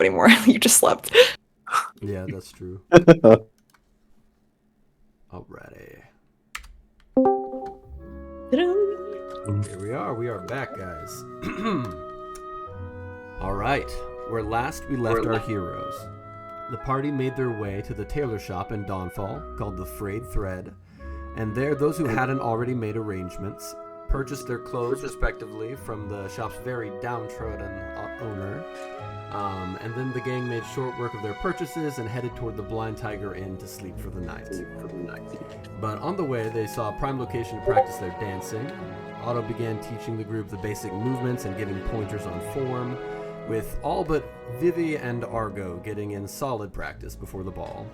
anymore. You just slept. Yeah, that's true. Alrighty. Here we are. We are back, guys. Alright. Where last we left our heroes. The party made their way to the tailor shop in Dawnfall, called the Frayed Thread, and there those who hadn't already made arrangements purchased their clothes respectively from the shop's very downtrodden owner, and then the gang made short work of their purchases and headed toward the Blind Tiger Inn to sleep for the night. But on the way, they saw a prime location to practice their dancing. Otto began teaching the group the basic movements and giving pointers on form, with all but Vivi and Argo getting in solid practice before the ball.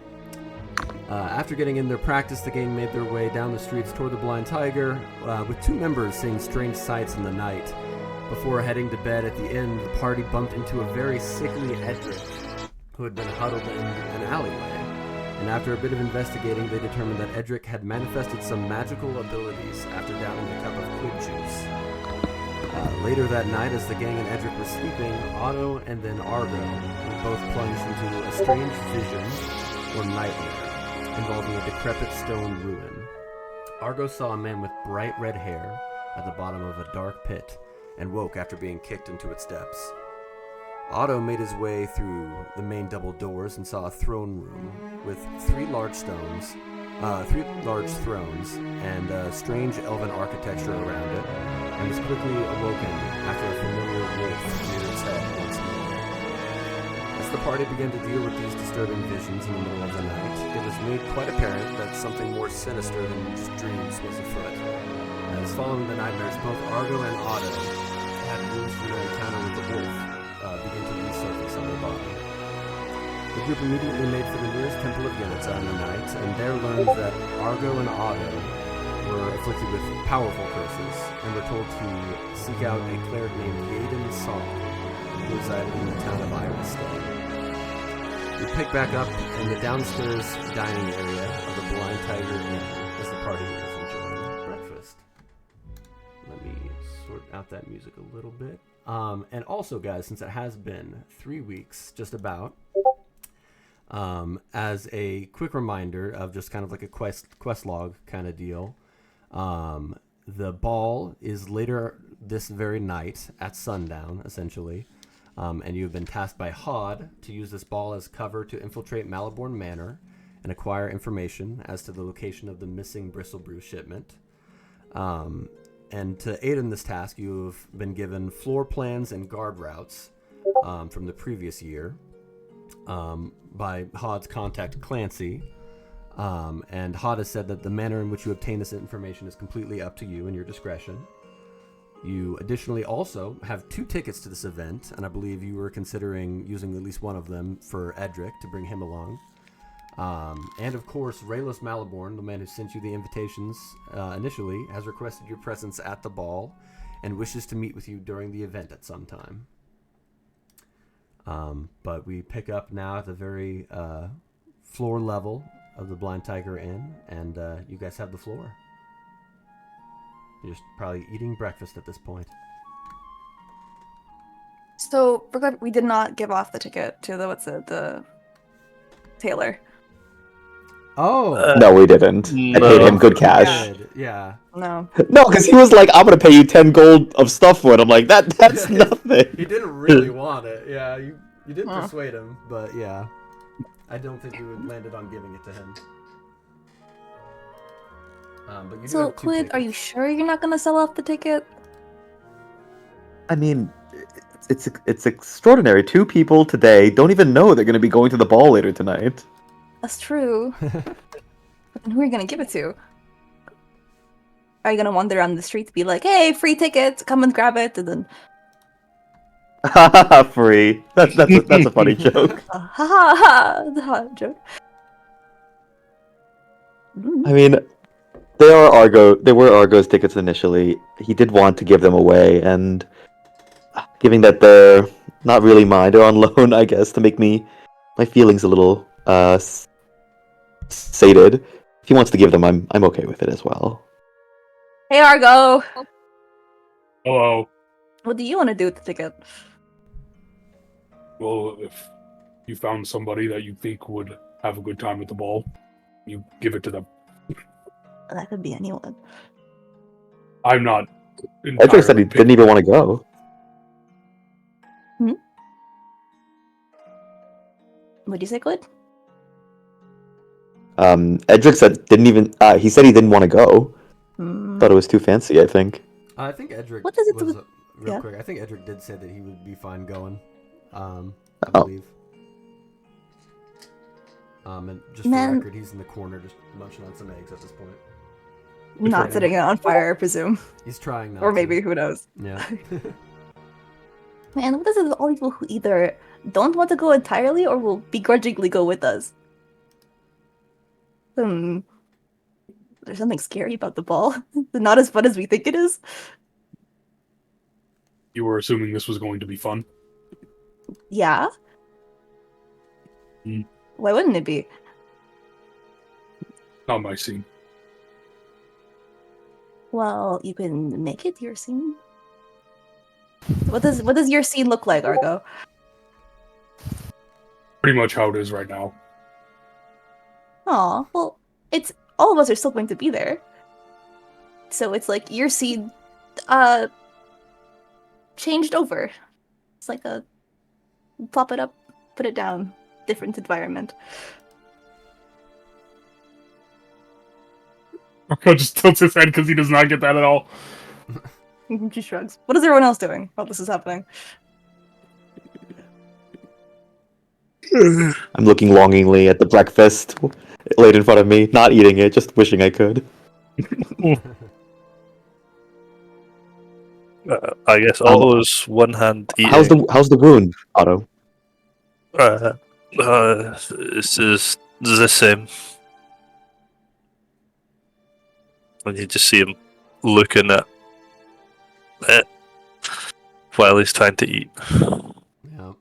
After getting in their practice, the gang made their way down the streets toward the Blind Tiger, with two members seeing strange sights in the night. Before heading to bed at the inn, the party bumped into a very sickly Edric, who had been huddled in an alleyway. And after a bit of investigating, they determined that Edric had manifested some magical abilities after downing a cup of quid juice. Later that night, as the gang and Edric were sleeping, Otto and then Argo were both plunged into a strange vision or nightmare involving a decrepit stone ruin. Argo saw a man with bright red hair at the bottom of a dark pit and woke after being kicked into its depths. Otto made his way through the main double doors and saw a throne room with three large thrones and strange elven architecture around it, and was quickly awoken after a familiar wolf reared its head once more. As the party began to deal with these disturbing visions in the middle of the night, it was made quite apparent that something more sinister than just dreams was afoot. As following the nightmares, both Argo and Otto had wounds from their encounter with the wolf begin to resurface on their body. The group immediately made for the nearest temple of Yenitsa in the night, and there learned that Argo and Otto were afflicted with powerful curses, and were told to seek out a cleric named Yaden Song, who resided in the town of Iristan. We pick back up in the downstairs dining area of the Blind Tiger Inn as the party is enjoying breakfast. Let me sort out that music a little bit. And also, guys, since it has been 3 weeks, just about, as a quick reminder of just kind of like a quest log kind of deal, the ball is later this very night at sundown, essentially, and you have been tasked by Hod to use this ball as cover to infiltrate Maliborn Manor and acquire information as to the location of the missing Bristlebrew shipment. And to aid in this task, you've been given floor plans and guard routes from the previous year by Hod's contact, Clancy. And Hod has said that the manner in which you obtain this information is completely up to you and your discretion. You additionally also have 2 tickets to this event, and I believe you were considering using at least one of them for Edric to bring him along. And of course, Raylos Maliborn, the man who sent you the invitations initially, has requested your presence at the ball and wishes to meet with you during the event at some time. But we pick up now at the very floor level of the Blind Tiger Inn, and you guys have the floor. You're just probably eating breakfast at this point. So we did not give off the ticket to the tailor. Oh! No, we didn't. I paid him good cash. Yeah. No. No, because he was like, I'm going to pay you 10 gold of stuff for it. I'm like, that's nothing. He didn't really want it. Yeah, you did persuade him, but yeah. I don't think we would landed on giving it to him. But you So, Quid, are you sure you're not going to sell off the ticket? I mean, it's extraordinary. 2 people today don't even know they're going to be going to the ball later tonight. That's true. But then who are you going to give it to? Are you going to wander around the streets, be like, hey, free tickets, come and grab it, and then... Free. That's a funny joke. Ha ha ha! Joke. I mean, they were Argo's tickets initially. He did want to give them away, and giving that they're not really mine, they're on loan, I guess, to make my feelings a little sated. If he wants to give them, I'm okay with it as well. Hey, Argo! Hello. What do you want to do with the ticket? Well, You found somebody that you think would have a good time at the ball. You give it to them. That could be anyone. I'm not Edric said he entirely didn't even want to go. Would you say good? Edric said didn't even. He said he didn't want to go. Thought it was too fancy. I think. I think Edric What does it do was with- real yeah. quick. I think Edric did say that he would be fine going. I Oh. believe. And just Man. for record, he's in the corner just munching on some eggs at this point. Not right. setting it on fire, I presume. He's trying not Or to. maybe, who knows? Yeah. Man, what is it with all people who either don't want to go entirely or will begrudgingly go with us? There's something scary about the ball. Not as fun as we think it is. You were assuming this was going to be fun. Yeah. Hmm. Why wouldn't it be? Not my scene. Well, you can make it your scene. What does your scene look like, Argo? Pretty much how it is right now. Aw, well, it's all of us are still going to be there. So it's like your scene changed over. It's like a pop it up, put it down, different environment. Marco just tilts his head because he does not get that at all. She shrugs. What is everyone else doing while this is happening? I'm looking longingly at the breakfast laid in front of me, not eating it, just wishing I could. I guess Otto's one hand eating. How's the wound, Otto? This is the same. And you just see him looking at it while he's trying to eat. Yeah.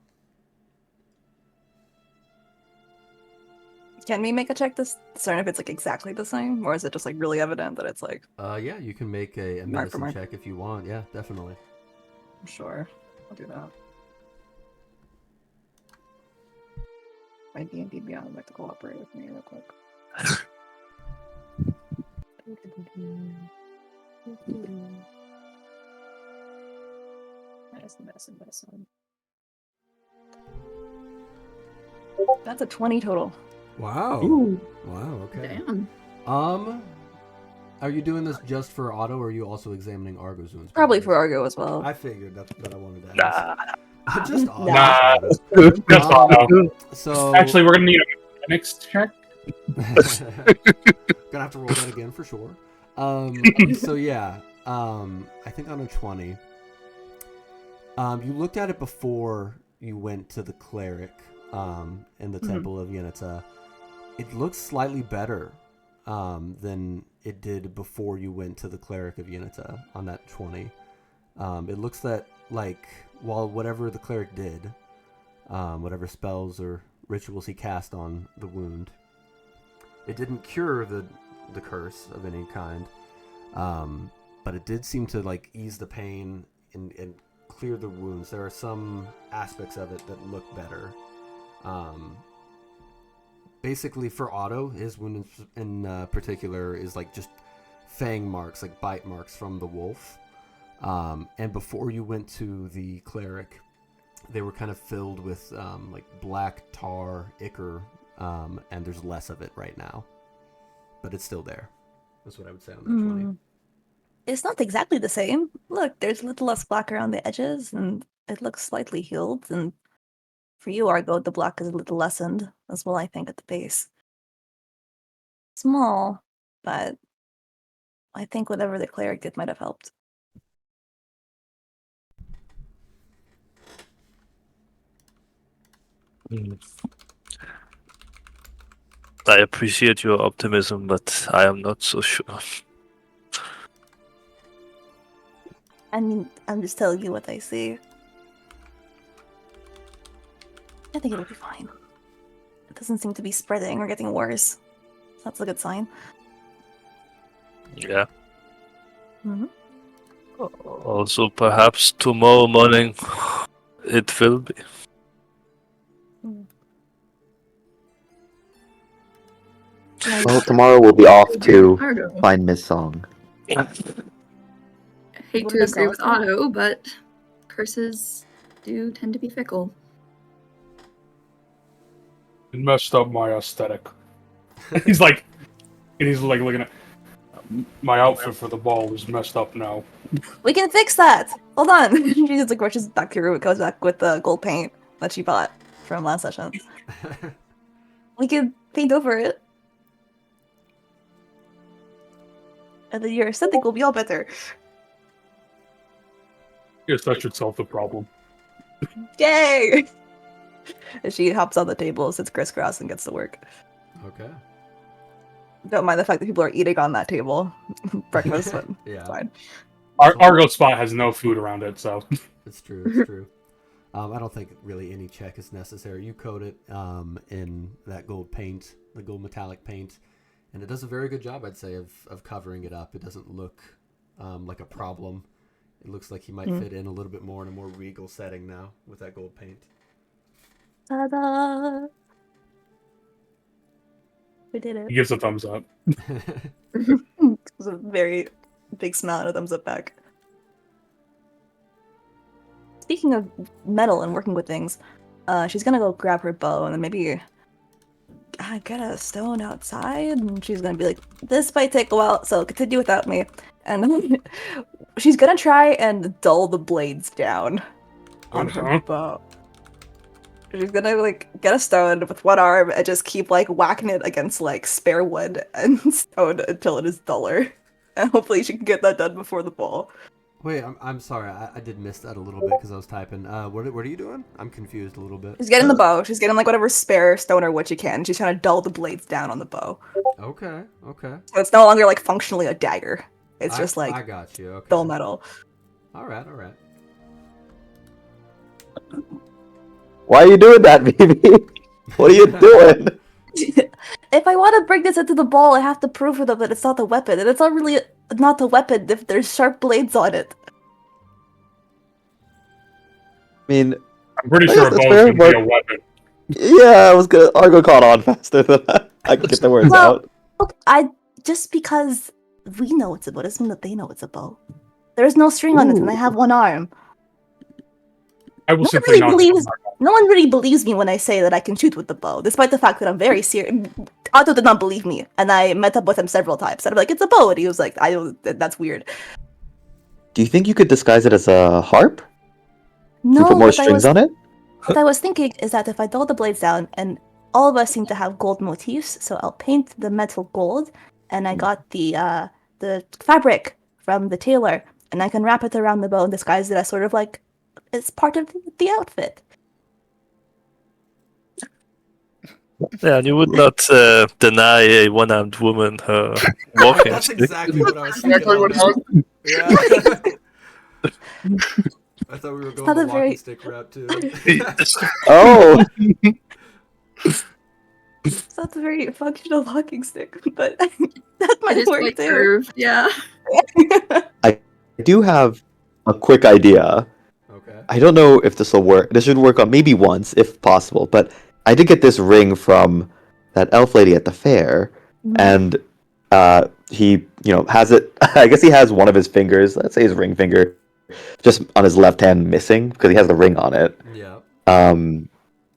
Can we make a check to discern if it's like exactly the same, or is it just like really evident that it's like? Yeah, you can make a Mark for medicine mark. check if you want. Yeah, definitely. Sure, I'll do that. My D&D Beyond would like to cooperate with me real quick. Medicine. That's a 20 total. Wow. Ooh. Wow. Okay. Damn. Are you doing this just for Otto, or are you also examining Argo's wounds? Probably for Argo as well. I figured that's what I wanted to ask. Nah. Just Otto. Nah. Just Otto. Just Otto. So Actually, we're gonna need a mechanics check. gonna have to roll that again for sure. So yeah, I think on a 20. You looked at it before you went to the cleric in the Temple of Yenita. It looks slightly better than it did before you went to the cleric of Yenita on that 20. It looks that, like, while whatever the cleric did, whatever spells or rituals he cast on the wound, it didn't cure the curse of any kind, but it did seem to like ease the pain and clear the wounds. There are some aspects of it that look better. Basically, for Otto, his wound in particular is like just fang marks, like bite marks from the wolf. And before you went to the cleric, they were kind of filled with like black tar, ichor, and there's less of it right now. But it's still there. That's what I would say on that 20. It's not exactly the same. Look, there's a little less black around the edges, and it looks slightly healed. And for you, Argo, the black is a little lessened as well, I think, at the base. Small, but I think whatever the cleric did might have helped. I appreciate your optimism, but I am not so sure. I mean, I'm just telling you what I see. I think it'll be fine. It doesn't seem to be spreading or getting worse. That's a good sign. Yeah. Mm-hmm. Also, perhaps tomorrow morning it will be. Nice. Well, tomorrow we'll be off to Argo. find Miss Song. I hate What to does agree with Zelda say? Otto, but curses do tend to be fickle. It messed up my aesthetic. He's like looking at my outfit for the ball is messed up now. We can fix that. Hold on. She just like rushes back to her room. It goes back with the gold paint that she bought from last session. We can paint over it. And then your aesthetic will be all better. Yes, that should solve the problem. Yay! And she hops on the table, sits crisscross, and gets to work. Okay. Don't mind the fact that people are eating on that table. Breakfast, but Yeah. fine. Argo's spot has no food around it, so It's true. It's true. I don't think really any check is necessary. You coat it in that gold paint, the gold metallic paint, and it does a very good job, I'd say, of covering it up. It doesn't look like a problem. It looks like he might fit in a little bit more in a more regal setting now with that gold paint. Ta-da! We did he it. gives a thumbs up. It was a very big smile and a thumbs up back. Speaking of metal and working with things, she's gonna go grab her bow and then maybe get a stone outside, and she's gonna be like, this might take a while, so continue without me. And she's gonna try and dull the blades down on her bow. She's gonna like get a stone with one arm and just keep like whacking it against like spare wood and stone until it is duller. And hopefully she can get that done before the ball. Wait, I'm sorry. I did miss that a little bit because I was typing. What are you doing? I'm confused a little bit. She's getting the bow. She's getting like whatever spare stone or wood she can. She's trying to dull the blades down on the bow. Okay. So it's no longer like functionally a dagger. It's just I like got you. Okay. dull metal. All right. Why are you doing that, baby? What are you doing? If I want to bring this into the ball, I have to prove to them that it's not the weapon. And it's not really not the weapon if there's sharp blades on it. I mean, I'm pretty I sure a guess bow that's is fair, going to be but- a weapon. yeah, I was gonna. Argo caught on faster than I could get the words Well, out. look, just because we know it's a bow doesn't mean that they know it's a bow. There's no string on it, and I have one arm. I will No one simply really not. believes. No one really believes me when I say that I can shoot with the bow, despite the fact that I'm very serious. Otto did not believe me, and I met up with him several times. And I'm like, "It's a bow," and he was like, "I don't. That's weird." Do you think you could disguise it as a harp? No, and put more what I strings was on it? what I was thinking is that if I dull the blades down, and all of us seem to have gold motifs, so I'll paint the metal gold, and I got the fabric from the tailor, and I can wrap it around the bow and disguise it as sort of like it's part of the outfit. Yeah, and you would not deny a one-armed woman her walking That's stick. exactly what I was thinking. Exactly what I was. Yeah. I thought we were going not the a walking very- stick route too. Oh, It's not a very functional walking stick, but that It might is work quite too. curved, yeah. I do have a quick idea. Okay. I don't know if this will work. This should work on maybe once, if possible. But I did get this ring from that elf lady at the fair, and he, has it. I guess he has one of his fingers, let's say his ring finger, just on his left hand missing because he has the ring on it. Yeah.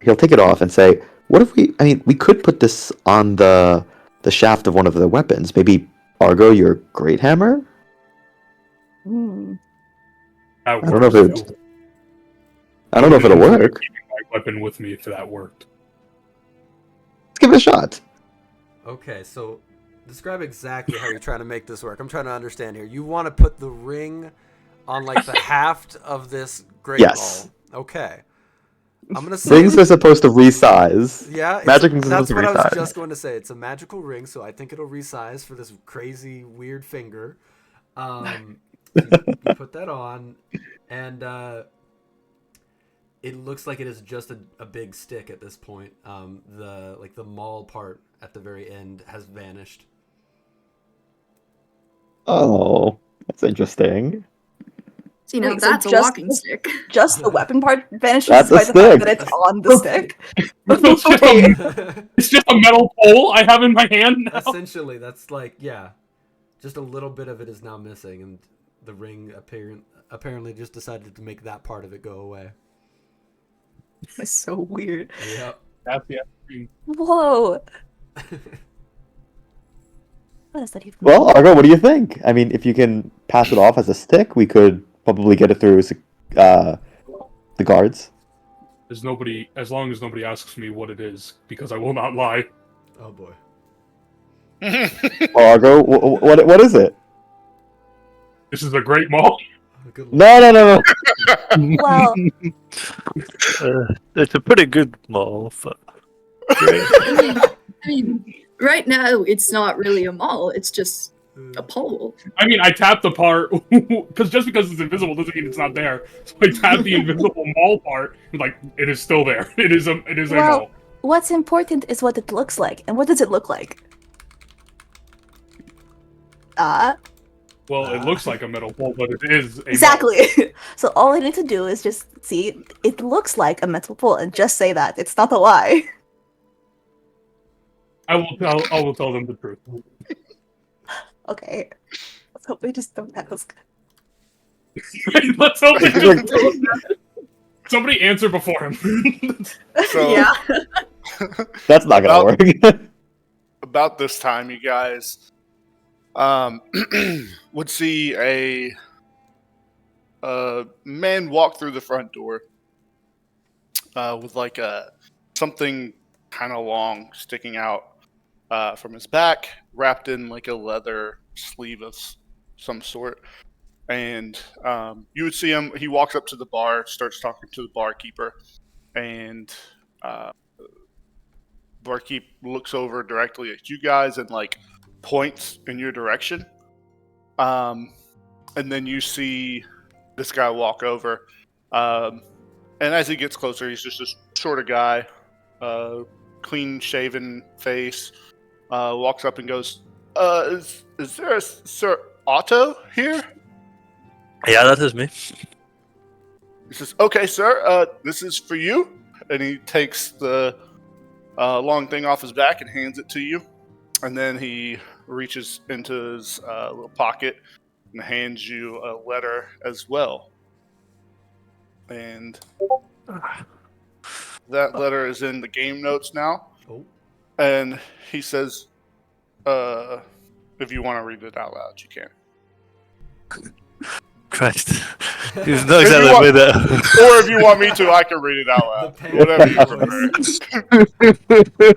He'll take it off and say, "What if we? I mean, we could put this on the shaft of one of the weapons. Maybe Argo, your great hammer." Hmm. I I don't know if it. I don't know if it'll work. Keeping my weapon with me if that worked. Let's give it a shot. Okay, so describe exactly how you're trying to make this work. I'm trying to understand here. You want to put the ring on like the haft of this great Yes. ball. Okay. I'm gonna say Rings are supposed to resize. yeah, Magic rings are that's supposed to what I was resize. just going to say. It's a magical ring, so I think it'll resize for this crazy weird finger. You put that on, and it looks like it is just a big stick at this point. The maul part at the very end has vanished. Oh, that's interesting. See, now Wait, so that's a just- walking stick. Just the weapon part vanishes That's a despite the fact stick. that it's on the stick. It's just, Wait. it's just a metal pole I have in my hand now. Essentially, that's like, yeah. Just a little bit of it is now missing, and the ring apparently just decided to make that part of it go away. It's so weird. Yep. That's the screen. Whoa. What is that even? Well, Argo, what do you think? I mean, if you can pass it off as a stick, we could probably get it through the guards. As long as nobody asks me what it is, because I will not lie. Oh boy. Well, Argo, what is it? This is a great mall. Good No. Well, It's a pretty good mall, but I mean, right now it's not really a mall. It's just a pole. I mean, I tapped the part because it's invisible doesn't mean it's not there. So I tapped the invisible mall part, and like it is still there. It is a Well- mall. what's important is what it looks like. And what does it look like? Well, it looks like a metal pole, but it is a Exactly. So all I need to do is just see it looks like a metal pole and just say that. It's not a lie. Mall. I will tell them the truth. Okay. Let's hope they just don't ask. Let's hope they just somebody answer before him. So Yeah. That's not gonna work. about this time, you guys would see a man walk through the front door with like something kind of long sticking out from his back, wrapped in like a leather sleeve of some sort. And you would see him. He walks up to the bar, starts talking to the barkeeper, and barkeep looks over directly at you guys and like points in your direction. And then you see this guy walk over. And as he gets closer, he's just a shorter guy, clean shaven face. Walks up and goes, is there a Sir Otto here? yeah, that is me. He says, okay, sir, this is for you. And he takes the long thing off his back and hands it to you. And then he reaches into his little pocket and hands you a letter as well. And that letter is in the game notes now. Oh. And he says, if you want to read it out loud, you can. Christ. He's not exactly want- with it. Or if you want me to, I can read it out loud. The Whatever you prefer.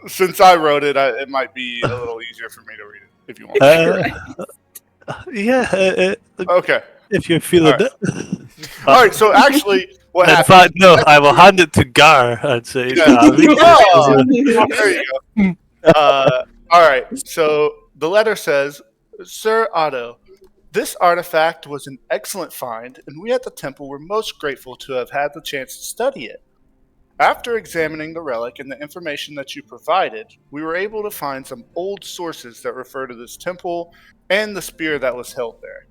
Since I wrote it, it might be a little easier for me to read it if you want. Yeah, Okay. if you're feeling Alright. it. All right. So actually, what In happened? fact, no, I will hand it to Gar and say, Yeah. "Nah, read Oh, this." there you go. All right. So the letter says, Sir Otto, this artifact was an excellent find, and we at the temple were most grateful to have had the chance to study it. After examining the relic and the information that you provided, we were able to find some old sources that refer to this temple and the spear that was held there.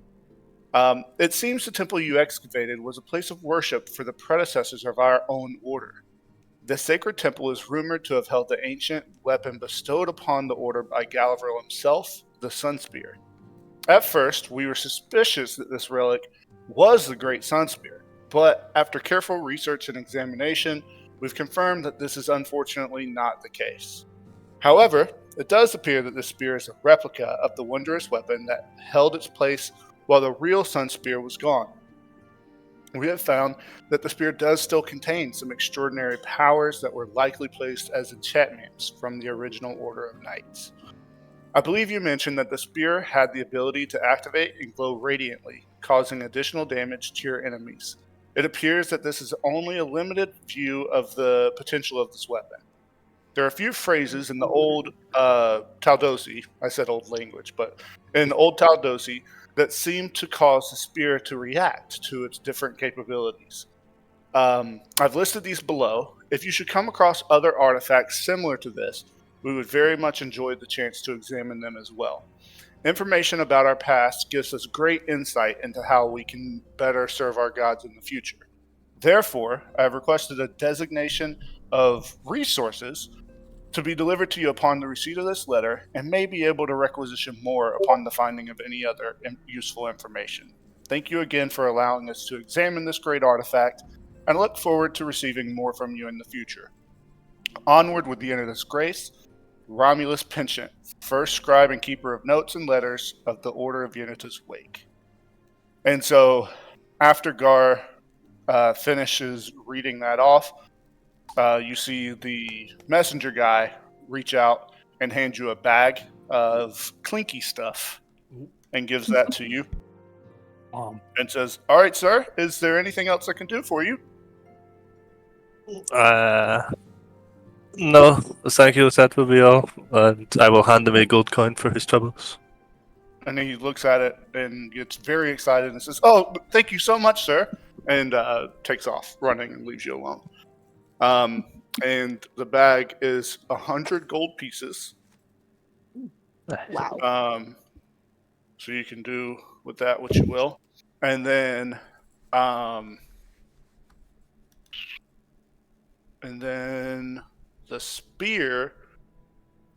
It seems the temple you excavated was a place of worship for the predecessors of our own order. The sacred temple is rumored to have held the ancient weapon bestowed upon the order by Galavril himself, the Sun Spear. At first, we were suspicious that this relic was the Great Sun Spear, but after careful research and examination, we've confirmed that this is unfortunately not the case. However, it does appear that this spear is a replica of the wondrous weapon that held its place while the real Sun Spear was gone. We have found that the spear does still contain some extraordinary powers that were likely placed as enchantments from the original Order of Knights. I believe you mentioned that the spear had the ability to activate and glow radiantly, causing additional damage to your enemies. It appears that this is only a limited view of the potential of this weapon. There are a few phrases in the old Taldosi, I said old language, but in the old Taldosi, that seem to cause the spear to react to its different capabilities. I've listed these below. If you should come across other artifacts similar to this, we would very much enjoy the chance to examine them as well. Information about our past gives us great insight into how we can better serve our gods in the future. Therefore, I have requested a designation of resources to be delivered to you upon the receipt of this letter, and may be able to requisition more upon the finding of any other useful information. Thank you again for allowing us to examine this great artifact, and look forward to receiving more from you in the future. Onward with the end of this grace, Romulus Penchant, first scribe and keeper of notes and letters of the Order of Unitas Wake. And so, after Gar finishes reading that off, you see the messenger guy reach out and hand you a bag of clinky stuff and gives that to you and says, "All right, sir, is there anything else I can do for you?" No, thank you, that will be all. And I will hand him a gold coin for his troubles. And he looks at it and gets very excited and says, "Oh, thank you so much, sir," and takes off running and leaves you alone. And the bag is 100 gold pieces. Wow. So you can do with that what you will. And then the spear,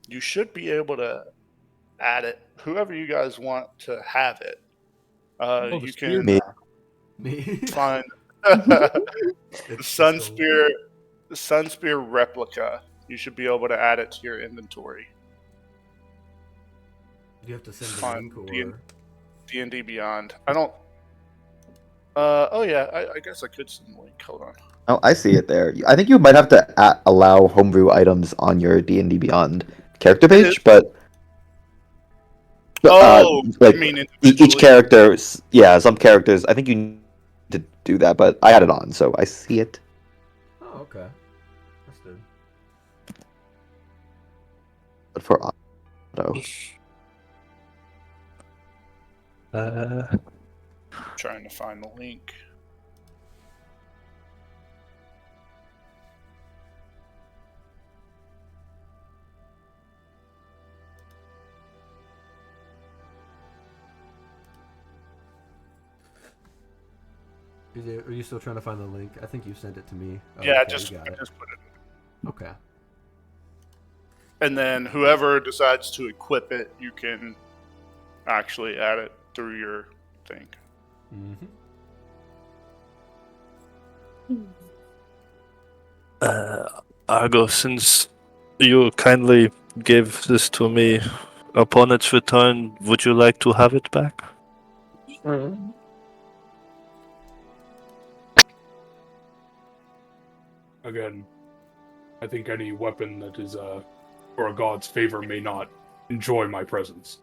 you should be able to add it. Whoever you guys want to have it, you can Me. find It's Sun so- Spear. The Sun Spear replica. You should be able to add it to your inventory. You have to send the Fine. link or. D&D Beyond. I don't. Oh yeah. I guess I could send the link. Hold on. Oh, I see it there. I think you might have to allow homebrew items on your D&D Beyond character It is. page, but Oh, like I mean each individually? character, yeah, some characters. I think you need to do that, but I had it on, so I see it. Oh, okay. That's good. But for auto, Trying to find the link. Are you still trying to find the link? I think you sent it to me. Oh, Yeah, okay, just you got it. put it. Okay. And then whoever decides to equip it, you can actually add it through your thing. Mm-hmm. Argo, since you kindly gave this to me upon its return, would you like to have it back? Again, I think any weapon that is for a god's favor may not enjoy my presence.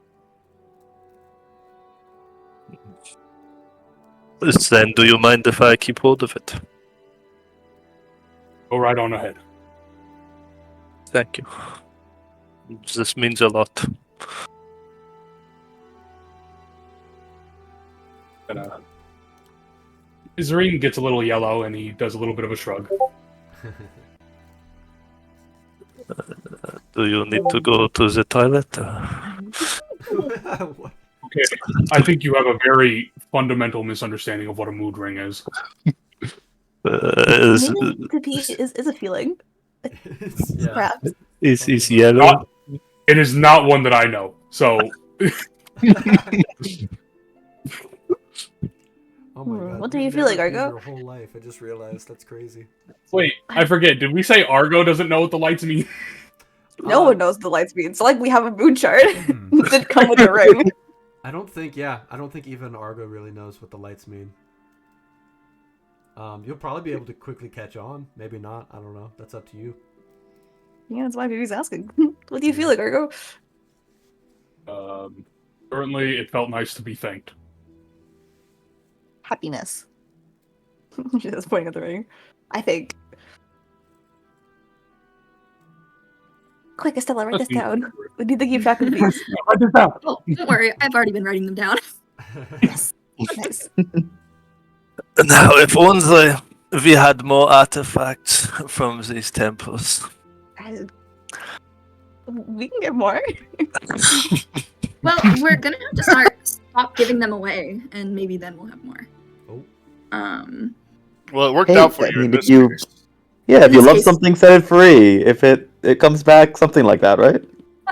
Then do you mind if I keep hold of it? Go right on ahead. Thank you. This means a lot. And, his ring gets a little yellow, and he does a little bit of a shrug. Do you need to go to the toilet? What? Okay, I think you have a very fundamental misunderstanding of what a mood ring is. Maybe to pee is a feeling. Yeah. Perhaps. Is yellow? It is not one that I know. So Oh my god. What do you've you feel like, never peed Argo? Your whole life. I just realized that's crazy. wait, I forget. Did we say Argo doesn't know what the lights mean? No one knows the lights mean. It's like we have a mood chart. Hmm. It did come with the ring. I don't think even Argo really knows what the lights mean. You'll probably be able to quickly catch on. Maybe not. I don't know. That's up to you. Yeah, that's why baby's asking. What do you feel like, Argo? Certainly, it felt nice to be thanked. Happiness. She's just pointing at the ring. I think. Quick, Estella, write this down. We need to keep track of these. Write this down. Oh, don't worry. I've already been writing them down. Yes. Nice. Now, if only we had more artifacts from these temples. We can get more. Well, we're gonna have to stop giving them away, and maybe then we'll have more. Oh. Well, it worked Hey, out for I you mean, in if this you- case. Yeah, if In you this love case- something, set it free. If it comes back, something like that, right?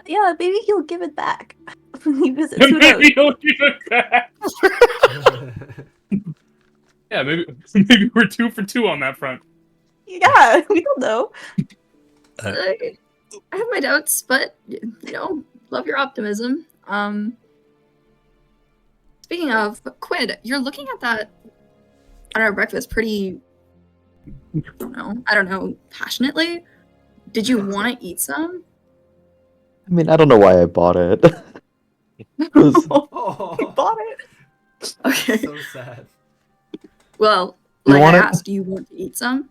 Yeah, maybe he'll give it back when he visits. Who knows? Maybe he'll give it back. Yeah, maybe we're 2 for 2 on that front. Yeah, we don't know. I have my doubts, but love your optimism. Speaking of Quid, you're looking at that on our breakfast pretty. I don't know, passionately. Did you want to eat some? I mean, I don't know why I bought it. It was- Oh, We bought it. Okay. so sad. Well, You like I want it? asked, do you want to eat some?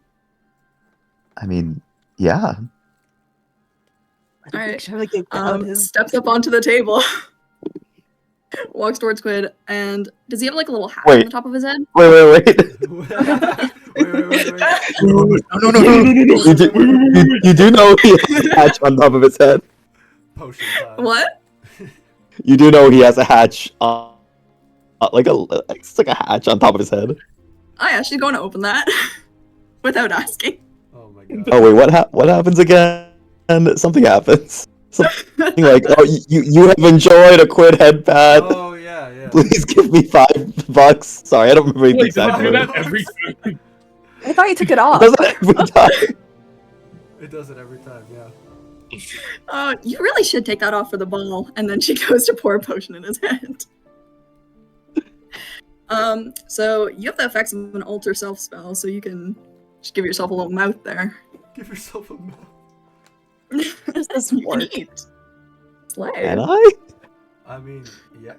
I mean, yeah. I don't Alright. think Charlie can out his. Steps up onto the table, walks towards Quid, and does he have like a little hat Wait. on the top of his head? Wait. wait. No. You do know he has a hatch on top of his head. Potion time. What? You do know he has a hatch it's like a hatch on top of his head. I actually going to open that without asking. Oh my god. Oh wait, what happens again? Something happens. Something like, oh, you have enjoyed a Quid head pad. Oh yeah. Please give me $5. Sorry, I don't remember the Wait, does exact it do word. that every time? I thought you took it off. Does it every time? It does it every time, yeah. You really should take that off for the ball. And then she goes to pour a potion in his hand. So you have the effects of an alter self spell, so you can just give yourself a little mouth there. Give yourself a mouth. Does this You can work? eat. Slay. Can I? I mean, yeah.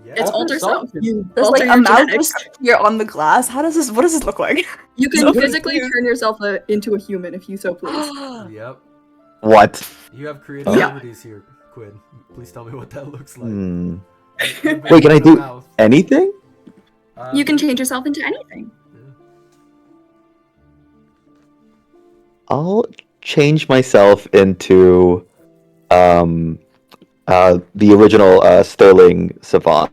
It's alter self. You Does alter like your a mouth genetics. just appear on the glass? How does this? What does this look like? You can So physically confused. turn yourself into a human if you so please. Yep. What? You have creative Yeah. abilities here, Quid. Please tell me what that looks like. Hmm. Wait, Wait, can I do anything? You can change yourself into anything. I'll change myself into the original Sterling Savant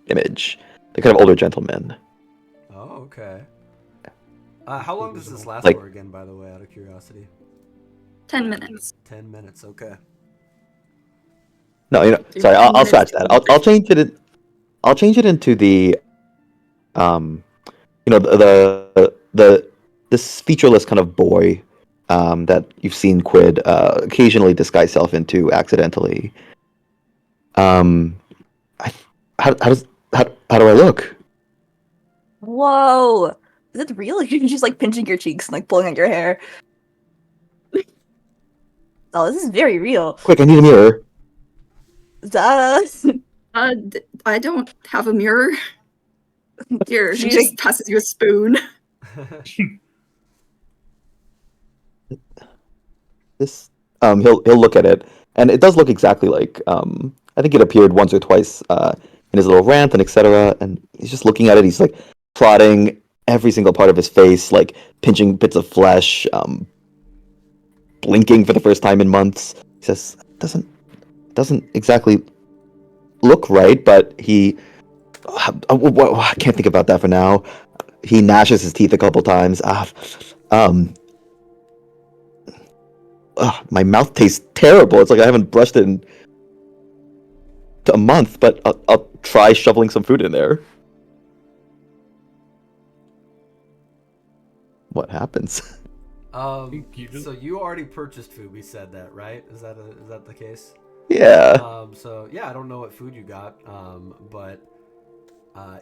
image. The kind of older gentleman. Oh, okay. How long does this last Like- for again, by the way, out of curiosity? 10 minutes. 10 minutes, okay. No, So sorry, you're I'll 10 scratch minutes that. I'll change it. I'll change it into the this featureless kind of boy that you've seen Quid occasionally disguise self into accidentally. How do I look? Whoa! Is it real? You're just like pinching your cheeks and like pulling at your hair. Oh, this is very real. Quick, I need a mirror. Duh. I don't have a mirror. Here, she She- just passes you a spoon. This he'll look at it, and it does look exactly like I think it appeared once or twice in his little rant and etc. And he's just looking at it. He's like prodding every single part of his face, like pinching bits of flesh, blinking for the first time in months. He says, "Doesn't exactly look right," but he I can't think about that for now. He gnashes his teeth a couple times. My mouth tastes terrible. It's like I haven't brushed it in a month, but I'll try shoveling some food in there. What happens? So you already purchased food. We said that, right? Is that the case? Yeah. So yeah, I don't know what food you got, but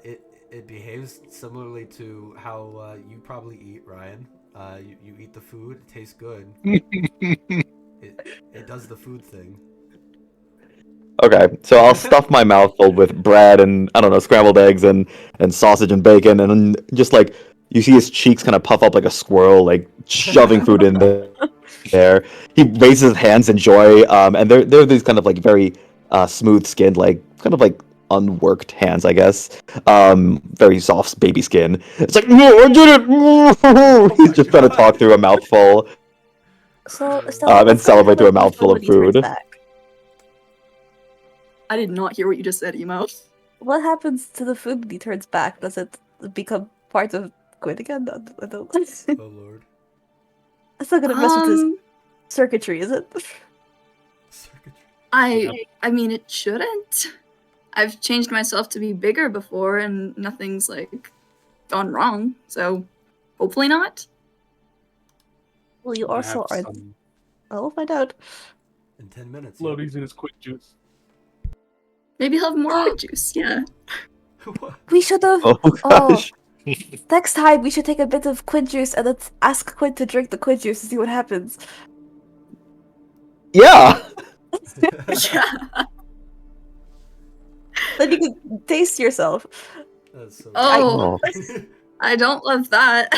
it behaves similarly to how you probably eat, Ryan. You eat the food, it tastes good. It does the food thing. Okay, so I'll stuff my mouth full with bread and I don't know, scrambled eggs and sausage and bacon, and then just like you see his cheeks kind of puff up like a squirrel, like shoving food in there. He raises his hands in joy, and they're these kind of like very smooth skinned, like kind of like unworked hands, I guess. Very soft baby skin. It's like, no, I did it. He's just trying to talk through a mouthful. So, And celebrate through a mouthful of when he turns food. back. I did not hear what you just said, Emo. What happens to the food when he turns back? Does it become part of Quinn again? I don't. Oh lord. That's not gonna mess with his Um, circuitry, is it? Circuitry. I mean, it shouldn't. I've changed myself to be bigger before, and nothing's like gone wrong. So, hopefully not. Well, you I also have are. some I'll find out. In 10 minutes. floaties in his quick juice. Maybe he'll have more quick juice. Yeah. What? We should have. Oh gosh. Next time, we should take a bit of quid juice and let's ask Quinn to drink the quid juice to see what happens. Yeah. Yeah. Then you can taste yourself. That's so Oh, Oh. I don't love that.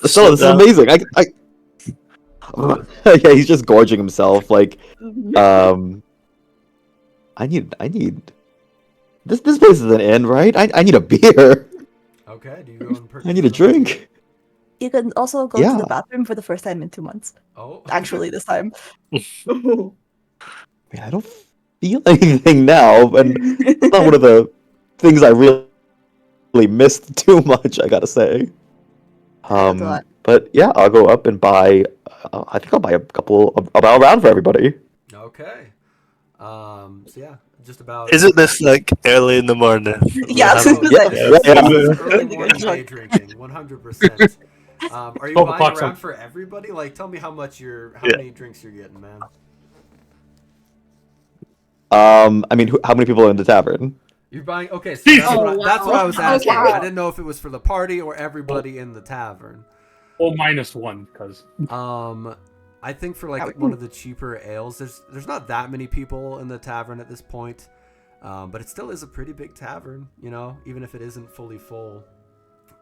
So this is amazing. I yeah, he's just gorging himself. Like, I need. This place is an inn, right? I need a beer. Okay, do you go and purchase I need a something? drink. You can also go to Yeah. the bathroom for the first time in 2 months. Oh. Actually, this time. Man, I don't feel anything now, and it's not one of the things I really missed too much. I gotta say. That's a lot. But yeah, I'll go up and buy. I think I'll buy a couple. I'll buy a round for everybody. Okay. So yeah, just about. Isn't this like early in the morning? Yeah, I was Oh, gonna yeah, say. yeah, yeah. It's early morning day drinking, 100%. Are you 12 buying o'clock around for everybody? Like, tell me how Yeah. many drinks you're getting, man. I mean, how many people are in the tavern? You're buying. Okay, so Jesus. that's what I was asking. Okay. I didn't know if it was for the party or everybody in the tavern. Well, -1 because I think for like Howard. one of the cheaper ales, there's not that many people in the tavern at this point, but it still is a pretty big tavern, you know, even if it isn't fully full.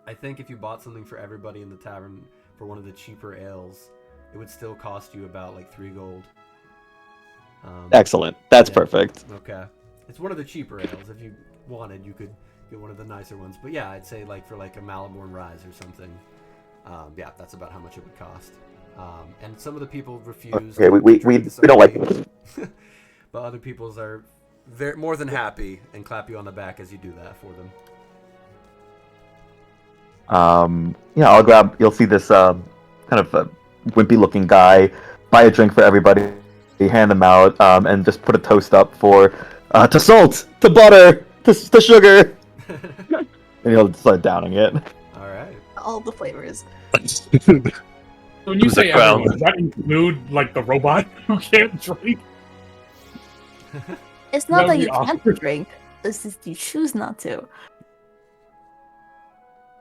I think if you bought something for everybody in the tavern for one of the cheaper ales, it would still cost you about like 3 gold. Excellent. That's Yeah. perfect. Okay, it's one of the cheaper ales. If you wanted, you could get one of the nicer ones. But yeah, I'd say like for like a Maliborn Rise or something. Yeah, that's about how much it would cost. And some of the people refuse. Okay, to we drink the don't like. soda. But other people's are very more than happy and clap you on the back as you do that for them. Yeah, I'll grab. You'll see this kind of wimpy-looking guy buy a drink for everybody, hand them out, and just put a toast up for to salt, to butter, to sugar, and he'll start downing it. All right. All the flavors. when you Who's the say crown? everyone, does that include like the robot who can't drink? It's not That would that be you can't awkward. drink. It's just you choose not to.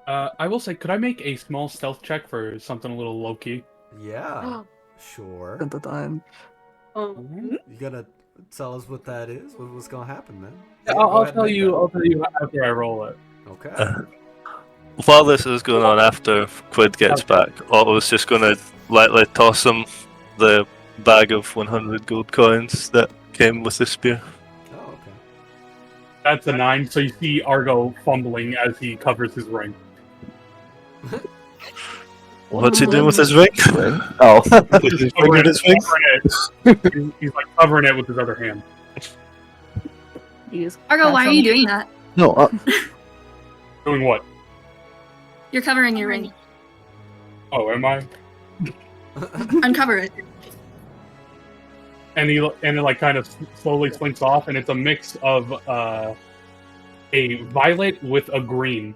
I will say, could I make a small stealth check for something a little low key? Yeah. Sure. At the time. You gonna tell us what that is? What's gonna happen, man? Yeah, Yeah, go I'll ahead and tell make you. that. I'll tell you after I roll it. Okay. While this is going on, after Quid gets back, Otto's just going to lightly toss him the bag of 100 gold coins that came with the spear. Oh, okay. That's a 9. So you see Argo fumbling as he covers his ring. What's he doing with his ring? Oh, Is he fingering his ring? He's like covering it with his other hand. You just Argo, crack why are some- you doing that? no. Doing what? You're covering your ring. Oh, am I? Uncover it. And it like kind of slowly slinks off, and it's a mix of a violet with a green.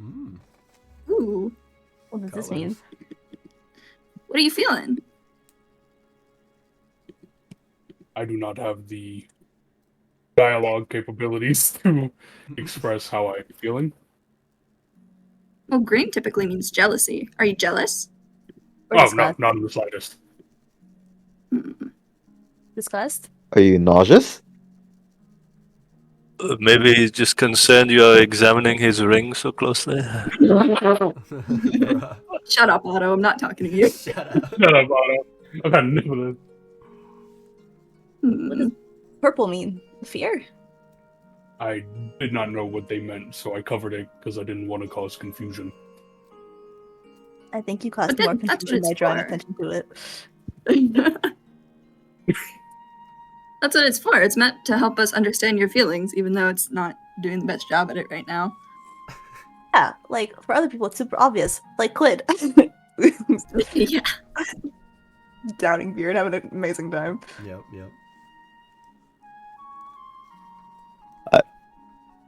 Mm, Ooh, What does this mean? colors. what are you feeling? I do not have the dialogue capabilities to express how I'm feeling. Well, green typically means jealousy. Are you jealous? Or Oh, no, disgust? not in the slightest. Disgust? Are you nauseous? Maybe he's just concerned you are examining his ring so closely. Bruh. Shut up, Otto. I'm not talking to you. Shut up. Shut up, Otto. I've had enough of this. What does purple mean? Fear? I did not know what they meant, so I covered it because I didn't want to cause confusion. I think you caused But more then that's what confusion by it's drawing for. attention to it. That's what it's for. It's meant to help us understand your feelings, even though it's not doing the best job at it right now. Yeah, like for other people, it's super obvious. Like Quid, Yeah. downing beer and having an amazing time. Yep, yep.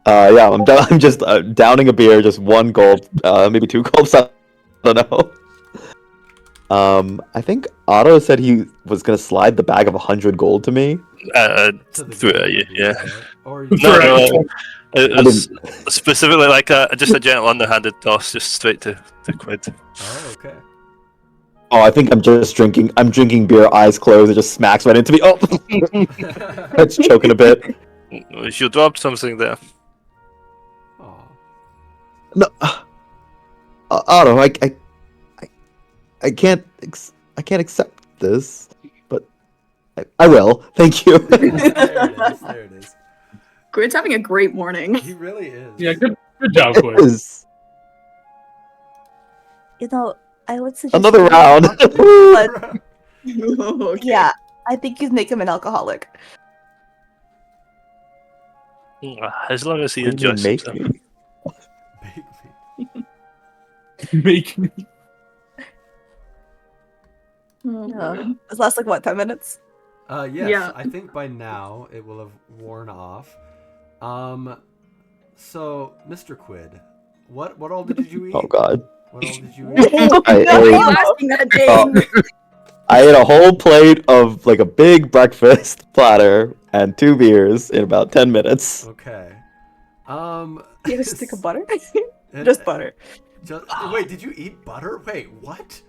Yeah, I'm just downing a beer, just one gulp, maybe two gulps. I don't know. I think Otto said he was gonna slide the bag of 100 gold to me. To the Through game, it, yeah. right? Or No, For no, actual- it was specifically like just a gentle underhanded toss, just straight to Quid. Oh, okay. Oh, I think I'm just drinking. I'm drinking beer, eyes closed. It just smacks right into me. Oh, it's choking a bit. You dropped something there. Aw. No, Otto, I can't, I can't accept this, but I will. Thank you. There it is. There it is. Quid's having a great morning. He really is. Yeah, good job, It Quid. is You know, I would suggest another you- round. but Okay. yeah, I think you'd make him an alcoholic. As long as he What do you adjusts mean, himself. make me? Bake me. Make me. This lasts like what, 10 minutes? Yes, Yeah. I think by now it will have worn off. So, Mr. Quid, what all did you eat? Oh God, What all did you eat? I Why are you ate, asking that, Dane? I ate a whole plate of like a big breakfast platter and 2 beers in about 10 minutes. Okay. You have a stick of butter? and- Just butter. Wait, did you eat butter? Wait, what?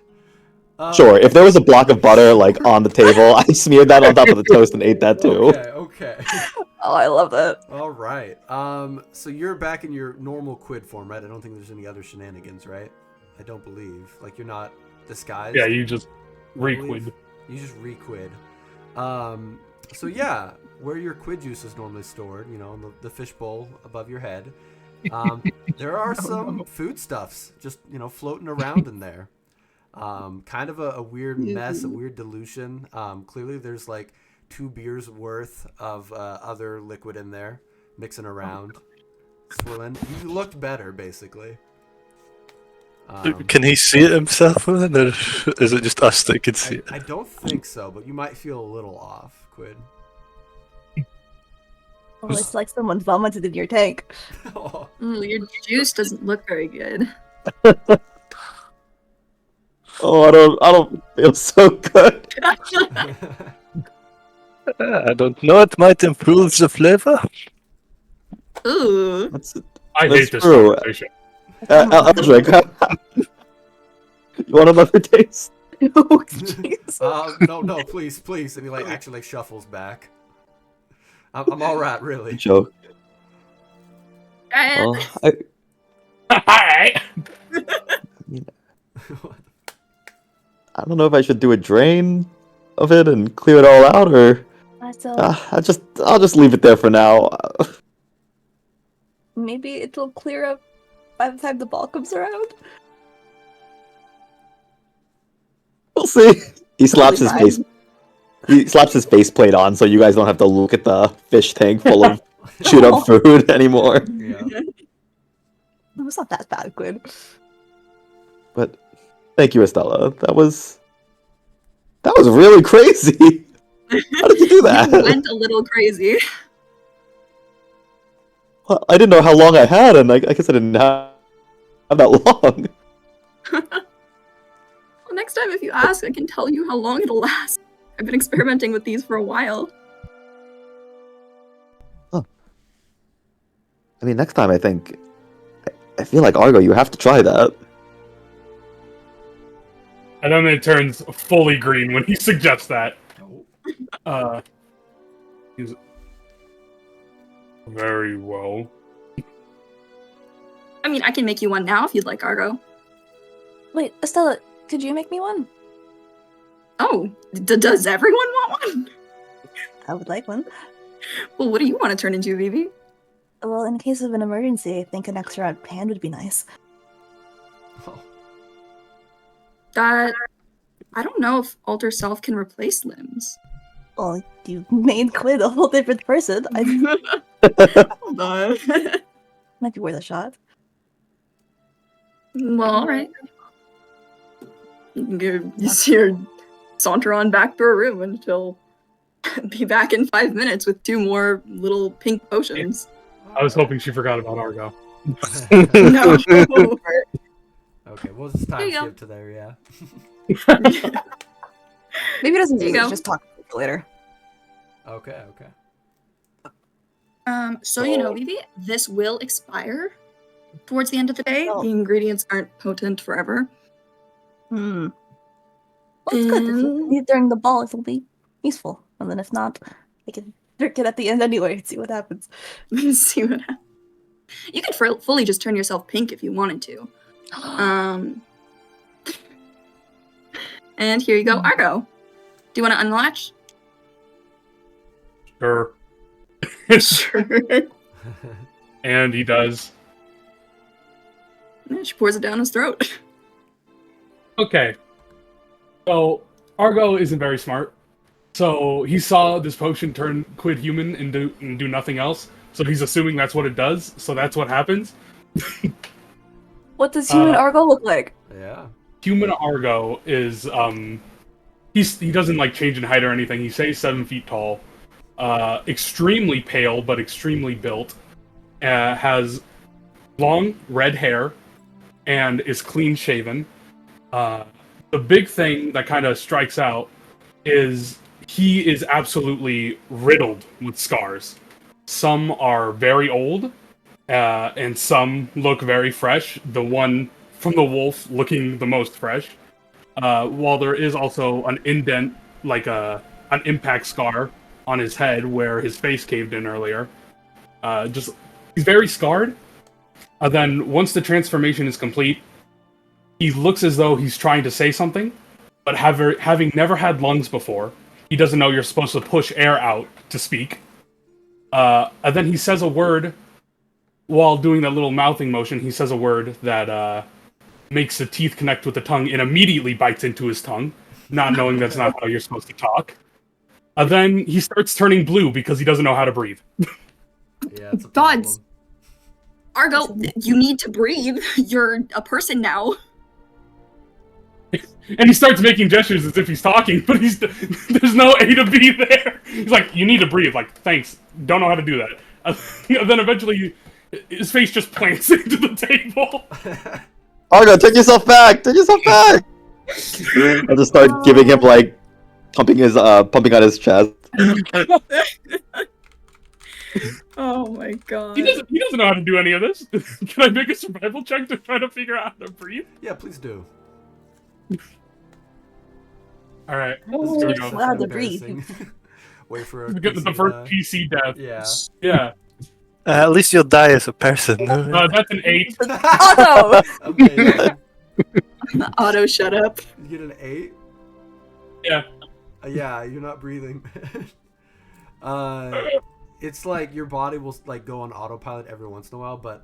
Sure, if there was a block of butter like on the table, I smeared that on top of the toast and ate that too. Okay. Oh, I love that. All right. So you're back in your normal Quid form, right? I don't think there's any other shenanigans, right? I don't believe. Like you're not disguised. Yeah, you just I believe. re-Quid. You just re-Quid. So yeah, where your Quid juice is normally stored, you know, in the fish bowl above your head, there are some foodstuffs just, you know, floating around in there. Kind of a weird mess, a weird dilution. Clearly there's like 2 beers worth of other liquid in there, mixing around, swirling. You looked better, basically. Can he see it himself, or is it just us that can see it? I don't think so, but you might feel a little off, Quid. Oh, it's like someone vomited in your tank. Oh. Ooh, your juice doesn't look very good. Oh, I don't feel so good. I don't know. It might improve the flavor. Ooh. That's, I That's hate this true. conversation. Eldrick, you want another taste? Oh, jeez. No, please. And he like actually like shuffles back. I'm all right, really. Joke. Eh, Well, Alright. I don't know if I should do a drain of it and clear it all out, or So I'll just leave it there for now. maybe it'll clear up by the time the ball comes around. We'll see. He slaps his Totally face. He slaps his faceplate on, so you guys don't have to look at the fish tank full of chewed up food anymore. Yeah. No, it's not that bad, Quid. But thank you, Estella. That was really crazy. How did you do you that? went a little crazy. Well, I didn't know how long I had, and I guess I didn't have that long. Well, next time if you ask, I can tell you how long it'll last. I've been experimenting with these for a while. I mean, next time I feel like Argo, you have to try that. And then it turns fully green when he suggests that. He's very well. I mean, I can make you one now if you'd like, Argo. Wait, Estella, could you make me one? Oh, does everyone want one? I would like one. Well, what do you want to turn into, Vivi? Well, in case of an emergency, I think an extra hand would be nice. Oh. That I don't know if alter self can replace limbs. Well, you made Quid a whole different person. I Hold on. might be worth a shot. Well, all right. You can go just here, saunter on back to her room, and she'll be back in 5 minutes with 2 more little pink potions. I was hoping she forgot about Argo. No. Okay, we'll just time There you go. skip to there, yeah. Maybe it doesn't There you do it, go. just talk later. Okay, okay. So you know, Vivi, this will expire towards the end of the day. Oh. The ingredients aren't potent forever. Hmm. Well, it's good. If you need it during the ball, it'll be useful. And then if not, I can drink it at the end anyway and see what happens. See what happens. You could fully just turn yourself pink if you wanted to. And here you go, Argo. Do you want to unlatch? Sure. Sure. And he does. Yeah, she pours it down his throat. Okay. So Argo isn't very smart. So he saw this potion turn Quid human and do nothing else. So he's assuming that's what it does. So that's what happens. What does human Argo look like? Yeah. Human Argo is he doesn't like change in height or anything. He stays 7 feet tall. Extremely pale but extremely built. Has long red hair and is clean shaven. The big thing that kind of strikes out is he is absolutely riddled with scars. Some are very old, and some look very fresh. The one from the wolf looking the most fresh. While there is also an indent, like an impact scar on his head where his face caved in earlier. He's very scarred. Then once the transformation is complete, he looks as though he's trying to say something, but having never had lungs before, he doesn't know you're supposed to push air out to speak. And then he says a word while doing that little mouthing motion. He says a word that makes the teeth connect with the tongue and immediately bites into his tongue, not knowing that's not how you're supposed to talk. Then he starts turning blue because he doesn't know how to breathe. Yeah, it's a Gods. problem. Argo, you need to breathe. You're a person now. And he starts making gestures as if he's talking, but there's no A to B there. He's like, you need to breathe. Like, thanks. Don't know how to do that. And then eventually, his face just plants into the table. Argo, take yourself back! Take yourself back! I just start giving him like pumping on his chest. Oh my god. He doesn't know how to do any of this. Can I make a survival check to try to figure out how to breathe? Yeah, please do. All right, Oh, here we it's go. allowed to breathe. Embarrassing. Wait for a We get to the PC first to- PC death. Yeah. Yeah. At least you'll die as a person. That's an 8. Otto! Okay, Otto, shut up. you get an 8? Yeah. Yeah, you're not breathing. It's like your body will like go on autopilot every once in a while, but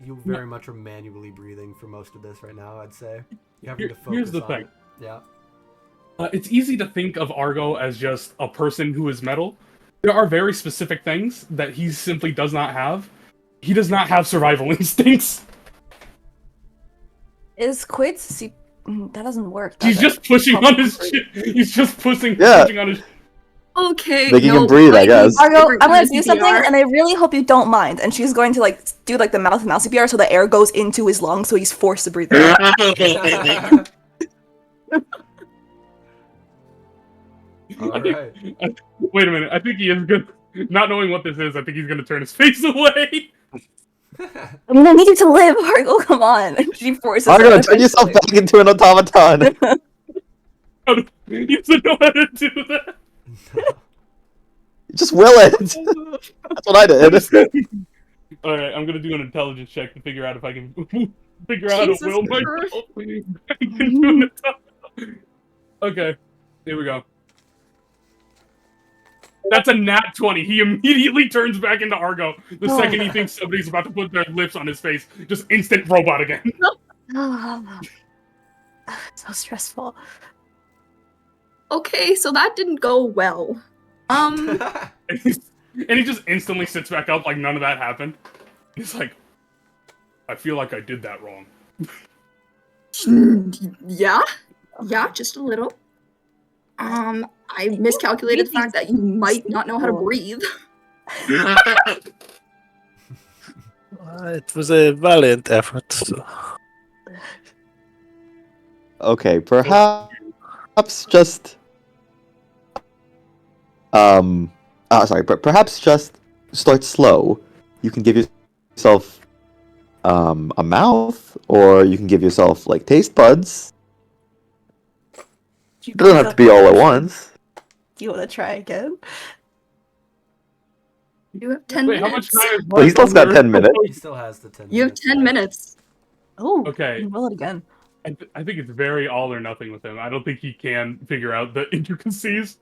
you very much are manually breathing for most of this right now, I'd say. You have to focus Here's the on thing. it. Yeah. It's easy to think of Argo as just a person who is metal. There are very specific things that he simply does not have. He does not have survival instincts. Is Quid that doesn't work. does He's it? just pushing on his shit. He's just pushing Yeah. on his. Okay. Making him breathe, I guess. Argo, different I'm gonna kind of do something, CPR. and I really hope you don't mind. And she's going to like do like the mouth CPR, so the air goes into his lungs, so he's forced to breathe. Alright. Wait a minute. I think he is good. Not knowing what this is, I think he's gonna turn his face away. I mean, I need you to live, Argo. Come on. She forces. Argo, him turn yourself eventually. back into an automaton! He doesn't know how to do that. Just will it! That's what I did. Alright, I'm gonna do an intelligence check to figure out if I can figure out how to Jesus will Christ. myself back into an automaton. Okay, here we go. That's a nat 20. He immediately turns back into Argo the second he thinks somebody's about to put their lips on his face. Just instant robot again. So stressful. Okay, so that didn't go well. And he just instantly sits back up like none of that happened. He's like, I feel like I did that wrong. Yeah, just a little. I miscalculated the fact that you might not know how to breathe. It was a valiant effort. So. Okay, perhaps just sorry, but perhaps just start slow. You can give yourself a mouth, or you can give yourself like taste buds. It doesn't have to be all at once. Do you want to try again? You have 10 Wait, minutes. how much time is Well, he's left still on got your 10 minutes. He still has the 10 You have minutes. 10 left. minutes. Oh, Okay. roll it again. I think it's very all or nothing with him. I don't think he can figure out the intricacies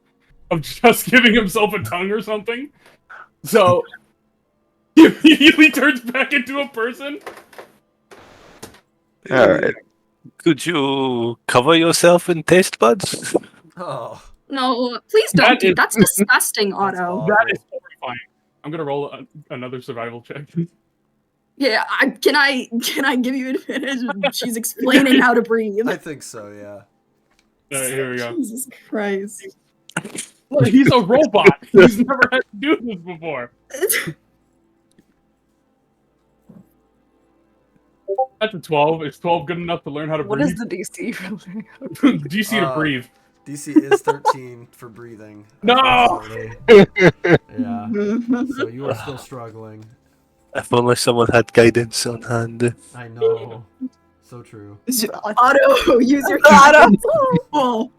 of just giving himself a tongue or something. So he immediately turns back into a person. Alright. Could you cover yourself in taste buds? Oh, No, please don't. That is- That's disgusting, That's Otto. awful. That is horrifying. I'm gonna roll another survival check. Yeah, can I give you advantage? She's explaining how to breathe. I think so, yeah. Here we go. Jesus Christ. Well, he's a robot. He's never had to do this before. That's a 12. Is 12 good enough to learn how to What is breathe? the DC for learning how to breathe? DC to breathe. DC is 13 for breathing. No! unfortunately. Yeah. So you are still struggling. If only someone had guidance on hand. I know. So true. Otto, use your Otto! Oh.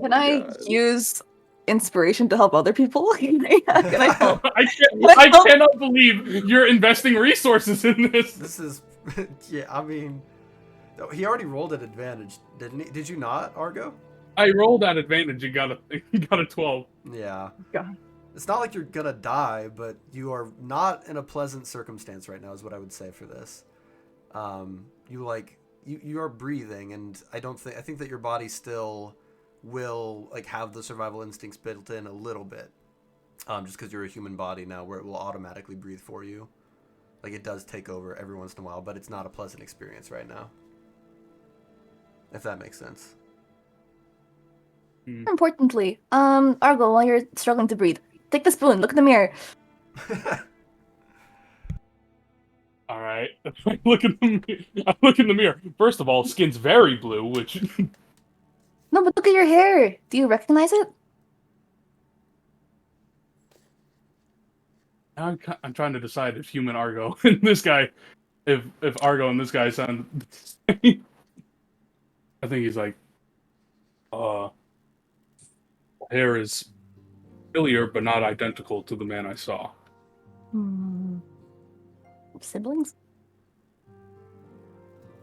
Can I use inspiration to help other people? Can I help? I cannot believe you're investing resources in this. This is, yeah. I mean, he already rolled at advantage, didn't he? Did you not, Argo? I rolled that advantage and got a 12. Yeah. God. It's not like you're gonna die, but you are not in a pleasant circumstance right now, is what I would say for this. You are breathing, and I think that your body still will like have the survival instincts built in a little bit, just because you're a human body now, where it will automatically breathe for you. Like it does take over every once in a while, but it's not a pleasant experience right now. If that makes sense. More importantly, Argo, while you're struggling to breathe, take the spoon, look in the mirror. All right. I look in the mirror. First of all, skin's very blue, which No, but look at your hair. Do you recognize it? I'm trying to decide if human Argo and this guy, if Argo and this guy sound the same. I think he's like, hair is familiar but not identical to the man I saw. Siblings?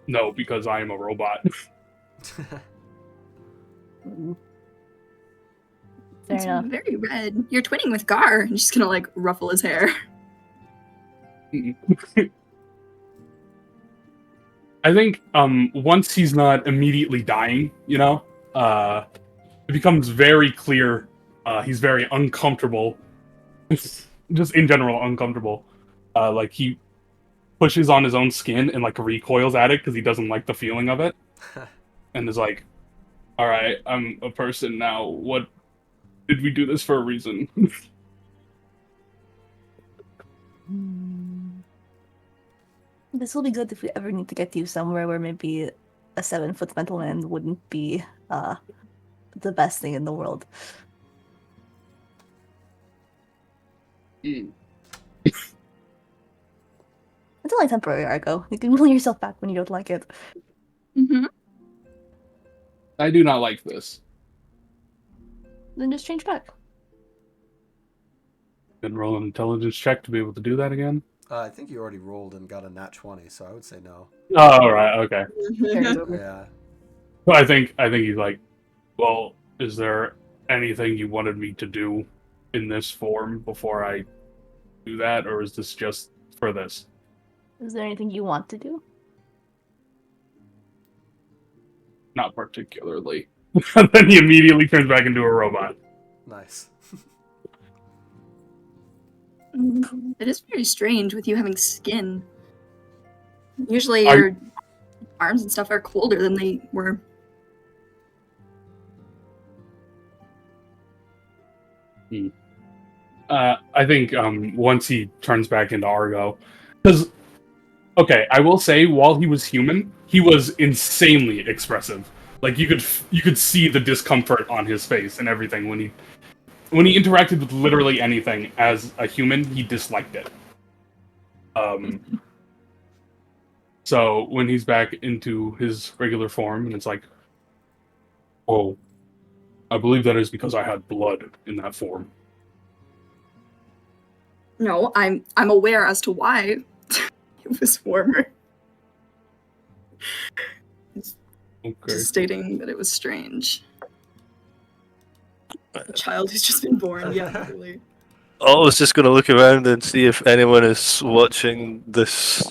No, because I am a robot. Fair It's enough. very red. You're twinning with Gar. I'm just gonna like ruffle his hair. I think once he's not immediately dying, it becomes very clear he's very uncomfortable. Just in general uncomfortable. Like he pushes on his own skin and like recoils at it because he doesn't like the feeling of it. And is like, all right, I'm a person now. What did we do this for a reason? This will be good if we ever need to get you somewhere where maybe a 7-foot mental man wouldn't be the best thing in the world. It's only temporary, Argo. You can pull yourself back when you don't like it. Mm-hmm. I do not like this. Then just change back. Then roll an intelligence check to be able to do that again. I think you already rolled and got a nat 20, so I would say no. Oh, all right, okay. Yeah. Well, I think he's like, well, is there anything you wanted me to do in this form before I do that, or is this just for this? Is there anything you want to do? Not particularly. And then he immediately turns back into a robot. Nice. It is very strange with you having skin. Usually I- your arms and stuff are colder than they were. I think once he turns back into Argo, because okay, I will say while he was human, he was insanely expressive. Like you could see the discomfort on his face and everything when he interacted with literally anything as a human, he disliked it. So when he's back into his regular form, and it's like, oh, I believe that is because I had blood in that form. No, I'm aware as to why it was warmer. Okay. Just stating that it was strange. A child who's just been born, yeah, literally. I was just going to look around and see if anyone is watching this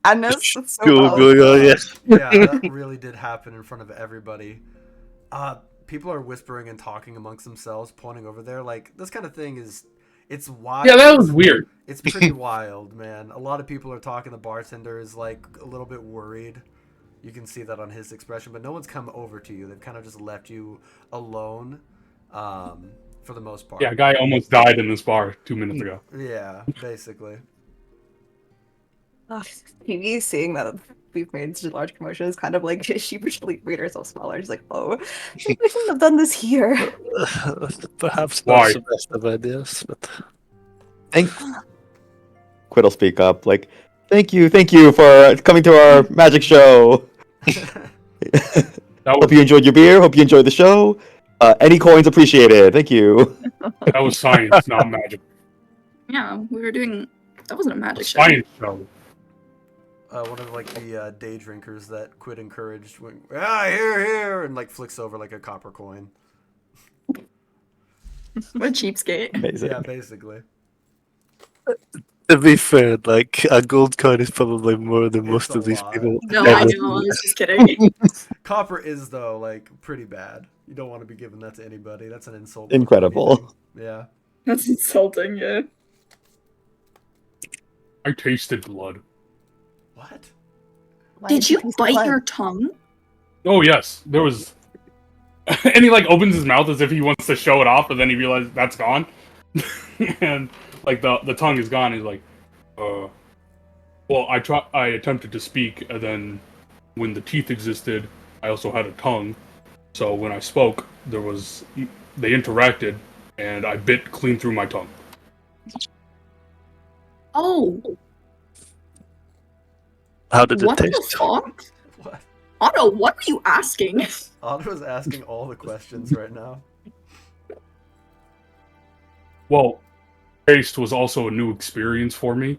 Agnes, it's so school powerful. going on. Yes. Yeah, that really did happen in front of everybody. People are whispering and talking amongst themselves, pointing over there. Like, this kind of thing it's wild. Yeah, that was weird. It's pretty wild, man. A lot of people are talking. The bartender is, like, a little bit worried. You can see that on his expression, but no one's come over to you. They've kind of just left you alone, for the most part. Yeah, a guy almost died in this bar 2 minutes ago. Yeah, basically. TV seeing that we've made such a large commotion is kind of like sheepishly made herself smaller. She's like, oh, we shouldn't have done this here. Perhaps Why? not the best of ideas, but Quid will speak up. Like, thank you for coming to our magic show. Hope you enjoyed your beer. Hope you enjoyed the show. Any coins appreciated. Thank you. That was science, not magic. Yeah, we were doing. That wasn't a magic show. Science show. One of, like, the day drinkers that Quid encouraged went, here, and, like, flicks over, like, a copper coin. What a cheapskate. Amazing. Yeah, basically. to be fair, like a gold coin is probably more than most It's a of these lot. people. No, I know. I was just kidding. Copper is, though, like, pretty bad. You don't want to be giving that to anybody. That's an insult. more than Incredible. anything. Yeah. That's insulting. Yeah. I tasted blood. What? Why Did you taste bite blood? your tongue? Oh yes, there was. And he like opens his mouth as if he wants to show it off, but then he realizes that's gone, and like the tongue is gone. He's like, well, I attempted to speak, and then when the teeth existed, I also had a tongue. So when I spoke, they interacted, and I bit clean through my tongue. Oh, How did it what the taste? fuck? What? Otto, what are you asking? Otto's asking all the questions right now. Well, taste was also a new experience for me.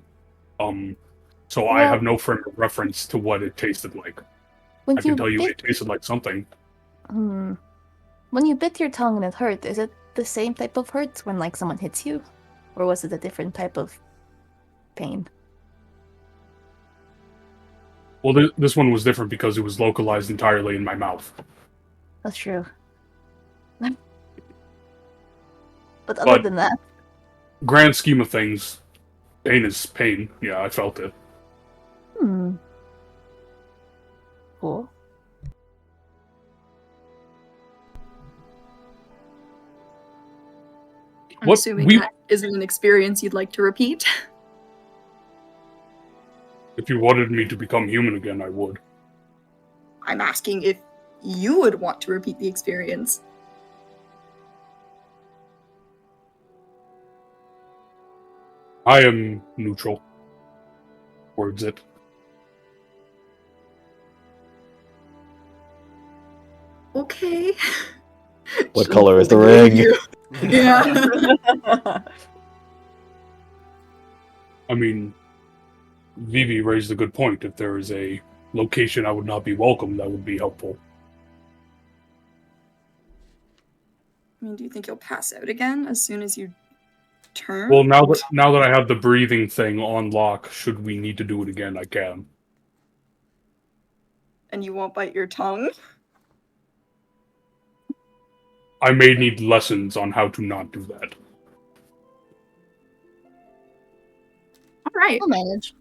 So I have no frame of reference to what it tasted like. When I can tell you it tasted like something. When you bit your tongue and it hurt, is it the same type of hurt when like someone hits you, or was it a different type of pain? Well, this one was different because it was localized entirely in my mouth. That's true. But other than that, Grand scheme of things, pain is pain. Yeah, I felt it. cool. I'm assuming that isn't an experience you'd like to repeat. If you wanted me to become human again, I would. I'm asking if you would want to repeat the experience. I am neutral. Words it. Okay. What color is the ring? Yeah. I mean, Vivi raised a good point. If there is a location I would not be welcome, that would be helpful. I mean, do you think you'll pass out again as soon as you turn? Well, now that I have the breathing thing on lock, should we need to do it again, I can. And you won't bite your tongue? I may need lessons on how to not do that. All right. I'll manage.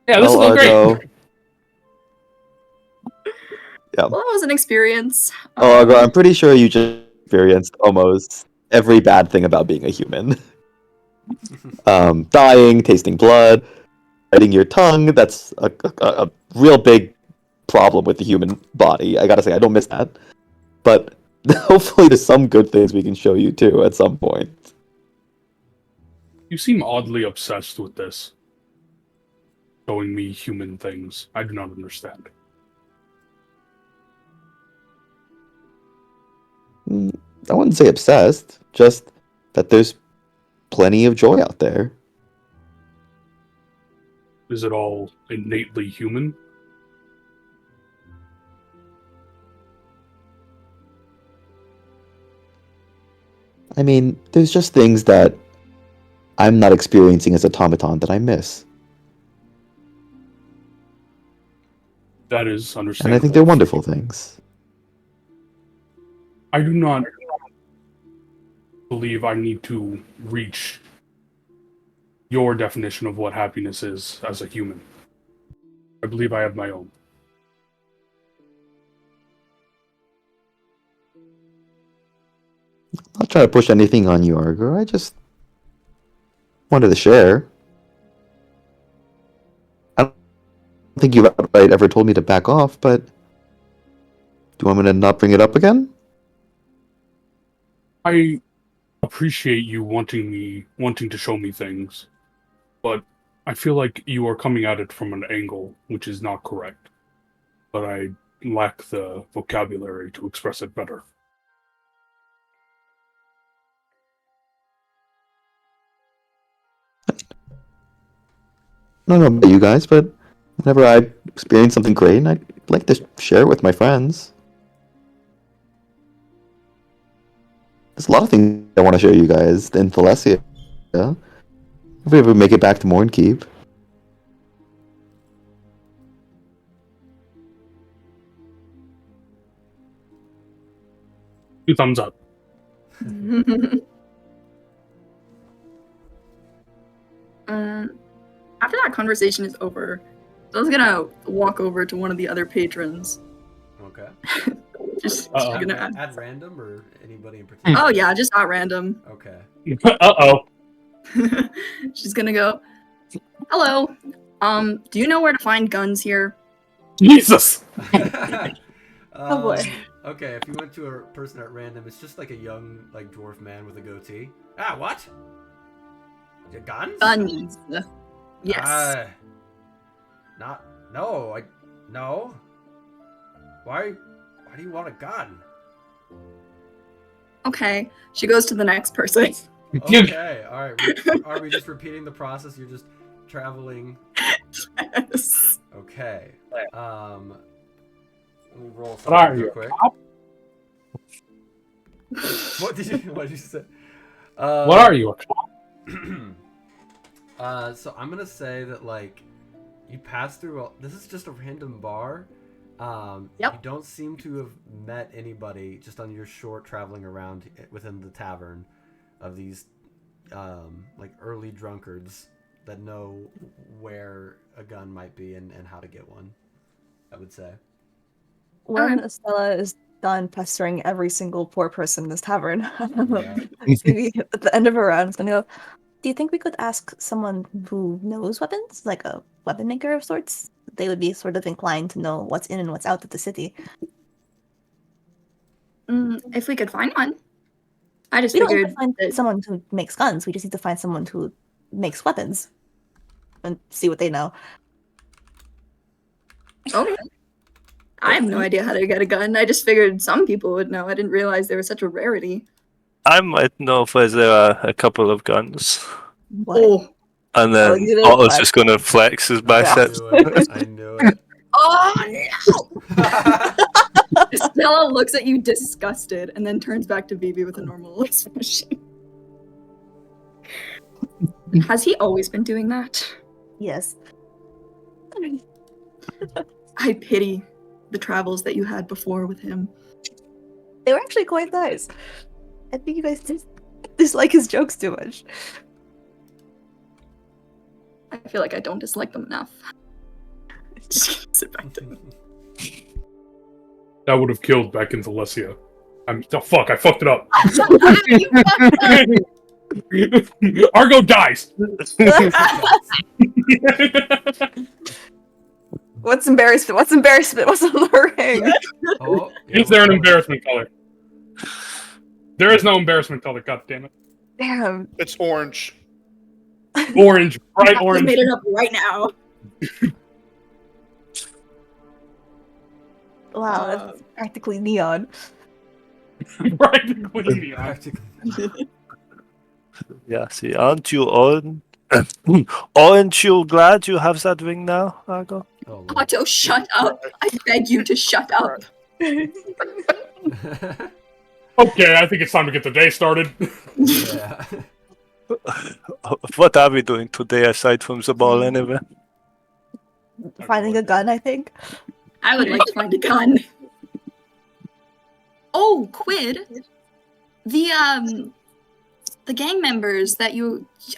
Yeah, this will go great. Argo. Well, that was an experience. Argo, I'm pretty sure you just experienced almost every bad thing about being a human. Dying, tasting blood, biting your tongue. That's a real big problem with the human body. I gotta say, I don't miss that. But hopefully there's some good things we can show you too at some point. You seem oddly obsessed with this. Showing me human things. I do not understand. I wouldn't say obsessed, just that there's plenty of joy out there. Is it all innately human? I mean, there's just things that I'm not experiencing as automaton that I miss. That is And understandable. I think they're wonderful things. I do not believe I need to reach your definition of what happiness is as a human. I believe I have my own. I'm not trying to push anything on you, Argo. I just wanted to share. I don't think you've outright ever told me to back off, but do you want me to not bring it up again? I appreciate you wanting to show me things, but I feel like you are coming at it from an angle which is not correct. But I lack the vocabulary to express it better. I don't know about you guys, but whenever I experience something great, I'd like to share it with my friends. There's a lot of things I want to show you guys in Thalesia. Yeah? If we ever make it back to Mornkeep. 2 thumbs up. After that conversation is over, I was gonna walk over to one of the other patrons. Okay. Just Uh-oh. gonna At random or anybody in particular? Oh yeah, just at random. Okay. Uh-oh. She's gonna go, hello. Do you know where to find guns here? Jesus! Oh, boy. Okay, if you went to a person at random, it's just like a young, like, dwarf man with a goatee. Ah, what? Your guns? Guns. Yes. No. Why do you want a gun? Okay. She goes to the next person. Okay, alright. Are we just repeating the process? You're just traveling. Yes. Okay. Let me roll What are something real you? quick. What did you say? What are you? So I'm gonna say that, like, you pass through. This is just a random bar. Yep. You don't seem to have met anybody just on your short traveling around within the tavern of these, like, early drunkards that know where a gun might be and how to get one. I would say. When Estella is done pestering every single poor person in this tavern, Yeah. maybe at the end of her round, it's gonna go, do you think we could ask someone who knows weapons, like a weapon maker of sorts? They would be sort of inclined to know what's in and what's out of the city. If we could find one. I just We don't need figured to find that someone who makes guns. We just need to find someone who makes weapons and see what they know. okay. I have no idea how to get a gun. I just figured some people would know. I didn't realize there was such a rarity. I might know if there are a couple of guns. What? Oh. And Oh, then you did Otto's what? just going to flex his biceps. I knew it. Oh no! Estella looks at you disgusted and then turns back to Vivi with a normal expression. Has he always been doing that? Yes. I pity the travels that you had before with him. They were actually quite nice. I think you guys dislike his jokes too much. I feel like I don't dislike them enough. Just sit back down. That would have killed back in Valencia. Oh fuck! I fucked it up. Argo dies. What's embarrassment? What's embarrassment? What's alluring? Oh, Is there an embarrassment color? There is no embarrassment color. God damn it! Damn. It's orange. Orange, bright I orange. made it up right now. Wow, that's practically neon. Practically neon. Practically. Yeah, see, aren't you aren't you glad you have that ring now, Argo? Oh, Lord. Otto, shut up. I beg you to shut up. Okay, I think it's time to get the day started. Yeah. What are we doing today aside from the ball, anyway? Finding a gun, I think. I would like to find a gun. Oh, Quid. The gang members that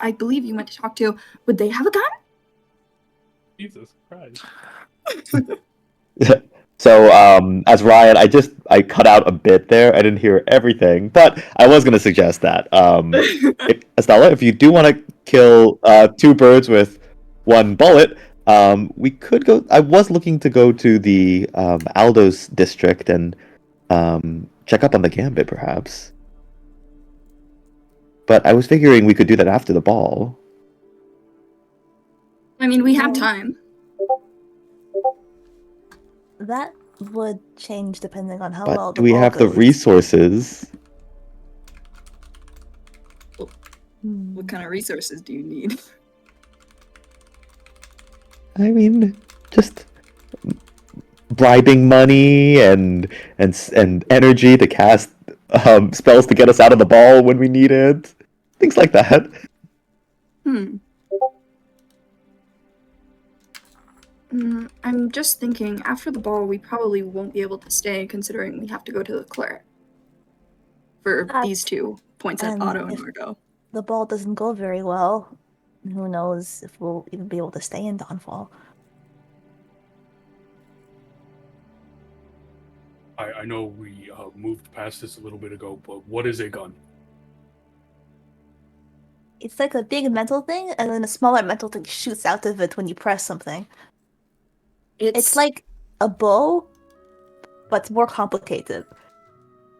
I believe you went to talk to, would they have a gun? Jesus Christ. So, as Ryan, I cut out a bit there. I didn't hear everything, but I was going to suggest that. Estella, if you do want to kill 2 birds with 1 bullet, we could go. I was looking to go to the Aldo's district and check up on the Gambit, perhaps. But I was figuring we could do that after the ball. I mean, we have time. That would change depending on how But well the do we ball have the goes. resources? What kind of resources do you need? I mean, just bribing money and energy to cast spells to get us out of the ball when we need it. Things like that. I'm just thinking, after the ball, we probably won't be able to stay, considering we have to go to the cleric. For these 2 points at and Otto and if- Argo. The ball doesn't go very well. Who knows if we'll even be able to stay in Dawnfall. I know we moved past this a little bit ago, but what is a gun? It's like a big mental thing, and then a smaller mental thing shoots out of it when you press something. It's like a bow, but more complicated.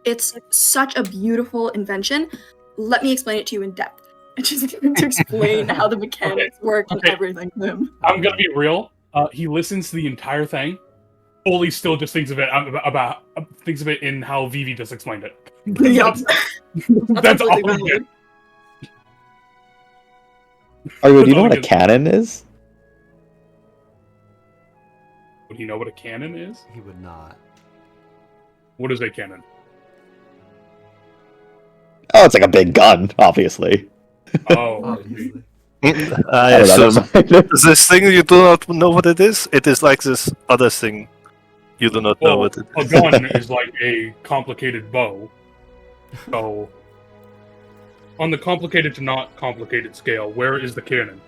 It's such a beautiful invention. Let me explain it to you in depth. I just need to explain how the mechanics work and everything to him. I'm gonna be real. He listens to the entire thing. Fully still just thinks of it thinks of it in how Vivi just explained it. Yup. That's all completely he did. Argo, do you know what a cannon is? Would he know what a cannon is? He would not. What is a cannon? Oh, it's like a big gun, obviously. Oh, Obviously. I don't know, assume never mind. this thing you do not know what it is. It is like this other thing. You do not know well, what it a is. gun is like a complicated bow. So, on the complicated to not complicated scale, where is the cannon?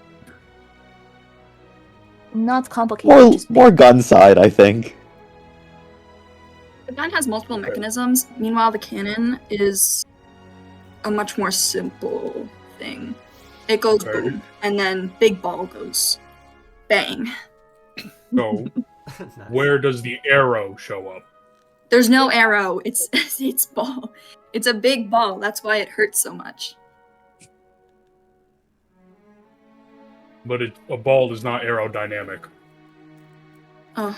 Not complicated. just More gun side, I think. The gun has multiple mechanisms. Meanwhile, the cannon is a much more simple thing. It goes Okay. boom, and then big ball goes bang. So, Nice. where does the arrow show up? There's no arrow. It's ball. It's a big ball. That's why it hurts so much. But a ball is not aerodynamic. Oh,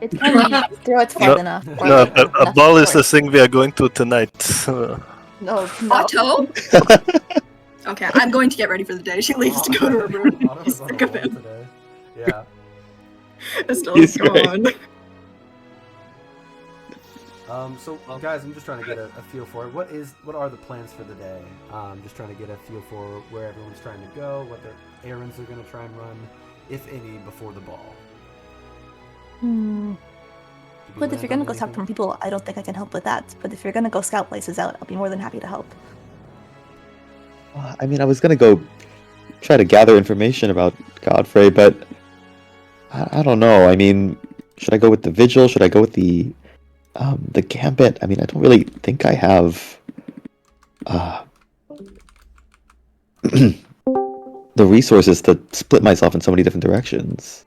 It can throw it far No, enough. or No, like a enough ball is the support. thing we are going to tonight. No. Otto? Okay, I'm going to get ready for the day. She leaves to go to her room. Otto She's was on sick a of roll him. today. Yeah. Estella's He's great. gone. So guys, I'm just trying to get a feel for it. What are the plans for the day? Just trying to get a feel for where everyone's trying to go, what their errands they're going to try and run, if any, before the ball. But if you're gonna go talk to more people, I don't think I can help with that. But if you're gonna go scout places out, I'll be more than happy to help. I mean, I was gonna go try to gather information about Godfrey, but I don't know. I mean, should I go with the Vigil? Should I go with the Gambit? I mean, I don't really think I have the resources to split myself in so many different directions.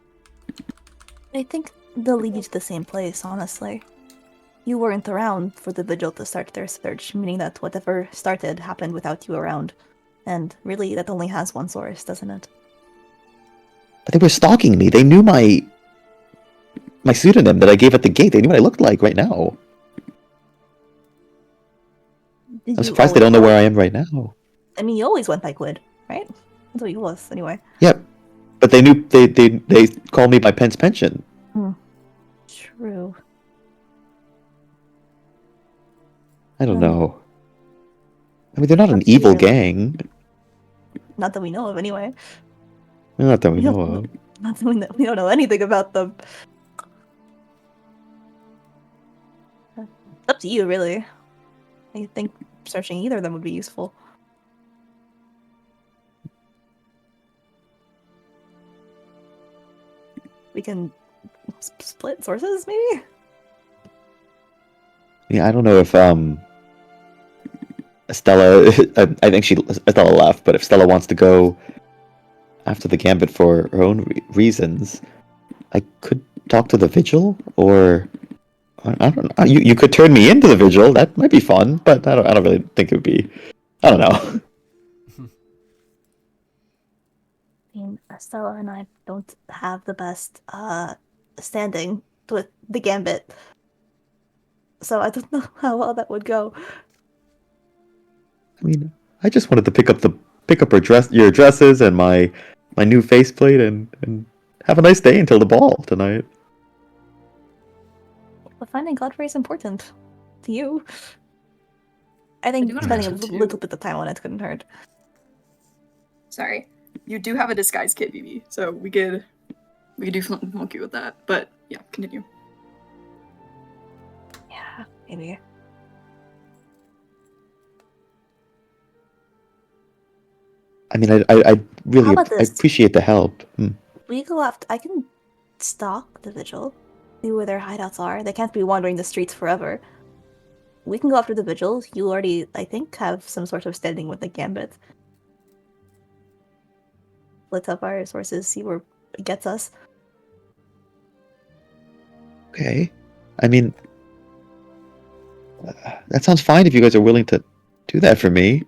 I think they'll lead you to the same place, honestly. You weren't around for the Vigil to start their search, meaning that whatever started happened without you around. And really, that only has one source, doesn't it? But they were stalking me. They knew my pseudonym that I gave at the gate. They knew what I looked like right now. Did I'm you surprised they always don't know go- where I am right now. I mean, you always went by Quid, right? That's what you was, anyway. Yeah, but they knew they called me by Pence Pension. True. I don't Um, know. I mean, they're not an Up to you, evil really. gang. Not that we know of, anyway. Not that we We know don't, of. not that we don't know anything about them. Up to you, really. I think searching either of them would be useful. We can split sources, maybe? Yeah, I don't know if Stella. I think Stella left, but if Stella wants to go after the Gambit for her own reasons, I could talk to the Vigil, or I don't know. You could turn me into the Vigil. That might be fun, but I don't really think it would be. I don't know. I mean, Estella and I don't have the best standing with the Gambit. So I don't know how well that would go. I mean, I just wanted to pick up your dresses and my new faceplate and have a nice day until the ball tonight. But finding Godfrey is important to you. I think do wanna spending a mention, too- little bit of time on it couldn't hurt. Sorry, you do have a disguise kit, BB, so we could do something funky with that. But yeah, continue. Yeah, maybe. I mean, I really How about I this? appreciate the help. We go after. I can stalk the Vigil, see where their hideouts are. They can't be wandering the streets forever. We can go after the Vigil. You already, I think, have some sort of standing with the Gambit. Let's up our sources, see where it gets us. Okay. I mean, that sounds fine if you guys are willing to do that for me.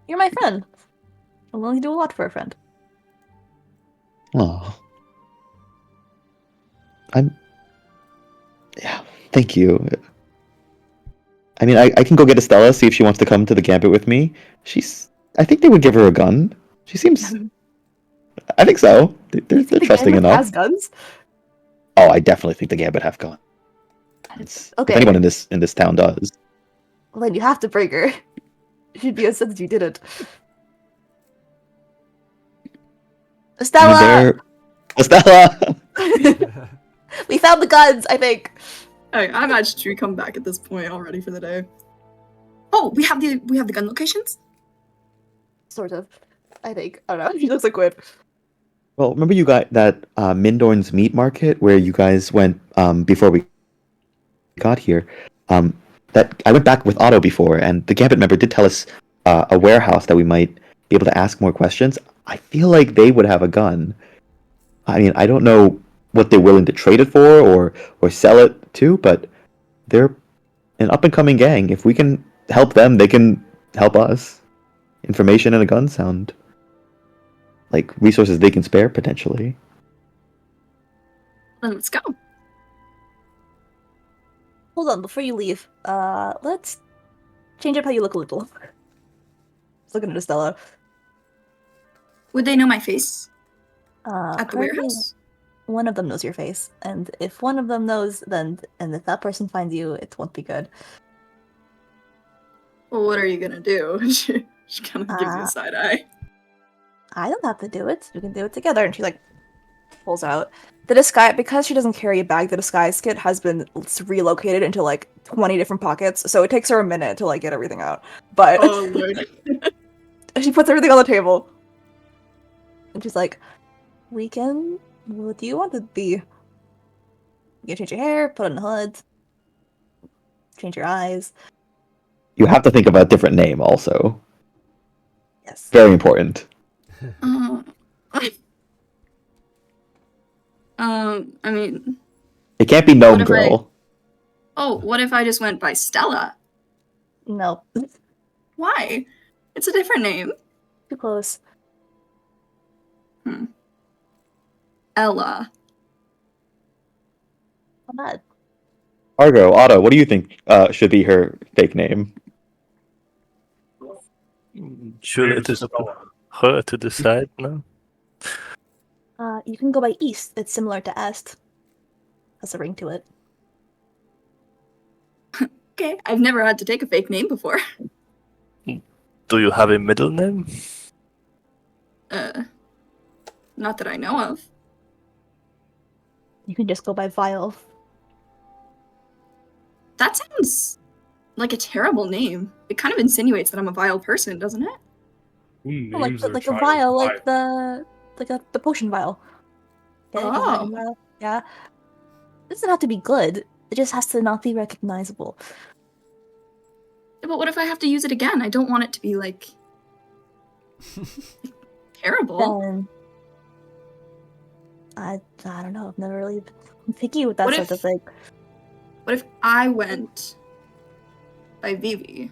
You're my friend. I'm willing to do a lot for a friend. Oh. Yeah, thank you. I mean, I can go get Estella, see if she wants to come to the Gambit with me. I think they would give her a gun. She seems... I think so. You They're think the trusting Gambit enough. has guns? Oh, I definitely think the Gambit have guns. If Okay. anyone in this town does. Well, then you have to break her. She'd be upset that you didn't. I Estella! mean, Estella! We found the guns, I think. I imagine she come back at this point already for the day. Oh, we have the gun locations. Sort of. I think. I don't know. She looks like Quid. Well, remember you got that Mindorn's meat market where you guys went before we got here? That I went back with Otto before, and the Gambit member did tell us a warehouse that we might be able to ask more questions. I feel like they would have a gun. I mean, I don't know what they're willing to trade it for or sell it to, but they're an up and coming gang. If we can help them, they can help us. Information and a gun sound like resources they can spare potentially. Then let's go. Hold on, before you leave, let's change up how you look a little. Just looking at Estella. Would they know my face at the Currently, warehouse? one of them knows your face, and if one of them knows, then and if that person finds you, it won't be good. Well, what are you gonna do? She kind of gives you a side eye. I don't have to do it. We can do it together. And she like pulls out. The disguise, because she doesn't carry a bag, the disguise kit has been relocated into like 20 different pockets, so it takes her a minute to like get everything out. But Oh lord. she puts everything on the table. And she's like, what do you want to be? You can change your hair, put on the hood, change your eyes. You have to think of a different name also. Yes. Very important. I mean, It can't be Gnome What if I- Girl. what if I just went by Stella? No. Why? It's a different name. Too close. Ella. Not bad. Argo, Otto, what do you think should be her fake name? Surely it is up to her to decide now. You can go by East. It's similar to Est. Has a ring to it. Okay, I've never had to take a fake name before. Do you have a middle name? Not that I know of. You can just go by Vile. That sounds like a terrible name. It kind of insinuates that I'm a vile person, doesn't it? Who names Like their a child vial, Vi? like the potion vial. Yeah, like a Oh. vial. Yeah. It doesn't have to be good. It just has to not be recognizable. Yeah, but what if I have to use it again? I don't want it to be like terrible. Then I don't know. I've never really been picky with that What sort of if- thing. What if I went by Vivi?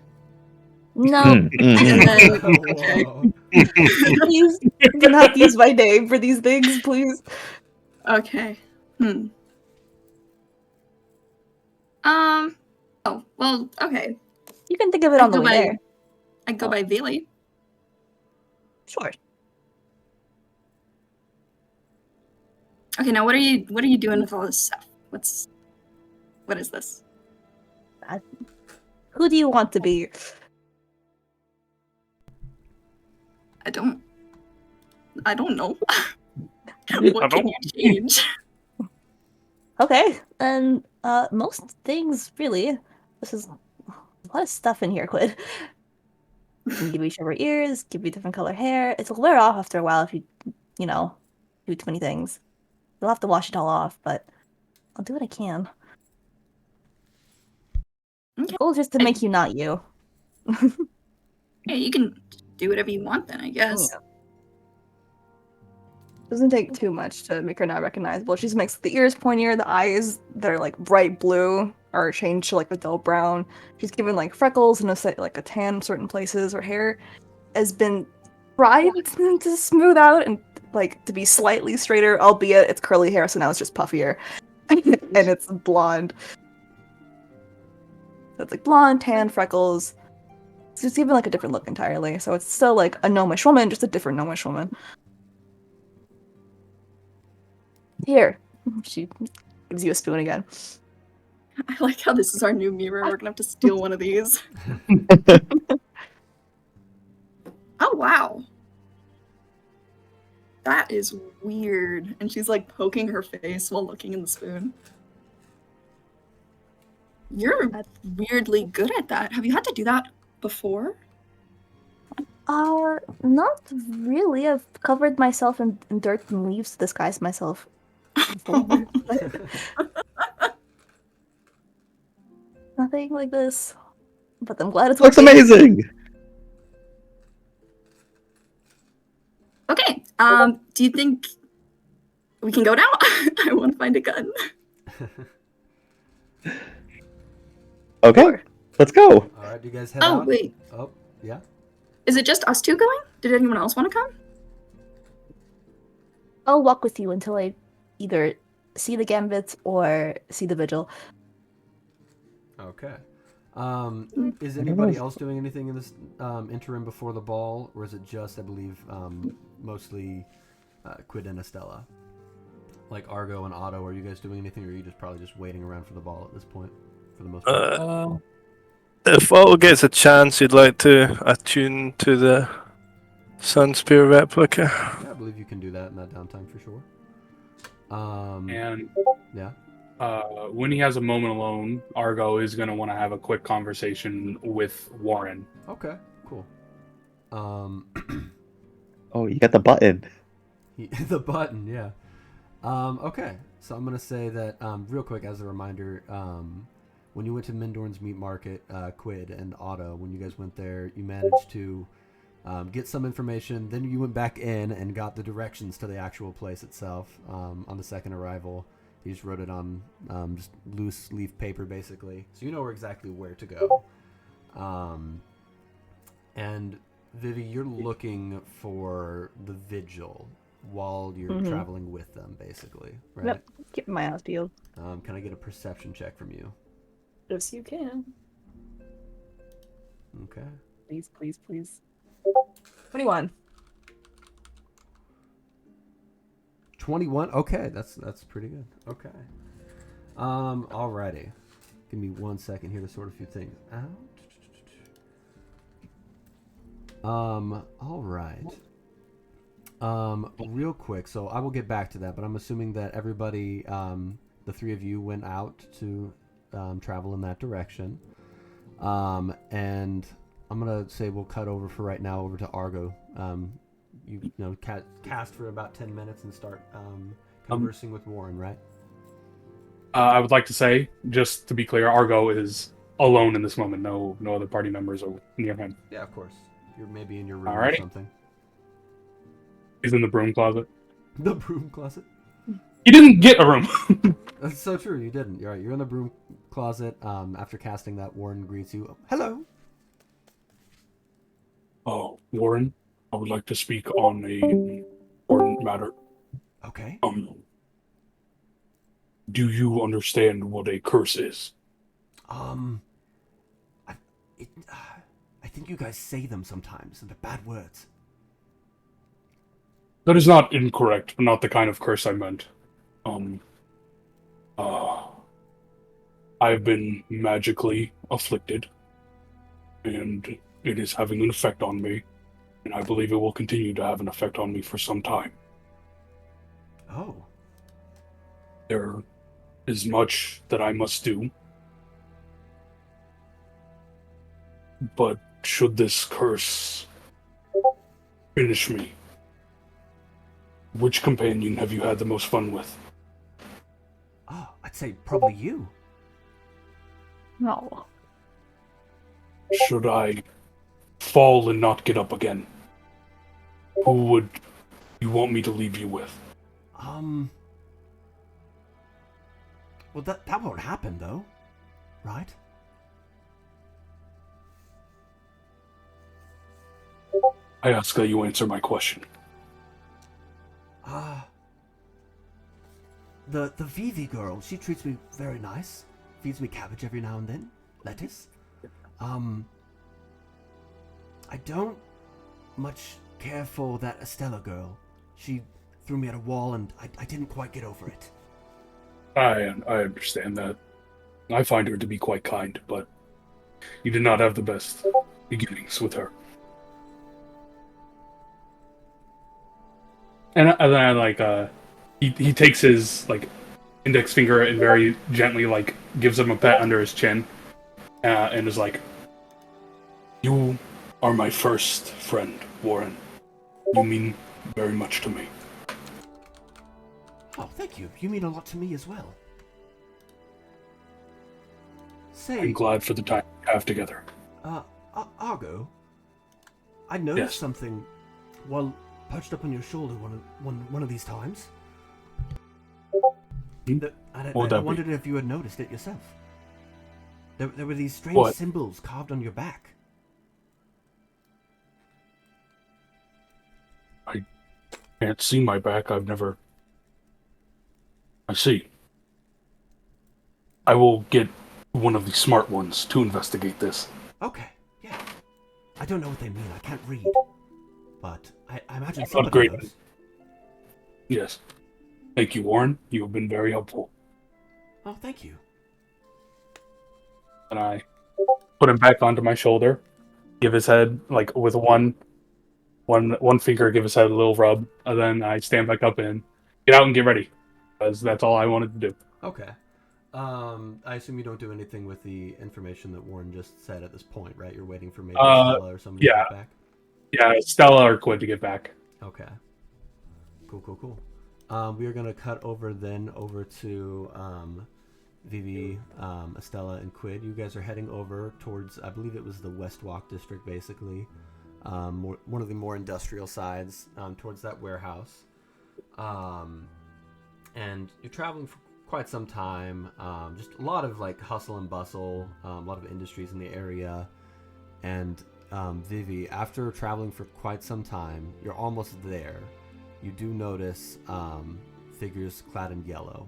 No, And then Whoa. please do not use my name for these things, please. okay. Oh, well, okay. You can think of it I'd on the go way by- there. I'd go by Vili. Sure. Okay, now what are you doing with all this stuff? What is this? Who do you want to be? I don't know. What can you change? Okay, and most things really. This is a lot of stuff in here, Quid. We can give you shorter ears, give you different color hair. It'll wear off after a while if you do too many things. You'll have to wash it all off, but I'll do what I can. Okay. The goal is just to make you not you. Yeah, you can do whatever you want then, I guess. Yeah. Doesn't take too much to make her not recognizable. She just makes the ears pointier, the eyes that are like bright blue are changed to like a dull brown. She's given like freckles and like a tan in certain places. Her hair has been tried to smooth out and like to be slightly straighter, albeit it's curly hair, so now it's just puffier. And it's blonde. So it's like blonde, tan, freckles. It's just even like a different look entirely. So it's still like a gnomish woman, just a different gnomish woman. Here. She gives you a spoon again. I like how this is our new mirror. We're gonna have to steal one of these. Oh wow. That is weird. And she's like poking her face while looking in the spoon. You're weirdly good at that. Have you had to do that before? Not really. I've covered myself in dirt and leaves to disguise myself before. Nothing like this. But I'm glad it's Looks working. amazing. Okay. Do you think we can go now? I want to find a gun. Okay, Sure. let's go. All right, do you guys head Oh out? wait. Oh, yeah. Is it just us two going? Did anyone else want to come? I'll walk with you until I either see the gambits or see the vigil. Okay. Is anybody else doing anything in this interim before the ball, or is it just, I believe, mostly Quid and Estella? Like Argo and Otto, are you guys doing anything, or are you just probably just waiting around for the ball at this point, for the most part? If Otto gets a chance, he'd like to attune to the Sunspear replica. Yeah, I believe you can do that in that downtime for sure. And Yeah. when he has a moment alone, Argo is going to want to have a quick conversation with Warren. Okay. Cool. Oh, you got the button. The button, yeah. Okay, so I'm gonna say that real quick as a reminder. When you went to Mindorn's meat market, Quid and Otto, when you guys went there, you managed to get some information. Then you went back in and got the directions to the actual place itself. On the second arrival, you just wrote it on just loose leaf paper, basically, so you know exactly where to go. And Vivi, you're looking for the vigil while you're traveling with them, basically, right? Yep. Keeping my eyes peeled. Can I get a perception check from you? Yes, you can. Okay. Please, please, please. 21. 21. Okay, that's pretty good. Okay. Alrighty. Give me 1 second here to sort a few things out. All right. Real quick, so I will get back to that, but I'm assuming that everybody, the three of you went out to travel in that direction. And I'm gonna say we'll cut over for right now over to Argo. You know, cast for about 10 minutes and start conversing with Warren, right? I would like to say, just to be clear, Argo is alone in this moment. No other party members are near him. Yeah, of course. You're maybe in your room or Alrighty. something. He's in the broom closet. The broom closet. He didn't get a room. That's so true. You didn't. You're right. You're in the broom closet. After casting that, Warren greets you. Hello. Oh, Warren, I would like to speak on a important matter. Okay. Do you understand what a curse is? I think you guys say them sometimes, and they're bad words. That is not incorrect, but not the kind of curse I meant. I've been magically afflicted, and it is having an effect on me, and I believe it will continue to have an effect on me for some time. Oh. There is much that I must do, but should this curse finish me, which companion have you had the most fun with? Oh, I'd say probably you. No. Should I fall and not get up again, who would you want me to leave you with? Well, that won't happen, though. Right? I ask that you answer my question. The Vivi girl, she treats me very nice. Feeds me cabbage every now and then. Lettuce. I don't much care for that Estella girl. She threw me at a wall and I didn't quite get over it. I understand that. I find her to be quite kind, but you did not have the best beginnings with her. And then he takes his index finger and very gently gives him a pat under his chin, and is like, "You are my first friend, Warren. You mean very much to me." Oh, thank you. You mean a lot to me as well. Say, I'm glad for the time we have together. Argo, I noticed something while perched up on your shoulder one of these times. I wondered if you had noticed it yourself. There were these strange symbols carved on your back. I can't see my back. I see. I will get one of the smart ones to investigate this. Okay, yeah. I don't know what they mean. I can't read. But I imagine Not somebody great. knows. Yes. Thank you, Warren. You have been very helpful. Oh, thank you. And I put him back onto my shoulder, give his head, with one finger, give his head a little rub, and then I stand back up and get out and get ready. because that's all I wanted to do. Okay. I assume you don't do anything with the information that Warren just said at this point, right? You're waiting for maybe Stella or somebody to Yeah. get back? Yeah, Stella or Quinn to get back. Okay. Cool. We are going to cut over to Vivi, Estella, and Quid. You guys are heading over towards, I believe it was the West Walk district, basically. One of the more industrial sides, towards that warehouse. And you're traveling for quite some time. Just a lot of like hustle and bustle, a lot of industries in the area. And Vivi, after traveling for quite some time, you're almost there. You do notice figures clad in yellow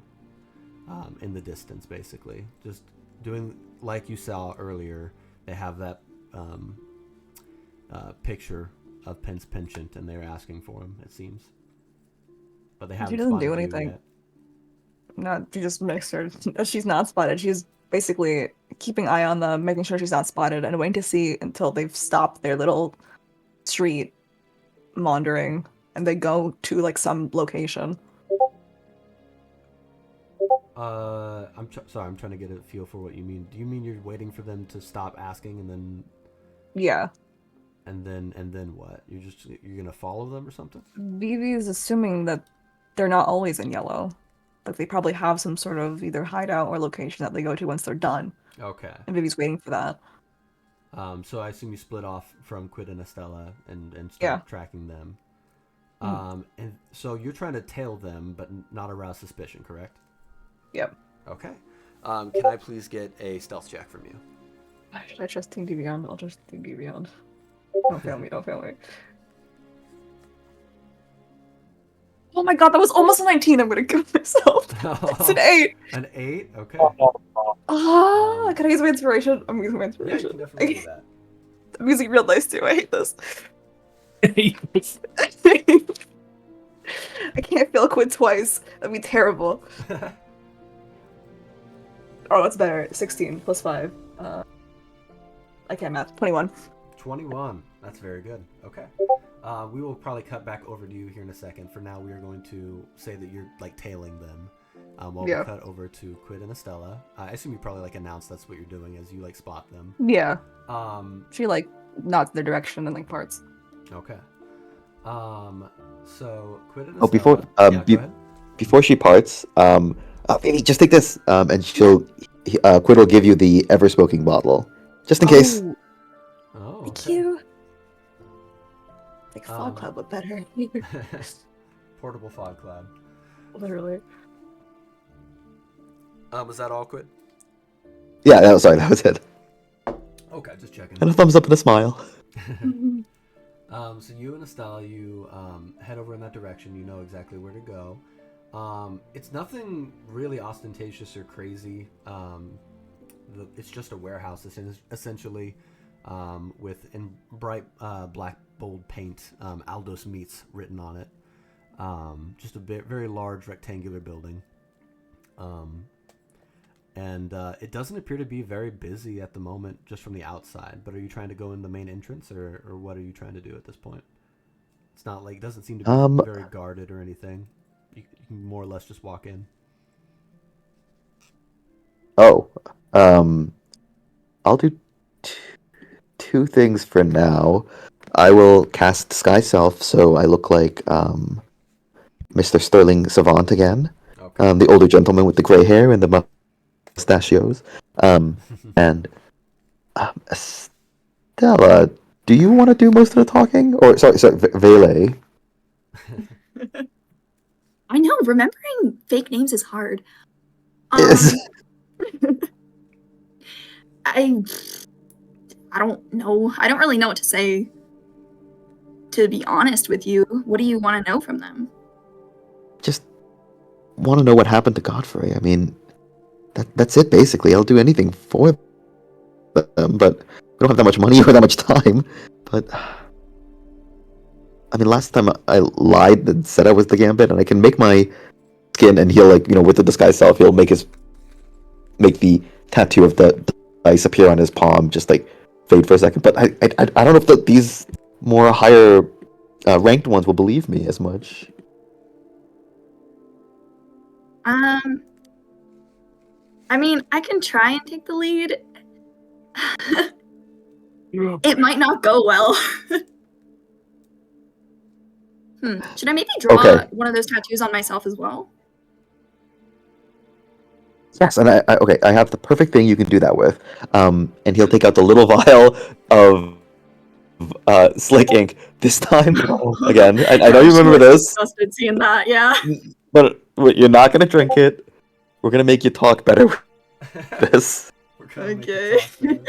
in the distance, basically. Just doing like you saw earlier, they have that picture of Pence Penchant, and they're asking for him, it seems. But they haven't She doesn't spotted do you anything. yet. No, she just makes sure she's not spotted. She's basically keeping eye on them, making sure she's not spotted, and waiting to see until they've stopped their little street maundering and they go to like some location. Sorry, I'm trying to get a feel for what you mean. Do you mean you're waiting for them to stop asking and then Yeah. and then what? You're gonna follow them or something? Vivi is assuming that they're not always in yellow. Like they probably have some sort of either hideout or location that they go to once they're done. Okay. And Vivi's waiting for that. So I assume you split off from Quid and Estella and start Yeah. tracking them. And so you're trying to tail them, but not arouse suspicion, correct? Yep. Okay. Can I please get a stealth check from you? Should I trust Team Beyond? I'll trust Team Beyond. Don't fail me, don't fail me. Oh my god, that was almost a 19. I'm gonna kill myself. It's an 8. An 8? Okay. Can I use my inspiration? I'm using my Yeah, you inspiration. can definitely do that. I'm using real dice too. I hate this. I can't fail Quid twice. That'd be terrible. Oh, it's better. 16 plus 5. I can't math. 21. 21. That's very good. Okay. We will probably cut back over to you here in a second. For now, we are going to say that you're like tailing them. While we cut over to Quid and Estella. I assume you probably like announce that's what you're doing as you like spot them. Yeah. Um. She like nods their direction and like parts. Okay. So Quid and Estella. Oh, before go ahead. before she parts, maybe just take this, and Quid will give you the ever smoking bottle, just in case. Oh, Thank okay. you. Like fog cloud, but better. Portable fog cloud. Literally. Was that all, Quid? Yeah, that was it. Okay, just checking. And a thumbs up and a smile. So you and Estella, you head over in that direction. You know exactly where to go. It's nothing really ostentatious or crazy. It's just a warehouse, essentially, with in bright black bold paint, Aldos Meats written on it. Just a very large rectangular building. And it doesn't appear to be very busy at the moment, just from the outside. But are you trying to go in the main entrance, or what are you trying to do at this point? It's not like, it doesn't seem to be very guarded or anything. You can more or less just walk in. Oh, I'll do two things for now. I will cast Sky Self, so I look like Mr. Sterling Savant again. Okay. The older gentleman with the gray hair and the mustachios. And Stella, do you want to do most of the talking? Or sorry, Vele. I know, remembering fake names is hard. Yes. I don't know. I don't really know what to say. To be honest with you, what do you want to know from them? Just want to know what happened to Godfrey. I mean, that's it basically. I'll do anything for them, but we don't have that much money or that much time. But I mean, last time I lied and said I was the Gambit, and I can make my skin, and he'll with the disguise self, he'll make the tattoo of the dice appear on his palm, just like fade for a second. But I don't know if these more higher ranked ones will believe me as much. I mean, I can try and take the lead. It might not go well. Should I maybe draw Okay. one of those tattoos on myself as well? Yes, and I have the perfect thing you can do that with. And he'll take out the little vial of slick ink. This time, again, I know you She remember looks this, disgusted seeing that, yeah. but you're not gonna drink it. We're gonna make you talk better with this. We're gonna make Okay. you talk better.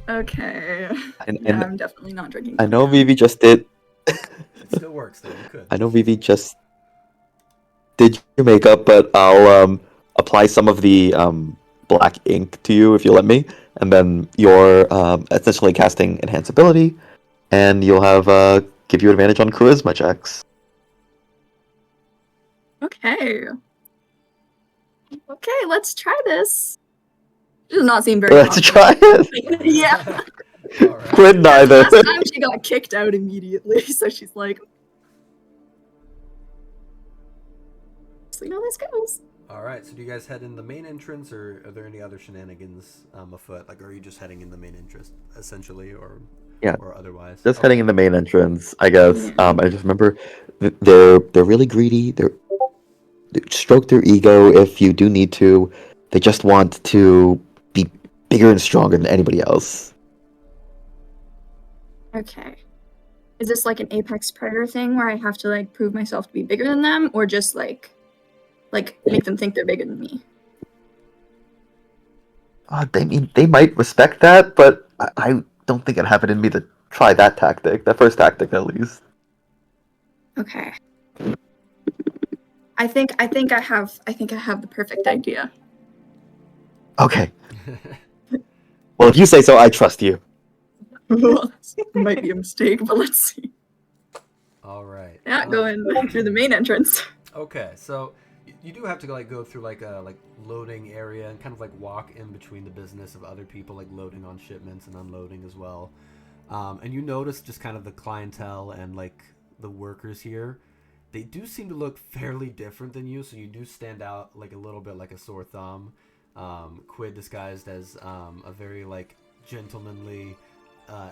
Okay. And, Yeah, and I'm definitely not drinking. I know from Vivi just did. It still works though. You could. I know Vivi just did your makeup, but I'll apply some of the black ink to you if you let me, and then you're essentially casting enhance ability, and you'll have give you advantage on charisma checks. Okay. Okay, let's try this. Does not seem very Let's try confident. it. Yeah. All right. Quit neither. Last time she got kicked out immediately, so she's like, see how this goes. All right. So do you guys head in the main entrance, or are there any other shenanigans afoot? Like, are you just heading in the main entrance essentially, or Yeah. or otherwise? Just Okay. heading in the main entrance, I guess. Yeah. I just remember they're really greedy. They stroke their ego if you do need to. They just want to be bigger and stronger than anybody else. Okay. Is this like an apex predator thing where I have to like prove myself to be bigger than them, or just like make them think they're bigger than me? They might respect that, but I don't think it'd have it in me to try that tactic. That first tactic, at least. Okay. I think I have the perfect idea. Okay. Well, if you say so, I trust you. Might be a mistake, but let's see. All right. Not going through the main entrance. Okay, so you do have to like go through like a loading area and kind of like walk in between the business of other people, like loading on shipments and unloading as well. And you notice just kind of the clientele and like the workers here. They do seem to look fairly different than you, so you do stand out like a little bit like a sore thumb. Quid disguised as a very like gentlemanly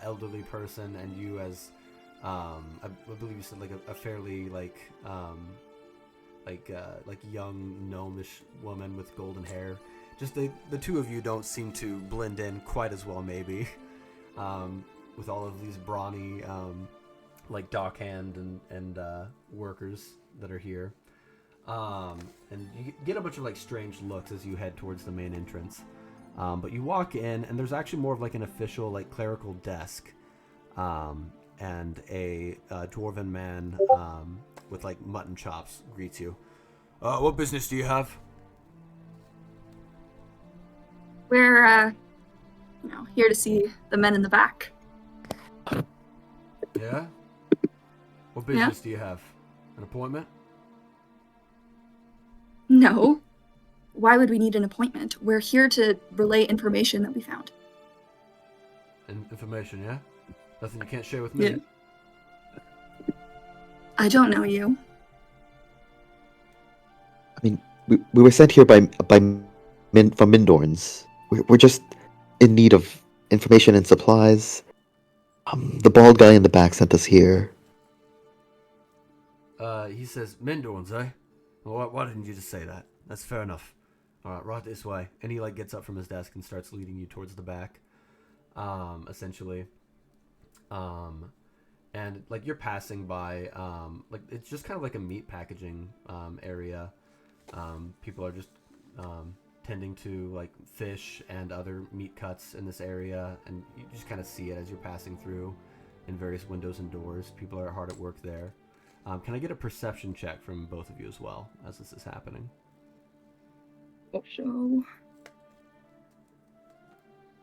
elderly person, and you as I believe you said like a fairly like young gnomish woman with golden hair. Just the two of you don't seem to blend in quite as well, maybe, with all of these brawny like dockhand and workers that are here. And you get a bunch of like strange looks as you head towards the main entrance. But you walk in, and there's actually more of like an official like clerical desk, and a dwarven man with like mutton chops greets you. What business do you have? We're here to see the men in the back. Yeah? What business do you have? An appointment? No. Why would we need an appointment? We're here to relay information that we found. Information, yeah? Nothing you can't share with me? Yeah. I don't know you. I mean, we were sent here from Mindorns. We're just in need of information and supplies. The bald guy in the back sent us here. He says, Mendorns, eh? Well, why didn't you just say that? That's fair enough. Alright, right this way. And he, like, gets up from his desk and starts leading you towards the back. Essentially. And, like, you're passing by, like, it's just kind of like a meat packaging, area. People are just, tending to, like, fish and other meat cuts in this area. And you just kind of see it as you're passing through in various windows and doors. People are hard at work there. Can I get a perception check from both of you as well as this is happening? So,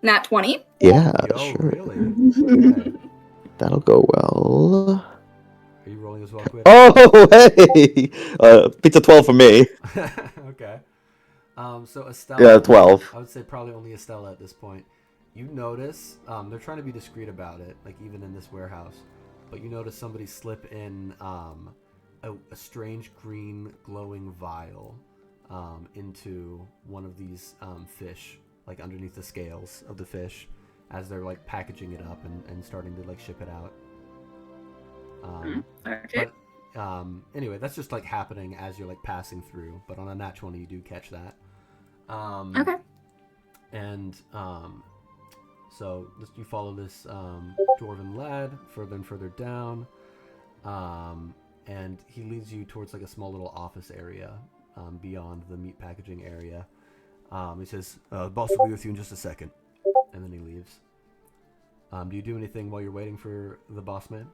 Nat 20. Yeah, Yo, sure. really? Okay. That'll go well. Are you rolling as well, Quid? Oh, hey! Pizza 12 for me. Okay. So Estella. Yeah, 12. I would say probably only Estella at this point. You notice, they're trying to be discreet about it, like even in this warehouse. But you notice somebody slip in a strange green glowing vial into one of these fish, like underneath the scales of the fish, as they're like packaging it up and starting to like ship it out. Okay. But anyway, that's just like happening as you're like passing through. But on a nat 20, you do catch that. Okay. And so you follow this dwarven lad further and further down, and he leads you towards like a small little office area beyond the meat packaging area. He says, "The boss will be with you in just a second," and then he leaves. Do you do anything while you're waiting for the boss man?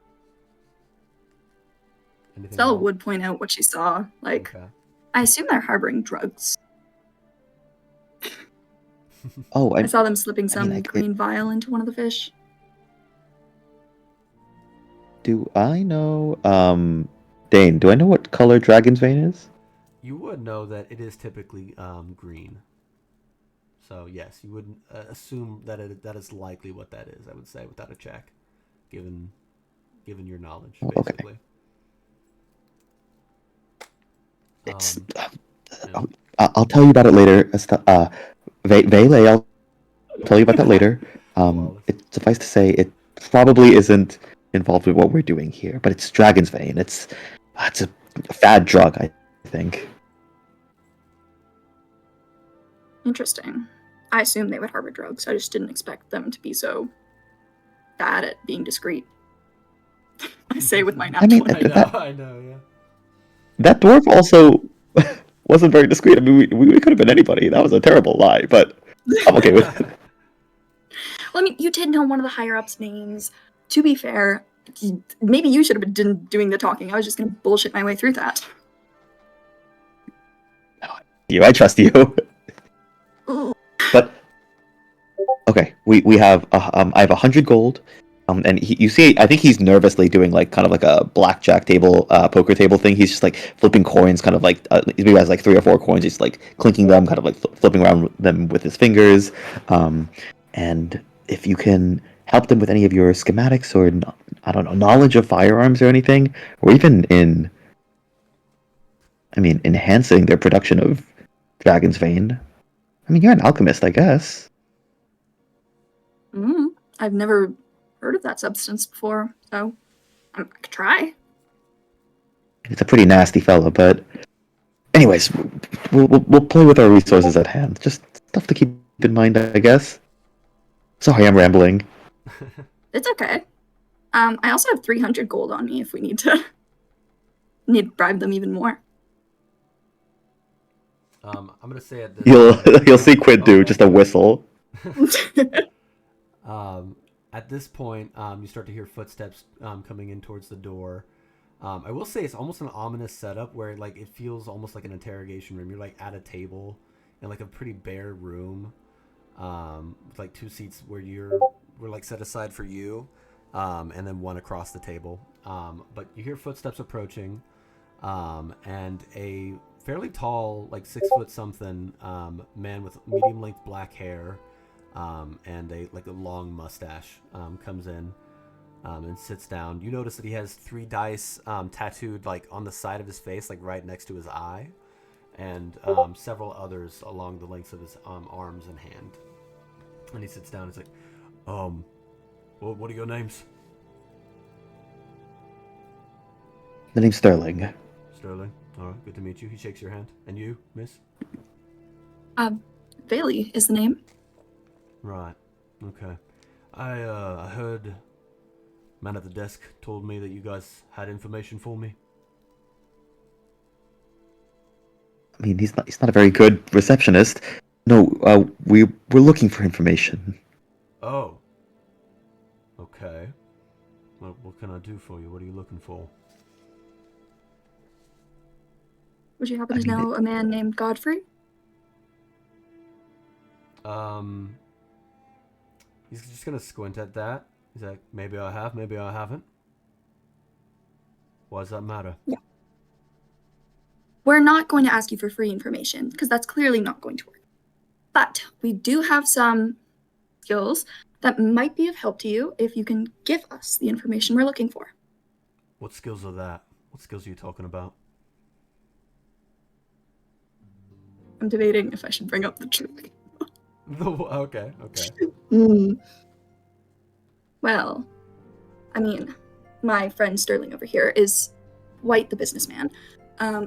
Anything Stella else? would point out what she saw. Like, Okay. I assume they're harboring drugs. Oh, I saw them slipping some mean, green vial into one of the fish. do I know? Dane, do I know what color Dragon's Vein is? You would know that it is typically green. So yes, you would assume that that is likely what that is. I would say without a check, given your knowledge, Oh, okay. basically. It's. Yeah. I'll tell you about it later. Vele, I'll tell you about that later. Suffice to say, it probably isn't involved with what we're doing here, but it's Dragon's Vein. It's a fad drug, I think. Interesting. I assumed they would harbor drugs. I just didn't expect them to be so bad at being discreet. I say with my I mean, natural. I know, yeah. That dwarf also wasn't very discreet. I mean, we could have been anybody. That was a terrible lie, but I'm okay with it. Well, I mean, you did know one of the higher ups' names. To be fair, maybe you should have been doing the talking. I was just going to bullshit my way through that. I trust you. But okay, we have I have 100 gold. And you see, I think he's nervously doing like kind of like a blackjack table, poker table thing. He's just like flipping coins, kind of like he has like 3 or 4 coins. He's like clinking them, kind of like flipping around them with his fingers. And if you can help them with any of your schematics or I don't know, knowledge of firearms or anything, or even enhancing their production of Dragon's Vein. I mean, you're an alchemist, I guess. I've never heard of that substance before, so I could try. It's a pretty nasty fella, but anyways, we'll play with our resources at hand. Just stuff to keep in mind, I guess. Sorry, I'm rambling. It's okay. I also have 300 gold on me if we need to bribe them even more. I'm gonna say at this. You'll see Quid do just a whistle. At this point, you start to hear footsteps coming in towards the door. I will say it's almost an ominous setup where like it feels almost like an interrogation room. You're like at a table in like a pretty bare room, with like 2 seats were like set aside for you, and then one across the table. But you hear footsteps approaching, and a fairly tall, like 6 foot something, man with medium length black hair, and a long mustache, comes in, and sits down. You notice that he has 3 dice tattooed like on the side of his face, like right next to his eye, and several others along the lengths of his arms and hand. And he sits down and he's like, what are your names? The name's Sterling. Sterling. All right, good to meet you. He shakes your hand. And you, miss? Bailey is the name. Right. Okay. I heard man at the desk told me that you guys had information for me. I mean, he's not a very good receptionist. No, we're looking for information. Oh. Okay. Well, what can I do for you? What are you looking for? Would you happen to know a man named Godfrey? He's just gonna squint at that. He's like, maybe I have, maybe I haven't. Why does that matter? Yeah. We're not going to ask you for free information, because that's clearly not going to work. But we do have some skills that might be of help to you if you can give us the information we're looking for. What skills are that? What skills are you talking about? I'm debating if I should bring up the trick. Okay. Well, I mean, my friend Sterling over here is White the businessman.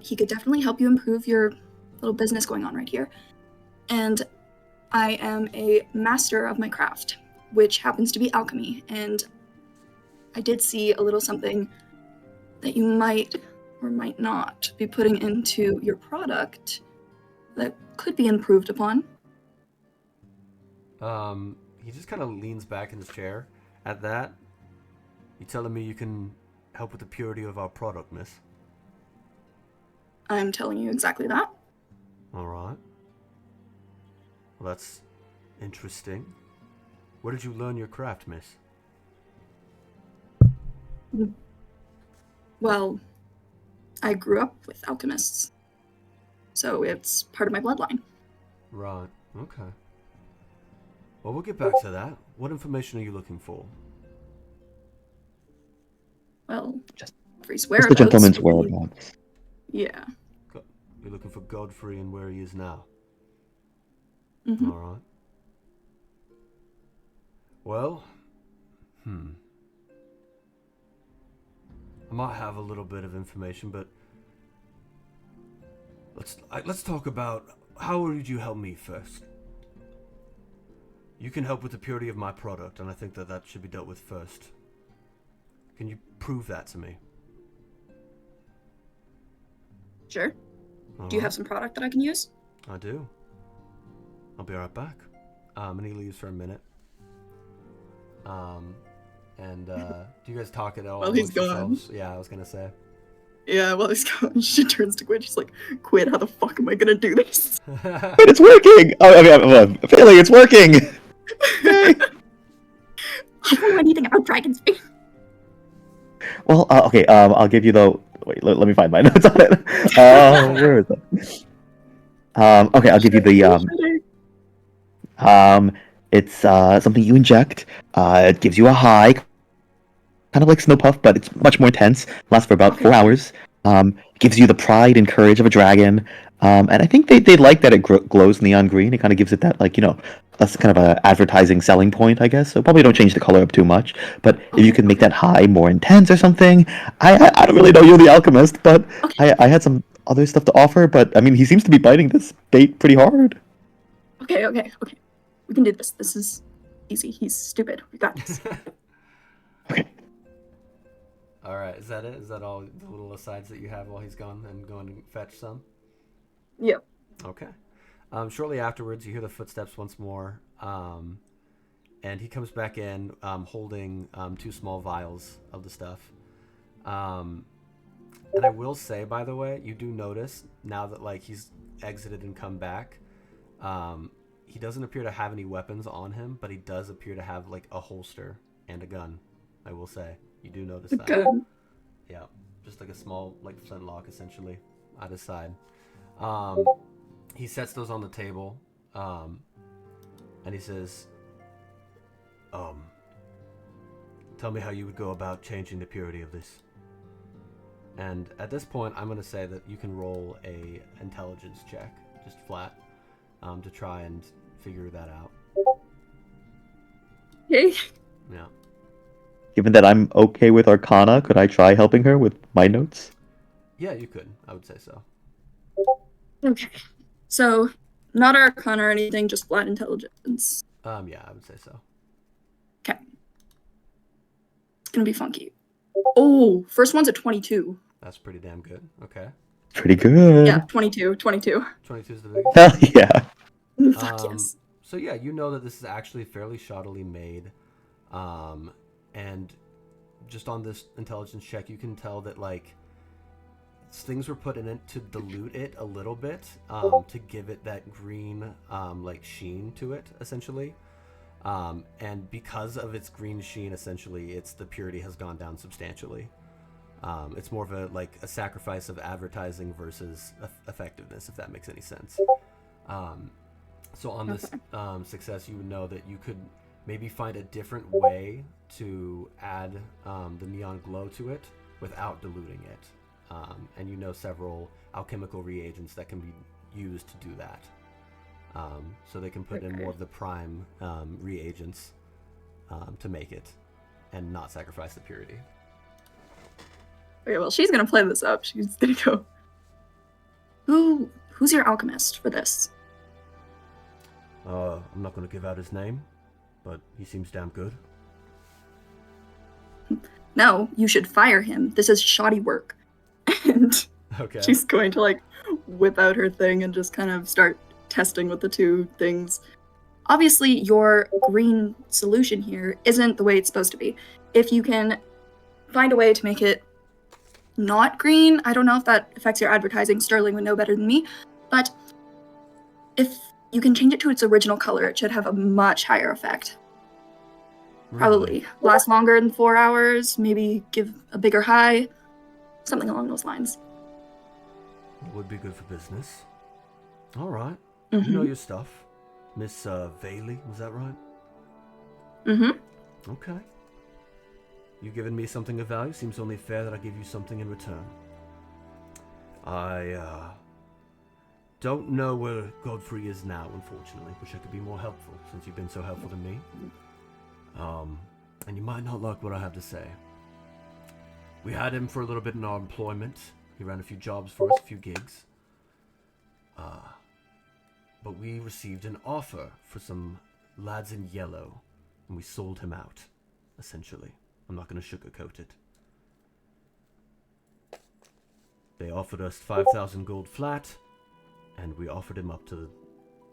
He could definitely help you improve your little business going on right here. And I am a master of my craft, which happens to be alchemy. And I did see a little something that you might or might not be putting into your product that could be improved upon. He just kind of leans back in his chair. At that, you telling me you can help with the purity of our product, miss? I'm telling you exactly that. All right. Well, that's interesting. Where did you learn your craft, miss? Well, I grew up with alchemists, so it's part of my bloodline. Right. Okay. Well, we'll get back to that. What information are you looking for? Well, Jeffrey's Just whereabouts. the gentleman's would be- whereabouts. Yeah. You're looking for Godfrey and where he is now. Mhm. All right. Well, I might have a little bit of information, but let's talk about how would you help me first. You can help with the purity of my product, and I think that should be dealt with first. Can you prove that to me? Sure. All Do you right. have some product that I can use? I do. I'll be right back. And he leaves for a minute. Do you guys talk at all? Well, he's amongst gone. yourselves? Yeah, I was gonna say. Yeah, well, he's gone. She turns to Quinn. She's like, Quinn, how the fuck am I gonna do this? But it's working! Oh, I mean, I'm failing, it's working! Yay! I don't know anything about Dragon's Fate. Well, okay, I'll give you the... Wait, let me find my notes on it. Where is it? Okay, I'll give you the, it's, something you inject. It gives you a high, kind of like Snow Puff, but it's much more intense. Lasts for about 4 hours. Gives you the pride and courage of a dragon. And I think they like that it glows neon green. It kind of gives it that, like, you know, that's kind of a advertising selling point, I guess. So probably don't change the color up too much. But if you can make that high more intense or something, I don't really know, you're the alchemist, but I had some other stuff to offer. But I mean, he seems to be biting this bait pretty hard. Okay. We can do this. This is easy. He's stupid. We got this. Okay. All right, is that it? Is that all the little asides that you have while he's gone and going to fetch some? Yep. Okay. Shortly afterwards, you hear the footsteps once more, and he comes back in holding 2 small vials of the stuff. And I will say, by the way, you do notice now that like he's exited and come back, he doesn't appear to have any weapons on him, but he does appear to have like a holster and a gun. I will say, you do notice that. Good. Yeah, just like a small like flintlock essentially at his side. He sets those on the table, and he says, tell me how you would go about changing the purity of this. And at this point, I'm going to say that you can roll a intelligence check, just flat, to try and figure that out. Okay. Yeah. Given that I'm okay with Arcana, could I try helping her with my notes? Yeah, you could. I would say so. Okay. So, not Arcana or anything, just flat intelligence. Yeah, I would say so. Okay. It's gonna be funky. Oh, first one's a 22. That's pretty damn good. Okay. Pretty good. Yeah, 22. 22 is the biggest. Hell yeah. Fuck yes. So yeah, you know that this is actually fairly shoddily made, and just on this intelligence check, you can tell that like things were put in it to dilute it a little bit, to give it that green like sheen to it, essentially. And because of its green sheen, essentially, the purity has gone down substantially. It's more of a sacrifice of advertising versus effectiveness, if that makes any sense. So on this success, you would know that you could maybe find a different way to add the neon glow to it without diluting it. and you know several alchemical reagents that can be used to do that. So they can put in more of the prime reagents to make it, and not sacrifice the purity. Okay, well, she's gonna play this up. She's gonna go. Who's your alchemist for this? I'm not going to give out his name, but he seems damn good. No, you should fire him. This is shoddy work. And Okay. she's going to like whip out her thing and just kind of start testing with the two things. Obviously, your green solution here isn't the way it's supposed to be. If you can find a way to make it not green, I don't know if that affects your advertising. Sterling would know better than me. But if you can change it to its original color, it should have a much higher effect. Probably last longer than 4 hours, maybe give a bigger high, something along those lines. Would be good for business. All right. Mm-hmm. You know your stuff. Miss Bailey, was that right? Mm-hmm. Okay. You giving me something of value? Seems only fair that I give you something in return. I don't know where Godfrey is now, unfortunately. Wish I could be more helpful, since you've been so helpful to me. And you might not like what I have to say. We had him for a little bit in our employment. He ran a few jobs for us, a few gigs. But we received an offer for some lads in yellow, and we sold him out, essentially. I'm not going to sugarcoat it. They offered us 5,000 gold flat, and we offered him up to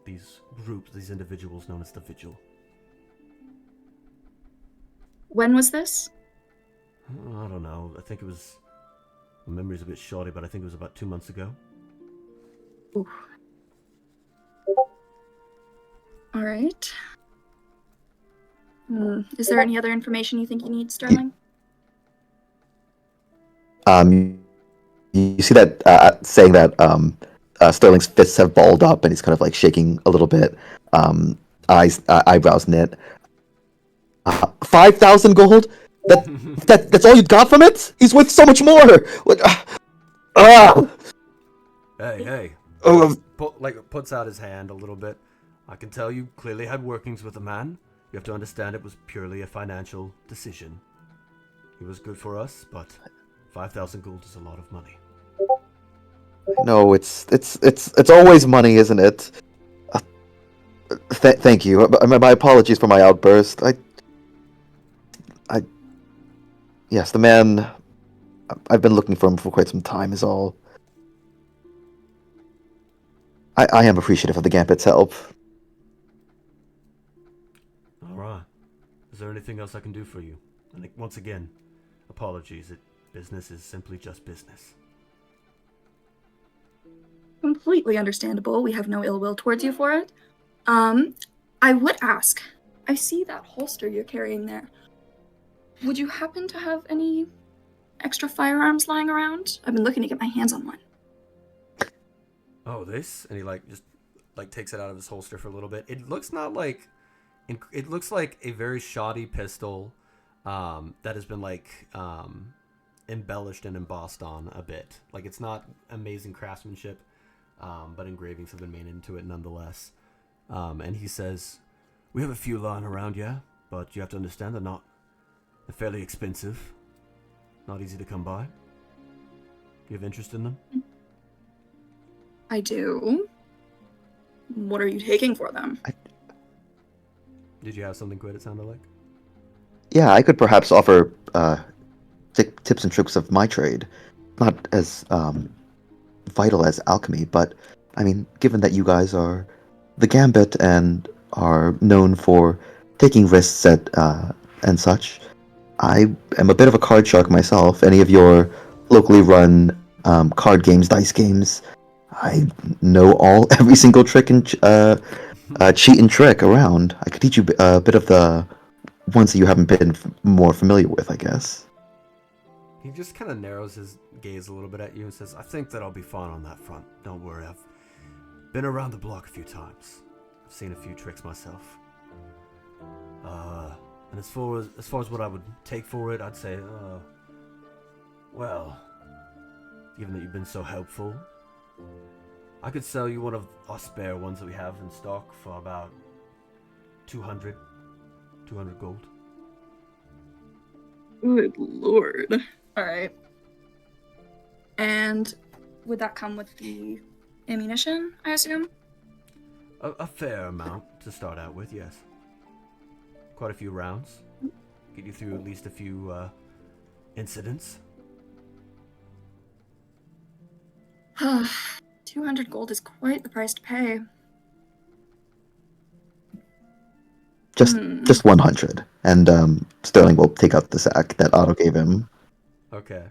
these groups, these individuals known as the Vigil. When was this? I don't know. I think it was... My memory's a bit shoddy, but I think it was about 2 months ago. Ooh. All right. Is there any other information you think you need, Sterling? You see that saying that Sterling's fists have balled up and he's kind of like shaking a little bit, eyebrows knit. 5,000 gold? That's all you got from it? He's worth so much more. Hey. Puts out his hand a little bit. I can tell you clearly had workings with the man. You have to understand it was purely a financial decision. He was good for us, but 5,000 gold is a lot of money. No, it's always money, isn't it? Thank you. My apologies for my outburst. Yes, the man. I've been looking for him for quite some time. Is all. I am appreciative of the Gambit's help. All right. Is there anything else I can do for you? And once again, apologies. Business is simply just business. Completely understandable. We have no ill will towards you for it. I would ask, I see that holster you're carrying there. Would you happen to have any extra firearms lying around? I've been looking to get my hands on one. Oh, this? And he just takes it out of his holster for a little bit. It looks it looks like a very shoddy pistol that has been embellished and embossed on a bit. Like, it's not amazing craftsmanship, but engravings have been made into it nonetheless. And he says, we have a few lying around, yeah, but you have to understand they're fairly expensive. Not easy to come by. You have interest in them? I do. What are you taking for them? Did you have something quit, it sounded like? Yeah, I could perhaps offer tips and tricks of my trade. Not as vital as alchemy, but I mean, given that you guys are the Gambit and are known for taking risks and such, I am a bit of a card shark myself. Any of your locally run card games, dice games, I know every single trick and cheat and trick around. I could teach you a bit of the ones that you haven't been more familiar with, I guess. He just kind of narrows his gaze a little bit at you and says, I think that I'll be fine on that front. Don't worry, I've been around the block a few times. I've seen a few tricks myself. And as far as what I would take for it, I'd say, well, given that you've been so helpful. I could sell you one of our spare ones that we have in stock for about 200 gold. Good lord. Alright. And would that come with the ammunition, I assume? A fair amount to start out with, yes. Quite a few rounds. Get you through at least a few incidents. 200 gold is quite the price to pay. Just 100, and Sterling will take out the sack that Otto gave him. Okay.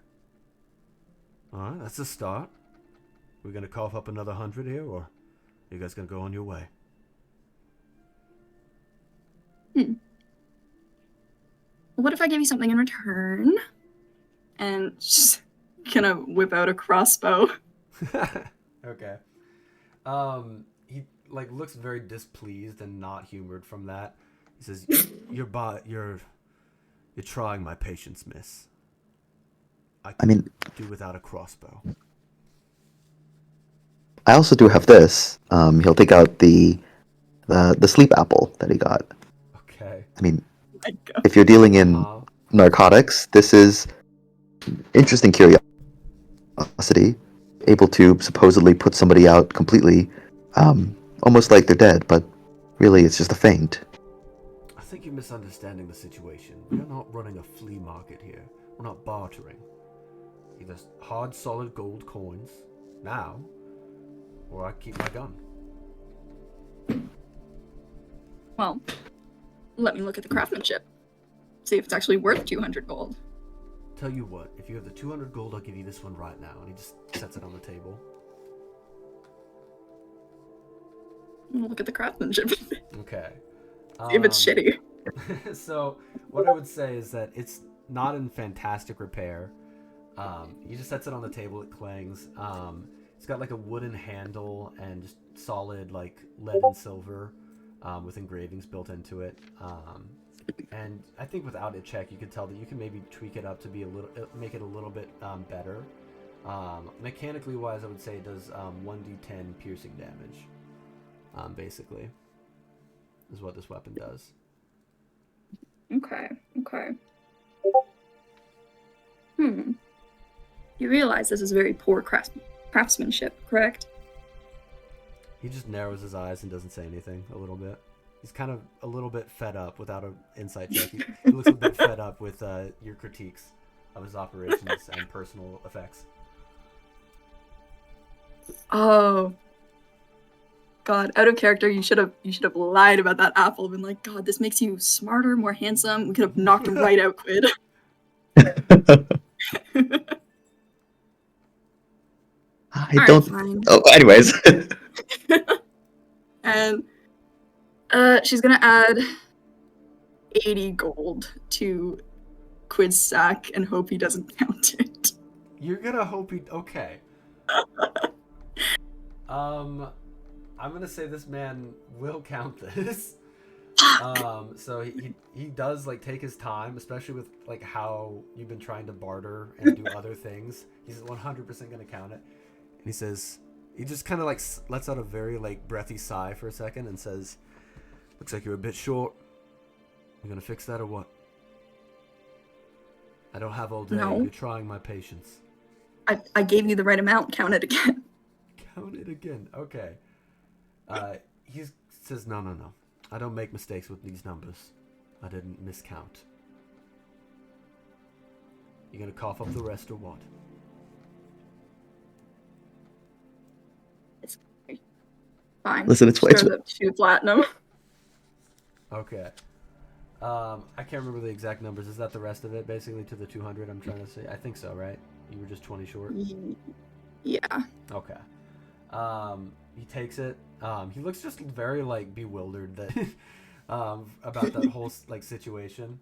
Alright, that's a start. We're gonna cough up another 100 here, or are you guys gonna go on your way? What if I give you something in return? And just gonna whip out a crossbow. Okay. He like looks very displeased and not humored from that. He says, "You're trying my patience, miss. I mean, do without a crossbow." I also do have this. He'll take out the sleep apple that he got. Okay. I mean, if you're dealing in narcotics, this is interesting curiosity. Able to supposedly put somebody out completely, almost like they're dead, but really it's just a feint. I think you're misunderstanding the situation. We are not running a flea market here. We're not bartering. Either hard, solid gold coins now, or I keep my gun. Well, let me look at the craftsmanship. See if it's actually worth 200 gold. Tell you what, if you have the 200 gold, I'll give you this one right now. And he just sets it on the table. We'll look at the craftsmanship. See Okay. if it's shitty. So, what I would say is that it's not in fantastic repair. He just sets it on the table, it clangs. It's got like a wooden handle and just solid like lead and silver with engravings built into it. And I think without a check, you could tell that you can maybe tweak it up to be make it a little bit better. Mechanically wise, I would say it does 1d10 piercing damage. Basically, is what this weapon does. Okay. You realize this is very poor craftsmanship, correct? He just narrows his eyes and doesn't say anything a little bit. He's kind of a little bit fed up without an insight check. He looks a bit fed up with your critiques of his operations and personal effects. Oh. God, out of character, you should have lied about that apple. Been like, God, this makes you smarter, more handsome. We could have knocked him right out, Quid. I don't. Fine. Oh, anyways. And she's gonna add 80 gold to Quid's sack and hope he doesn't count it. You're gonna hope he... Okay. I'm gonna say this man will count this. So he does like take his time, especially with like how you've been trying to barter and do other things. He's 100% gonna count it. And he says, he just kind of like lets out a very like breathy sigh for a second and says, "Looks like you're a bit short. You gonna fix that or what? I don't have all day. No. You're trying my patience." I gave you the right amount. Count it again. Count it again. Okay. He says, no. I don't make mistakes with these numbers. I didn't miscount. You gonna cough up the rest or what? It's fine. Listen, it's Throw the 2 platinum. Okay. I can't remember the exact numbers. Is that the rest of it, basically, to the 200 I'm trying to say? I think so, right? You were just 20 short? Yeah. Okay. He takes it. He looks just very, like, bewildered that about that whole, like, situation.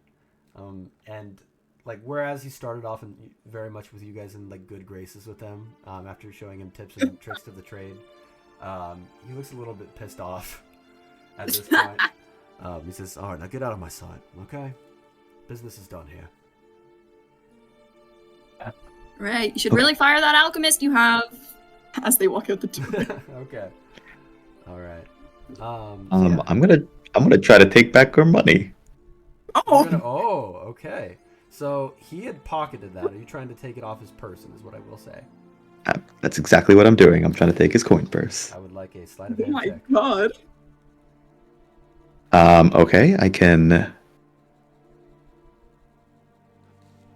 And, like, whereas he started off very much with you guys in, like, good graces with them, after showing him tips and tricks of the trade, he looks a little bit pissed off at this point. He says, "All right, now get out of my sight, okay? Business is done here." Right. You should really fire that alchemist you have. As they walk out the door. Okay. All right. I'm gonna try to take back her money. Oh, okay. So he had pocketed that. Are you trying to take it off his person? Is what I will say. That's exactly what I'm doing. I'm trying to take his coin purse. I would like a sleight of Oh hand my check. god. Okay, I can.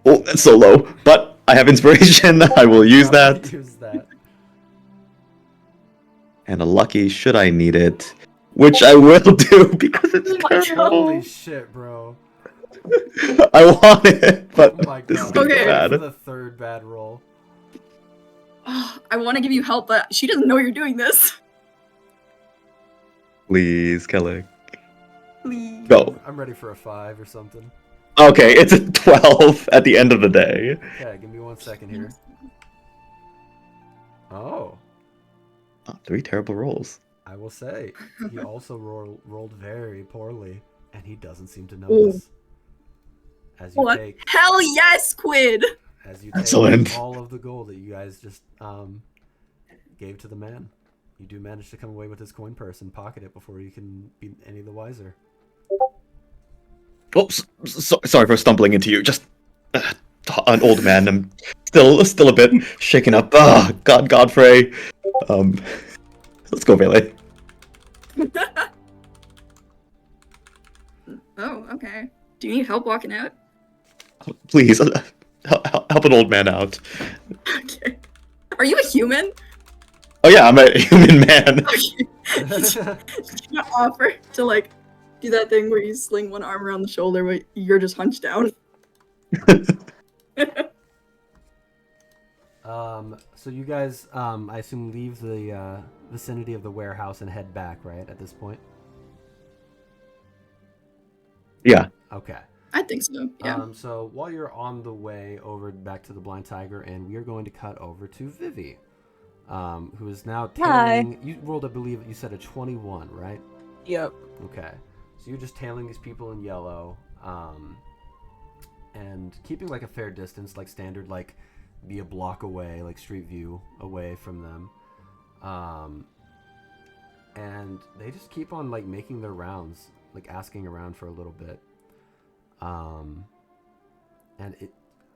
Oh, that's so low. But I have inspiration. I will use that. Use that. And a lucky, should I need it, which I will do because it's Oh my God. terrible. Holy shit, bro. I want it, but Oh my this is god. gonna be Okay. bad. For the third bad roll. Oh, I want to give you help, but she doesn't know you're doing this. Please, Kelly. Please. Go. I'm ready for a 5 or something. Okay, it's a 12 at the end of the day. Okay, give me 1 second here. Oh, 3 terrible rolls. I will say, he also rolled very poorly, and he doesn't seem to notice. As you What? take, Hell yes, Quid! as you take Excellent. all of the gold that you guys just gave to the man, you do manage to come away with his coin purse and pocket it before you can be any the wiser. Oops, sorry for stumbling into you. Just an old man. I'm still a bit shaken up. Godfrey. Let's go, Bailey. Oh, okay. Do you need help walking out? Please, help an old man out. Okay. Are you a human? Oh yeah, I'm a human man. Okay. Just gonna offer to like do that thing where you sling one arm around the shoulder, but you're just hunched down. So you guys, I assume, leave the vicinity of the warehouse and head back, right, at this point? Yeah. Okay. I think so. Yeah. So while you're on the way over back to the Blind Tiger, and we are going to cut over to Vivi, who is now tailing. You rolled, I believe, you said a 21, right? Yep. Okay. So you're just tailing these people in yellow, and keeping like a fair distance, like standard, like be a block away, like street view away from them. And they just keep on like making their rounds, like asking around for a little bit. And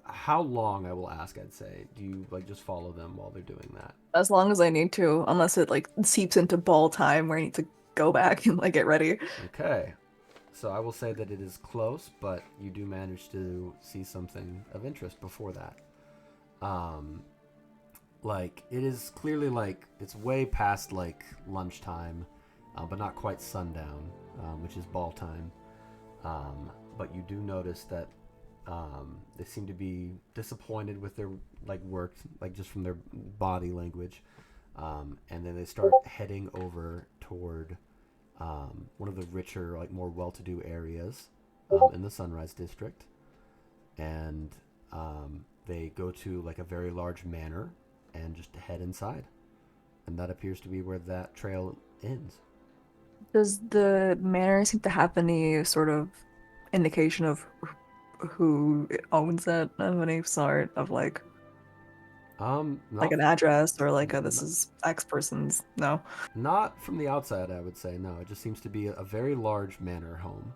how long, I will ask, I'd say, do you like just follow them while they're doing that? As long as I need to, unless it like seeps into ball time where I need to go back and like get ready. Okay. So I will say that it is close, but you do manage to see something of interest before that. Like it is clearly like it's way past like lunchtime, but not quite sundown, which is ball time. But you do notice that they seem to be disappointed with their like work, like just from their body language, and then they start heading over toward one of the richer, like more well-to-do areas in the Sunrise District, and they go to like a very large manor and just head inside, and that appears to be where that trail ends. Does the manor seem to have any sort of indication of who owns it, of any sort of like Not, an address or like this is X person's? No. not from the outside, I would say. No, it just seems to be a very large manor home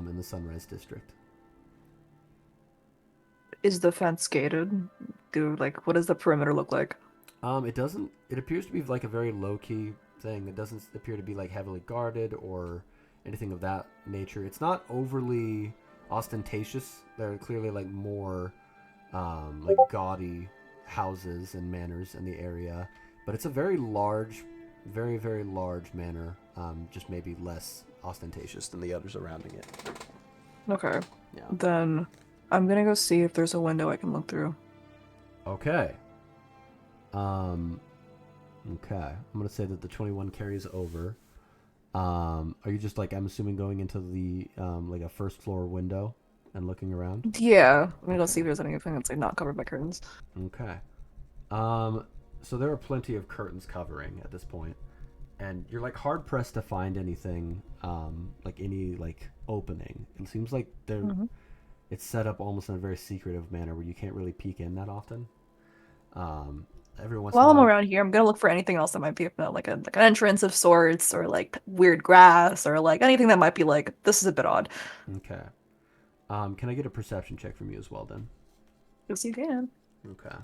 in the Sunrise District. Is the fence gated? What does the perimeter look like? It doesn't. It appears to be like a very low key thing. It doesn't appear to be like heavily guarded or anything of that nature. It's not overly ostentatious. There are clearly like more like gaudy houses and manors in the area, but it's a very large, very very large manor. Just maybe less ostentatious than the others surrounding it. Okay. Yeah. Then I'm gonna go see if there's a window I can look through. Okay. Okay. I'm gonna say that the 21 carries over. Are you just like, I'm assuming, going into the like a first floor window and looking around? Yeah, I'm gonna go see if there's anything that's like not covered by curtains. Okay. So there are plenty of curtains covering at this point, and you're like hard pressed to find anything, like any like opening. It seems like they're it's set up almost in a very secretive manner where you can't really peek in that often. Every once in a While I'm while, around here, I'm gonna look for anything else that might be like an entrance of sorts, or like weird grass, or like anything that might be like this is a bit odd. okay. Can I get a perception check from you as well, then? Yes, you can. Okay.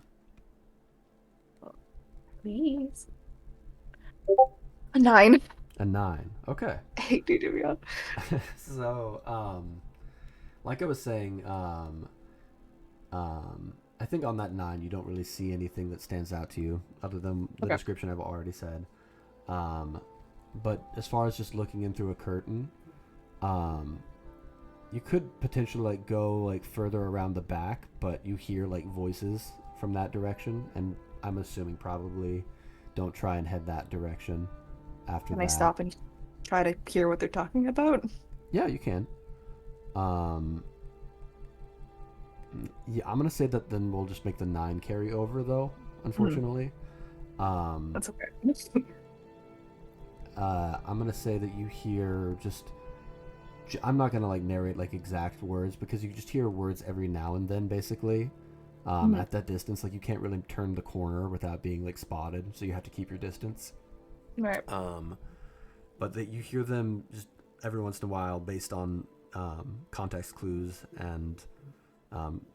Please. A 9. A 9. Okay. I hate DDBR. So, like I was saying, I think on that 9 you don't really see anything that stands out to you other than the Okay. description I've already said. But as far as just looking in through a curtain, you could potentially like go like further around the back, but you hear like voices from that direction, and I'm assuming probably don't try and head that direction after Can that. I stop and try to hear what they're talking about? Yeah, you can. Yeah, I'm gonna say that then we'll just make the 9 carry over though, unfortunately. That's okay. I'm gonna say that you hear just. I'm not gonna like narrate like exact words because you just hear words every now and then, basically. At that distance, like you can't really turn the corner without being like spotted, so you have to keep your distance. Right. But that you hear them just every once in a while based on context clues and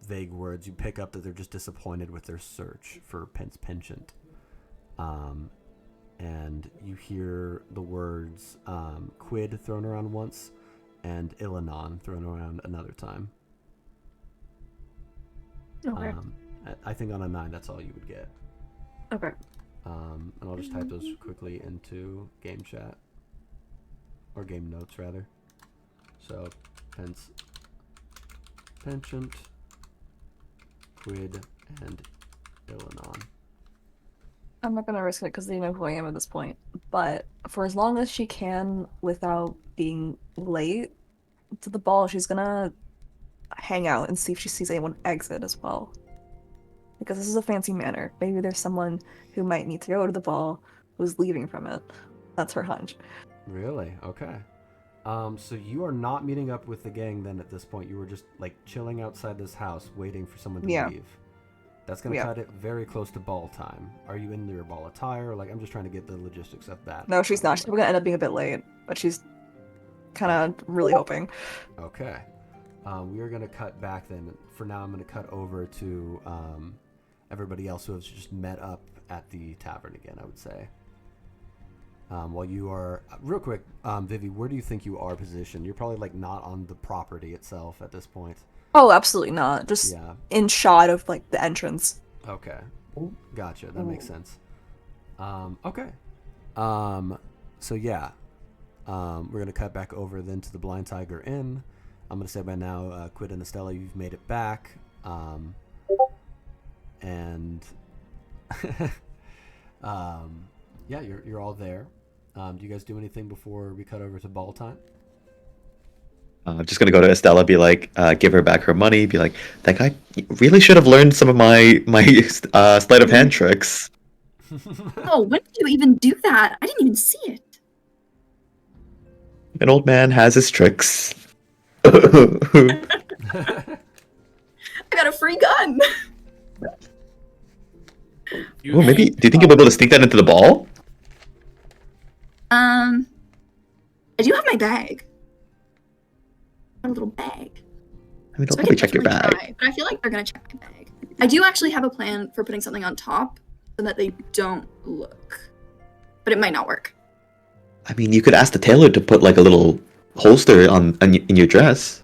vague words. You pick up that they're just disappointed with their search for penchant. And you hear the words quid thrown around once and Ilanon thrown around another time. Okay. I think on a 9 that's all you would get. Okay. And I'll just type those quickly into game chat. Or game notes, rather. So, penchant, quid, and Ilanon. I'm not gonna risk it because they know who I am at this point. But for as long as she can without being late to the ball, she's gonna hang out and see if she sees anyone exit as well. Because this is a fancy manor. Maybe there's someone who might need to go to the ball who's leaving from it. That's her hunch. Really? Okay. So you are not meeting up with the gang then at this point. You were just like chilling outside this house waiting for someone to leave. That's going to cut it very close to ball time. Are you in your ball attire? Like, I'm just trying to get the logistics of that. No, she's not. She's gonna end up being a bit late, but she's kind of really hoping. Okay. We are going to cut back then. For now, I'm going to cut over to everybody else who has just met up at the tavern again, I would say. While you are... real quick, Vivi, where do you think you are positioned? You're probably, like, not on the property itself at this point. Oh, absolutely not. Just in shot of, like, the entrance. Okay. Gotcha. That makes sense. Okay. So, yeah. We're going to cut back over then to the Blind Tiger Inn. I'm going to say by now, Quid and Estella, you've made it back. And... yeah, you're all there. Do you guys do anything before we cut over to ball time? I'm just gonna go to Estella, be like, give her back her money, be like, that guy really should have learned some of my sleight of hand tricks. Oh, when did you even do that? I didn't even see it. An old man has his tricks. I got a free gun. Ooh, maybe. Do you think you'll be able to sneak that into the ball? I do have my bag. A little bag. I mean, they'll So I probably can check your definitely bag. try, but I feel like they're gonna check my bag. I do actually have a plan for putting something on top so that they don't look. But it might not work. I mean, you could ask the tailor to put like a little holster in your dress,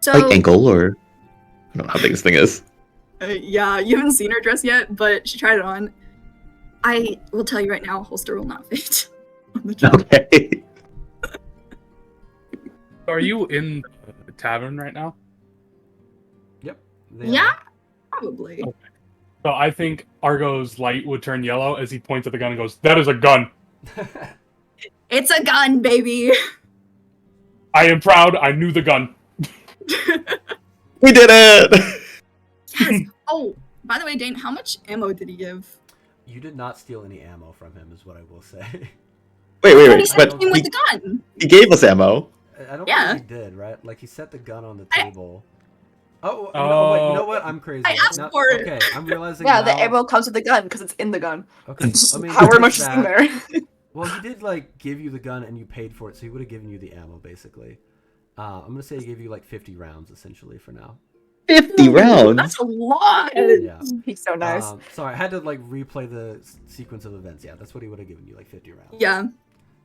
So like ankle or I don't know how big this thing is. Yeah, you haven't seen her dress yet, but she tried it on. I will tell you right now, a holster will not fit on the job. Okay. Are you in the tavern right now? Yep. Yeah, probably. Okay. So I think Argo's light would turn yellow as he points at the gun and goes, "That is a gun. It's a gun, baby. I am proud. I knew the gun." We did it! Yes. Oh, by the way, Dane, how much ammo did he give? You did not steal any ammo from him, is what I will say. Wait, But he wait. said But he came with the gun. he gave us ammo. I don't Yeah. think he did, right? Like, he set the gun on the table. Oh, no, wait, you know what? I'm crazy. I asked for it. Okay, I'm realizing Yeah, now. the arrow comes with the gun because it's in the gun. Okay, I mean, However there's much is in that. there. Well, he did like give you the gun and you paid for it, so he would have given you the ammo basically. I'm gonna say he gave you like 50 rounds essentially for now. 50 Ooh, rounds. That's a lot. Yeah. He's so nice. Sorry, I had to like replay the sequence of events. Yeah, that's what he would have given you, like 50 rounds. Yeah.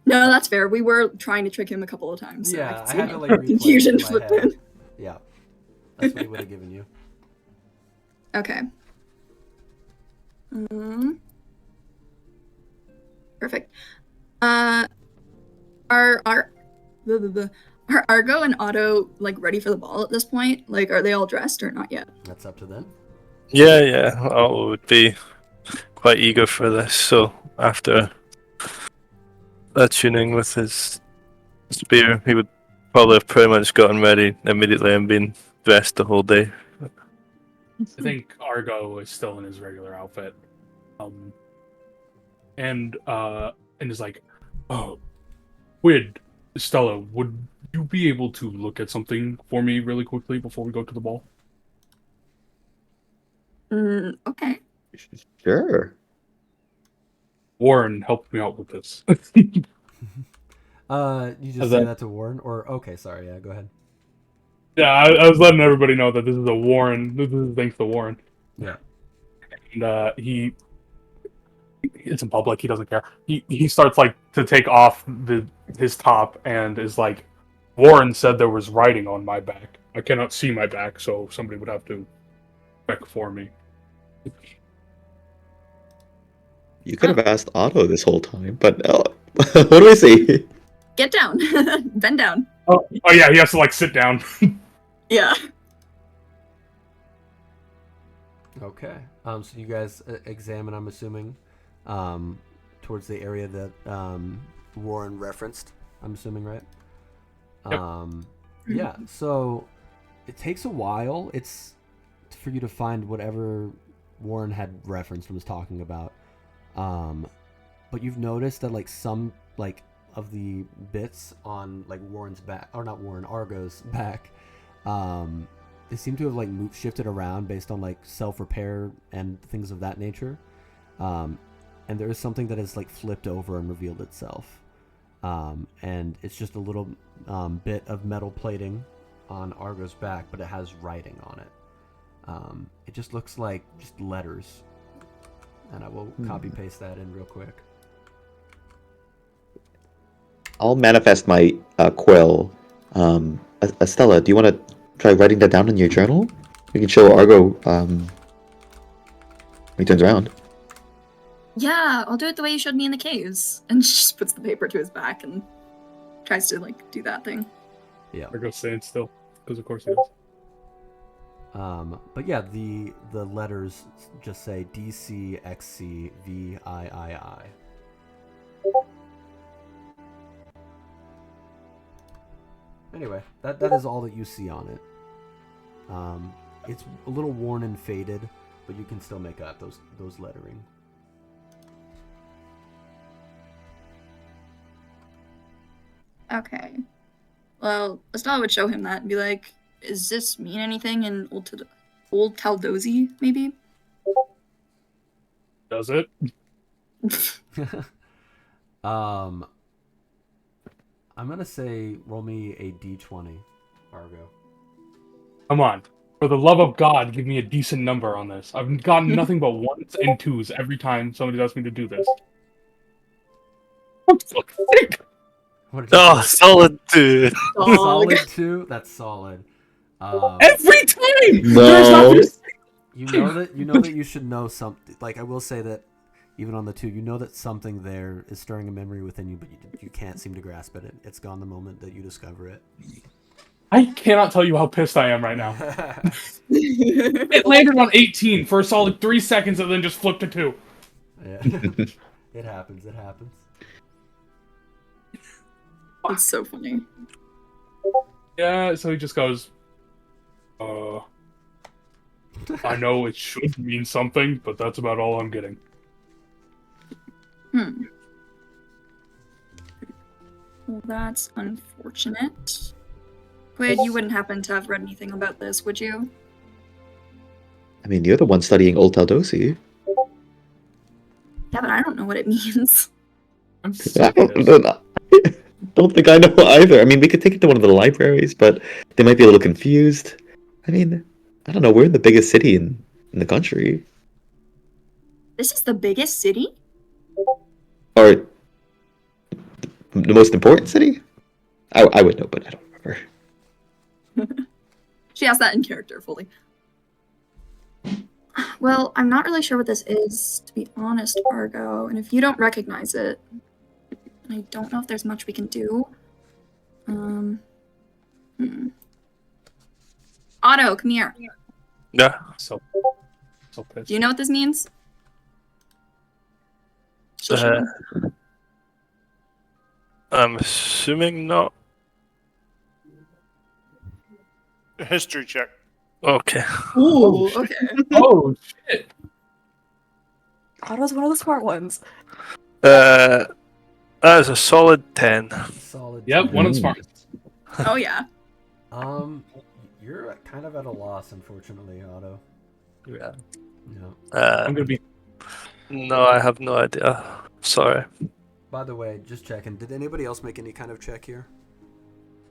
No, that's fair. We were trying to trick him a couple of times. So Yeah, could I see had to how like replay confusion it in my flipped head. in. Yeah, that's what he would have given you. Okay. Perfect. Are blah, blah, blah. Are Argo and Otto like ready for the ball at this point? Like, are they all dressed or not yet? That's up to them. Yeah. Otto would be quite eager for this. So after tuning with his spear, he would probably have pretty much gotten ready immediately and been dressed the whole day. I think Argo is still in his regular outfit, and is like, "Oh, Quid, Stella, would you be able to look at something for me really quickly before we go to the ball?" Okay. Sure. Warren helped me out with this. You just say that to Warren, or okay, sorry, yeah, go ahead. Yeah, I was letting everybody know that this is a Warren. This is thanks to Warren. Yeah. And it's in public. He doesn't care. He starts like to take off his top and is like, Warren said there was writing on my back. I cannot see my back, so somebody would have to check for me. You could have asked Otto this whole time, but what do I say? Get down. Bend down. Oh yeah, he has to like sit down. Yeah. Okay. So you guys examine, I'm assuming, towards the area that Warren referenced. I'm assuming, right? Yep. Yeah. So it takes a while. It's for you to find whatever Warren had referenced and was talking about. But you've noticed that like some like of the bits on like Warren's back, or not Warren, Argo's back, they seem to have like shifted around based on like self-repair and things of that nature. And there is something that has like flipped over and revealed itself. And it's just a little bit of metal plating on Argo's back, but it has writing on it. It just looks like just letters. And I will copy paste that in real quick. I'll manifest my quill. Estella, do you want to try writing that down in your journal? We can show Argo when he turns around. Yeah, I'll do it the way you showed me in the caves. And she just puts the paper to his back and tries to like do that thing. Yeah. Argo's staying still, because of course he does. But yeah, the letters just say DCXCVIII. Anyway, that is all that you see on it. It's a little worn and faded, but you can still make out those lettering. Okay. Well, Estella would show him that and be like, "Does this mean anything in Old Taldozi, maybe?" Does it? I'm gonna say roll me a d20, Argo. Come on. For the love of God, give me a decent number on this. I've gotten nothing but ones and twos every time somebody asks me to do this. I'm fucking sick. What did you Oh, say? solid dude. Solid 2. That's solid. Every time. No. There's nothing. You know that you should know something. Like I will say that even on the 2, you know that something there is stirring a memory within you, but you can't seem to grasp it. It's gone the moment that you discover it. I cannot tell you how pissed I am right now. It landed on 18 for a solid 3 seconds and then just flipped to 2. Yeah. It happens. It happens. It's so funny. Yeah, so he just goes, I know it should mean something, but that's about all I'm getting. Well, that's unfortunate. Quid, you wouldn't happen to have read anything about this, would you? I mean, you're the one studying Old Taldosi. Yeah, but I don't know what it means. I'm I sick of this. don't think I know either. I mean, we could take it to one of the libraries, but they might be a little confused. I mean, I don't know. We're in the biggest city in the country. This is the biggest city? Or the most important city? I would know, but I don't remember. She asked that in character fully. Well, I'm not really sure what this is, to be honest, Argo. And if you don't recognize it, I don't know if there's much we can do. Otto, come here. Yeah. So pissed. Do you know what this means? She'll show you. I'm assuming not. History check. Okay. Ooh, okay. Oh shit! Otto's one of the smart ones. That is a solid 10. Solid. Yep, 10. one of the smartest. Oh, yeah. You're kind of at a loss, unfortunately, Yeah. Otto. Yeah. I'm gonna be. No, I have no idea. Sorry. By the way, just checking. Did anybody else make any kind of check here?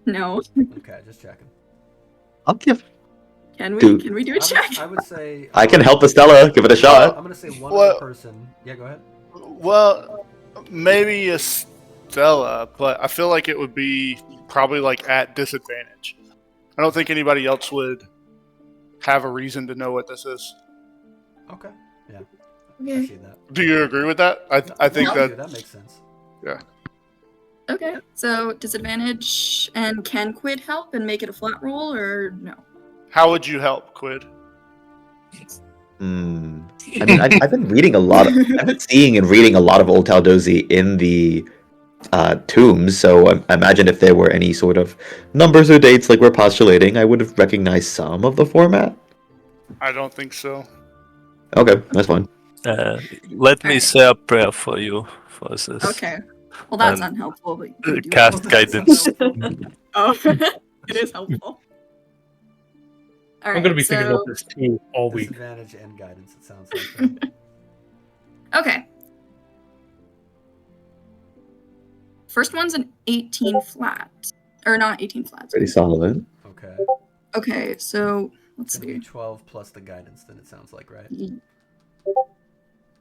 No. Okay, just checking. I'll give. Can we? Dude. Can we do a check? I would say. I can help Estella. Give it a shot. I'm gonna say one Well- other person. Yeah, go ahead. Well, maybe Estella, but I feel like it would be probably like at disadvantage. I don't think anybody else would have a reason to know what this is. Okay. Yeah. I Okay. see that. Do you agree with that? I think Yeah, that makes sense. Okay. So, disadvantage, and can Quid help and make it a flat roll, or no? how would you help, Quid? I mean, I've been reading a lot. I've been seeing and reading a lot of Old Taldosi in the tombs. So I imagine if there were any sort of numbers or dates like we're postulating, I would have recognized some of the format. I don't think so. Okay, that's fine. Let me say a prayer for you for this. Okay. Well, that's And- unhelpful, but you can do Cast it. guidance. Oh, it is helpful. All right, I'm gonna be thinking so, about this too all week. Disadvantage and guidance. It sounds like. That. okay. First one's an 18 flat. Or not 18 flats. Pretty solid. Okay. Okay, so let's It's gonna be see. 12 plus the guidance. Then it sounds like, right?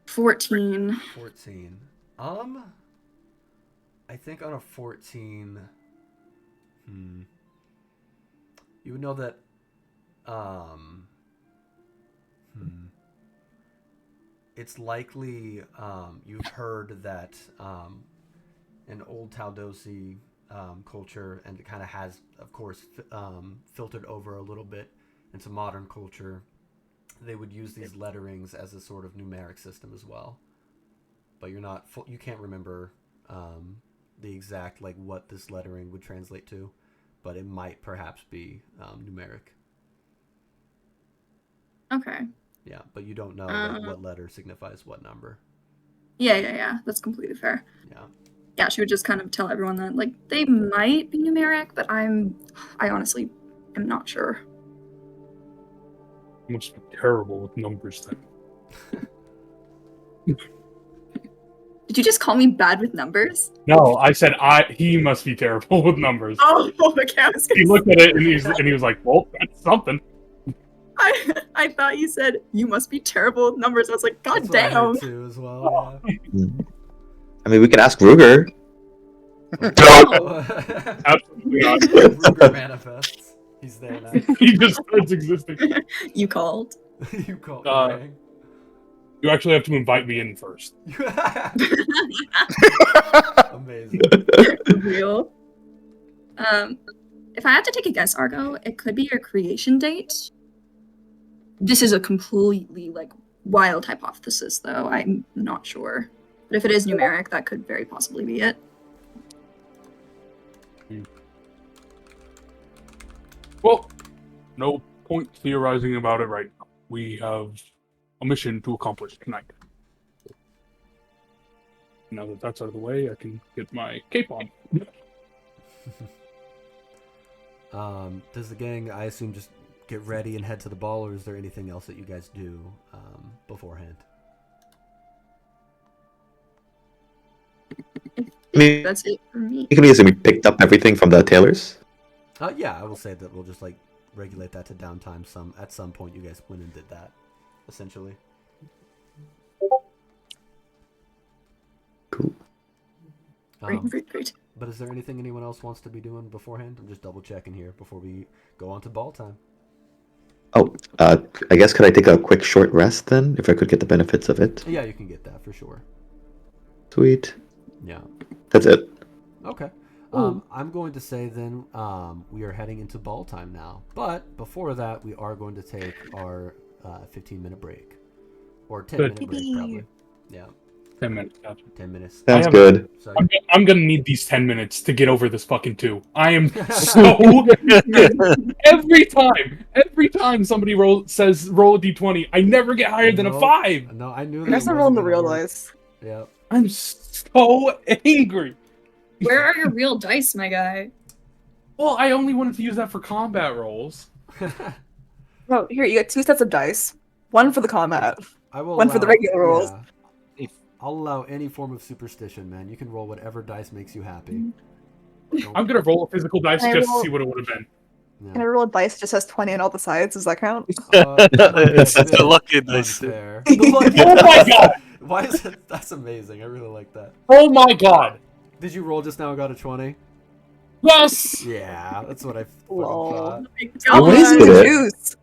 14. 14. I think on a 14, you would know that, it's likely, you've heard that, an old Taldosi, culture, and it kind of has, of course, filtered over a little bit into modern culture. They would use these letterings as a sort of numeric system as well. But you can't remember the exact like what this lettering would translate to, but it might perhaps be numeric. Okay. Yeah, but you don't know like, what letter signifies what number. Yeah. That's completely fair. Yeah. Yeah, she would just kind of tell everyone that, like, they might be numeric, but I honestly am not sure. I must be terrible with numbers then. Did you just call me bad with numbers? No, I said he must be terrible with numbers. Oh, okay. I was He gonna looked at it and he was like, "Well, that's something." I thought you said you must be terrible with numbers. I was like, God That's what I damn. heard too as well. Yeah. I mean, we can ask Ruger. Oh. Absolutely not. Ruger manifests. He's there now. He just starts existing. You called. You call Uh, You actually have to invite me in first. Amazing. Real. If I had to take a guess, Argo, it could be your creation date. This is a completely like wild hypothesis, though. I'm not sure. But if it is numeric, that could very possibly be it. Well, no point theorizing about it right now. We have a mission to accomplish tonight. Now that that's out of the way, I can get my cape on. Does the gang, I assume, just get ready and head to the ball, or is there anything else that you guys do beforehand? I mean, That's it for me. it can be assuming we picked up everything from the tailors. Yeah, I will say that we'll just like regulate that to downtime. At some point, you guys went and did that, essentially. Cool. Great. But is there anything anyone else wants to be doing beforehand? I'm just double checking here before we go on to ball time. Oh, I guess could I take a quick short rest then, if I could get the benefits of it? Yeah, you can get that for sure. Sweet. Yeah. That's it. Okay. I'm going to say then we are heading into ball time now. But before that, we are going to take our 15-minute break. Or 10-minute break, probably. Yeah. 10 minutes. Gotcha. 10 minutes. Sounds good. So, I'm gonna need these 10 minutes to get over this fucking 2. I am so every time somebody says roll a d20, I never get higher than a 5. No, I knew You guys that are rolling the wasn't real gonna work. dice. Yep. I'm so angry. Where are your real dice, my guy? Well, I only wanted to use that for combat rolls. Oh, here, you get 2 sets of dice. One for the combat. I will One for the regular rolls. Yeah. I'll allow any form of superstition, man. You can roll whatever dice makes you happy. I'm gonna roll a physical dice I just to roll- see what it would have been. Yeah. Can I roll a dice that just has 20 on all the sides? Does that count? It's a bit a lucky dice. unfair. Oh my god! Why is it? That's amazing. I really like that. Oh my god! Did you roll just now and got a 20? Yes! Yeah, that's what I fucking Lol. thought. God, wasted it. Juice.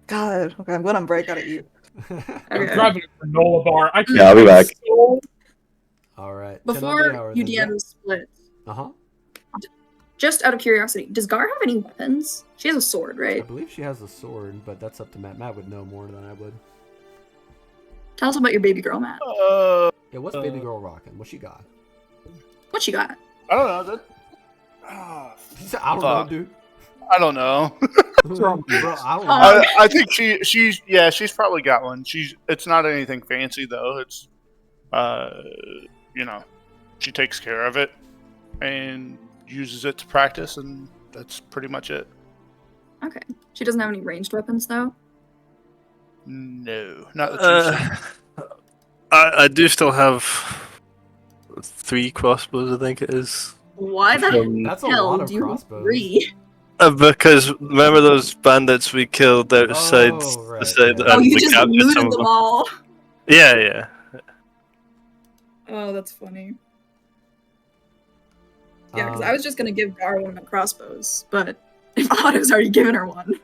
God. Okay, I'm going on break. Gotta eat. I'm Okay. grabbing a granola bar. I Yeah, I'll be back. So... All right. Before you DM split, Uh-huh. just out of curiosity, does Gar have any weapons? She has a sword, I right? believe she has a sword, but that's up to Matt. Matt would know more than I would. Tell us about your baby girl, Matt. Yeah, what's baby girl rocking? What she got? What she got? I don't know. She said, I don't know, Fuck. dude. I don't know. Bro, I don't know. I think she's probably got one. It's not anything fancy though. It's she takes care of it and uses it to practice, and that's pretty much it. Okay. She doesn't have any ranged weapons, though? No, not that you I do still have 3 crossbows, I think it is. Why the That's a hell lot of do you have crossbows. 3? Because remember those bandits we killed outside Oh, right, the side, right. Oh, and you we just captured some looted of them all. Yeah. Oh, that's funny. Yeah, because I was just going to give Gar one of my crossbows, but if Otto's already given her one.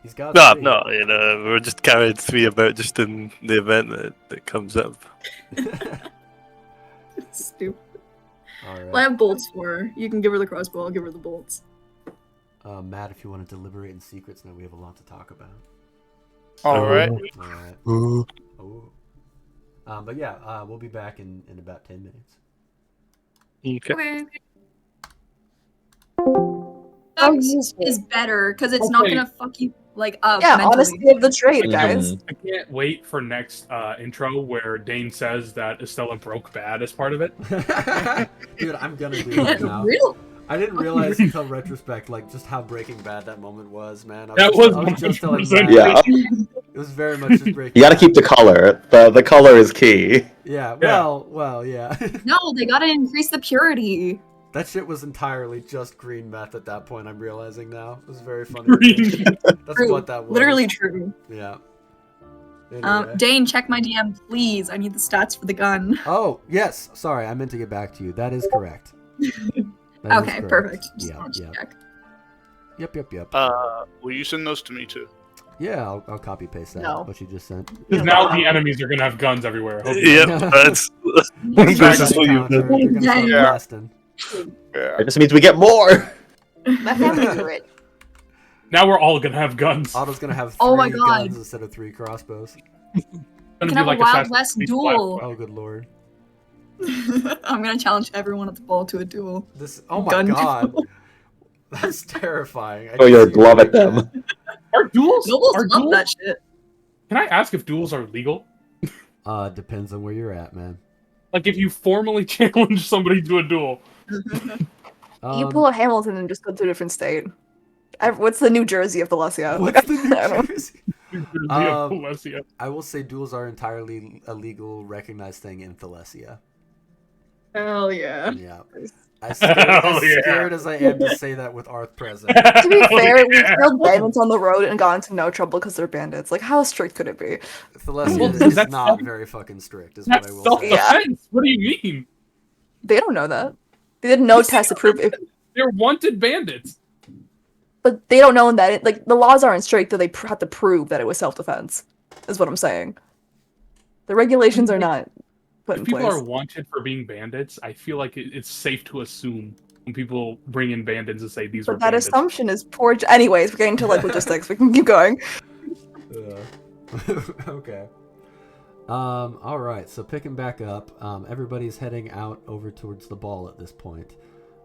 He's got No, three. no, we're just carrying 3 about just in the event that comes up. Stupid. All right. Well, I have bolts for her. You can give her the crossbow, I'll give her the bolts. Matt, if you want to deliberate in secrets, now we have a lot to talk about. All right. All right. Oh. But yeah, we'll be back in about 10 minutes. Okay. Okay. Is better, because it's not Okay. going to fuck you, like, up Yeah, mentally. honesty of the trade, guys. Mhm. I can't wait for next intro where Dane says that Estella broke bad as part of it. Dude, I'm gonna do that now. Real? I didn't realize until retrospect, like, just how Breaking Bad that moment was, man. I That was was just telling 100% Matt. Yeah, It was very much just Breaking you gotta Bad. keep the color. The color is key. Yeah, well, yeah. No, they gotta increase the purity. That shit was entirely just green meth at that point, I'm realizing now. It was very funny. Green. That's True. what that was. Literally true. Yeah. Anyway. Dane, check my DM, please. I need the stats for the gun. Oh, yes. Sorry, I meant to get back to you. That is correct. That is Okay, correct. perfect. Just Yeah, wanted to yeah. check. Yep. Will you send those to me too? Yeah, I'll copy paste that. No. What you just sent. Because now the enemies are gonna have guns everywhere. Hope you- Yep, that's This this is what you've done. You're gonna start Yeah. blasting. Yeah. It just means we get more. My family's rich. Now we're all gonna have guns. Otto's gonna have 3 Oh my God. guns instead of 3 crossbows. Gonna Can be have a Wild Assassin's West Creed duel. Oh, good lord. I'm gonna challenge everyone at the ball to a duel. This. Oh my Gun god. That's terrifying. I Throw can your see glove at doing them. Are duels? Nobles Are love duels? that shit. Can I ask if duels are legal? that. Depends on where you're at, man. Like if you formally challenge somebody to a duel. You pull a Hamilton and just go to a different state. What's the New Jersey of Thelesia? What's the New I don't- Jersey? Valencia. I will say duels are entirely a legal, recognized thing in Thelesia. Hell yeah. Yeah. As scared, Hell as yeah. scared as I am to say that with Arth present. To be fair, we yeah. killed bandits on the road and got into no trouble because they're bandits. Like, how strict could it be? Thelesia Well, is that's not self- very fucking strict, is what That's I will say. self-defense. What do you mean? They don't know that. They did no test to prove it, They're wanted bandits. but they don't know that like the laws aren't strict that they have to prove that it was self-defense. Is what I'm saying. The regulations are not put If in people place. are wanted for being bandits, I feel like it's safe to assume when people bring in bandits and say these were But that bandits. assumption is poor. Anyways, we're getting to like logistics. We can keep going. Okay. All right. So picking back up, everybody's heading out over towards the ball at this point.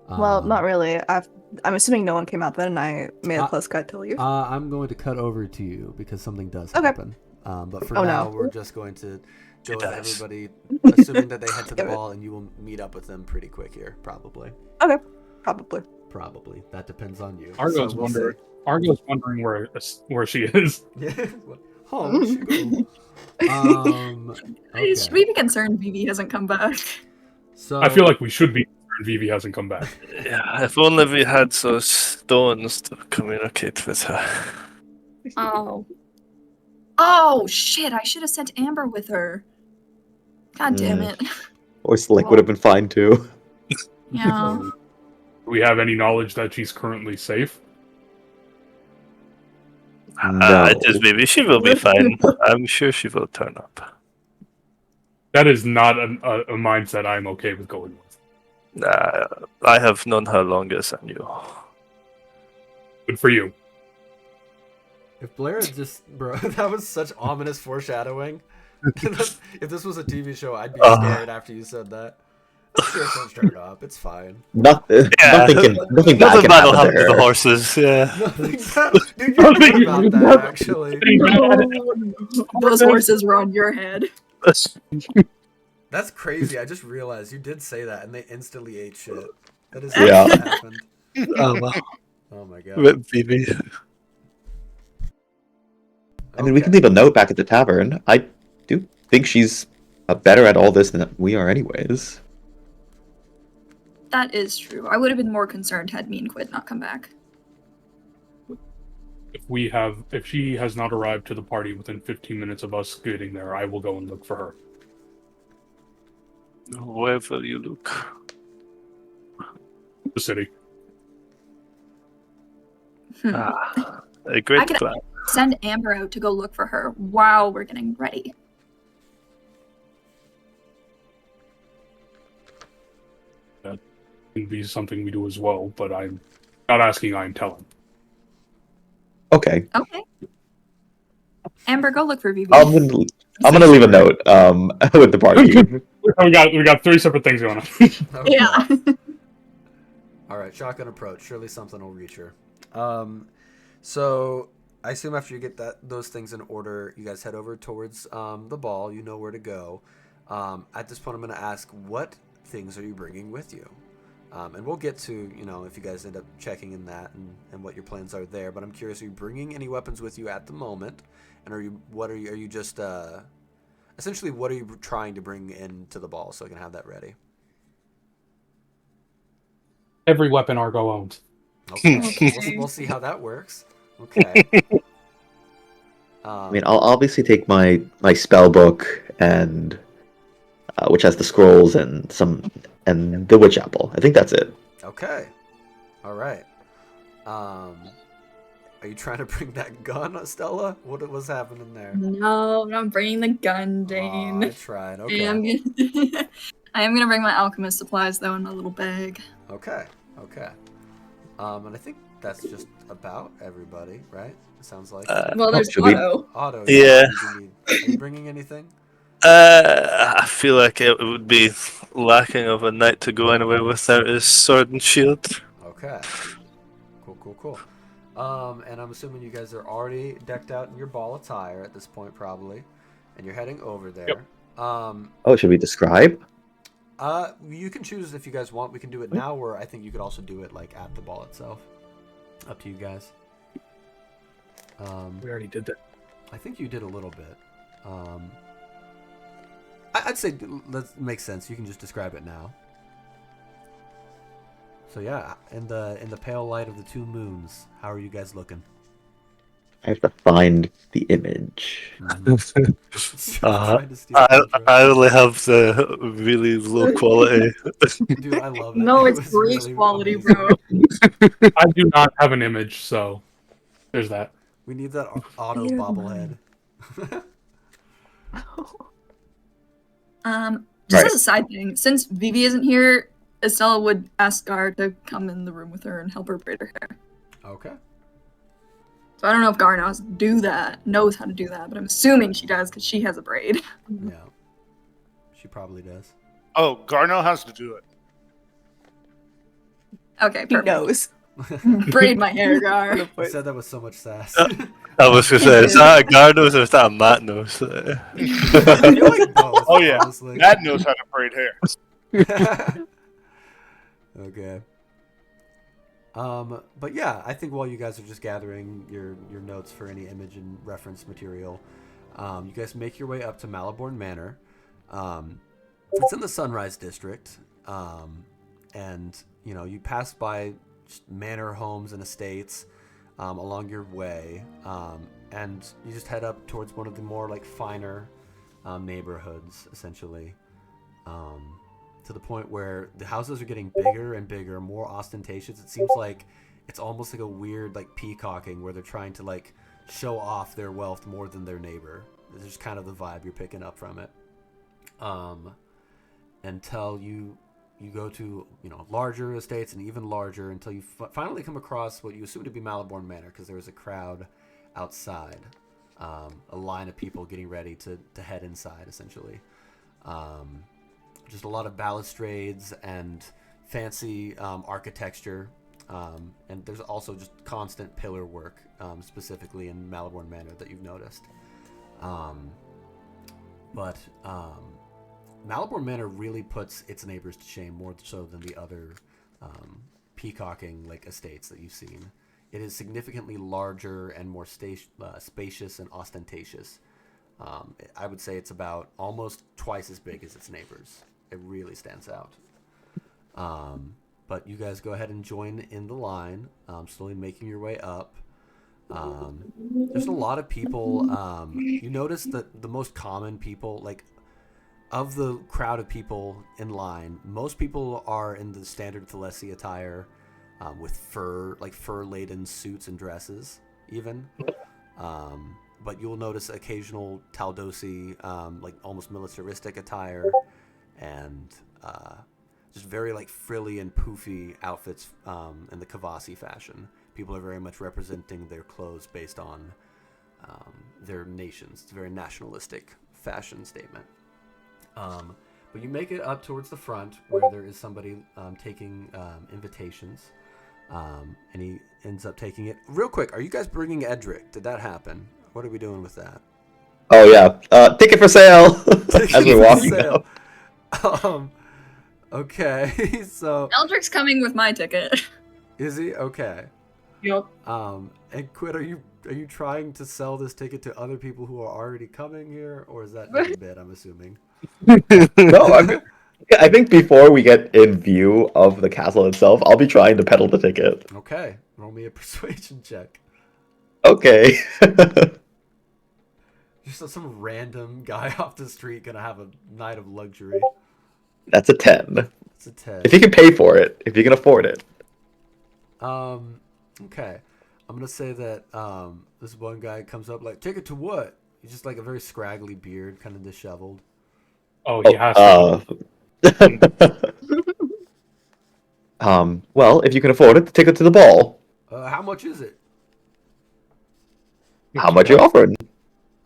Well, not really. I'm assuming no one came out then, and I made a close cut to leave. I'm going to cut over to you because something does Okay. happen. But for Oh, now, no. we're just going to go with does. everybody, assuming that they head to the Damn it. ball, and you will meet up with them pretty quick here, probably. Okay, probably. Probably. That depends on you. Argo's So we'll wondering. Argo's wondering where she is. see. Oh, where'd she go? Okay. Should we be concerned Vivi hasn't come back? So I feel like we should be. Vivi hasn't come back. Yeah, if only we had those stones to communicate with her. Oh. Oh, shit. I should have sent Amber with her. God damn it. Or Slink would have been fine too. Yeah. Do we have any knowledge that she's currently safe? No. Just maybe she will be fine. I'm sure she will turn up. That is not a mindset I'm okay with going with. I have known her longer than you. Good for you. if Blair had just, bro, that was such ominous foreshadowing. If this was a TV show, I'd be scared after you said that. Sure, don't turn up. It's fine. Nothing bad can Nothing happen bad will to happen to the her. horses. Yeah. Nothing bad. Dude, you're right about that, actually. Those horses were on your head. That's crazy. I just realized you did say that, and they instantly ate shit. That is Yeah. what happened. Oh, well. Oh my god. With Vivi. I mean, we Okay. can leave a note back at the tavern. I do think she's better at all this than we are, anyways. That is true. I would have been more concerned had me and Quid not come back. If she has not arrived to the party within 15 minutes of us getting there, I will go and look for her. Wherever you look. The city. A great I can- plan. Send Amber out to go look for her while we're getting ready. Can be something we do as well, but I'm not asking, I'm telling. Okay. Okay. Amber, go look for Vivi. I'm gonna leave a note with the party. We got 3 separate things going on. Okay. Yeah. All right, shotgun approach. Surely something will reach her. So I assume after you get those things in order, you guys head over towards the ball. You know where to go. At this point, I'm going to ask, what things are you bringing with you? And we'll get to, if you guys end up checking in that and what your plans are there. But I'm curious, are you bringing any weapons with you at the moment? And are you just essentially what are you trying to bring into the ball so I can have that ready? Every weapon Argo owns. Okay, we'll see how that works. Okay. I mean, I'll obviously take my spell book and which has the scrolls and the witch apple. I think that's it. Okay. All right. Are you trying to bring that gun, Stella? What was happening there? No, I'm not bringing the gun, Dane. Aw, I tried. Okay. I am gonna bring my alchemist supplies though in my little bag. Okay. Okay. And I think that's just about everybody, right? It sounds like. Well, there's should we- Otto. Otto. Yeah. Are you bringing anything? I feel like it would be lacking of a knight to go anywhere without his sword and shield. Okay. Cool. And I'm assuming you guys are already decked out in your ball attire at this point, probably, and you're heading over there. Yep. Oh, should we describe? You can choose if you guys want. We can do it now, or I think you could also do it like at the ball itself. Up to you guys. We already did that. I think you did a little bit. I'd say that makes sense. You can just describe it now. So yeah, in the pale light of the two moons, how are you guys looking? I have to find the image. Trying to steal I Ultra. only have the really low quality. Dude, I love it. No, It it's was great really quality, amazing. bro. I do not have an image, so there's that. We need that auto Theater of the bobblehead. Just Right. as a side thing, since Vivi isn't here, Estella would ask Gar to come in the room with her and help her braid her hair. Okay. So I don't know if Gar knows how to do that, but I'm assuming she does because she has a braid. Yeah. She probably does. Oh, Garno has to do it. Okay, He perfect. knows. Braid my hair, Gar. You said that with so much sass. I was gonna say, is that a Gardos or is that a Matt nose? I feel like both, Oh, yeah. honestly. Matt knows how to braid hair. Okay. But yeah, I think while you guys are just gathering your notes for any image and reference material, you guys make your way up to Maliborn Manor. It's in the Sunrise District, and you pass by just manor homes and estates along your way, and you just head up towards one of the more like finer neighborhoods, essentially. To the point where the houses are getting bigger and bigger, more ostentatious. It seems like it's almost like a weird like peacocking where they're trying to like show off their wealth more than their neighbor. It's just kind of the vibe you're picking up from it. Until you go to larger estates and even larger until you finally come across what you assume to be Maliborn Manor, because there was a crowd outside, a line of people getting ready to head inside, essentially. Just a lot of balustrades and fancy architecture, and there's also just constant pillar work, specifically in Maliborn Manor that you've noticed. But Maliborn Manor really puts its neighbors to shame more so than the other peacocking like estates that you've seen. It is significantly larger and more spacious and ostentatious. I would say it's about almost twice as big as its neighbors. It really stands out. But you guys go ahead and join in the line, slowly making your way up. There's a lot of people. You notice that the most common people, like of the crowd of people in line, most people are in the standard Thalessi attire, with fur-laden suits and dresses, even. But you'll notice occasional Taldosi, like almost militaristic attire, and just very like frilly and poofy outfits in the Kavasi fashion. People are very much representing their clothes based on their nations. It's a very nationalistic fashion statement. But you make it up towards the front where there is somebody taking invitations, and he ends up taking it. Real quick, are you guys bringing Edric? Did that happen? What are we doing with that? Oh yeah, ticket for sale as we're walking Sale. out. Okay, so Eldric's coming with my ticket. is he okay? Yep. And Quid, are you trying to sell this ticket to other people who are already coming here, or is that just a bit? I'm assuming. No, I think before we get in view of the castle itself, I'll be trying to peddle the ticket. Okay, roll me a persuasion check. Okay. Just some random guy off the street gonna have a night of luxury. That's a 10. It's a 10. If you can pay for it, if you can afford it. Okay. I'm gonna say that this one guy comes up like, "Ticket to what?" He's just like a very scraggly beard, kind of disheveled. Oh, he has to. Well, if you can afford it, the ticket to the ball. How much is it? How much are you offering?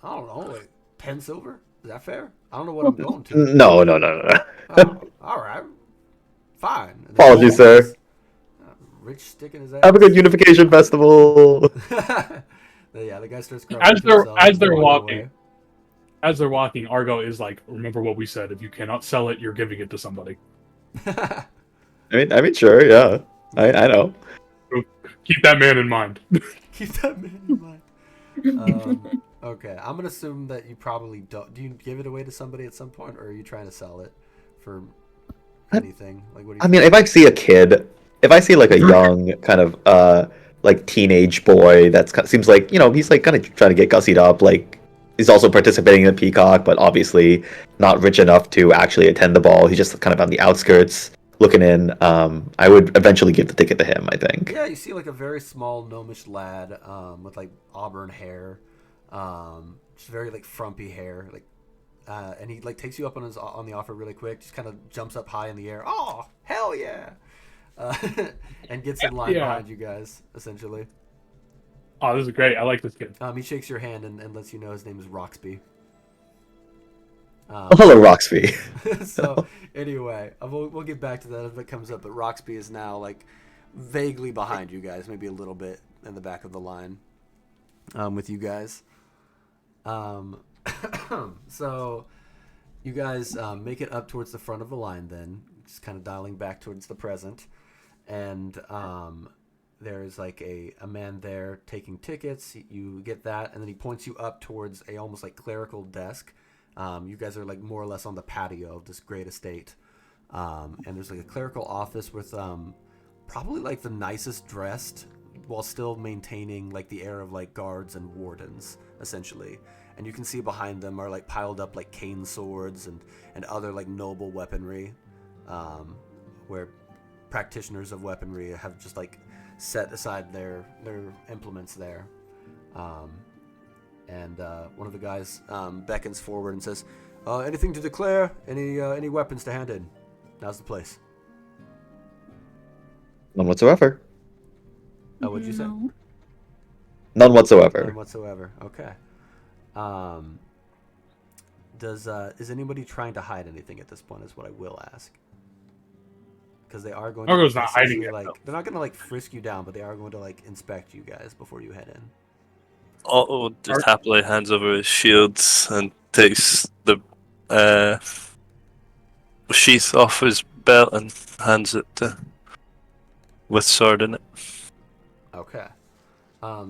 I don't know, like 10 silver. Is that fair? I don't know what I'm going to. No. Oh, all right, fine. And then Apologies, he sir. has, rich stick in his ass. Have a good unification festival. Yeah, the guy starts crying As to they're himself as and they're walking walking, away. as they're walking, Argo is like, "Remember what we said. If you cannot sell it, you're giving it to somebody." I mean, sure, yeah. I know. Keep that man in mind. Keep that man in mind. Okay, I'm gonna assume that you probably don't. Do you give it away to somebody at some point, or are you trying to sell it for anything? Like, what do you? I mean, if I see a kid, if I see like a young kind of like teenage boy seems like, you know, he's like kind of trying to get gussied up, like he's also participating in the Peacock, but obviously not rich enough to actually attend the ball. He's just kind of on the outskirts looking in. I would eventually give the ticket to him, I think. Yeah, you see like a very small gnomish lad with like auburn hair, just very like frumpy hair, like, and he like takes you up on the offer really quick. Just kind of jumps up high in the air. Oh, hell yeah! And gets in line behind you guys, essentially. Oh, this is great. I like this kid. He shakes your hand and lets you know his name is Roxby. Oh, hello, Roxby. So anyway, we'll get back to that if it comes up. But Roxby is now like vaguely behind you guys, maybe a little bit in the back of the line, with you guys. So you guys make it up towards the front of the line, then just kind of dialing back towards the present, and there's like a man there taking tickets. You get that, and then he points you up towards a almost like clerical desk. You guys are like more or less on the patio of this great estate, and there's like a clerical office with probably like the nicest dressed, while still maintaining like the air of like guards and wardens, essentially. And you can see behind them are like piled up like cane swords and other like noble weaponry, where practitioners of weaponry have just like set aside their implements there. And one of the guys beckons forward and says, anything to declare? Any weapons to hand in? Now's the place. None whatsoever. What'd you say? None whatsoever. None whatsoever. Okay. Is anybody trying to hide anything at this point? Is what I will ask. Because they are going Argo's to not hiding it, like though. they're not going to like frisk you down, but they are going to like inspect you guys before you head in. Otto just happily hands over his shields and takes the sheath off his belt and hands it with sword in it. Okay.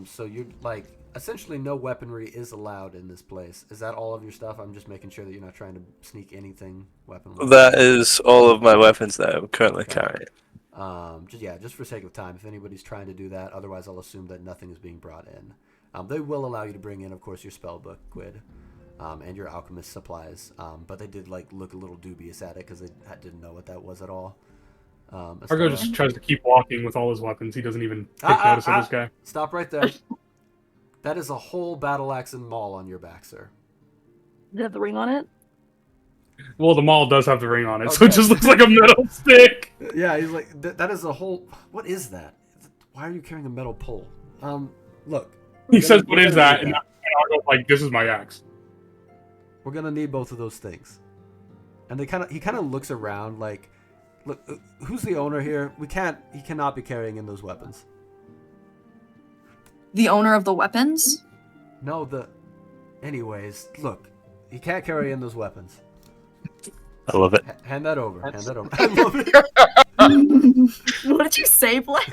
So you're like essentially no weaponry is allowed in this place. Is that all of your stuff? I'm just making sure that you're not trying to sneak anything weapon-wise. That is all of my weapons that I'm currently carrying. Just for sake of time, if anybody's trying to do that, otherwise I'll assume that nothing is being brought in. They will allow you to bring in, of course, your spell book, Quid, and your alchemist supplies. But they did like look a little dubious at it because they didn't know what that was at all. Argo just tries to keep walking with all his weapons. He doesn't even take notice of this guy. Stop right there. That is a whole battle axe and maul on your back, sir. Does it have the ring on it? Well, the maul does have the ring on it, so Okay. it just looks like a metal stick. Yeah, he's like, that is a whole... What is that? Why are you carrying a metal pole? Look. He says, "What is that?" And Argo's like, "This is my axe." We're gonna need both of those things. And he kind of looks around like, look, who's the owner here? He cannot be carrying in those weapons. The owner of the weapons? No, anyways, look, he can't carry in those weapons. I love it. Hand that over. Hand that over. I love it. What did you say, Blair?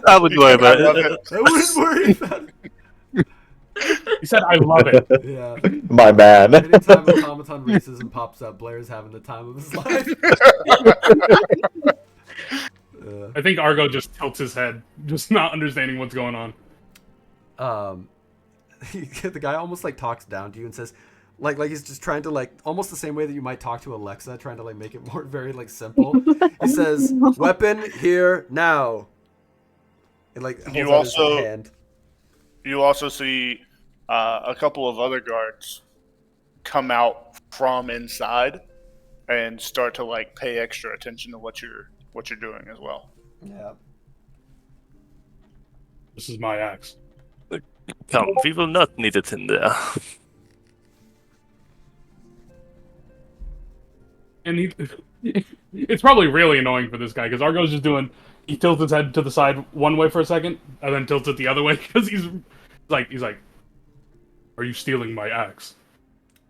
I wouldn't worry about I love it. it. I wouldn't worry about it. He said, "I love it." Yeah. My man. Anytime automaton racism pops up, Blair's having the time of his life. I think Argo just tilts his head, just not understanding what's going on. The guy almost like talks down to you and says, like he's just trying to like almost the same way that you might talk to Alexa, trying to like make it more very like simple. He says, "Weapon here now." And like holds out his hand. You also see a couple of other guards come out from inside and start to like pay extra attention to what you're doing as well. Yeah. This is my axe. Come, we will not need it in there. And it's probably really annoying for this guy because Argo's just he tilts his head to the side one way for a second and then tilts it the other way because he's like, "Are you stealing my axe?"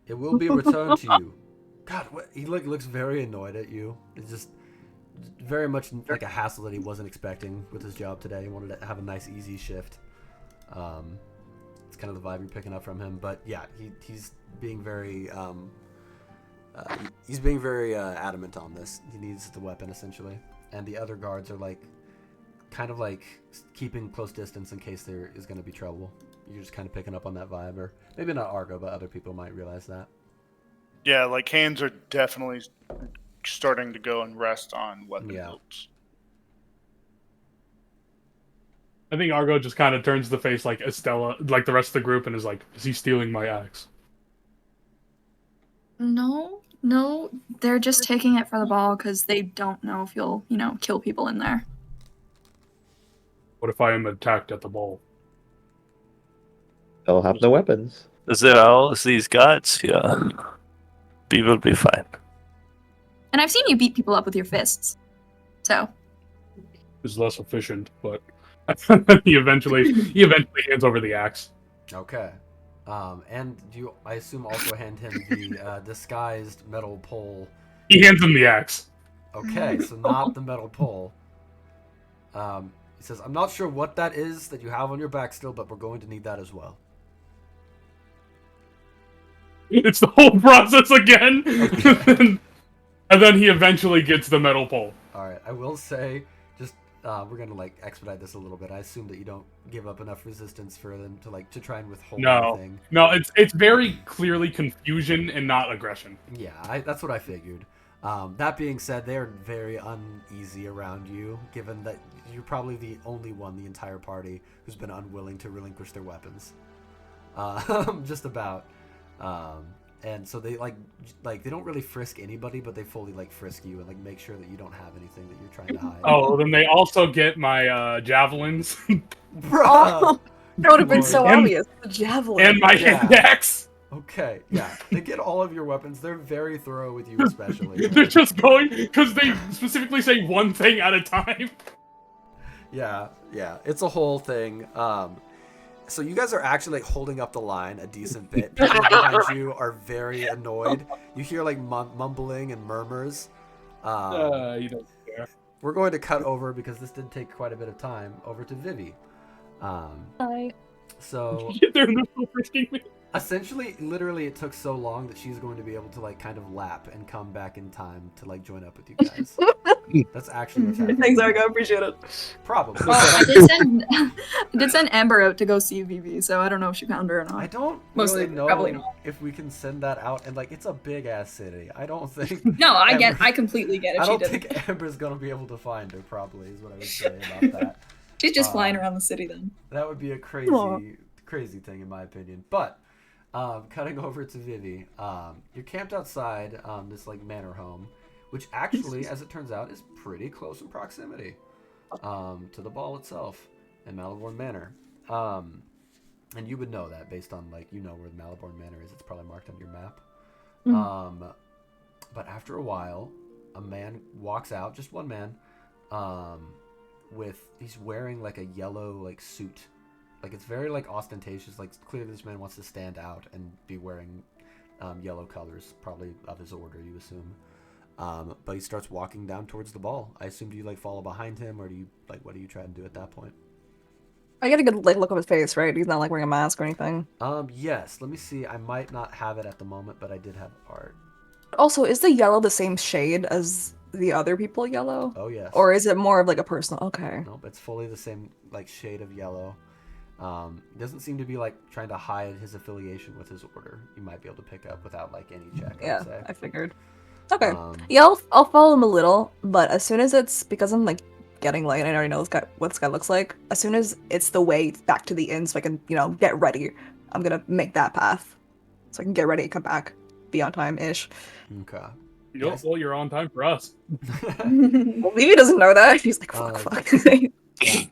It will be returned to you. God, what he looks very annoyed at you. It's just very much like a hassle that he wasn't expecting with his job today. He wanted to have a nice, easy shift. It's kind of the vibe you're picking up from him. But yeah, he's being very adamant on this. He needs the weapon essentially, and the other guards are like kind of like keeping close distance in case there is going to be trouble. You're just kind of picking up on that vibe, or maybe not Argo, but other people might realize that. Yeah, like hands are definitely starting to go and rest on weapon hilts. I think Argo just kind of turns the face like Estella, like the rest of the group, and is like, "Is he stealing my axe?" No, they're just taking it for the ball because they don't know if you'll, kill people in there. What if I am attacked at the ball? They'll have no weapons. Is there all these guards? Yeah. We will be fine. And I've seen you beat people up with your fists. So. It's less efficient, but he eventually hands over the axe. Okay. And you, I assume, also hand him the disguised metal pole. He hands him the axe. Okay, so not the metal pole. He says, "I'm not sure what that is that you have on your back still, but we're going to need that as well." It's the whole process again. Okay. And then he eventually gets the metal pole. All right, I will say, just we're gonna like expedite this a little bit. I assume that you don't give up enough resistance for them to try and withhold anything. No, it's very clearly confusion and not aggression. Yeah, that's what I figured. That being said, they're very uneasy around you, given that you're probably the only one the entire party who's been unwilling to relinquish their weapons. Just about. And so they like they don't really frisk anybody, but they fully like frisk you and like make sure that you don't have anything that you're trying to hide. Oh, then they also get my javelins. Oh, that would have been so obvious. The javelin. And my hand axe. Okay, yeah. They get all of your weapons. They're very thorough with you, especially. They're just going because they specifically say one thing at a time. Yeah. It's a whole thing. So you guys are actually like holding up the line a decent bit. People behind you are very annoyed. You hear like mumbling and murmurs. You don't care. We're going to cut over because this did take quite a bit of time over to Vivi. Hi. So They're still frisking me. essentially, literally, it took so long that she's going to be able to like kind of lap and come back in time to like join up with you guys. That's actually what's happening. Thanks, Argo. Appreciate it. Probably. Well, I did send Amber out to go see Vivi, so I don't know if she found her or not. I don't Mostly, really know probably not. if we can send that out, and like it's a big ass city. I don't think. No, I completely get it. I She don't didn't. think Amber's gonna be able to find her. Probably is what I would say about that. She's just flying around the city then. That would be a crazy thing in my opinion. But cutting over to Vivi, you're camped outside this like manor home, which actually, as it turns out, is pretty close in proximity to the ball itself in Maliborn Manor. And you would know that based on like where the Maliborn Manor is. It's probably marked on your map. But after a while, a man walks out, just one man, he's wearing like a yellow like suit. Like it's very like ostentatious. Like clearly this man wants to stand out and be wearing yellow colors, probably of his order, you assume. But he starts walking down towards the ball. I assume do you like follow behind him, or do you like what do you try and do at that point? I get a good like look of his face, right? He's not like wearing a mask or anything. Yes. Let me see. I might not have it at the moment, but I did have art. Also, is the yellow the same shade as the other people yellow? Oh yes. Or is it more of like a personal? Okay. Nope, it's fully the same like shade of yellow. Doesn't seem to be like trying to hide his affiliation with his order. You might be able to pick up without like any check. I Yeah, would say. I figured. Okay. Um, Yeah, I'll follow him a little, but as soon as it's because I'm like getting late, and I already know what this guy looks like. As soon as it's the way back to the inn, so I can get ready. I'm gonna make that path, so I can get ready and come back, be on time ish. Okay. Yes. Well, you're on time for us. Well, Vivi doesn't know that. He's like, fuck.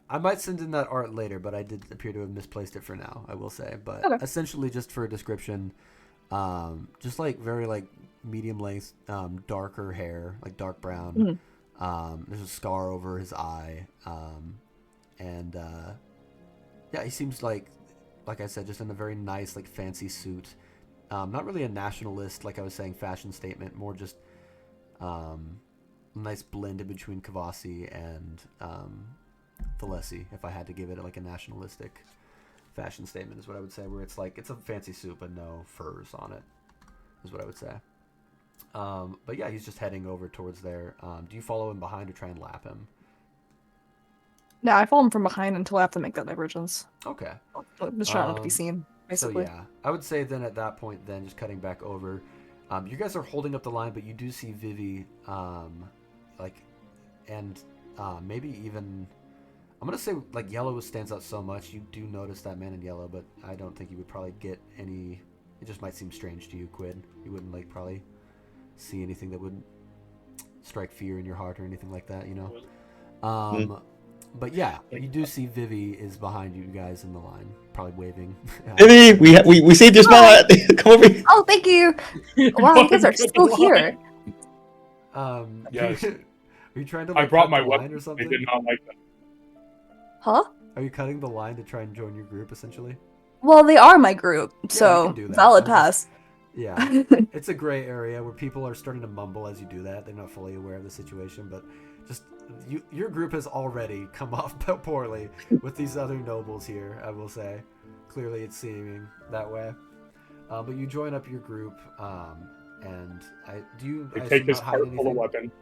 I might send in that art later, but I did appear to have misplaced it for now, I will say. But Okay. essentially, just for a description, just like very like medium length, darker hair, like dark brown. There's a scar over his eye, and yeah, he seems like I said, just in a very nice, like fancy suit. Not really a nationalist, like I was saying, fashion statement. More just, nice blend in between Kavasi and Thalessi, if I had to give it like a nationalistic fashion statement, is what I would say, where it's like it's a fancy suit but no furs on it, is what I would say. But yeah, he's just heading over towards there. Do you follow him behind or try and lap him? No, I follow him from behind until I have to make that divergence. Okay. I'm just trying not to be seen, basically. So yeah, I would say then at that point, then just cutting back over, you guys are holding up the line, but you do see Vivi, maybe even, I'm gonna say like yellow stands out so much. You do notice that man in yellow, but I don't think you would probably get any. It just might seem strange to you, Quid. You wouldn't like probably see anything that would strike fear in your heart or anything like that, you know. But yeah, you do see Vivi is behind you guys in the line, probably waving. Vivi, we saved your spot. Come over here. Oh, thank you! Wow, you guys are still here. Yes. Are you trying to? I Like, brought cut my the line weapon. or They something? did not like that. Huh? Are you cutting the line to try and join your group, essentially? Well, they are my group, so can do that. valid I'm just- pass. Yeah, it's a gray area where people are starting to mumble as you do that. They're not fully aware of the situation, but just your group has already come off poorly with these other nobles here. I will say, clearly it's seeming that way. But you join up your group, and I They assume take his not hide cart full of anything? weapon.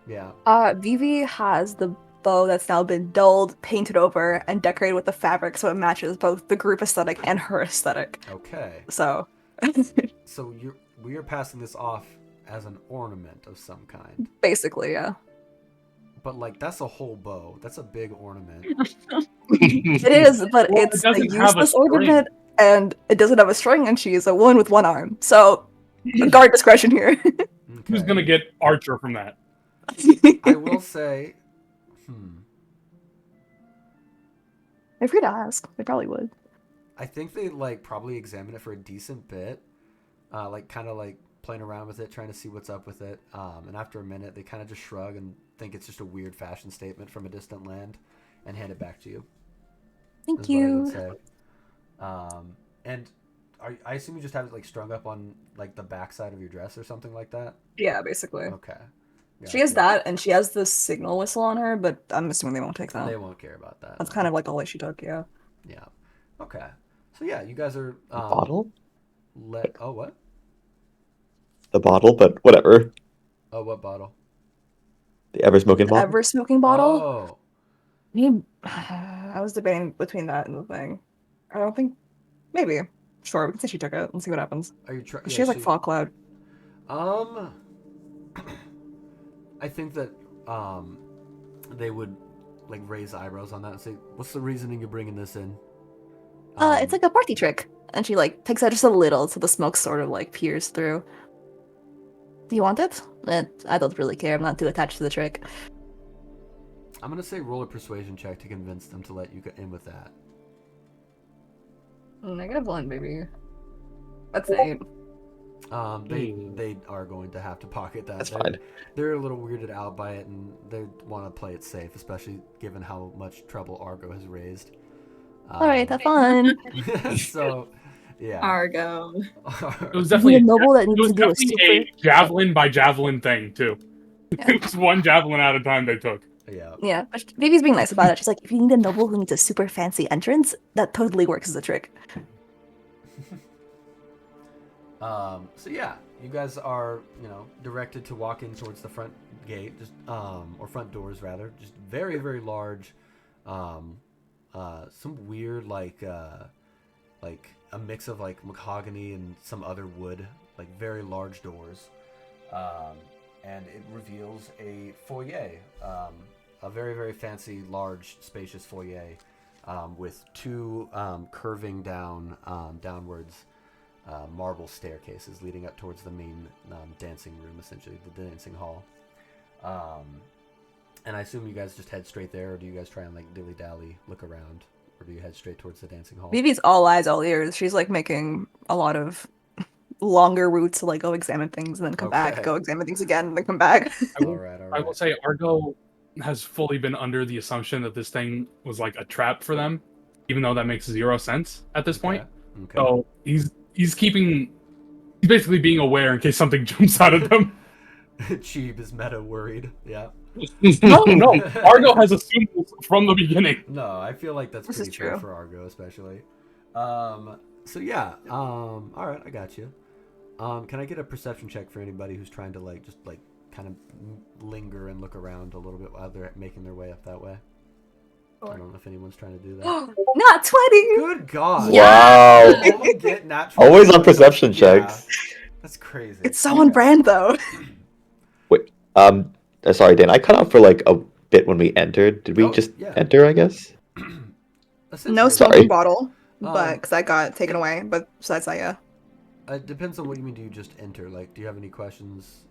Yeah. Vivi has the bow that's now been dulled, painted over, and decorated with the fabric so it matches both the group aesthetic and her aesthetic. Okay. So. So we are passing this off as an ornament of some kind. Basically, yeah. But like that's a whole bow. That's a big ornament. It is, but Well, it's it a doesn't have a useless string. ornament, and it doesn't have a string, and she is a woman with one arm. So, guard discretion here. Who's Okay. gonna get Archer from that? I will say, They're free to ask. They probably would. I think they like probably examine it for a decent bit, like kind of like playing around with it, trying to see what's up with it. And after a minute, they kind of just shrug and think it's just a weird fashion statement from a distant land, and hand it back to you. Thank is what I would you. say. And I assume you just have it like strung up on like the backside of your dress or something like that. Yeah, basically. Okay. She has Gotcha. that, and she has the signal whistle on her, but I'm assuming they won't take that. They won't care about that. That's kind of like all she took, yeah. Yeah. Okay. So yeah, you guys are Bottle? Oh, what? The bottle, but whatever. Oh, what bottle? The ever smoking The bottle. ever smoking bottle? Oh. I was debating between that and the thing. I don't think. Maybe. Sure, we can say she took it and see what happens. Are you trying? She has like fog cloud. I think that they would like raise eyebrows on that and say, "What's the reasoning you're bringing this in?" It's like a party trick, and she like takes out just a little, so the smoke sort of like peers through. Do you want it? I don't really care. I'm not too attached to the trick. I'm gonna say roll a persuasion check to convince them to let you get in with that. -1, baby. That's 8. They are going to have to pocket that. That's fine. They're a little weirded out by it, and they want to play it safe, especially given how much trouble Argo has raised. All right, have fun. So, yeah. Argo. It was definitely a noble that it needs was to do a definitely super. a javelin by javelin thing too. Yeah. It was one javelin at a time they took. Yeah. Yeah, but Baby's being nice about it. She's like, if you need a noble who needs a super fancy entrance, that totally works as a trick. So yeah, you guys are, directed to walk in towards the front gate, just or front doors rather, just very, very large, some weird like a mix of like mahogany and some other wood, like very large doors, and it reveals a foyer, a very, very fancy, large, spacious foyer, with two curving downwards. Marble staircases leading up towards the main dancing room, essentially the dancing hall. And I assume you guys just head straight there, or do you guys try and like dilly dally, look around, or do you head straight towards the dancing hall? Baby's all eyes, all ears. She's like making a lot of longer routes to like go examine things and then come back, Okay. go examine things again, and then come back. All right. I will say Argo has fully been under the assumption that this thing was like a trap for them, even though that makes 0 sense at this point. Okay. So he's basically being aware in case something jumps out at them. Cheeb is meta worried. Yeah. No, Argo has assumed this from the beginning. No, I feel like that's This pretty is fair true. for Argo, especially. So yeah. All right, I got you. Can I get a perception check for anybody who's trying to like just like kind of linger and look around a little bit while they're making their way up that way? I don't know if anyone's trying to do that. Not 20! Good God! Wow. All of them get natural. Always on perception Yeah. checks. That's crazy. It's so on brand, though. Wait, sorry, Dan. I cut out for like a bit when we entered. Did we Oh, just yeah. enter? I guess. Essentially, No Sorry. smoking bottle, but Um, because that got taken away. But besides that, yeah. It depends on what you mean. Do you just enter? Like, do you have any questions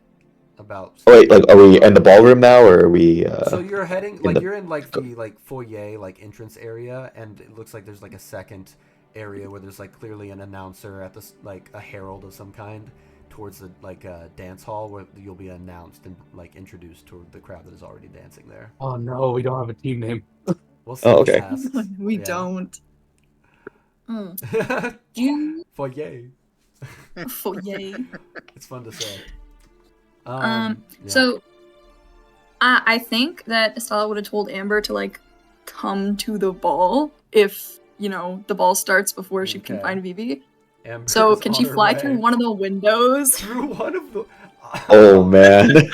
about? Oh, wait, like, are we in the ballroom now, or are we? So you're heading in like the- you're in like the like foyer like entrance area, and it looks like there's like a second area where there's like clearly an announcer at this like a herald of some kind towards the like dance hall where you'll be announced and like introduced to the crowd that is already dancing there. Oh no, we don't have a team name. We'll see. Oh, okay. We Yeah. don't. Do you? Foyer. Oh, yay. It's fun to say. Yeah. Yeah. I think that Estella would have told Amber to like come to the ball if the ball starts before she can Okay. find Vivi. Amber So is can on she her fly way. through one of the windows? Through one of the. Oh man.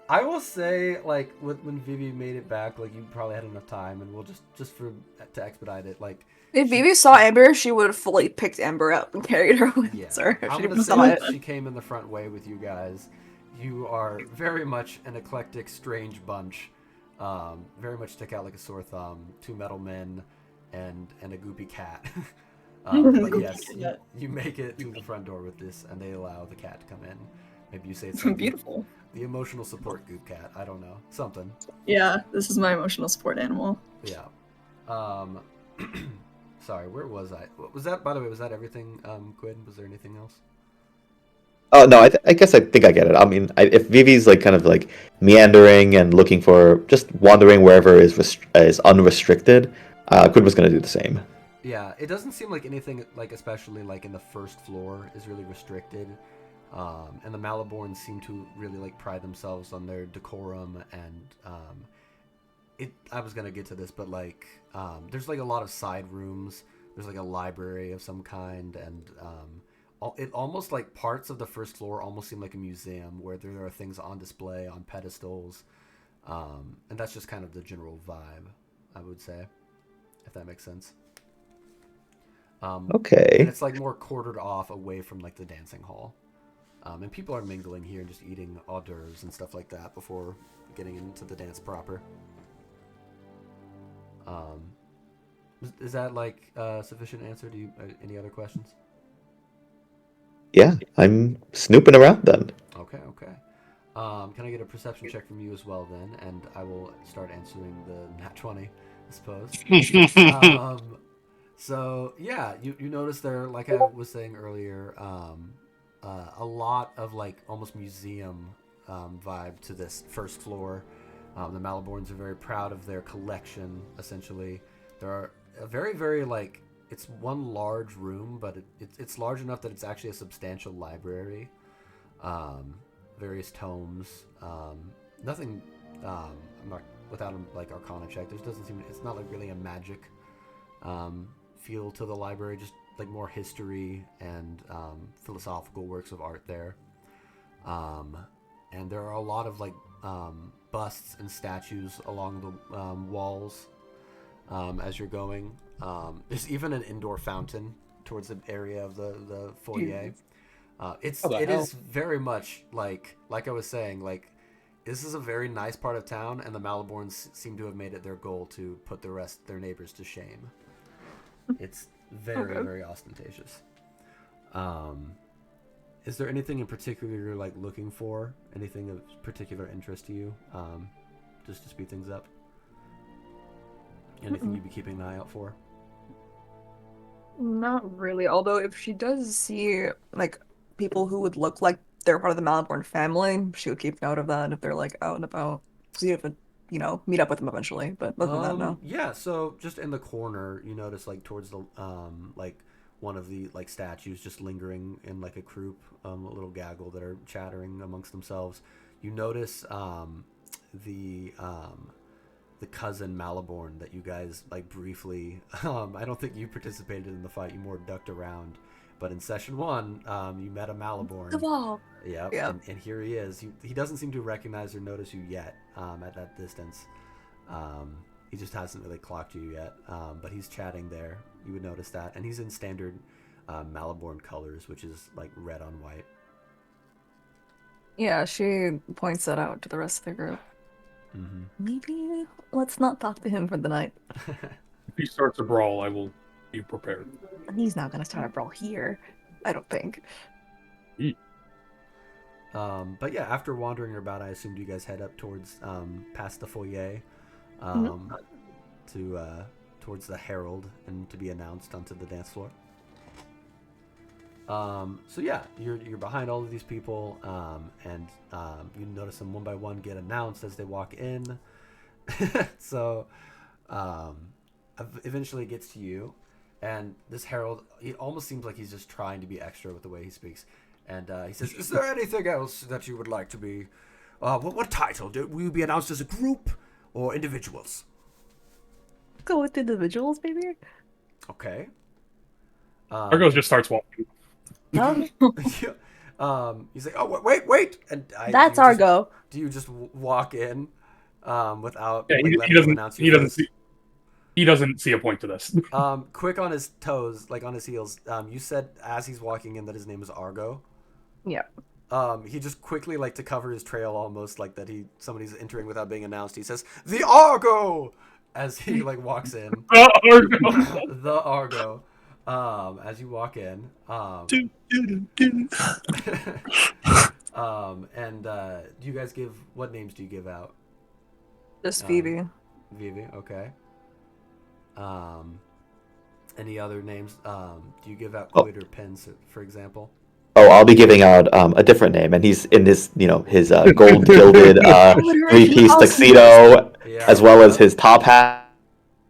I will say, like, when Vivi made it back, like, you probably had enough time, and we'll to expedite it, like. If Vivi saw Amber, she would have fully picked Amber up and carried her with Yeah, her. If I'm she gonna even say saw it. that she came in the front way with you guys. You are very much an eclectic, strange bunch. Very much stick out like a sore thumb. 2 metal men, and a goopy cat. But yes, you make it through the front door with this, and they allow the cat to come in. Maybe you say it's something. Beautiful. The emotional support goop cat. I don't know. Something. Yeah, this is my emotional support animal. Yeah. Sorry, where was I? Was that, by the way, was that everything, Quinn? Was there anything else? Oh no, I guess I think I get it. I mean, if Vivi's like kind of like meandering and looking for just wandering wherever is unrestricted, Quinn was gonna do the same. Yeah, it doesn't seem like anything, like, especially, like, in the first floor is really restricted. And the Maliborns seem to really, like, pride themselves on their decorum and, I was gonna get to this, but, like, there's, like, a lot of side rooms. There's, like, a library of some kind, and, it almost, like, parts of the first floor almost seem like a museum where there are things on display on pedestals. And that's just kind of the general vibe, I would say, if that makes sense. Okay. And it's like more quartered off away from like the dancing hall. And people are mingling here and just eating hors d'oeuvres and stuff like that before getting into the dance proper. Is that like sufficient answer? Do you any other questions? Yeah, I'm snooping around then. Okay. Can I get a perception check from you as well then? And I will start answering the nat 20, I suppose. So yeah, you notice there, like I was saying earlier, a lot of like almost museum vibe to this first floor. The Maliborns are very proud of their collection. Essentially, there are a very, very like it's one large room, but it's large enough that it's actually a substantial library. Various tomes. Nothing. I'm not without a like Arcana check. There doesn't seem. It's not like really a magic feel to the library. Just like more history and philosophical works of art there. And there are a lot of like busts and statues along the walls as you're going. There's even an indoor fountain towards the area of the foyer. It is very much like I was saying, like this is a very nice part of town, and the Maliborns seem to have made it their goal to put their neighbors to shame. It's very, very ostentatious. Is there anything in particular you're like looking for? Anything of particular interest to you? Just to speed things up. Anything you'd be keeping an eye out for? Not really. Although if she does see like people who would look like they're part of the Maliborn family, she would keep note of that if they're like out and about. See if it, meet up with them eventually. But other than that, no. Yeah. So just in the corner, you notice like towards the like one of the like statues just lingering in like a group, a little gaggle that are chattering amongst themselves. you notice the cousin Maliborn that you guys like briefly. I don't think you participated in the fight. You more ducked around. But in session 1, you met a Maliborn. Yep. Yep. And here he is. He doesn't seem to recognize or notice you yet at that distance. He just hasn't really clocked you yet. But he's chatting there. You would notice that. And he's in standard Maliborn colors, which is like red on white. Yeah, she points that out to the rest of the group. Mm-hmm. Maybe let's not talk to him for the night. If he starts a brawl, I will be prepared. He's not gonna start a brawl here, I don't think. But yeah, after wandering about, I assumed you guys head up towards past the foyer, to towards the herald and to be announced onto the dance floor. So yeah, you're behind all of these people, and you notice them one by one get announced as they walk in. So eventually it gets to you, and this herald, it almost seems like he's just trying to be extra with the way he speaks. And he says, "Is there anything else that you would like to be? What title? Will you be announced as a group or individuals?" Go with individuals, maybe. Okay. Argo just starts walking. No, He's like, "Oh, wait!" And that's Argo. Do you just walk in without Yeah, like, letting he doesn't. him announce you He doesn't first? see. He doesn't see a point to this. Quick on his toes, like on his heels. You said as he's walking in that his name is Argo. Yeah. He just quickly, like to cover his trail, almost like that somebody's entering without being announced. He says, "The Argo," as he like walks in. The Argo. As you walk in. And do you guys what names do you give out? Just Phoebe. Vivi, okay. Any other names? Do you give out Quid or Pins, for example? Oh, I'll be giving out a different name, and he's in his his gold gilded three-piece tuxedo, Yeah. as well as his top hat.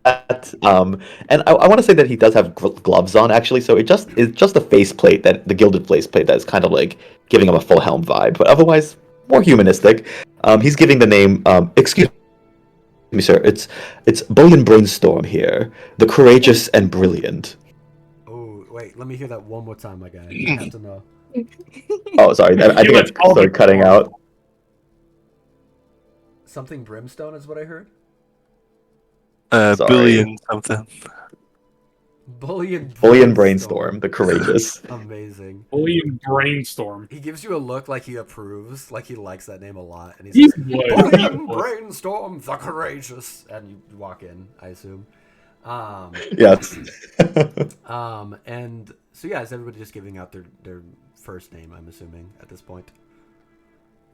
And I want to say that he does have gloves on, actually. So it's just the faceplate, that the gilded faceplate, that is kind of like giving him a full helm vibe, but otherwise more humanistic. He's giving the name. Excuse me, sir. It's Bullion Brainstorm here, the courageous and brilliant. Oh, wait. Let me hear that one more time, my guy. I have to know. Oh, sorry. I think I started cutting out. Something brimstone is what I heard. Sorry. Bullion something. Bullion Brainstorm, the courageous. Amazing. Bullion Brainstorm. He gives you a look like he approves, like he likes that name a lot, and He he's like, would. "Bullion Brainstorm, the courageous," and you walk in, I assume. Yes. And so yeah, is everybody just giving out their first name? I'm assuming at this point.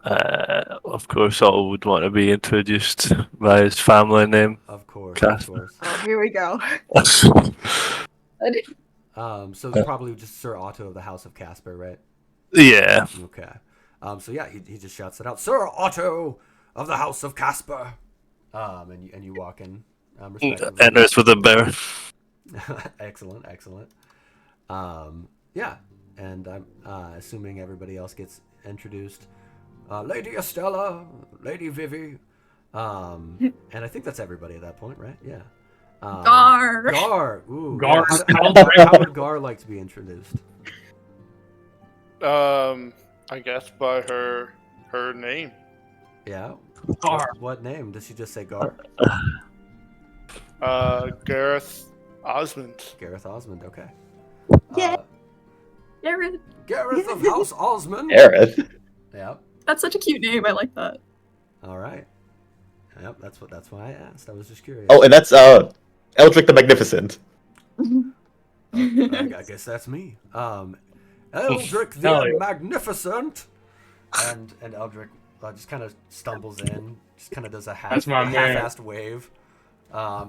Of course, Otto would want to be introduced by his family name. Of course, Casper. of course. Oh, here we go. So probably just Sir Otto of the House of Casper, right? Yeah. Okay. So yeah, he just shouts it out, "Sir Otto of the House of Casper," and you walk in. Respectively. Enters with a bear. Excellent. Yeah, and I'm assuming everybody else gets introduced. Lady Estella, Lady Vivi, and I think that's everybody at that point, right? Yeah. Gar. Gar. Ooh. Gar. How would Gar like to be introduced? I guess by her name. Yeah. Gar. What name? Does she just say Gar? Gareth Osmond. Gareth Osmond. Okay. Yeah. Gareth. Gareth of House Osmond. Gareth. Yeah. That's such a cute name. I like that. All right. Yep. That's why I asked. I was just curious. Oh, and that's Eldrick the Magnificent. I guess that's me. Eldrick the Hell yeah. Magnificent, and Eldrick just kind of stumbles in, just kind of does a That's my man. half-assed wave.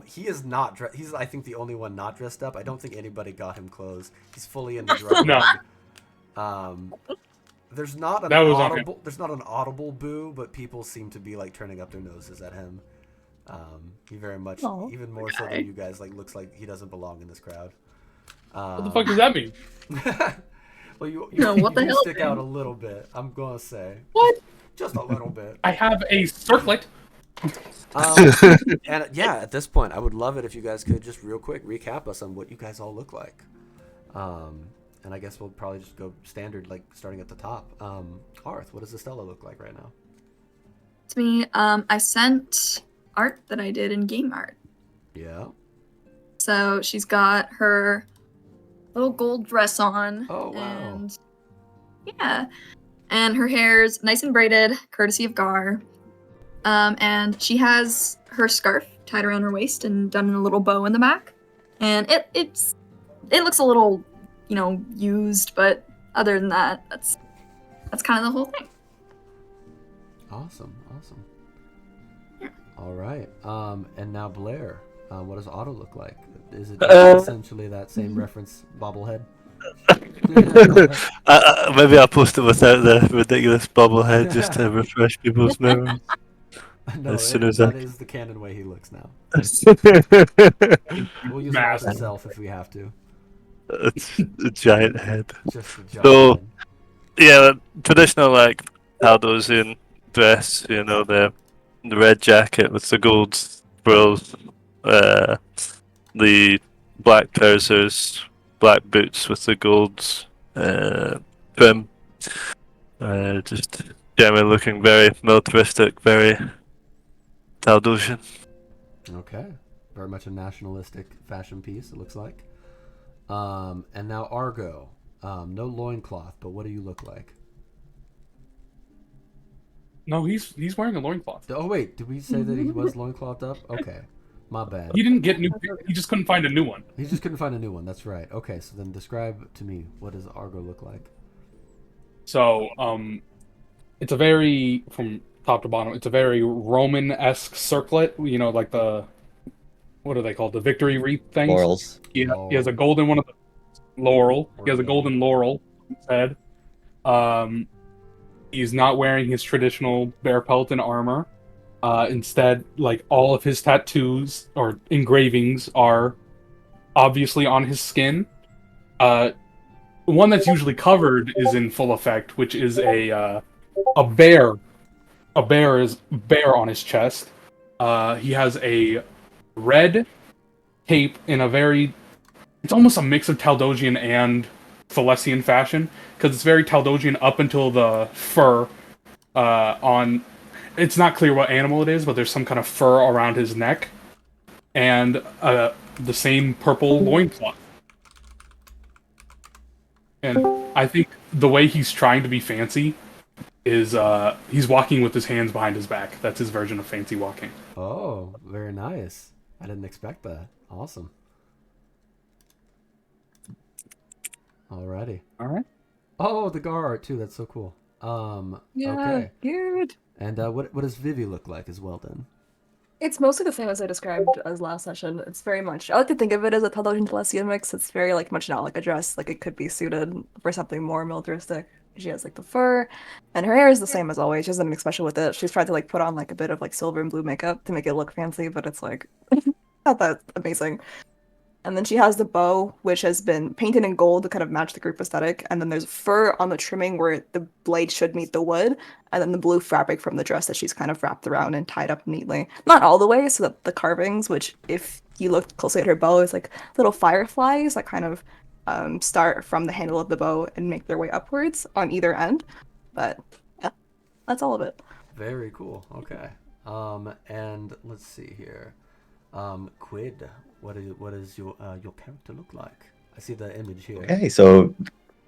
He is not. He's I think the only one not dressed up. I don't think anybody got him clothes. He's fully in the drug. No. There's not an That was audible. There's not an audible boo, but people seem to be like turning up their noses at him. He very much, Aw. even more so than you guys, like looks like he doesn't belong in this crowd. What the fuck does that mean? Well, you No, what the do hell, stick man? out a little bit. I'm gonna say. What? Just a little bit. I have a circlet. And yeah, at this point, I would love it if you guys could just real quick recap us on what you guys all look like. And I guess we'll probably just go standard, like starting at the top. Arth, what does Estella look like right now? It's me. I sent art that I did in game art. Yeah. So she's got her little gold dress on. Oh, wow. And yeah. And her hair's nice and braided, courtesy of Gar. And she has her scarf tied around her waist and done in a little bow in the back. And it looks a little, used, but other than that, that's kind of the whole thing. Awesome. All right. And now Blair, what does Otto look like? Is it essentially that same reference bobblehead? Maybe I'll post it without the ridiculous bobblehead just to refresh people's memories. No, As soon as I- that is the canon way he looks now. We'll use Mask. Arth itself if we have to. It's a giant head. Just a giant So- head. Yeah, traditional like Haldosian dress, the red jacket with the gold frills, the black trousers, black boots with the gold trim. Just generally looking very militaristic, very Haldosian. Okay. Very much a nationalistic fashion piece, it looks like. And now Argo. No loincloth, but what do you look like? No, he's wearing a loincloth. Oh, wait. Did we say that he was loinclothed up? Okay. My bad. He didn't get new. He just couldn't find a new one. He just couldn't find a new one. That's right. Okay, so then describe to me, what does Argo look like? So, it's a very, from top to bottom, it's a very Roman-esque circlet. Like the, what are they called? The victory wreath things. Laurels. He has a golden one of the laurel. He has a golden laurel on his head. He's not wearing his traditional bear pelt and armor. Instead, like all of his tattoos or engravings are obviously on his skin. One that's usually covered is in full effect, which is a bear. A bear is bear on his chest. He has a red cape in a very. It's almost a mix of Taldosian and Thalessian fashion, because it's very Taldosian up until the fur on. It's not clear what animal it is, but there's some kind of fur around his neck, and the same purple loincloth. And I think the way he's trying to be fancy is he's walking with his hands behind his back. That's his version of fancy walking. Oh, very nice. I didn't expect that. Awesome. Alrighty. All right. Oh, the Gar art too. That's so cool. Okay. Good. And what does Vivi look like as well then? It's mostly the same as I described as last session. It's very much, I like to think of it as a Taldosian Thalessian mix. It's very much not like a dress. Like it could be suited for something more militaristic. She has the fur, and her hair is the same as always. She doesn't anything special with it. She's tried to put on a bit of silver and blue makeup to make it look fancy, but it's not that amazing. And then she has the bow, which has been painted in gold to kind of match the group aesthetic. And then there's fur on the trimming where the blade should meet the wood. And then the blue fabric from the dress that she's kind of wrapped around and tied up neatly. Not all the way, so that the carvings, which if you look closely at her bow, is little fireflies that kind of start from the handle of the bow and make their way upwards on either end. But yeah, that's all of it. Very cool. Okay. And let's see here. Quid, what is your character look like? I see the image here. Okay, so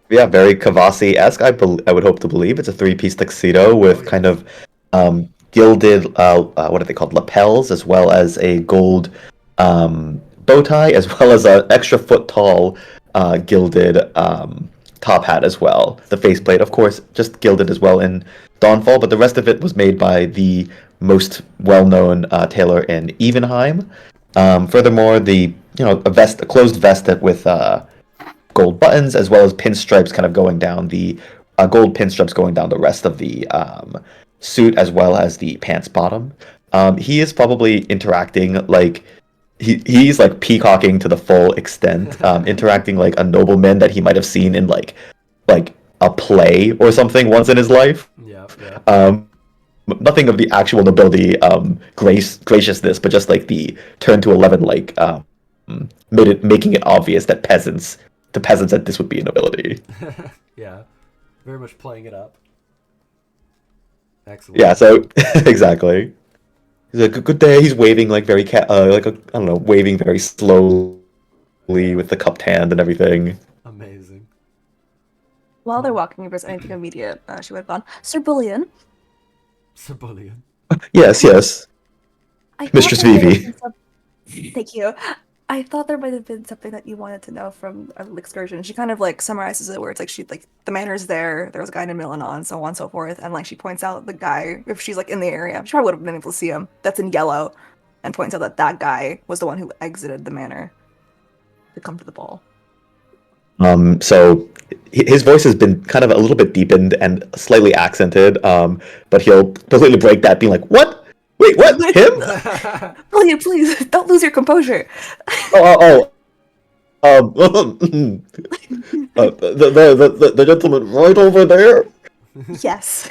yeah, very Kavasi-esque. I would hope to believe it's a three-piece tuxedo with kind of gilded what are they called, lapels, as well as a gold bow tie, as well as an extra foot tall gilded top hat as well. The faceplate, of course, just gilded as well in Dawnfall, but the rest of it was made by the most well-known tailor in Evenheim. Furthermore, a closed vest with gold buttons, as well as pinstripes kind of going down the gold pinstripes going down the rest of the suit, as well as the pants bottom. He is probably interacting he's peacocking to the full extent, interacting like a nobleman that he might have seen in like a play or something once in his life. Yeah. nothing of the actual nobility, graciousness, but just like the turn to 11, like making it obvious that peasants that this would be a nobility. Yeah, very much playing it up. Excellent. Yeah, so exactly. He's like, good day. He's waving like very like I don't know, waving very slowly with the cupped hand and everything. Amazing. While they're walking, if there's anything immediate, she would have gone, Sir Bullion. Sir Bullion. Yes, yes. I thought Mistress there might have Vivi. been Thank you. I thought there might have been something that you wanted to know from an excursion. She kind of like summarizes it where it's like she like the manor's there, there was a guy named Milanon, so on and so forth, and like she points out the guy, if she's like in the area, she probably would have been able to see him, that's in yellow, and points out that that guy was the one who exited the manor to come to the ball. So his voice has been kind of a little bit deepened and slightly accented, but he'll completely break that, being like, "What? Wait, what? Him? Bullion, please, don't lose your composure. The gentleman right over there." Yes.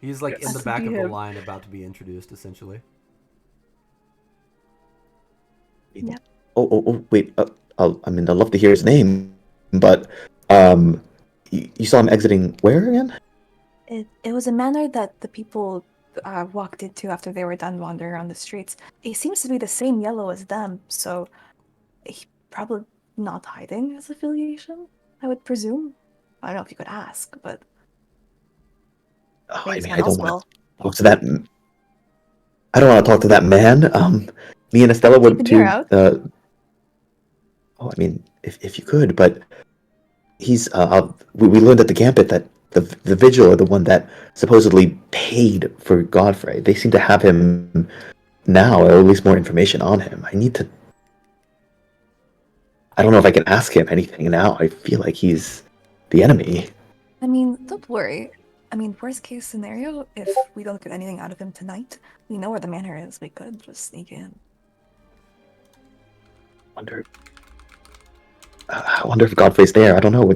He's like in the Yes. back of the Yeah. line about to be introduced, essentially. Yeah. Wait. I mean, I'd love to hear his name, but you saw him exiting where again? It was a manor that the people walked into after they were done wandering around the streets. He seems to be the same yellow as them, so he probably not hiding his affiliation, I would presume. I don't know if you could ask, but Oh, maybe I mean, someone I else don't want will. to talk to that. I don't want to talk to that man. Me and Estella Keep would an ear too. out. I mean, if you could, but he's. We learned at the gambit that the vigil are the one that supposedly paid for Godfrey. They seem to have him now, or at least more information on him. I need to. I don't know if I can ask him anything now. I feel like he's the enemy. I mean, don't worry. I mean, worst case scenario, if we don't get anything out of him tonight, we know where the manor is. We could just sneak in. I wonder if Godfrey's there. I don't know.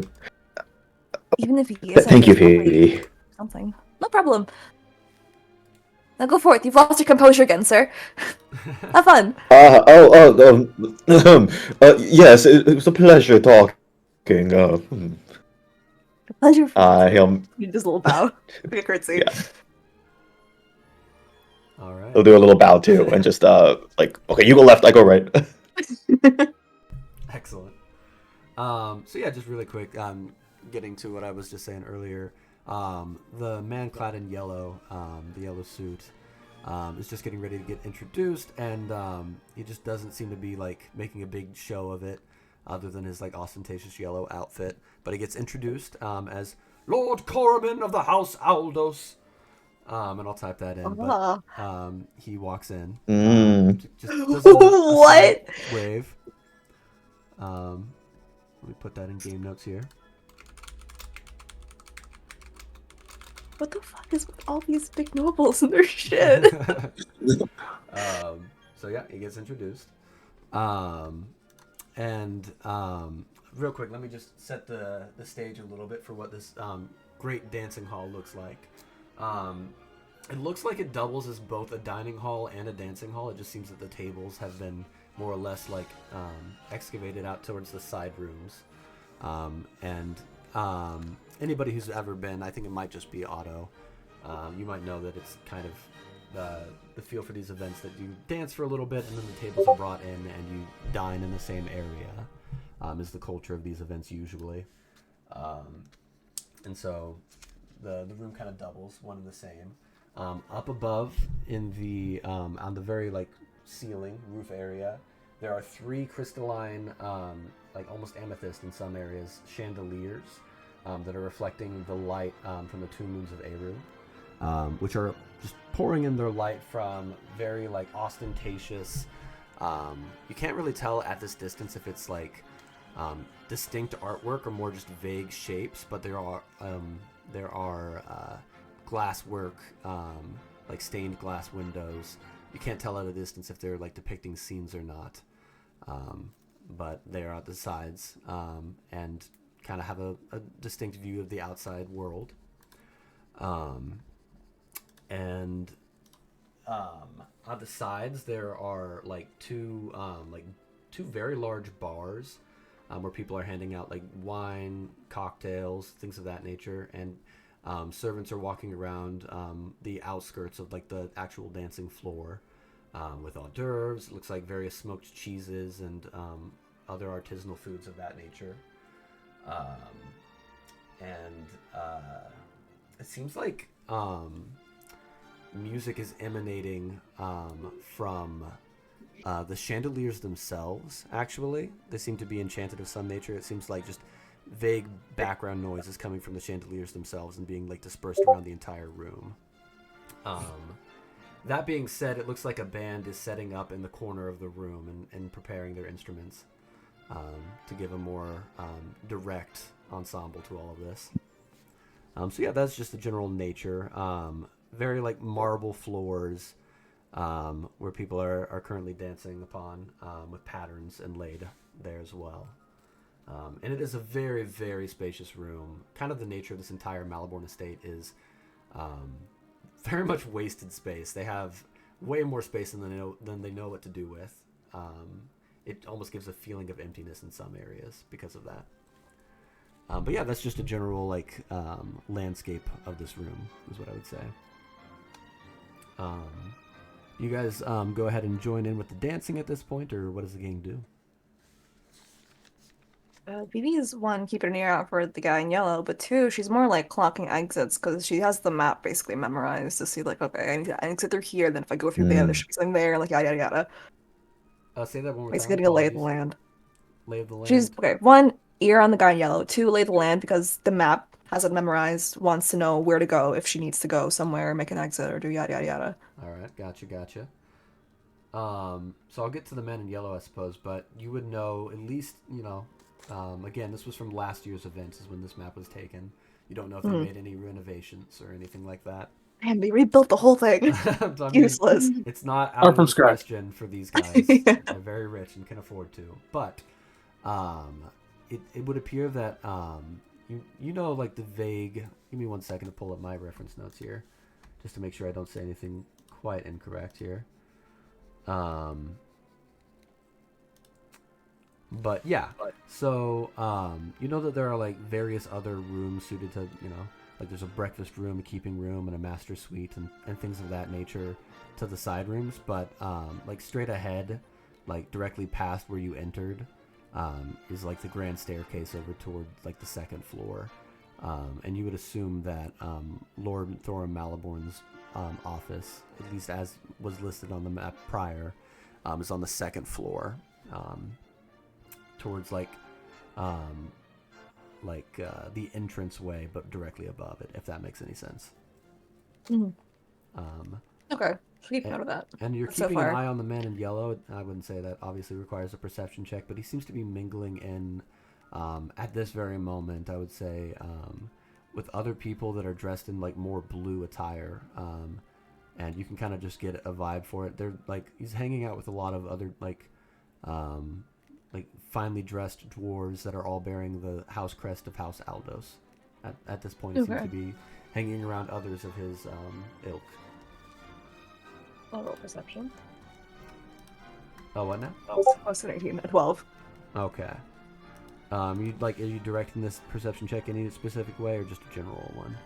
Even if he isn't, Thank you, there's probably Phoebe. something. No problem. Now go forth. You've lost your composure again, sir. Have fun. Yes, it was a pleasure talking. Pleasure for us. He'll You just a little bow. Like a curtsy. Yeah. All right. he'll do a little bow too, and just like, okay, you go left, I go right. Excellent. So yeah, just really quick, getting to what I was just saying earlier. The man clad in yellow, the yellow suit, is just getting ready to get introduced, and he just doesn't seem to be like making a big show of it, other than his like ostentatious yellow outfit. But he gets introduced as Lord Corriman of the House Aldos. And I'll type that in. But he walks in. Just does a What? slight wave. Let me put that in game notes here. What the fuck is with all these big nobles and their shit? So yeah, he gets introduced. Real quick, let me just set the stage a little bit for what this great dancing hall looks like. It looks like it doubles as both a dining hall and a dancing hall. It just seems that the tables have been more or less like excavated out towards the side rooms. Anybody who's ever been, I think it might just be Otto, you might know that it's kind of the feel for these events that you dance for a little bit and then the tables are brought in and you dine in the same area, is the culture of these events usually. And so the room kind of doubles, one and the same. Up above in the on the very like ceiling roof area, there are 3 crystalline, like almost amethyst in some areas, chandeliers that are reflecting the light from the 2 moons of Aeru, which are just pouring in their light from very like ostentatious. You can't really tell at this distance if it's like distinct artwork or more just vague shapes, but there are glass work, like stained glass windows. You can't tell at a distance if they're like depicting scenes or not, but they are at the sides and kind of have a distinct view of the outside world. And on the sides there are like two very large bars where people are handing out like wine, cocktails, things of that nature, and servants are walking around the outskirts of like the actual dancing floor with hors d'oeuvres. It looks like various smoked cheeses and other artisanal foods of that nature. And it seems like music is emanating from the chandeliers themselves. Actually, they seem to be enchanted of some nature. It seems like just vague background noise is coming from the chandeliers themselves and being like dispersed around the entire room. That being said, it looks like a band is setting up in the corner of the room and preparing their instruments to give a more direct ensemble to all of this. So yeah, that's just the general nature. Very like marble floors where people are currently dancing upon with patterns inlaid there as well. And it is a very, very spacious room. Kind of the nature of this entire Maliborn estate is very much wasted space. They have way more space than they know what to do with. It almost gives a feeling of emptiness in some areas because of that. But yeah, that's just a general like landscape of this room is what I would say. You guys go ahead and join in with the dancing at this point, or what does the gang do? Vivi is one, keeping an ear out for the guy in yellow, but two, she's more like clocking exits because she has the map basically memorized to see like, okay, I need to exit through here, then if I go through there, there should be something there, like yada yada yada. Say that one more Basically time. getting a lay of the Apologies. land. Lay of the land. She's okay. One, ear on the guy in yellow. Two, lay of the land because the map has it memorized, wants to know where to go if she needs to go somewhere, make an exit, or do yada yada yada. All right, gotcha. So I'll get to the men in yellow, I suppose, but you would know at least, again, this was from last year's event, is when this map was taken. You don't know if they made any renovations or anything like that. Man, they rebuilt the whole thing. I mean, Useless. It's not Start out from of the scratch. question for these guys. Yeah. They're very rich and can afford to. But it would appear that like the vague. Give me 1 second to pull up my reference notes here, just to make sure I don't say anything quite incorrect here. But yeah, so you know that there are like various other rooms suited to, like there's a breakfast room, a keeping room, and a master suite, and things of that nature to the side rooms. But like straight ahead, like directly past where you entered, is like the grand staircase over toward like the second floor. And you would assume that Lord Thorum Maliborn's office, at least as was listed on the map prior, is on the second floor, towards the entranceway, but directly above it, if that makes any sense. Okay, so keep note of that. And you're So keeping an far. eye on the man in yellow. I wouldn't say that obviously requires a perception check, but he seems to be mingling in at this very moment, I would say, with other people that are dressed in like more blue attire. And you can kind of just get a vibe for it. They're like, he's hanging out with a lot of other like finely dressed dwarves that are all bearing the house crest of House Aldos. At this point, he seems to be hanging around others of his ilk. I'll roll perception. Oh, what now? Plus an 18, a 12. Okay. Are you directing this perception check any specific way, or just a general one?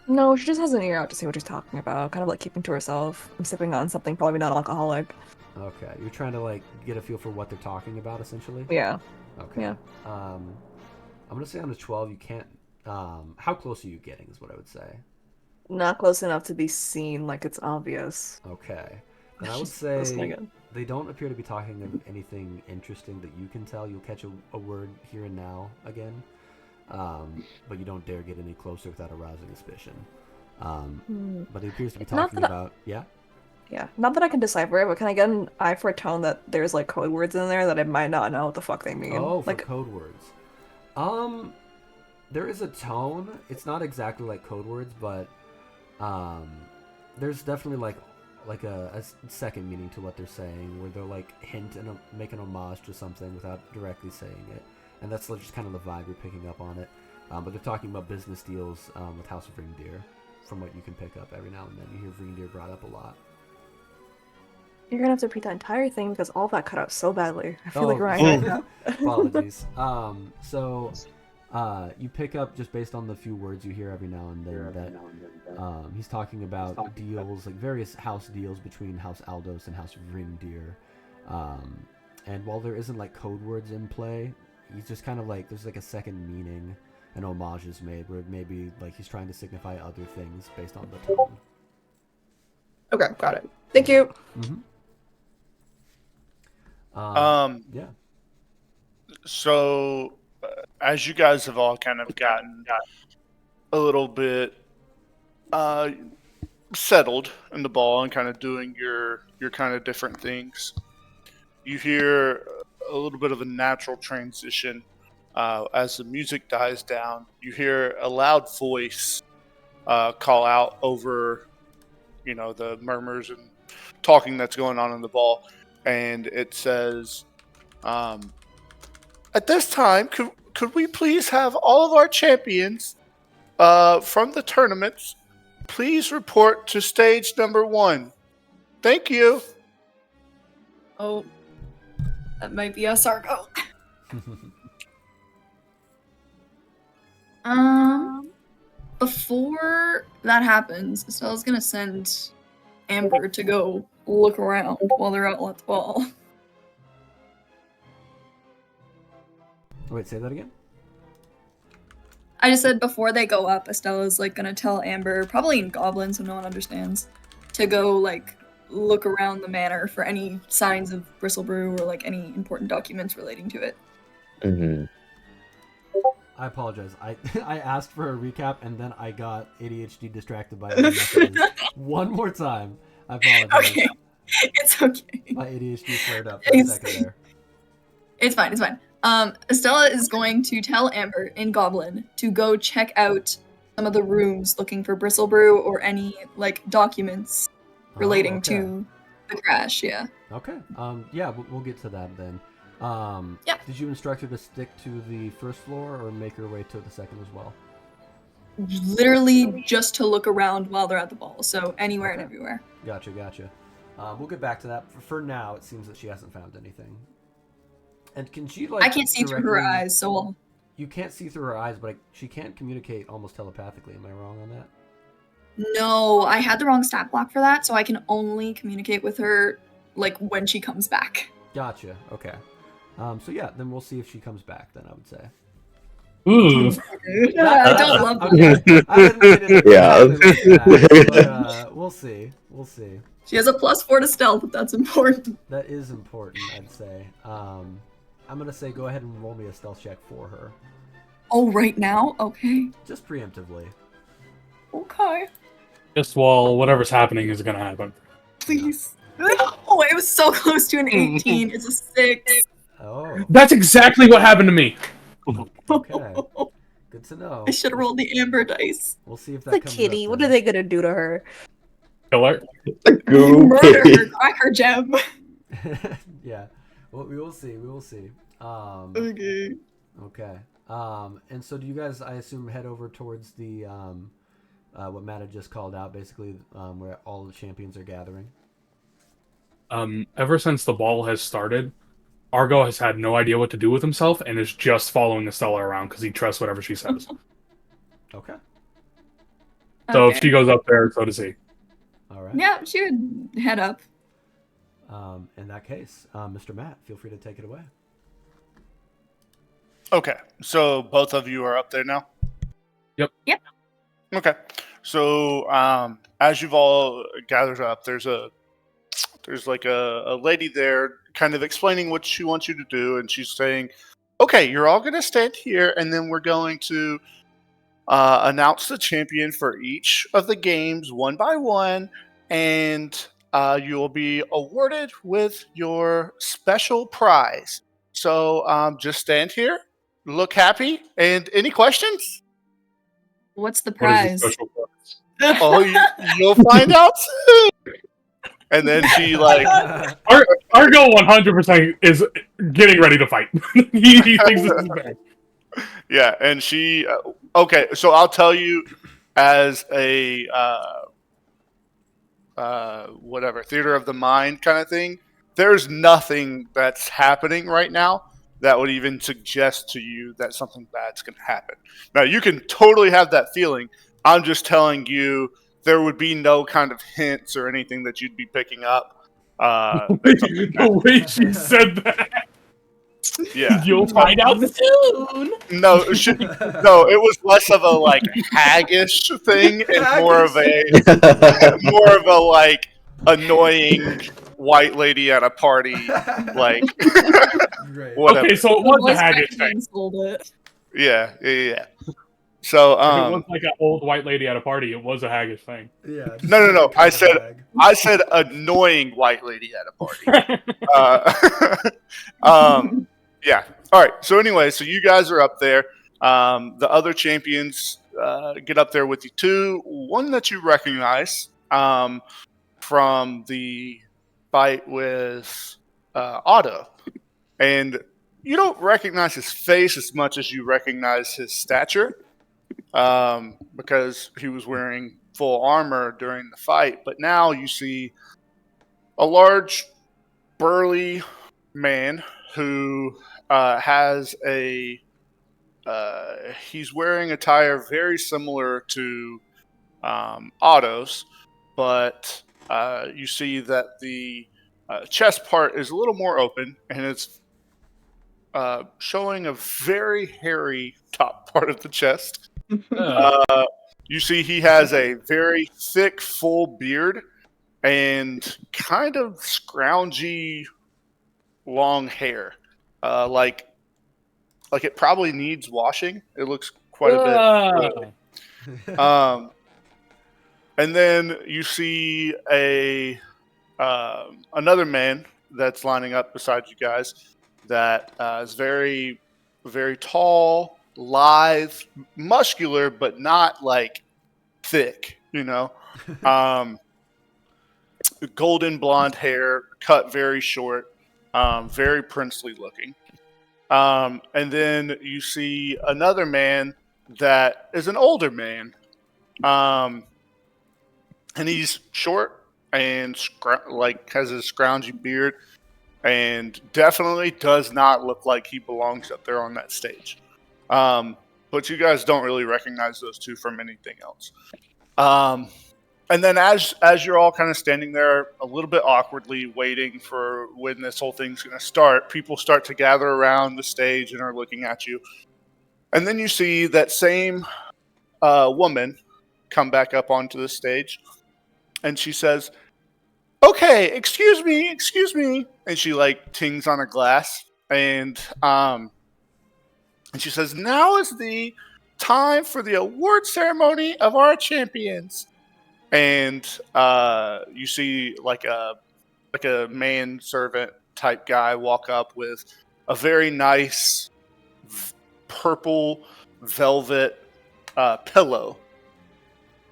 No, she just has an ear out to see what she's talking about, kind of like keeping to herself. I'm sipping on something probably not alcoholic. Okay, you're trying to like get a feel for what they're talking about, essentially. Yeah. Okay. Yeah. I'm gonna say on a 12, you can't. How close are you getting? Is what I would say. Not close enough to be seen like it's obvious. Okay. And I would Listening say in. they don't appear to be talking of anything interesting that you can tell. You'll catch a word here and now again, but you don't dare get any closer without arousing suspicion. But it appears to be Not talking that about yeah. Yeah, not that I can decipher it, but can I get an eye for a tone that there's like code words in there that I might not know what the fuck they mean? Oh, for like, code words. There is a tone. It's not exactly like code words, but there's definitely like a second meaning to what they're saying, where they'll like hint and make an homage to something without directly saying it, and that's just kind of the vibe you're picking up on it. But they're talking about business deals with House of Reindeer. from what you can pick up every now and then. You hear reindeer brought up a lot. You're gonna have to repeat that entire thing because all that cut out so badly. I feel like Oh, Ryan right now. apologies. You pick up just based on the few words you hear every now and then that he's talking about deals, like various house deals between House Aldos and House Reindeer. And while there isn't like code words in play, he's just kind of like there's like a second meaning an homage is made where maybe like he's trying to signify other things based on the tone. Okay, got it. Thank you. Mm-hmm. Yeah. So, as you guys have all kind of gotten a little bit settled in the ball and kind of doing your kind of different things, you hear a little bit of a natural transition as the music dies down. You hear a loud voice call out over, the murmurs and talking that's going on in the ball, and it says, "At this time, could we please have all of our champions from the tournaments please report to stage number 1? Thank you." Oh, that might be us, Argo. Before that happens, Estella's gonna send Amber to go look around while they're out at the ball. Wait, say that again? I just said before they go up, Estella's like gonna tell Amber, probably in Goblin so no one understands, to go like look around the manor for any signs of Bristlebrew or like any important documents relating to it. Mm-hmm. I apologize. I asked for a recap and then I got ADHD distracted by other messages. One more time. I apologize. Okay. It's okay. My ADHD flared up for a second there. It's fine, it's fine. Estella is going to tell Amber in Goblin to go check out some of the rooms looking for Bristlebrew or any like documents relating to the crash, yeah. Okay. Yeah, we'll get to that then. Yeah. Did you instruct her to stick to the first floor or make her way to the second as well? Literally just to look around while they're at the ball, so anywhere and everywhere. Gotcha. We'll get back to that. For now, it seems that she hasn't found anything. And can she like? I can't see through her eyes, so You can't see through her eyes, but she can't communicate almost telepathically. Am I wrong on that? no, I had the wrong stat block for that, so I can only communicate with her like when she comes back. Gotcha. Okay. So yeah, then we'll see if she comes back. Then I would say. Ooh. I don't love Okay. I didn't mean it Yeah. exactly like that, but, we'll see. She has a +4 to stealth, if that's important. That is important, I'd say. I'm gonna say go ahead and roll me a stealth check for her, Oh, right now? Okay. just preemptively. Okay. Just while whatever's happening is gonna happen. Please. Oh, it was so close to an 18. It's a 6. Oh, That's exactly what happened to me. okay. Good to know. I should have rolled the amber dice. We'll see if that The comes kitty. up What then. are they gonna do to her? Killer. Murder her, crack her gem. Yeah. Well, we will see. Okay. Okay. And so do you guys, I assume, head over towards the what Matt had just called out, basically, where all the champions are gathering? Ever since the ball has started, Argo has had no idea what to do with himself and is just following Estella around because he trusts whatever she says. Okay. So Okay. if she goes up there, so does he. All right. Yeah, she would head up. In that case, Mr. Matt, feel free to take it away. Okay, so both of you are up there now? Yep. Yep. Okay, so as you've all gathered up, there's like a lady there kind of explaining what she wants you to do, and she's saying, okay, you're all going to stand here, and then we're going to announce the champion for each of the games one by one, and you will be awarded with your special prize. So just stand here, look happy, and any questions? What's the What is prize? the special prize? Oh, you'll find out soon. And then she like, Argo 100% is getting ready to fight. he thinks this is bad. yeah, and she. Okay, so I'll tell you, as a whatever theater of the mind kind of thing, there's nothing that's happening right now that would even suggest to you that something bad's going to happen. Now, you can totally have that feeling. I'm just telling you there would be no kind of hints or anything that you'd be picking up. The way she said that. Yeah. You'll find out soon. No, it was less of a like haggish thing and more of a like annoying white lady at a party, like Great. whatever. Okay, so it was a haggish thing. Sold it. Yeah. So If it was like an old white lady at a party, it was a haggish thing. Yeah. just No. like a I kind of said bag. I said annoying white lady at a party. Yeah. All right. So anyway, so you guys are up there. The other champions get up there with you too. One that you recognize from the fight with Otto, and you don't recognize his face as much as you recognize his stature, because he was wearing full armor during the fight. But now you see a large, burly man who has he's wearing attire very similar to Otto's, but you see that the chest part is a little more open, and it's showing a very hairy top part of the chest. You see he has a very thick, full beard and kind of scroungy, long hair. Like it probably needs washing. It looks quite a bit. And then you see another man that's lining up beside you guys that is very, very tall, lithe, muscular, but not like thick, golden blonde hair, cut very short, very princely looking. And then you see another man that is an older man. And he's short and has a scroungy beard, and definitely does not look like he belongs up there on that stage. But you guys don't really recognize those two from anything else. And then as you're all kind of standing there a little bit awkwardly waiting for when this whole thing's going to start, people start to gather around the stage and are looking at you. And then you see that same woman come back up onto the stage, and she says, "Okay, excuse me," and she like tings on a glass, and she says, "Now is the time for the award ceremony of our champions." And you see like a man servant type guy walk up with a very nice purple velvet pillow,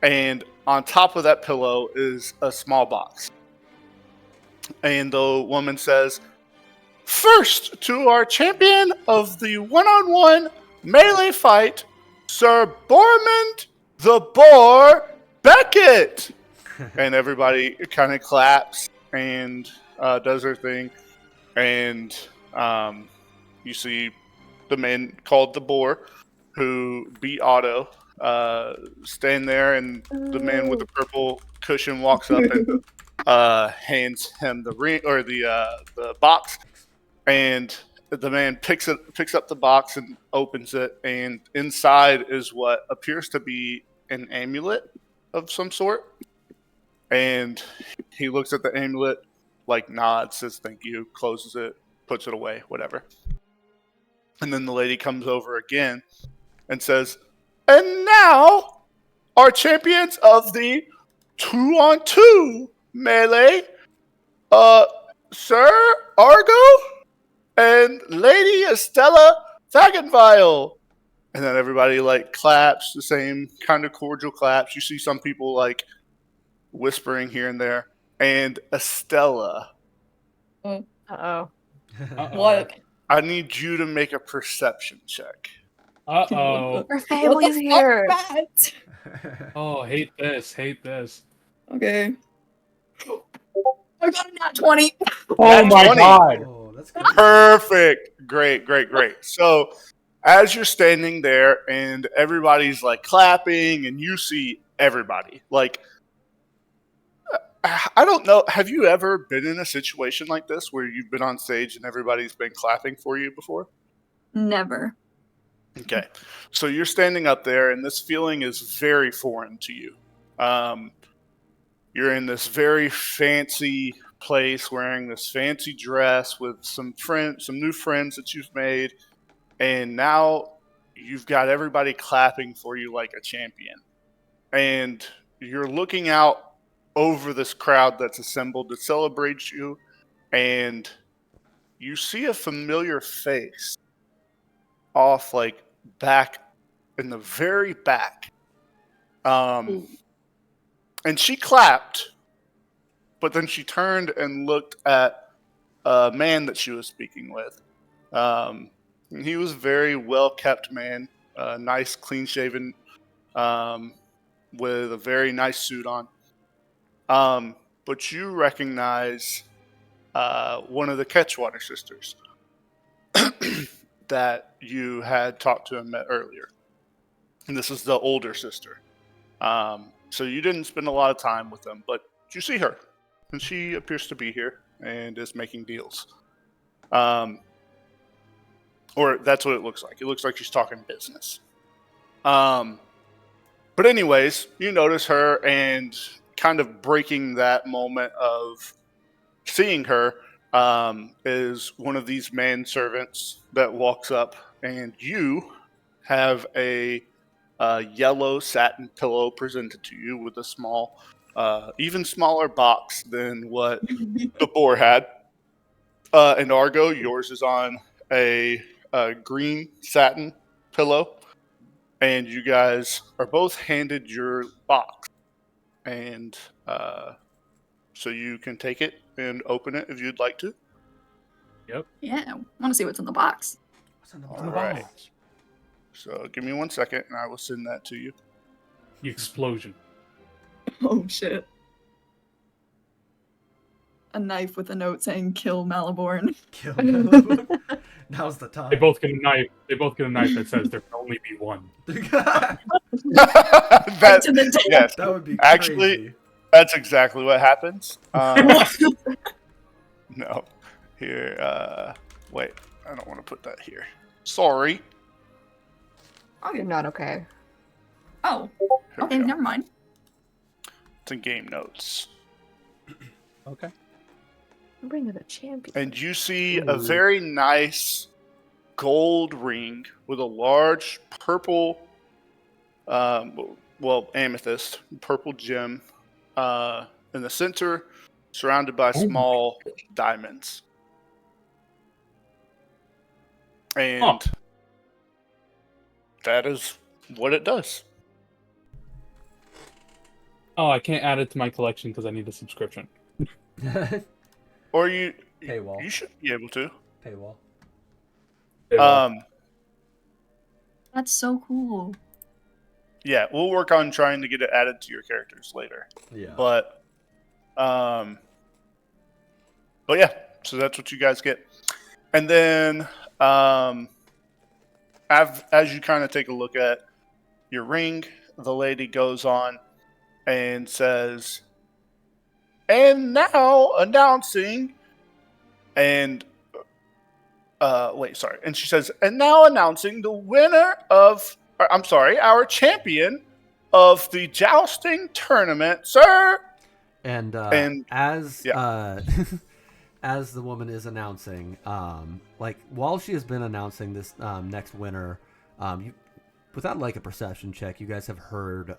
and on top of that pillow is a small box. And the woman says, "First to our champion of the one-on-one melee fight, Sir Bormund the Boar Beckett." And everybody kind of claps and does their thing. And you see the man called the Boar, who beat Otto, stand there, and the man with the purple cushion walks up and hands him the ring or the box. And the man picks up the box and opens it, and inside is what appears to be an amulet of some sort. And he looks at the amulet, like nods, says thank you, closes it, puts it away, whatever. And then the lady comes over again and says, "And now, our champions of the 2-on-2 melee, Sir Argo and Lady Estella Fagenvile." And then everybody like claps, the same kind of cordial claps. You see some people like whispering here and there. And Estella, Uh-oh. What? I need you to make a perception check. Uh-oh. Our family's here. Oh, hate this. Hate this. Okay. I got a nat 20. Oh Nat my 20. god. Oh, that's crazy. Perfect. Great, great, great. So, as you're standing there and everybody's like clapping, and you see everybody, like, I don't know. Have you ever been in a situation like this where you've been on stage and everybody's been clapping for you before? Never. Okay. So you're standing up there, and this feeling is very foreign to you. Um, you're in this very fancy place, wearing this fancy dress with some new friends that you've made, and now you've got everybody clapping for you like a champion. And you're looking out over this crowd that's assembled to celebrate you, and you see a familiar face off like back in the very back. And she clapped, but then she turned and looked at a man that she was speaking with. He was a very well kept man, nice, clean shaven, with a very nice suit on. But you recognize one of the Catchwater sisters that you had talked to and met earlier. And this is the older sister. So you didn't spend a lot of time with them, but you see her. And she appears to be here and is making deals. Or that's what it looks like. It looks like she's talking business. But anyways, you notice her, and kind of breaking that moment of seeing her is one of these manservants that walks up, and you have a yellow satin pillow presented to you with a small, even smaller box than what the boar had. And Argo, yours is on a green satin pillow, and you guys are both handed your box, and so you can take it and open it if you'd like to. Yeah, I want to see what's in the box. What's in the All box? right. So give me 1 second, and I will send that to you. The explosion. Oh shit. A knife with a note saying "Kill Maliborn." Kill Malibu. Now's the time. They both get a knife. They both get a knife that says there can only be one. That, To the death. yes, That would be Actually- crazy. that's exactly what happens. No, here. Wait, I don't want to put that here. Sorry. Oh, you're not okay. Oh, Here we okay, go. never mind. It's in game notes. Okay. Ring of the champion. And you see a Ooh. very nice gold ring with a large purple, amethyst, purple gem in the center, surrounded by small diamonds. And that is what it does. Oh, I can't add it to my collection because I need a subscription. Or you Paywall. should be able to. Paywall. That's so cool. Yeah, we'll work on trying to get it added to your characters later. Yeah. But yeah, so that's what you guys get. And then as you kind of take a look at your ring, the lady goes on and says, "And now announcing," and and she says, "And now announcing the winner of, our champion of the jousting tournament, sir." And And- as yeah. as the woman is announcing, like while she has been announcing this next winner, you, without like a perception check, you guys have heard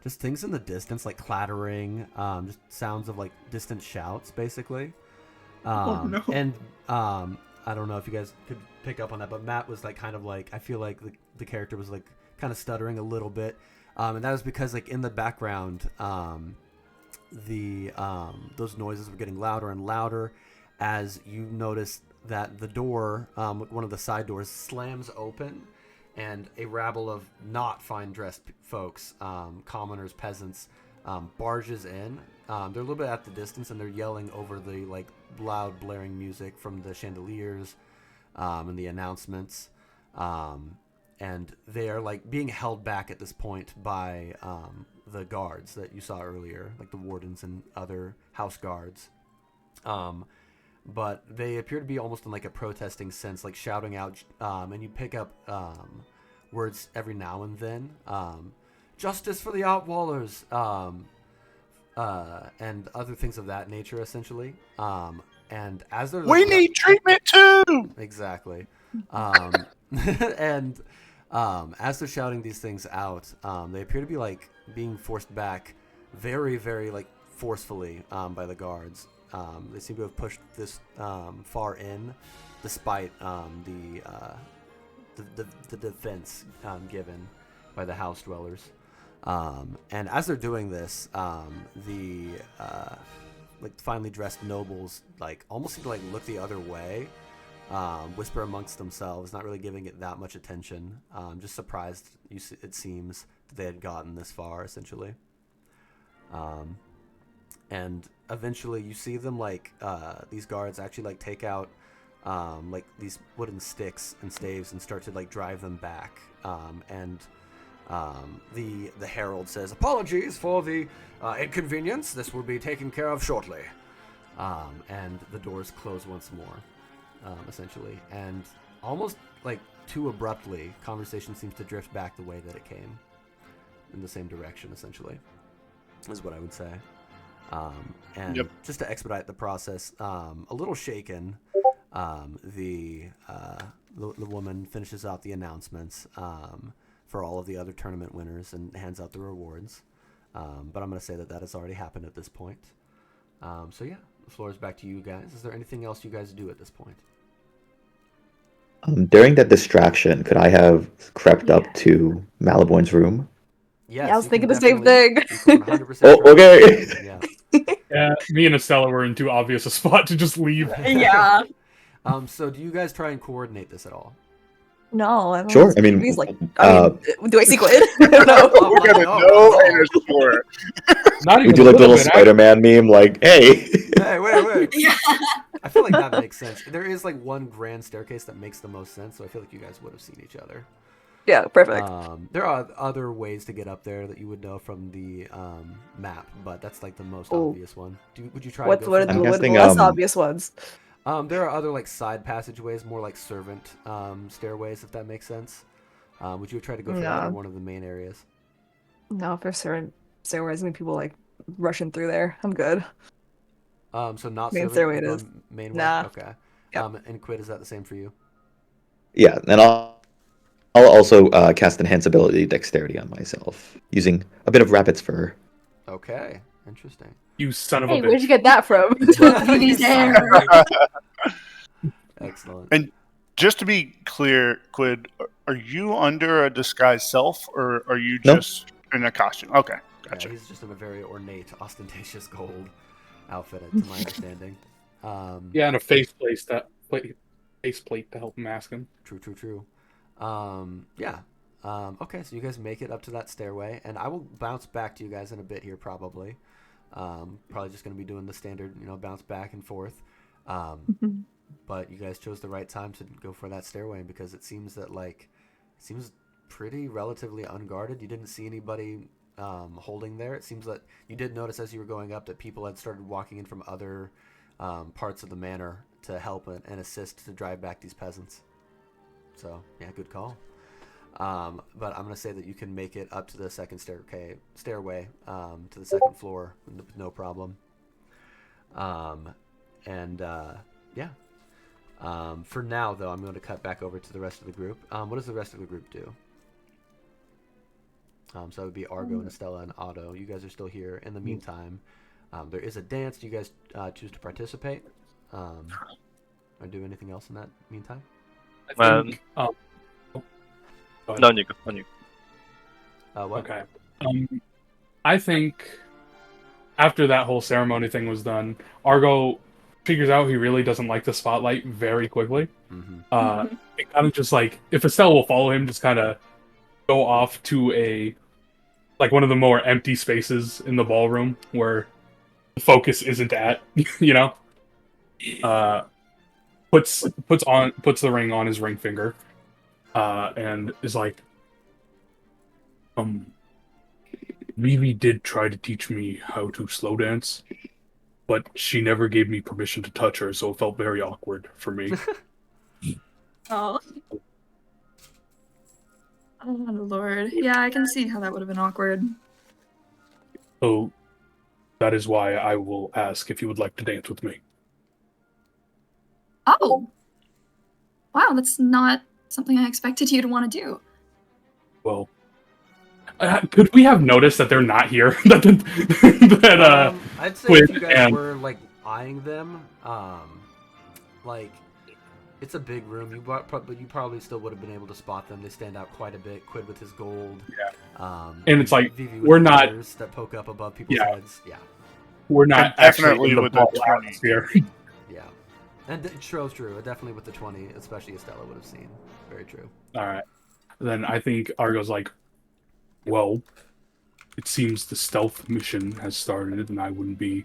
just things in the distance, like clattering, just sounds of like distant shouts, basically. No. And I don't know if you guys could pick up on that, but Matt was like kind of like, I feel like the character was like kind of stuttering a little bit, and that was because like in the background, those noises were getting louder and louder as you noticed that the door, one of the side doors, slams open, and a rabble of not fine-dressed folks, commoners, peasants, barges in. They're a little bit at the distance, and they're yelling over the like loud, blaring music from the chandeliers and the announcements. And they are like being held back at this point by the guards that you saw earlier, like the wardens and other house guards. But they appear to be almost in like a protesting sense, like shouting out, and you pick up words every now and then. Justice for the Outwallers, and other things of that nature, essentially. And as they're We need treatment too. Exactly. And as they're shouting these things out, they appear to be like being forced back very, very like forcefully by the guards. They seem to have pushed this far in, despite the defense given by the house dwellers. And as they're doing this, the like finely dressed nobles like almost seem to like look the other way, whisper amongst themselves, not really giving it that much attention. Just surprised, it seems, that they had gotten this far, essentially. And eventually you see them like these guards actually like take out like these wooden sticks and staves and start to like drive them back. And the herald says, "Apologies for the inconvenience. This will be taken care of shortly." And the doors close once more, essentially. And almost like too abruptly, conversation seems to drift back the way that it came, in the same direction, essentially, is what I would say. And Yep. just to expedite the process, a little shaken, the woman finishes out the announcements for all of the other tournament winners and hands out the rewards. But I'm going to say that has already happened at this point. So yeah, the floor is back to you guys. Is there anything else you guys do at this point? During that distraction, could I have crept up to Maliborn's room? Yes, Yeah, I was you thinking can the same definitely- thing. you can 100% Oh, okay. Yeah. Yeah, me and Estella were in too obvious a spot to just leave. Yeah. So do you guys try and coordinate this at all? No, I don't Sure, know. I mean, He's like, do I see Quinn? I don't know. Oh, We're gonna no, know no. and explore. Not we even do a like the little bit, Spider-Man meme, like, hey. Hey, wait. Yeah. I feel like that makes sense. There is like one grand staircase that makes the most sense, so I feel like you guys would have seen each other. Yeah, perfect. There are other ways to get up there that you would know from the map, but that's like the most Oh. obvious one. Would you try? What and go what for are the I'm that? guessing, less obvious ones? There are other like side passageways, more like servant stairways, if that makes sense. Would you try to go for that No. or one of the main areas? No, for certain stairways, I mean, people like rushing through there. I'm good. So not Main servant, stairway you're it going is. main way? Nah. Okay. Yep. And Quid, is that the same for you? Yeah, and I'll also cast Enhance Ability Dexterity on myself, using a bit of Rabbit's Fur. Okay, interesting. You son of Hey, a where'd you bitch. get that from? Took Beauty's hair. Excellent. And just to be clear, Quid, are you under a disguised self, or are you No. just in a costume? Okay, gotcha. Yeah, he's just in a very ornate, ostentatious gold outfit, to my understanding. Yeah, and a faceplate to help mask him. True. Yeah. Okay, so you guys make it up to that stairway, and I will bounce back to you guys in a bit here, probably. Probably just going to be doing the standard, bounce back and forth. But you guys chose the right time to go for that stairway, because it seems that it seems pretty relatively unguarded. You didn't see anybody holding there. It seems that you did notice as you were going up that people had started walking in from other parts of the manor to help and assist to drive back these peasants. So yeah, good call. But I'm gonna say that you can make it up to the second stairway to the second floor with no problem. Yeah. For now, though, I'm going to cut back over to the rest of the group. What does the rest of the group do? So it would be Argo and Estella and Otto. You guys are still here. In the meantime, there is a dance. Do you guys choose to participate? Or do anything else in that meantime? I think, go ahead. No, on you go. On you. What? Okay. I think after that whole ceremony thing was done, Argo figures out he really doesn't like the spotlight very quickly. Mm-hmm. It kind of just like if Estelle will follow him, just kind of go off to a like one of the more empty spaces in the ballroom where the focus isn't at, you know. Puts the ring on his ring finger, and is like, Vivi did try to teach me how to slow dance, but she never gave me permission to touch her, so it felt very awkward for me. Oh. Oh, Lord. Yeah, I can see how that would have been awkward. So that is why I will ask if you would like to dance with me. Oh. Wow, that's not something I expected you to want to do. Well, could we have noticed that they're not here? I'd say Quinn if you guys and- were like eyeing them, like it's a big room. But you probably still would have been able to spot them. They stand out quite a bit. Quid with his gold. Yeah. And it's like, Vivi with we're not- feathers that poke up above people's heads. Yeah. We're not Definitely actually in the with the ball 20. atmosphere. Yeah. And true. Definitely with the 20, especially Estella would have seen. Very true. All right. Then I think Argo's like, well, it seems the stealth mission has started and I wouldn't be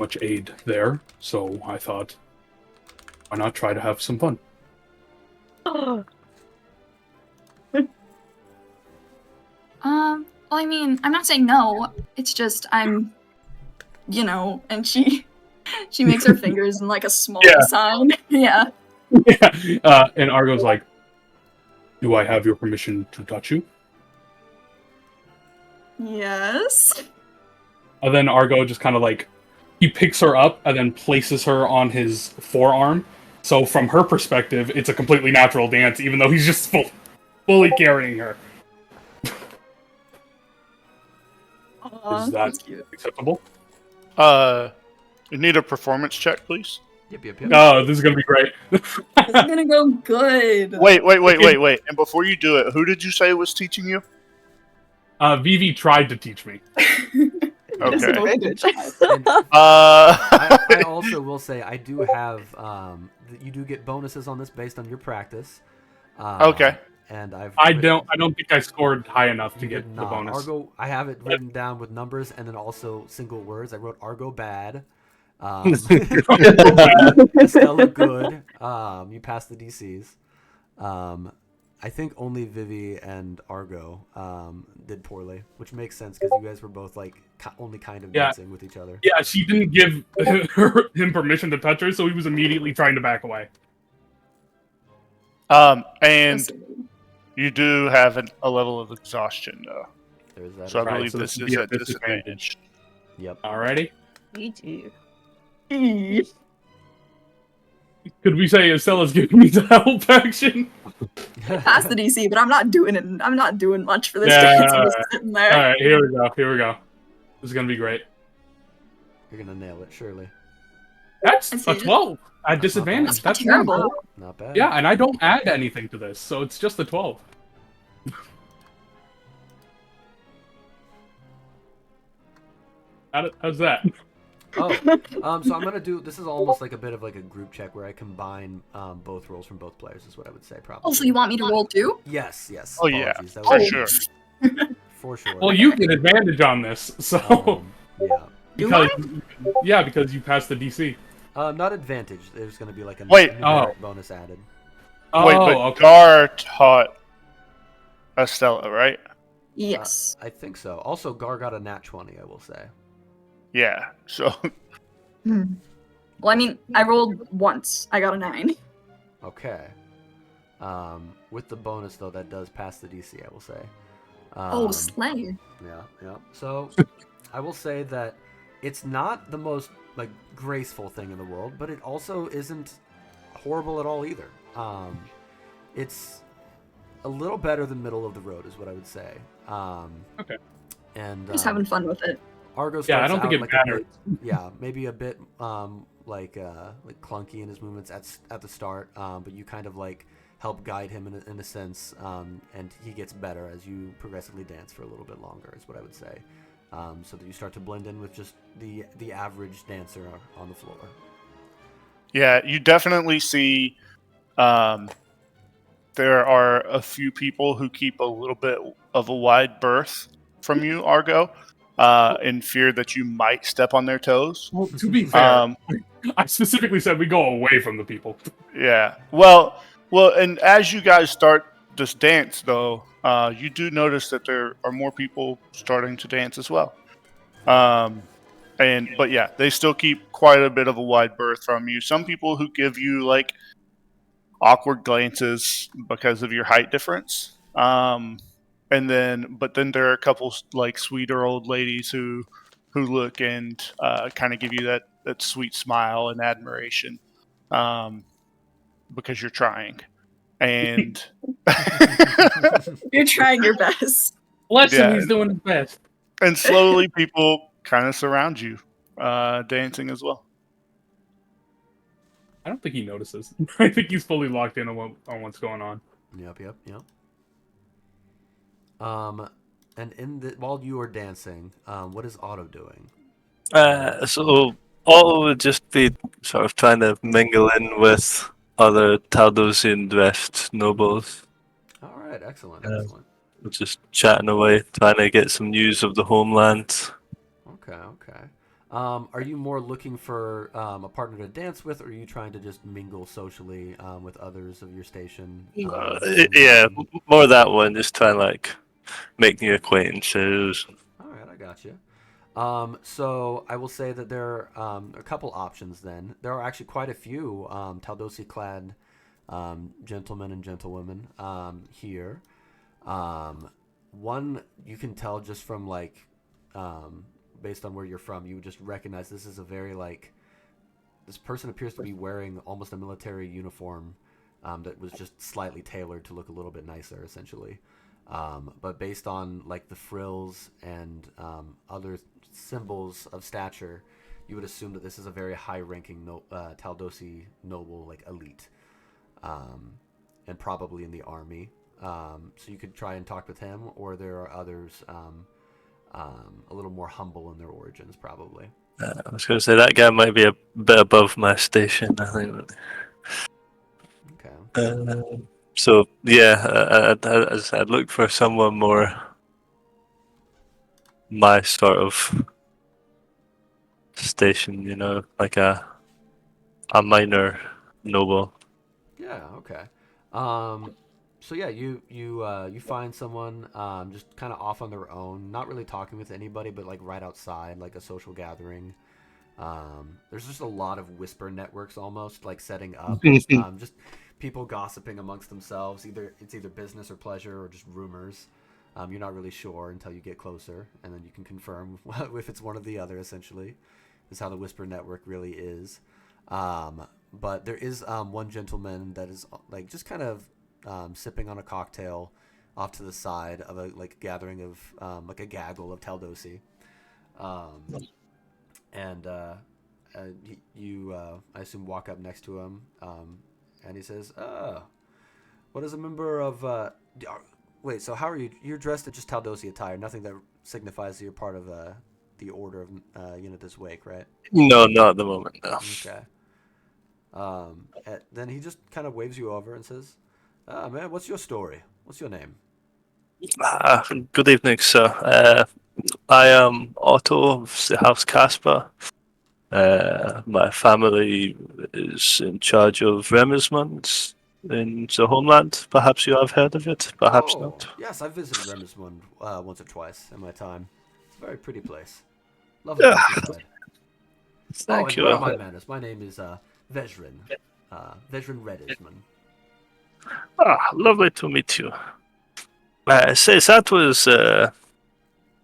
much aid there. So I thought, why not try to have some fun? Well, I mean, I'm not saying no. It's just I'm, and she makes her fingers in like a small Yeah. sign. Yeah. And Argo's like, do I have your permission to touch you? Yes. And then Argo just kind of like, he picks her up and then places her on his forearm. So from her perspective, it's a completely natural dance, even though he's just fully carrying her. Is that That's cute. acceptable? You need a performance check, please. Yep. Oh, this is gonna be great. It's gonna go good. Wait. And before you do it, who did you say was teaching you? Vivi tried to teach me. Okay. And Uh, I also will say I do have you do get bonuses on this based on your practice. Okay. And I don't think I scored high enough to You get did the not. bonus. Argo, I have it written down with numbers and then also single words. I wrote Argo bad. Estella good. You passed the DCs. I think only Vivi and Argo did poorly, which makes sense because you guys were both like only kind of dancing with each other. Yeah, she didn't give him permission to touch her, so he was immediately trying to back away. and you do have a level of exhaustion, though. There's that. So I Right, believe so this this would is be a a disadvantage. disadvantage. Yep. Alrighty. Me too. Could we say Estella's giving me the help action? Past the DC, but I'm not doing it. I'm not doing much for this Yeah, dance. I'm just sitting there. Alright, here we go. This is gonna be great. You're gonna nail it, surely. That's I a see it. 12 at That's disadvantage. not That's That's not terrible. Not bad. Yeah, and I don't add anything to this, so it's just a 12. How's that? Oh, so I'm gonna do. This is almost like a bit of like a group check where I combine both rolls from both players. Is what I would say, probably. Oh, so you want me to roll too? Yes. Oh, yeah, Apologies, that for was- sure. For sure. Well, you get advantage on this, so Yeah. because you passed the DC. Not advantage. There's gonna be like a Wait. numeric bonus added. Oh, Wait, but okay. Gar taught Estella, right? Yes. I think so. Also, Gar got a nat 20. I will say. Yeah. So Well, I mean, I rolled once. I got a 9. Okay. With the bonus though, that does pass the DC. I will say. Oh, slay. Yeah. So, I will say that it's not the most like graceful thing in the world, but it also isn't horrible at all either. It's a little better than middle of the road, is what I would say. Okay. And Just having fun with it. Argo starts Yeah, I don't think out it like matters. maybe a bit like clunky in his movements at the start, but you kind of like help guide him in a sense, and he gets better as you progressively dance for a little bit longer, is what I would say, so that you start to blend in with just the average dancer on the floor. Yeah, you definitely see there are a few people who keep a little bit of a wide berth from you, Argo, in fear that you might step on their toes. Well, to be fair, I specifically said we go away from the people. Yeah. Well, and as you guys start this dance, though, you do notice that there are more people starting to dance as well. But yeah, they still keep quite a bit of a wide berth from you. Some people who give you like awkward glances because of your height difference. But then there are a couple like sweeter old ladies who look and kind of give you that sweet smile and admiration because you're trying. And You're trying your best. Bless him, Yeah. he's doing his best. and slowly people kind of surround you, dancing as well. I don't think he notices. I think he's fully locked in on what's going on. Yep. And while you are dancing, what is Otto doing? So Otto would just be sort of trying to mingle in with other Taldosian dressed nobles, All right, excellent. just chatting away, trying to get some news of the homeland. Okay. Are you more looking for a partner to dance with, or are you trying to just mingle socially with others of your station? Yeah, more that one, just trying to like make new acquaintances. All right, I got you. So I will say that there are a couple options. Then there are actually quite a few Taldosi-clad gentlemen and gentlewomen here. One you can tell just from like based on where you're from, you would just recognize this is a very like this person appears to be wearing almost a military uniform that was just slightly tailored to look a little bit nicer, essentially. But based on like the frills and other symbols of stature, you would assume that this is a very high-ranking Taldosi noble, like elite, and probably in the army. So you could try and talk with him, or there are others a little more humble in their origins, probably. I was going to say that guy might be a bit above my station, I think. Okay. So yeah, I'd look for someone more my sort of station, you know, like a minor noble. Yeah. Okay. So yeah, you find someone just kind of off on their own, not really talking with anybody, but like right outside, like a social gathering. There's just a lot of whisper networks almost like setting up. Just people gossiping amongst themselves. It's either business or pleasure or just rumors. You're not really sure until you get closer, and then you can confirm if it's one or the other. Essentially, is how the whisper network really is. But there is one gentleman that is like just kind of sipping on a cocktail off to the side of a like gathering of like a gaggle of Taldosi. And you, I assume, walk up next to him, and he says, what is a member of... wait, so how are you? You're dressed in just Taldosi attire, nothing that signifies that you're part of the order of Unitas Wake, right? No, not at the moment, no. Okay. Then he just kind of waves you over and says, man, what's your story? What's your name? Good evening, sir. I am Otto of the House Casper. My family is in charge of Remismund in the homeland. Perhaps you have heard of it, perhaps not. Yes, I've visited Remismund once or twice in my time. It's a very pretty place. Lovely countryside. Thank you. One of my manners. My name is Vejrin. Vejrin Redisman. Lovely to meet you. Says that was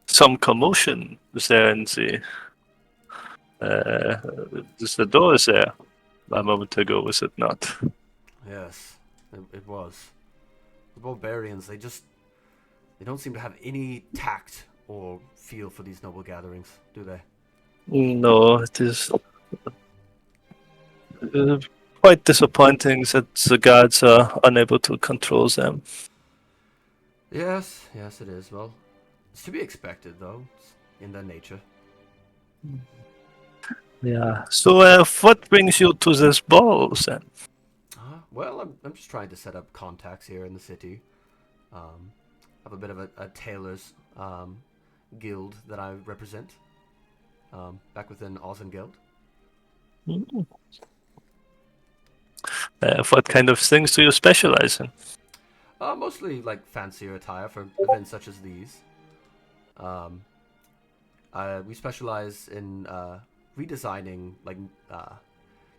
some commotion was there in the doors there a moment ago, was it not? Yes, it was. The barbarians, they don't seem to have any tact or feel for these noble gatherings, do they? No, it is quite disappointing that the guards are unable to control them. Yes, it is. Well, it's to be expected, though. It's in their nature. Yeah. So, what brings you to this ball, then? Well, I'm just trying to set up contacts here in the city. I have a bit of a tailor's guild that I represent back within Ozen Guild. Mm. What kind of things do you specialize in? Mostly like fancier attire for events such as these. Um, we specialize in redesigning like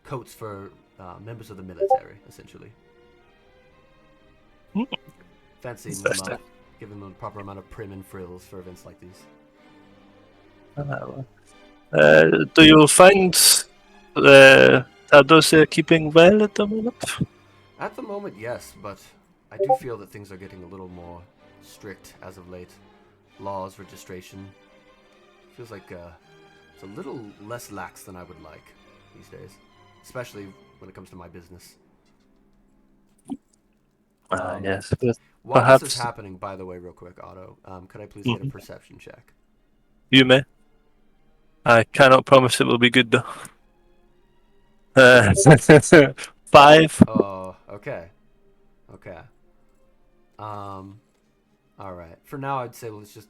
coats for members of the military, essentially. Mm. Fancying them up, Interesting. giving them the proper amount of prim and frills for events like these. Do you find Tados keeping well at the moment? At the moment, yes, but I do feel that things are getting a little more strict as of late. Laws, registration. Feels like it's a little less lax than I would like these days, especially when it comes to my business. Yes, but While this is perhaps happening, by the way, real quick, Otto, could I please get a Mhm. perception check? You may. I cannot promise it will be good though. Uh, 5. Oh, okay, okay. All right. For now, I'd say let's just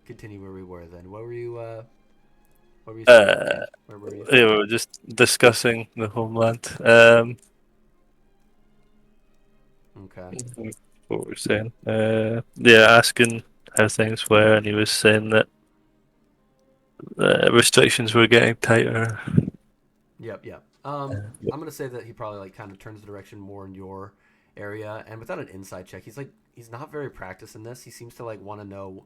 continue where we were. Then, what were you? What were you saying? Uh, Where were you? we were just discussing the homeland. Okay. What were we saying? Yeah, asking how things were, and he was saying that restrictions were getting tighter. Yep, yep. I'm gonna say that he probably like kind of turns the direction more in your area, and without an inside check, he's not very practiced in this. He seems to like want to know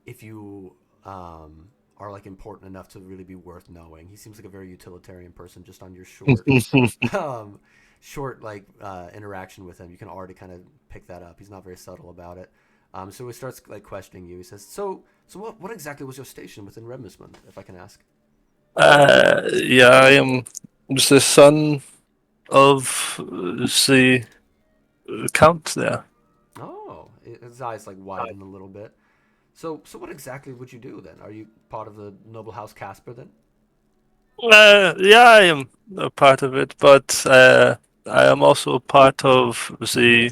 if you are like important enough to really be worth knowing. He seems like a very utilitarian person just on your um, short like interaction with him. You can already kind of pick that up. He's not very subtle about it. So he starts like questioning you. He says, "So what exactly was your station within Redmismund, if I can ask?" Yeah, I am the son of the count there. Oh, his eyes like widen a little bit. So what exactly would you do then? Are you part of the noble house Casper then? Yeah, I am a part of it, but I am also part of the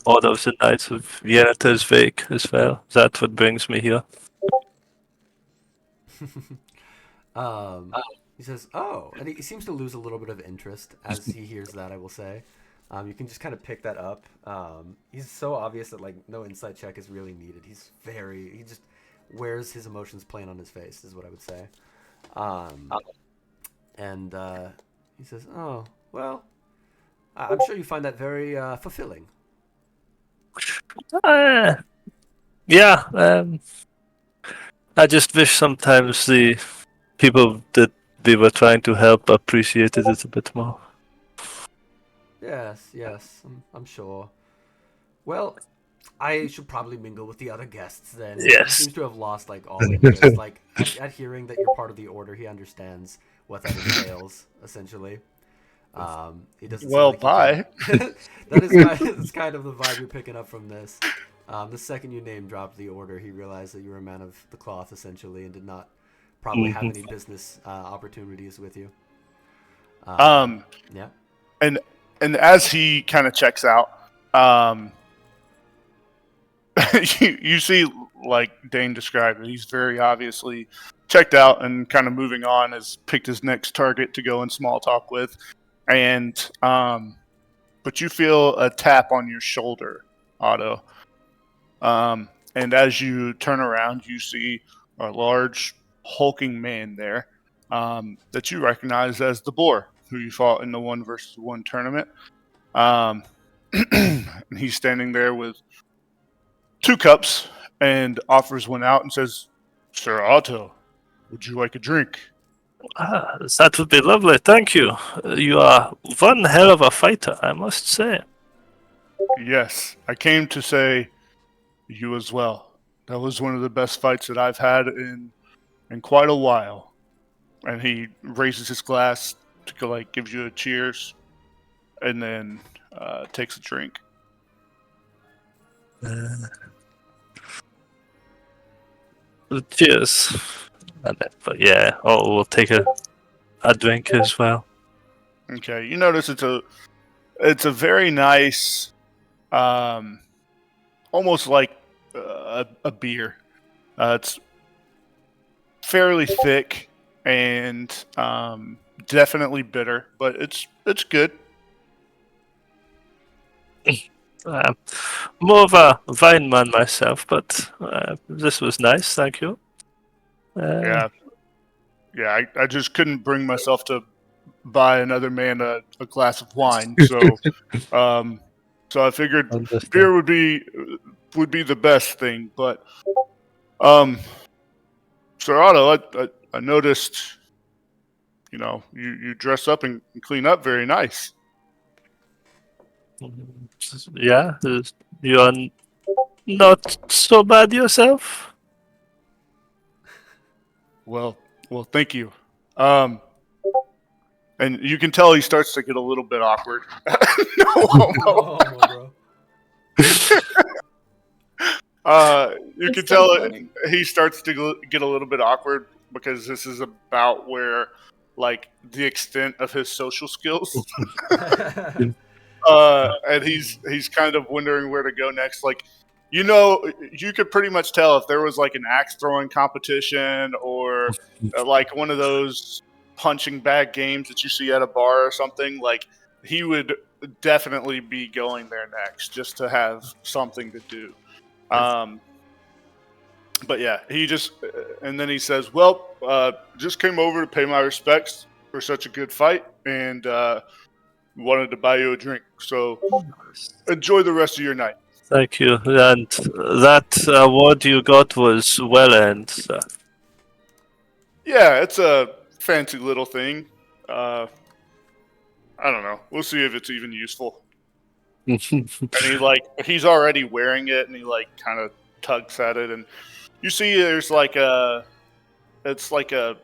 Order of the Knights of Yennetersvik as well. That's what brings me here. um, he says, "Oh," and he seems to lose a little bit of interest as he hears that. I will say, you can just kind of pick that up. He's so obvious that like no insight check is really needed. He just wears his emotions plain on his face, is what I would say. Um, and he says, "Oh, well, I'm sure you find that very fulfilling." Uh, yeah, I just wish sometimes the people that we were trying to help appreciated it a bit more. Yes, yes, I'm sure. Well, I should probably mingle with the other guests then. He Yes. seems to have lost like all interest. Like at hearing that you're part of the order, he understands what that entails. Essentially, he doesn't seem Well, like he can. bye. That's kind of the vibe you're picking up from this. The second you name dropped the order, he realized that you were a man of the cloth, essentially, and did not probably have Mhm. any business opportunities with you. Um, Yeah. and as he kind of checks out, you see, like Dane described it, he's very obviously checked out and kind of moving on. Has picked his next target to go in small talk with, and but you feel a tap on your shoulder, Otto. And as you turn around, you see a large hulking man there that you recognize as the Boar, who you fought in the 1 versus 1 tournament. Um, and he's standing there with 2 cups and offers one out and says, "Sir Otto, would you like a drink?" That would be lovely. Thank you. You are one hell of a fighter, I must say. Yes, I came to say you as well. That was one of the best fights that I've had in quite a while. And he raises his glass to go, like, gives you a cheers, and then takes a drink. Cheers. But yeah, we'll take a drink as well. Okay, you notice it's a very nice, almost like a beer. It's fairly thick and definitely bitter, but it's good. Uh, More of a wine man myself, but this was nice, thank you. Yeah, yeah. I just couldn't bring myself to buy another man a glass of wine, um, so I figured beer Understand. would be the best thing. But um, Sir Otto, I noticed, you dress up and clean up very nice. Yeah, you are not so bad yourself. Well, thank you. Um, and you can tell he starts to get a little bit awkward. No homo. No homo, bro. You can It's so tell funny. he starts to get a little bit awkward because this is about where, like, the extent of his social skills. And he's kind of wondering where to go next. Like, you could pretty much tell if there was like an axe throwing competition or like one of those punching bag games that you see at a bar or something. Like, he would definitely be going there next just to have something to do. Um, but yeah, and then he says, "Well, just came over to pay my respects for such a good fight, and wanted to buy you a drink. So enjoy the rest of your night." Thank you. And that award you got was well earned, sir. Yeah, it's a fancy little thing. I don't know. We'll see if it's even useful. And he's already wearing it, and he like kind of tugs at it, and you see there's like it's like a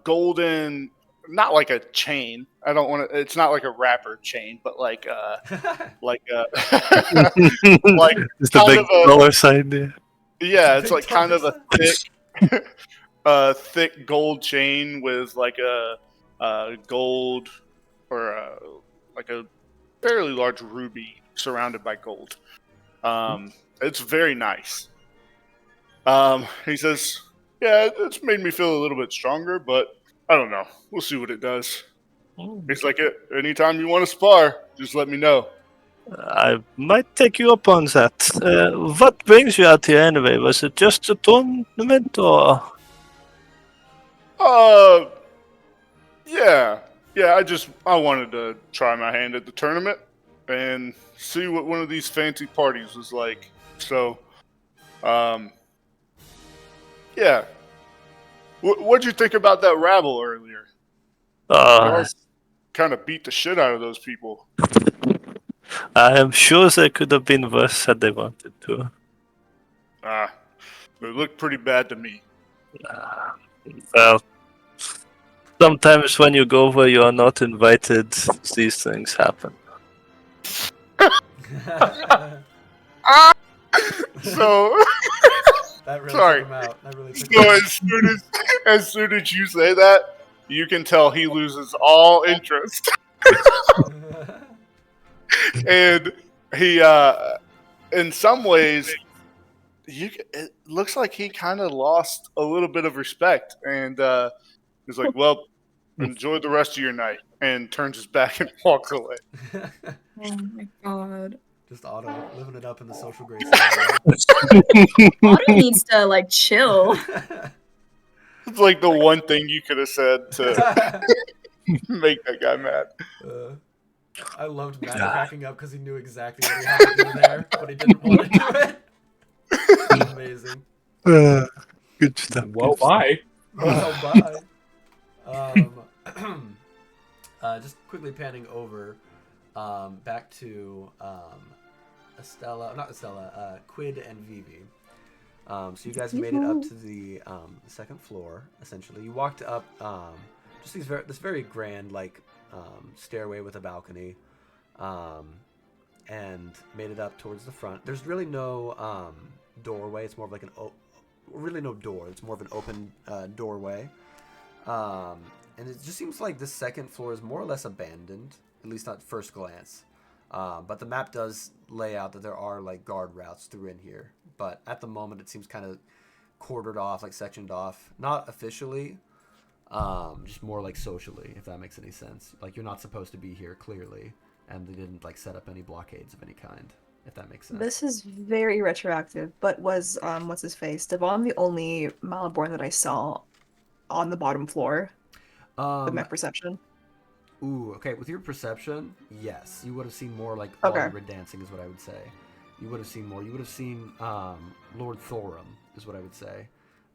golden, not like a chain. I don't want to. It's not like a wrapper chain, but like like like Just a kind big of a dollar sign there. yeah. It's Big like kind of a dollar thick, thick gold chain with like a gold or like a fairly large ruby surrounded by gold. It's very nice. He says, "Yeah, it's made me feel a little bit stronger, but I don't know. We'll see what it does." He's like, "Anytime you want to spar, just let me know." I might take you up on that. What brings you out here anyway? Was it just a tournament or? Uh, yeah, yeah. I wanted to try my hand at the tournament and see what one of these fancy parties was like. So, um, yeah. What'd you think about that rabble earlier? Uh, Y'all kind of beat the shit out of those people. I am sure they could have been worse had they wanted to. Ah, it looked pretty bad to me. Well, sometimes when you go where you are not invited, these things happen. So, That really sorry. took him out. That really took him So out. as soon as you say that, you can tell he loses all interest, and he, in some ways, it looks like he kind of lost a little bit of respect, and he's like, "Well, enjoy the rest of your night," and turns his back and walks away. Oh my god. Just Otto living it up in the social grace. Otto needs to like chill. It's like the one thing you could have said to make that guy mad. I loved Matt cracking up because he knew exactly what he had to do there, but he didn't want to do it. Amazing. Good stuff. Well, bye. Well, bye. Just quickly panning over back to Quid and Vivi. So you guys made it up to the second floor. Essentially, you walked up just this very grand stairway with a balcony, and made it up towards the front. There's really no doorway. It's more of like really no door. It's more of an open doorway. And it just seems like this second floor is more or less abandoned, at least at first glance. But the map does lay out that there are like guard routes through in here. But at the moment, it seems kind of quartered off, like sectioned off. Not officially, just more like socially, if that makes any sense. Like you're not supposed to be here clearly, and they didn't like set up any blockades of any kind, if that makes sense. This is very retroactive, but was what's his face? Devon the only Maliborn that I saw on the bottom floor? With my perception. Ooh, okay. With your perception, yes, you would have seen more like Okay. while you were dancing, is what I would say. You would have seen more. You would have seen Lord Thorum, is what I would say.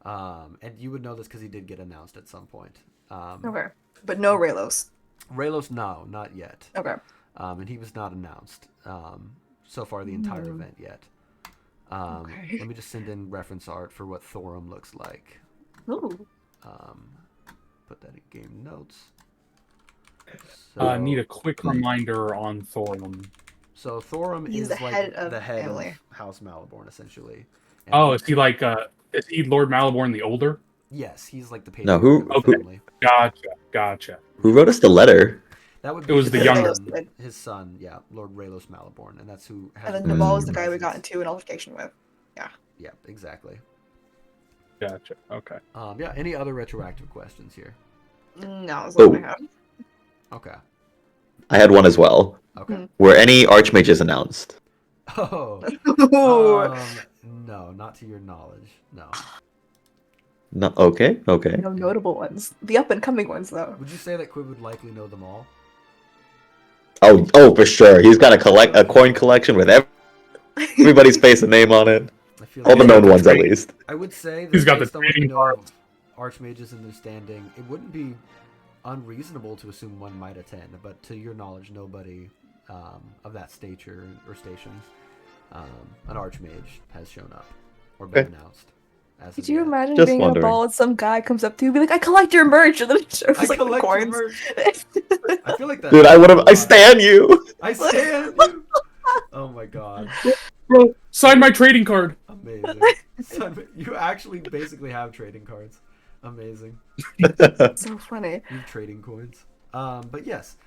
And you would know this because he did get announced at some point. Okay, but no Raylos. Raylos, no, not yet. Okay. And he was not announced so far the entire event yet. Okay. Let me just send in reference art for what Thorum looks like. Ooh. Put that in game notes. So, Need a quick reminder on Thorum. So Thorum He's is the like head of the head family. of House Maliborn, essentially. And Oh, is he like is he Lord Maliborn the Older? yes, he's like the No, patriarch of the who- family. Gotcha. Who wrote us the letter? That would be It was his the son, younger- his son, yeah, Lord Raylos Maliborn, and that's who has And then the Naval was Mm. the guy we got presence. into an altercation with. Yeah, exactly. Gotcha. Okay. Yeah, any other retroactive questions here? No, that's all I Oh. have. Okay. I had one as well. Okay. Were any archmages announced? Oh. Ooh. No, not to your knowledge. No. No. Okay. Okay. No notable ones. The up and coming ones, though. Would you say that Quib would likely know them all? Oh, for sure. He's got a coin collection with everybody's face and name on it. I feel All the like- known ones, at least. I would say that He's got the based on what you trading know of archmages and their standing, it wouldn't be unreasonable to assume one might attend, but to your knowledge, nobody of that stature or stations, an archmage has shown up or been Okay. announced. As Could of you yet. imagine Just being wondering. at a ball and some guy comes up to you and be like, I collect your merch, and then it shows I like the collect your coins. merch. I feel like that. Dude, I stand you. I stand you. Oh my god. Bro, sign my trading card. Amazing. You actually basically have trading cards. Amazing. So funny. You have trading coins. But yes.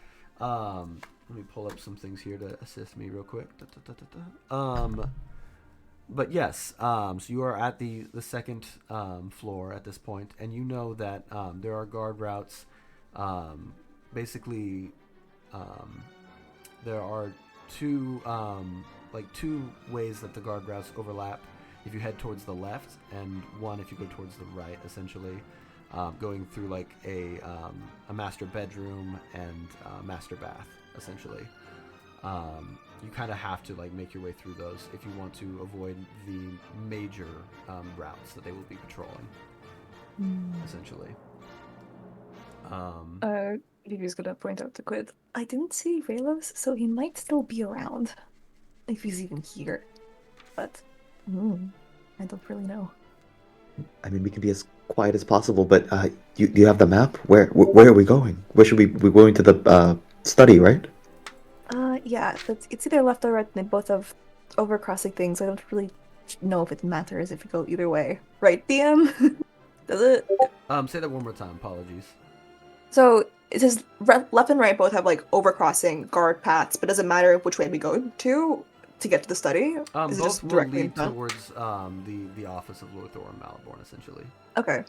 Let me pull up some things here to assist me real quick. But yes, so you are at the second floor at this point, and you know that there are guard routes. Basically, there are two ways that the guard routes overlap. If you head towards the left, and one if you go towards the right, essentially, going through like a master bedroom and master bath, essentially. You kind of have to like make your way through those if you want to avoid the major routes that they will be patrolling, essentially. Vivi's gonna point out to Quid. I didn't see Raylos, so he might still be around. If he's even here. But, I don't really know. I mean, we can be as quiet as possible, but do you have the map? Where are we going? Where should we're going to the study, right? Yeah, it's either left or right, and they both have overcrossing things. I don't really know if it matters if you go either way. Right, DM? Does it? Say that one more time. Apologies. So, it says left and right both have, like, overcrossing guard paths, but does it matter which way we go to get to the study? Is it Both just will directly in lead front? towards the office of Lord Thorum Maliborn, essentially. Okay.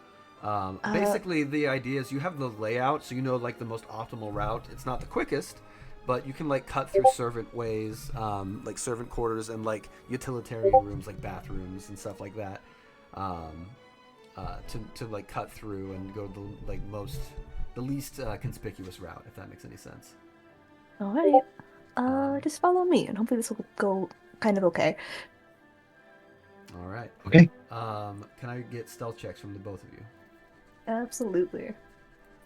Basically, the idea is you have the layout, so you know like the most optimal route. It's not the quickest, but you can like cut through servant ways, like servant quarters and like utilitarian rooms, like bathrooms and stuff like that, to like cut through and go the least conspicuous route, if that makes any sense. Alright. Just follow me, and hopefully this will go kind of okay. All right. Okay. Can I get stealth checks from the both of you? Absolutely.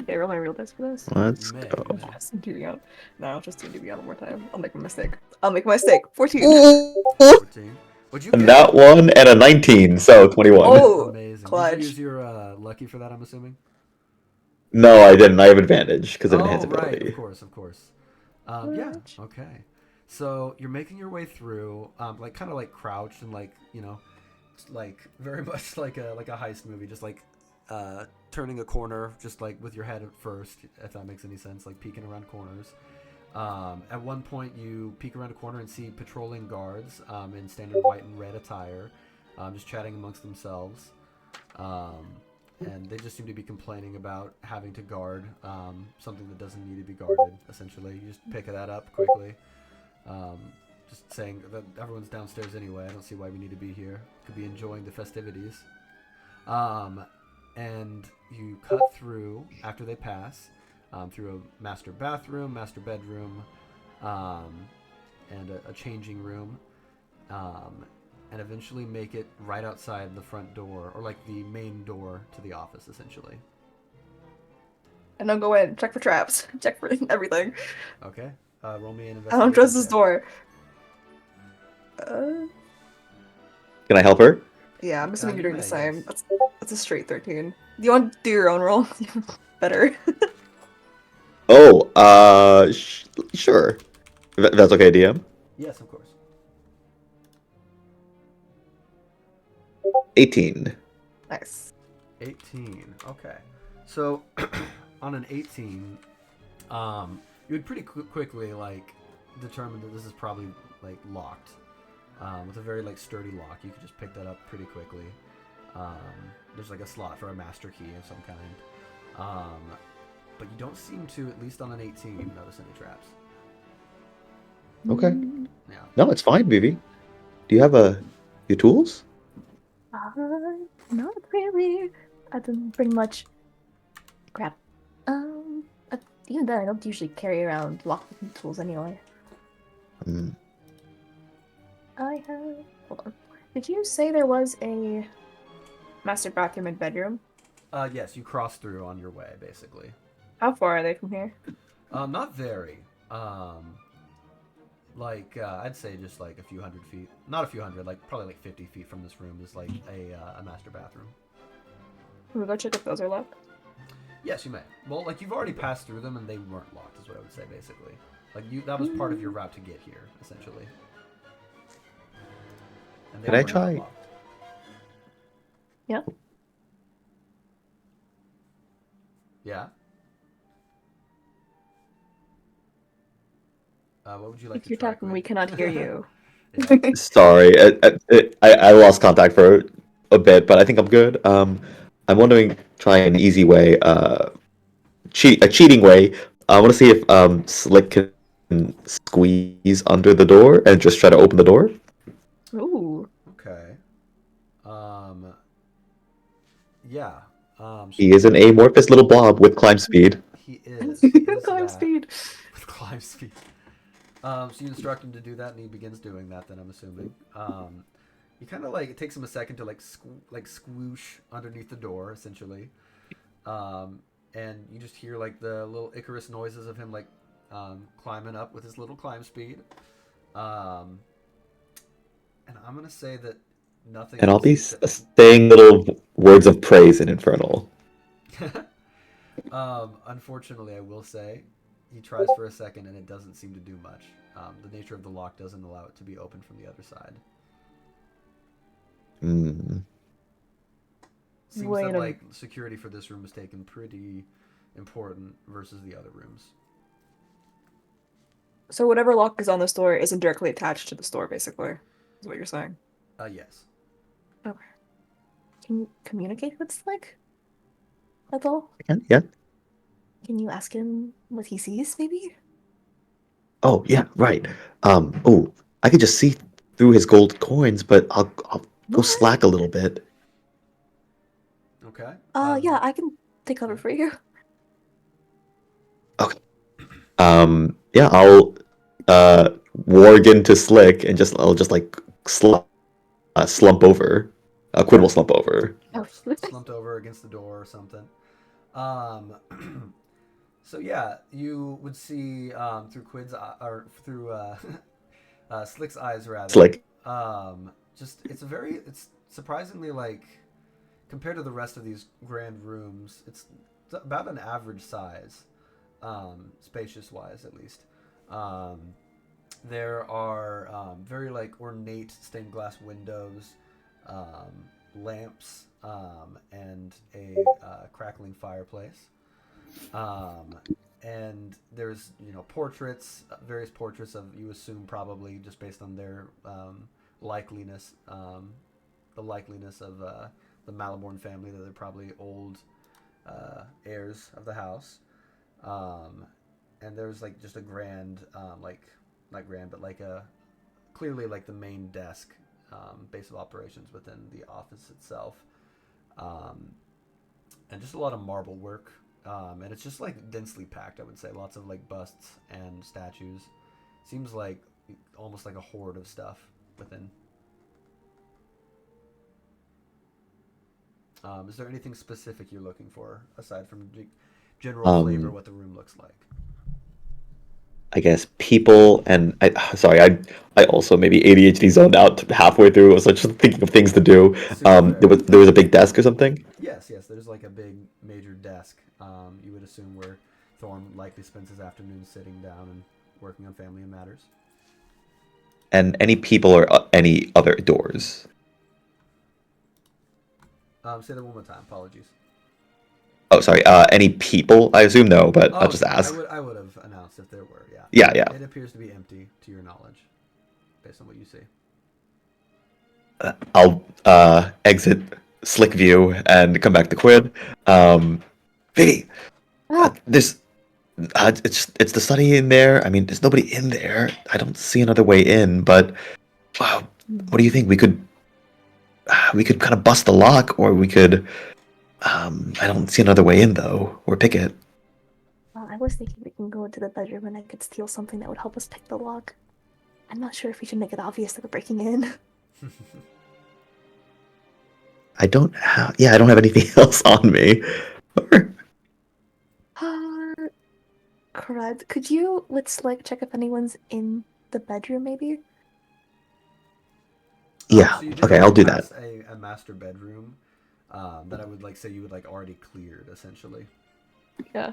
Okay, roll my real dice for this. Let's You may, go. you may. Just do beyond. No, I'll just do beyond one more time. I'll make a mistake. 14. 14. Would you And get- that one and a 19, so 21. Oh, Amazing. clutch. Did you use your lucky for that, I'm assuming? No, I didn't. I have advantage because of enhanced right, ability. of course. Yeah, Clutch. okay. So you're making your way through, like kind of like crouched and like, you know, like very much like a heist movie, just like turning a corner, just like with your head at first, if that makes any sense, like peeking around corners. At one point, you peek around a corner and see patrolling guards in standard white and red attire, just chatting amongst themselves. And they just seem to be complaining about having to guard something that doesn't need to be guarded, essentially. You just pick that up quickly. Just saying that everyone's downstairs anyway. I don't see why we need to be here. Could be enjoying the festivities. And you cut through, after they pass, through a master bathroom, master bedroom, and a changing room. And eventually make it right outside the front door, or like the main door to the office, essentially. And I'll go in, check for traps, check for everything. Okay. Roll me an investigation. I don't trust this check. door. Can I help her? Yeah, I'm assuming you you're doing the may, same. yes. That's a straight 13. Do you want to do your own roll? Better. Oh, sure. That's okay, DM. Yes, of course. 18. Nice. 18. Okay. So, on an 18, you would pretty quickly, like, determine that this is probably, like, locked. With a very, like, sturdy lock. You could just pick that up pretty quickly. There's, like, a slot for a master key of some kind. But you don't seem to, at least on an 18, notice any traps. Okay. Yeah. No, it's fine, Vivi. Do you have your tools? Not really. I didn't bring much. Crap. Even then, I don't usually carry around lockpicking tools anyway. Hmm. I have. Hold on. Did you say there was a master bathroom and bedroom? Yes, you cross through on your way, basically. How far are they from here? Not very. I'd say just like a few hundred feet. Not a few hundred, like probably like 50 feet from this room is like a master bathroom. Can we go check if those are locked? Yes, you may. Well, like you've already passed through them and they weren't locked, is what I would say, basically. Like that was part of your route to get here, essentially. And they Can I were not try? locked. Yeah. Yeah. What would you like If to you're try, talking, Quinn? we cannot hear you. Yeah. Sorry, I lost contact for a bit, but I think I'm good. I'm wondering, try an easy way, a cheating way. I want to see if Slick can squeeze under the door and just try to open the door. Ooh. Okay. Yeah. He is an amorphous little blob with climb speed. He is. He is Climb that. speed. With climb speed. So you instruct him to do that, and he begins doing that. Then I'm assuming. You kind of like it takes him a second to like squoosh underneath the door, essentially. And you just hear like the little Icarus noises of him like climbing up with his little climb speed. And I'm gonna say that nothing. And I'll be seems to- saying little words of praise in Infernal. Unfortunately, I will say, he tries for a second and it doesn't seem to do much. The nature of the lock doesn't allow it to be opened from the other side. Hmm. Seems Wait that a- like security for this room is taken pretty important versus the other rooms. So whatever lock is on the store isn't directly attached to the store, basically. Is what you're saying. Yes. Okay. Can you communicate with Slick? That's all? Yeah. Can you ask him what he sees, maybe? Oh, yeah, right. Oh, I could just see through his gold coins, but I'll go What? slack a little bit. Okay. Yeah, I can take cover for you. Yeah, I'll warg into Slick and I'll just like slump over. Quinn will slump over. Oh. Slumped over against the door or something. So yeah, you would see through Quinn's or through Slick's eyes rather. Slick. Just it's surprisingly like compared to the rest of these grand rooms, it's about an average size, spacious wise at least. There are very like ornate stained glass windows. lamps, and a crackling fireplace. And there's portraits, various portraits of, you assume, probably just based on their likeliness, the likeliness of the Maliborn family, that they're probably old heirs of the house. And there's like just a grand, like not grand, but like a clearly like the main desk, base of operations within the office itself, um, and just a lot of marble work. And it's just like densely packed, I would say. Lots of like busts and statues. Seems like almost like a hoard of stuff within. Is there anything specific you're looking for aside from general flavor, what the room looks like? I guess people and sorry, I also maybe ADHD zoned out halfway through. I was just thinking of things to do. There was a big desk or something. Yes, there's like a big major desk. You would assume where Thorn likely spends his afternoons sitting down and working on family matters. And any people or any other doors. Say that one more time. Apologies. Oh, sorry. Any people? I assume no, but I'll just ask. I would have announced if there were. Yeah. Yeah. It appears to be empty, to your knowledge, based on what you see. I'll exit Slick View and come back to Quinn. Vivi, there's it's the study in there. I mean, there's nobody in there. I don't see another way in. But wow, what do you think? We could kind of bust the lock, or we could. I don't see another way in though, or pick it. Well, I was thinking we can go into the bedroom and I could steal something that would help us pick the lock. I'm not sure if we should make it obvious that we're breaking in. I don't have anything else on me. Crud. Could you, let's check if anyone's in the bedroom, maybe? Yeah. So Okay, I'll do that. A master bedroom that I would say you would already cleared, essentially. Yeah.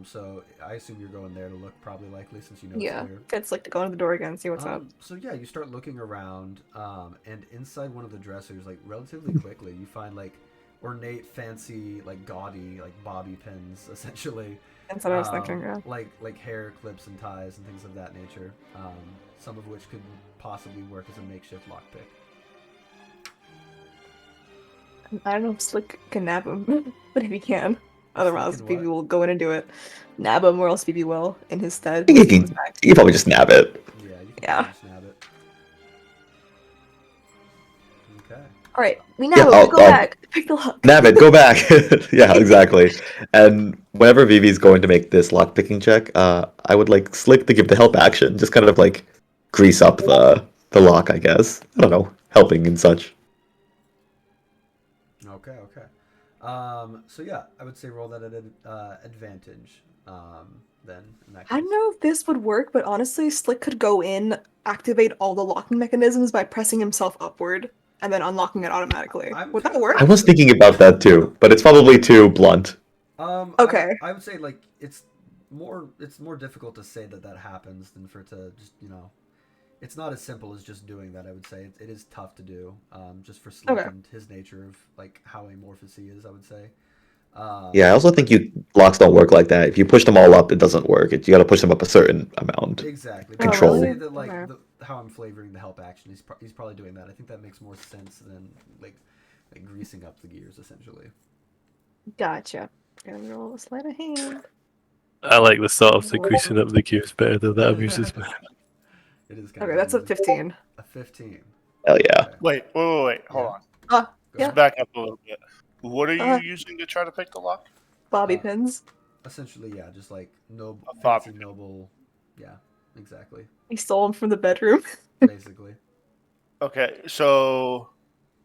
So I assume you're going there to look, probably likely, since you know it's clear. It's to go into the door again and see what's up. So yeah, you start looking around, and inside one of the dressers, relatively quickly, you find ornate, fancy, gaudy, bobby pins, essentially. That's what I was thinking, yeah. Like hair clips and ties and things of that nature. Some of which could possibly work as a makeshift lockpick. I don't know if Slick can nab him, but if he can. Otherwise, Phoebe will go in and do it. Nab him, or else Phoebe will in his stead. You can probably just nab it. Yeah, you can just nab it. Okay. Alright, we nab him, go back. Pick the lock. Nab it, go back. Yeah, exactly. And whenever Vivi's going to make this lockpicking check, I would Slick to give the help action. Just kind of grease up the lock, I guess. I don't know, helping and such. Okay. So yeah, I would say roll that at advantage. Then in that case. I don't know if this would work, but honestly, Slick could go in, activate all the locking mechanisms by pressing himself upward, and then unlocking it automatically. Would that work? I was thinking about that too, but it's probably too blunt. Okay. I would say it's more difficult to say that happens than for it to just it's not as simple as just doing that. I would say it is tough to do, just for Slick and his nature of how amorphous he is. I would say. Yeah, I also think locks don't work like that. If you push them all up, it doesn't work. You got to push them up a certain amount. Exactly. Control. I would say that how I'm flavoring the help action, he's probably doing that. I think that makes more sense than greasing up the gears, essentially. Gotcha. Gonna roll a sleight of hand. I like the thought of the greasing up the gears better, though. That amuses me. It is okay, that's a 15. A 15. Hell yeah. Okay. Wait. Hold on. Let's back up a little bit. What are you using to try to pick the lock? Bobby pins. Essentially, yeah, just noble. Yeah, exactly. He stole them from the bedroom. Basically. Okay, so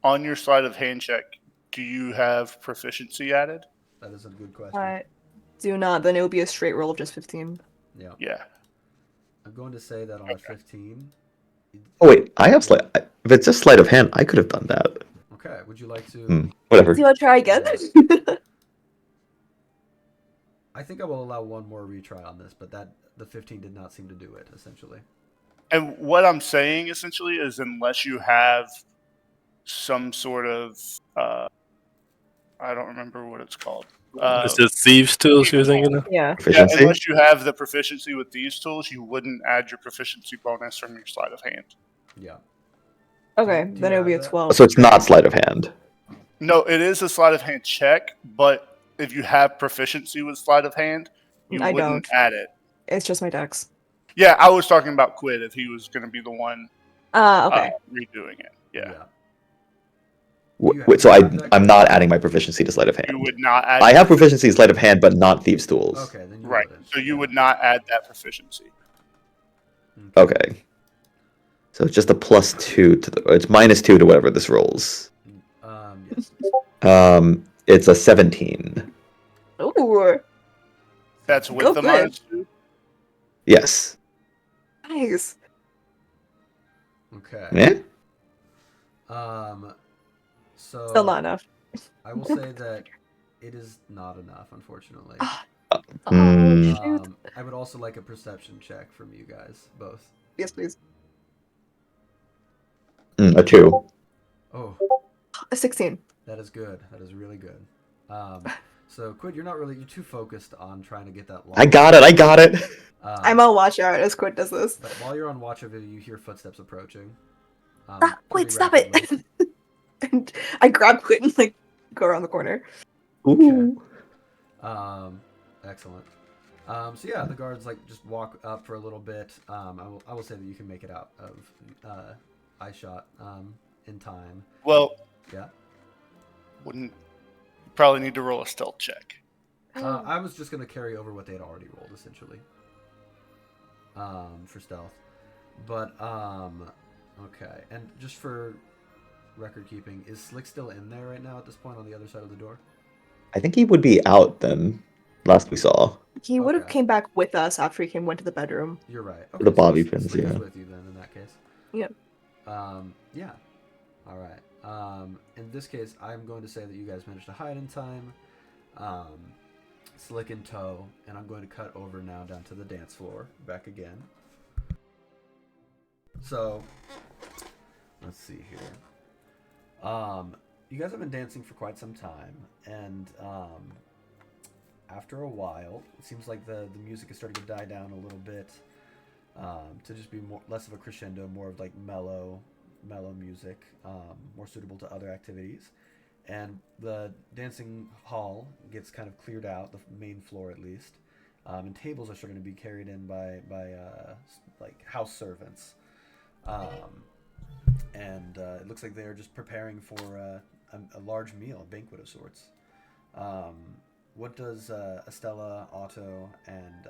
on your sleight of hand check, do you have proficiency added? That is a good question. Do not. Then it would be a straight roll of just 15. Yeah. Yeah. I'm going to say that on a 15. Oh wait, I have sleight. If it's just sleight of hand, I could have done that. Okay. Would you like to? Whatever. Do you want to try again? I think I will allow one more retry on this, but the 15 did not seem to do it. Essentially. And what I'm saying essentially is, unless you have some sort of I don't remember what it's called. Is it thieves' tools you're thinking of? Yeah. Yeah, Proficiency? unless you have the proficiency with these tools, you wouldn't add your proficiency bonus from your sleight of hand. Yeah. Okay, Do you then it would be a have that? 12. So it's not sleight of hand. No, it is a sleight of hand check, but if you have proficiency with sleight of hand, you I wouldn't don't. add it. It's just my dex. Yeah, I was talking about Quid if he was going to be the one Okay. redoing it. Yeah. Wait, so I'm not adding my proficiency to sleight of hand. You would not add. I have proficiency in sleight of hand, but not thieves' tools. Okay, then you Right. wouldn't. So you Yeah. would not add that proficiency. Okay. So it's just a +2 to it's -2 to whatever this rolls. Yes. It's a 17. Ooh, That's with Go the Quid. -2. Yes. nice. Okay. Yeah. So Still not enough. I will say that it is not enough, unfortunately. Oh, Mm. shoot. I would also like a perception check from you guys, both. Yes, please. A 2. Oh, A 16. that is good. That is really good. So Quid, you're too focused on trying to get that long. I got it. I'm on watch out as Quid does this. But while you're on watch of it, you hear footsteps approaching. Wait, pretty stop rapidly. it! And I grab Quid and like go around the corner. Ooh. Excellent. So yeah, the guards like just walk up for a little bit. I will say that you can make it out of eye shot in time. Well, Yeah. wouldn't probably need to roll a stealth check. I was just gonna carry over what they had already rolled essentially. For stealth, but okay. And just for record keeping, is Slick still in there right now at this point on the other side of the door? I think he would be out then. Last we saw. He would have Okay. came back with us after he went to the bedroom. You're right. The bobby so pins, Slick is yeah. with you then in that case. Yep. Yeah. All right. In this case, I'm going to say that you guys managed to hide in time. Slick in tow, and I'm going to cut over now down to the dance floor, back again. So, let's see here. You guys have been dancing for quite some time, and after a while, it seems like the music is starting to die down a little bit, to just be less of a crescendo, more of like mellow music, more suitable to other activities. And the dancing hall gets kind of cleared out, the main floor at least, and tables are starting to be carried in by like house servants, and it looks like they are just preparing for a large meal, a banquet of sorts. What does Estella, Otto, and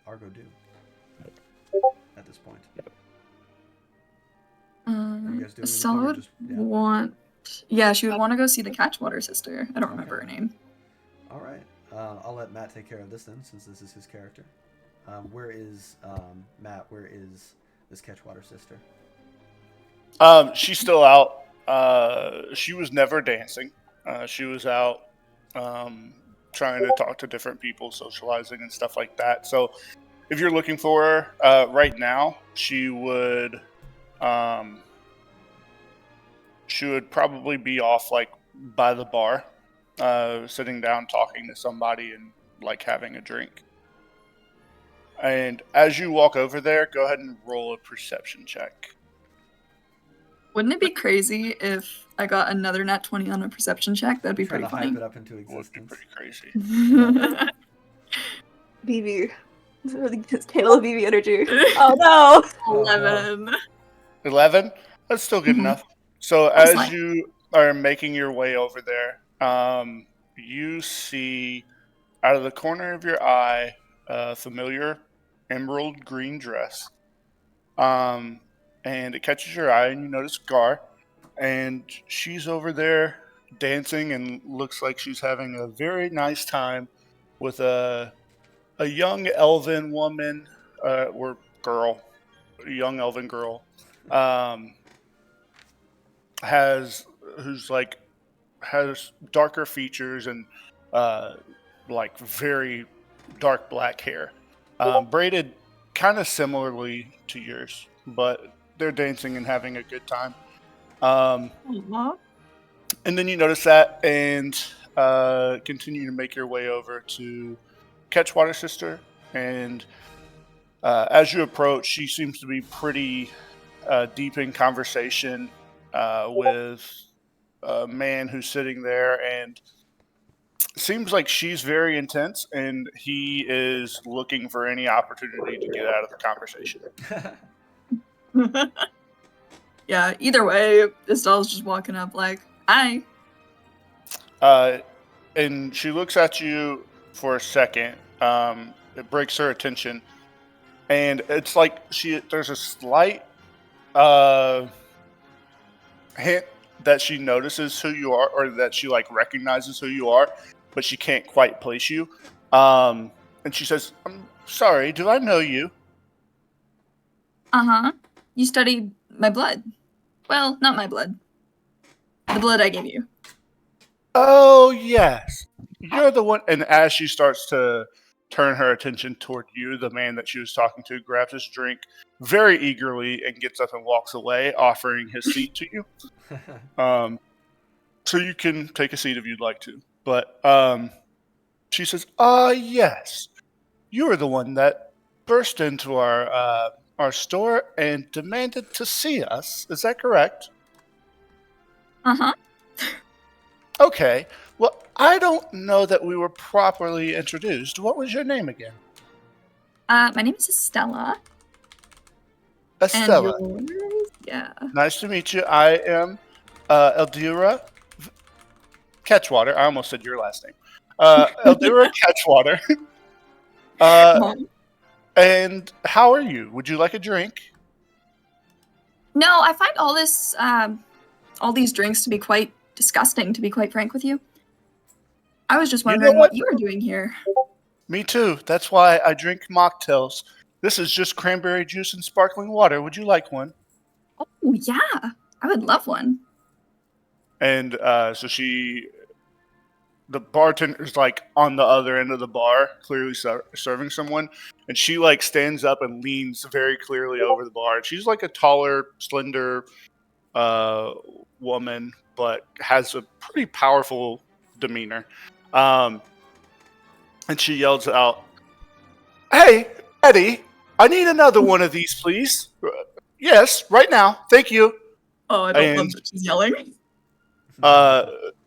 Argo do at this point? Are you guys doing Estella anything or would just, want. Yeah, she would want to go see the Catchwater sister. I don't remember her name. All right. I'll let Matt take care of this then, since this is his character. Where is Matt? Where is this Catchwater sister? She's still out. She was never dancing. She was out trying to talk to different people, socializing and stuff like that. So if you're looking for her right now, she would probably be off like by the bar, sitting down talking to somebody and like having a drink. And as you walk over there, go ahead and roll a perception check. Wouldn't it be crazy if I got another nat 20 on a perception check? That'd be Trying pretty to hype funny. it up into Would be existence. pretty crazy. BB. Candle of BB energy. Oh no! Oh, no. 11. 11? That's still good Mhm. enough. So That's as fine. you are making your way over there, you see out of the corner of your eye a familiar emerald green dress. And it catches your eye and you notice Gar. And she's over there dancing and looks like she's having a very nice time with a young elven woman, or girl, a young elven girl, has darker features and like very dark black hair, braided kind of similarly to yours, but they're dancing and having a good time. Aw. And then you notice that and continue to make your way over to Catchwater Sister. And as you approach, she seems to be pretty deep in conversation with a man who's sitting there, and seems like she's very intense, and he is looking for any opportunity to get out of the conversation. Yeah, either way, Estelle's just walking up like, hi. And she looks at you for a second. It breaks her attention, and it's like there's a slight hint that she notices who you are, or that she like recognizes who you are, but she can't quite place you. And she says, "I'm sorry, do I know you?" Uh-huh. You studied my blood. Well, not my blood. The blood I gave you. Oh, yes. You're the one. And as she starts to turn her attention toward you, the man that she was talking to grabs his drink very eagerly and gets up and walks away, offering his seat to you. So you can take a seat if you'd like to. But she says, yes. You were the one that burst into our store and demanded to see us. Is that correct? Uh-huh. Okay. Well, I don't know that we were properly introduced. What was your name again? My name is Estella. Estella. And yours? Yeah. Nice to meet you. I am Eldira Catchwater. I almost said your last name. Eldira Catchwater. And how are you? Would you like a drink? No, I find all these drinks to be quite disgusting, to be quite frank with you. I was just wondering what you were doing here. Me too. That's why I drink mocktails. This is just cranberry juice and sparkling water. Would you like one? Oh, yeah. I would love one. And so the bartender's like on the other end of the bar, clearly serving someone. And she like stands up and leans very clearly over the bar. She's like a taller, slender woman, but has a pretty powerful demeanor. And she yells out, "Hey, Eddie, I need another one of these, please." "Yes, right now. Thank you." Oh, I don't love that she's yelling.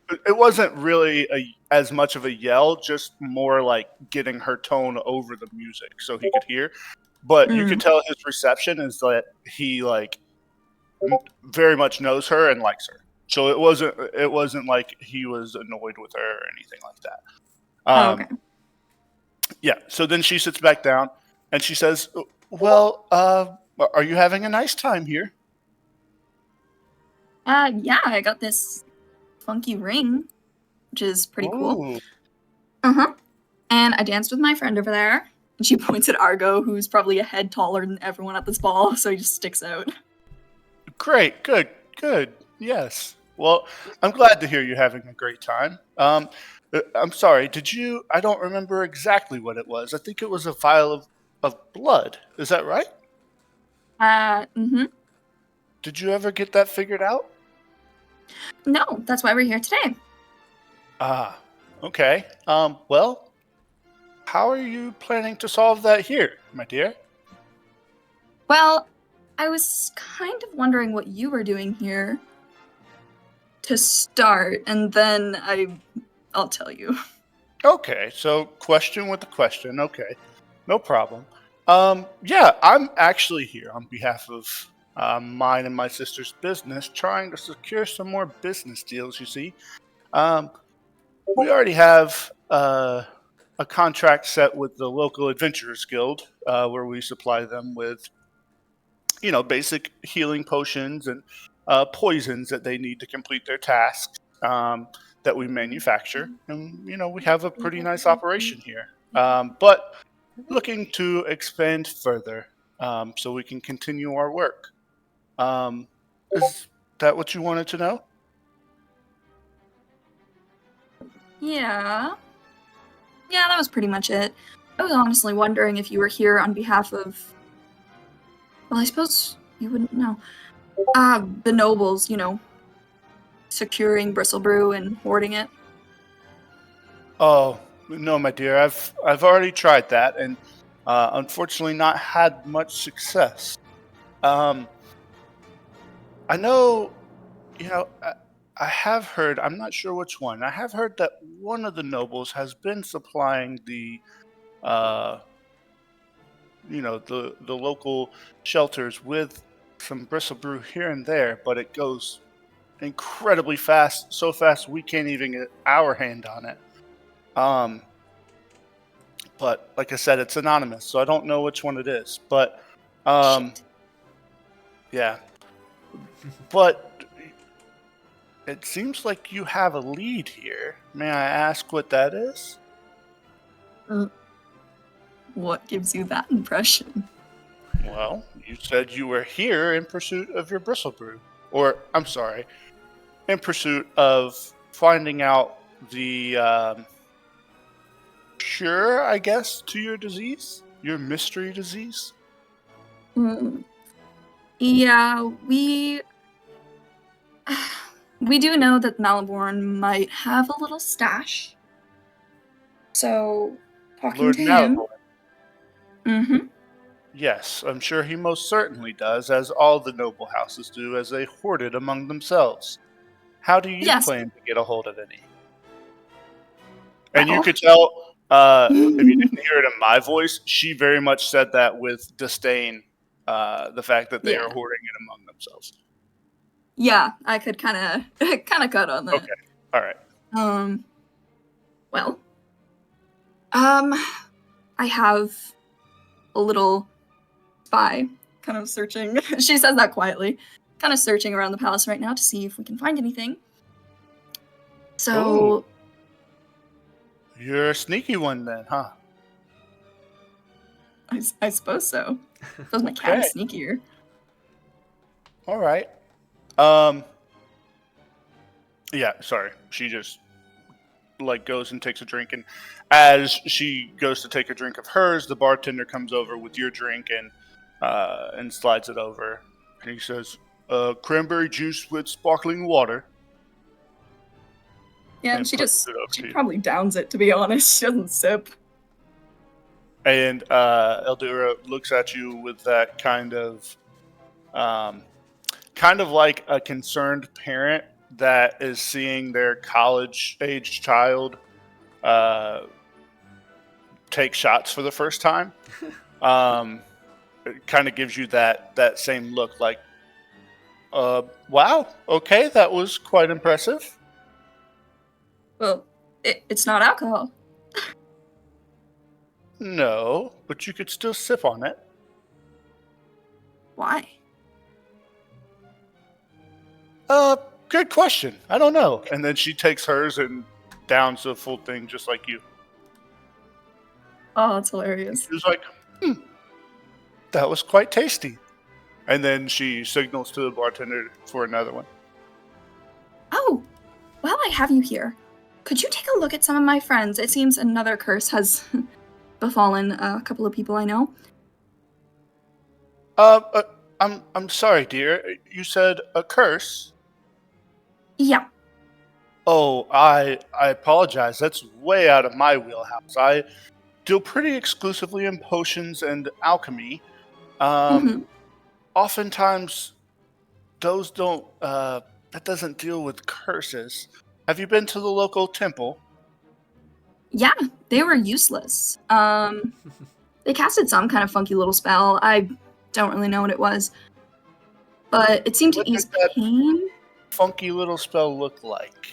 It wasn't really as much of a yell, just more like getting her tone over the music so he could hear. But you could tell his reception is that he like very much knows her and likes her. So it wasn't like he was annoyed with her or anything like that. Okay. Yeah. So then she sits back down and she says, "Well, are you having a nice time here?" Yeah, I got this funky ring, which is pretty cool. Ooh. Uh-huh. And I danced with my friend over there. And she points at Argo, who's probably a head taller than everyone at this ball, so he just sticks out. Great. Good. Yes. Well, I'm glad to hear you're having a great time. I'm sorry, I don't remember exactly what it was. I think it was a vial of blood. Is that right? Mm-hmm. Did you ever get that figured out? No, that's why we're here today. Ah, okay. Well, how are you planning to solve that here, my dear? Well, I was kind of wondering what you were doing here to start, and then I'll tell you. Okay, so question with the question. Okay, no problem. Yeah, I'm actually here on behalf of mine and my sister's business, trying to secure some more business deals, you see. We already have a contract set with the local Adventurers Guild, where we supply them with, basic healing potions and poisons that they need to complete their tasks that we manufacture. And, we have a pretty nice operation here. But looking to expand further so we can continue our work. Is that what you wanted to know? Yeah, that was pretty much it. I was honestly wondering if you were here on behalf of... Well, I suppose you wouldn't know. The nobles, securing Bristlebrew and hoarding it. Oh no, my dear, I've already tried that, and unfortunately not had much success. I know, I have heard. I'm not sure which one. I have heard that one of the nobles has been supplying uh, the local shelters with some bristle brew here and there, but it goes incredibly fast, so fast we can't even get our hand on it. Um, but like I said, it's anonymous, so I don't know which one it is. But Shit. yeah, but it seems like you have a lead here. May I ask what that is? What gives you that impression? Well, you said you were here in pursuit of your bristle brew. Or, I'm sorry, in pursuit of finding out the cure, I guess, to your disease? Your mystery disease? Yeah, we do know that Maliborn might have a little stash. So, talking Lord to him. Malibor. Mm-hmm. Yes, I'm sure he most certainly does, as all the noble houses do, as they hoard it among themselves. How do you Yes. plan to get a hold of any? And you Well. could tell, if you didn't hear it in my voice, she very much said that with disdain, the fact that they are Yeah. hoarding it among themselves. Yeah, I could kind of cut on that. Okay, all right. Well, I have a little spy kind of searching. She says that quietly, kind of searching around the palace right now to see if we can find anything. So, You're a sneaky one then, huh? I suppose so. Feels my cat is sneakier. All right. Yeah, sorry. She just goes and takes a drink, and as she goes to take a drink of hers, the bartender comes over with your drink and slides it over, and he says, "Cranberry juice with sparkling water." Yeah, And she pushes it over she to you. probably downs it, to be honest. She doesn't sip. And Eldura looks at you with that kind of like a concerned parent that is seeing their college-aged child take shots for the first time. It kind of gives you that same look, like, wow, okay, that was quite impressive. Well, it's not alcohol. No, but you could still sip on it. Why? Good question. I don't know. And then she takes hers and downs the full thing just like you. Oh, that's hilarious. She was like, that was quite tasty. And then she signals to the bartender for another one. Oh, while I have you here, could you take a look at some of my friends? It seems another curse has befallen a couple of people I know. I'm sorry, dear. You said a curse? Yeah. Oh, I apologize. That's way out of my wheelhouse. I deal pretty exclusively in potions and alchemy. Oftentimes, those don't. That doesn't deal with curses. Have you been to the local temple? Yeah, they were useless. They casted some kind of funky little spell. I don't really know what it was, but it seemed to What ease did that pain. funky little spell look like?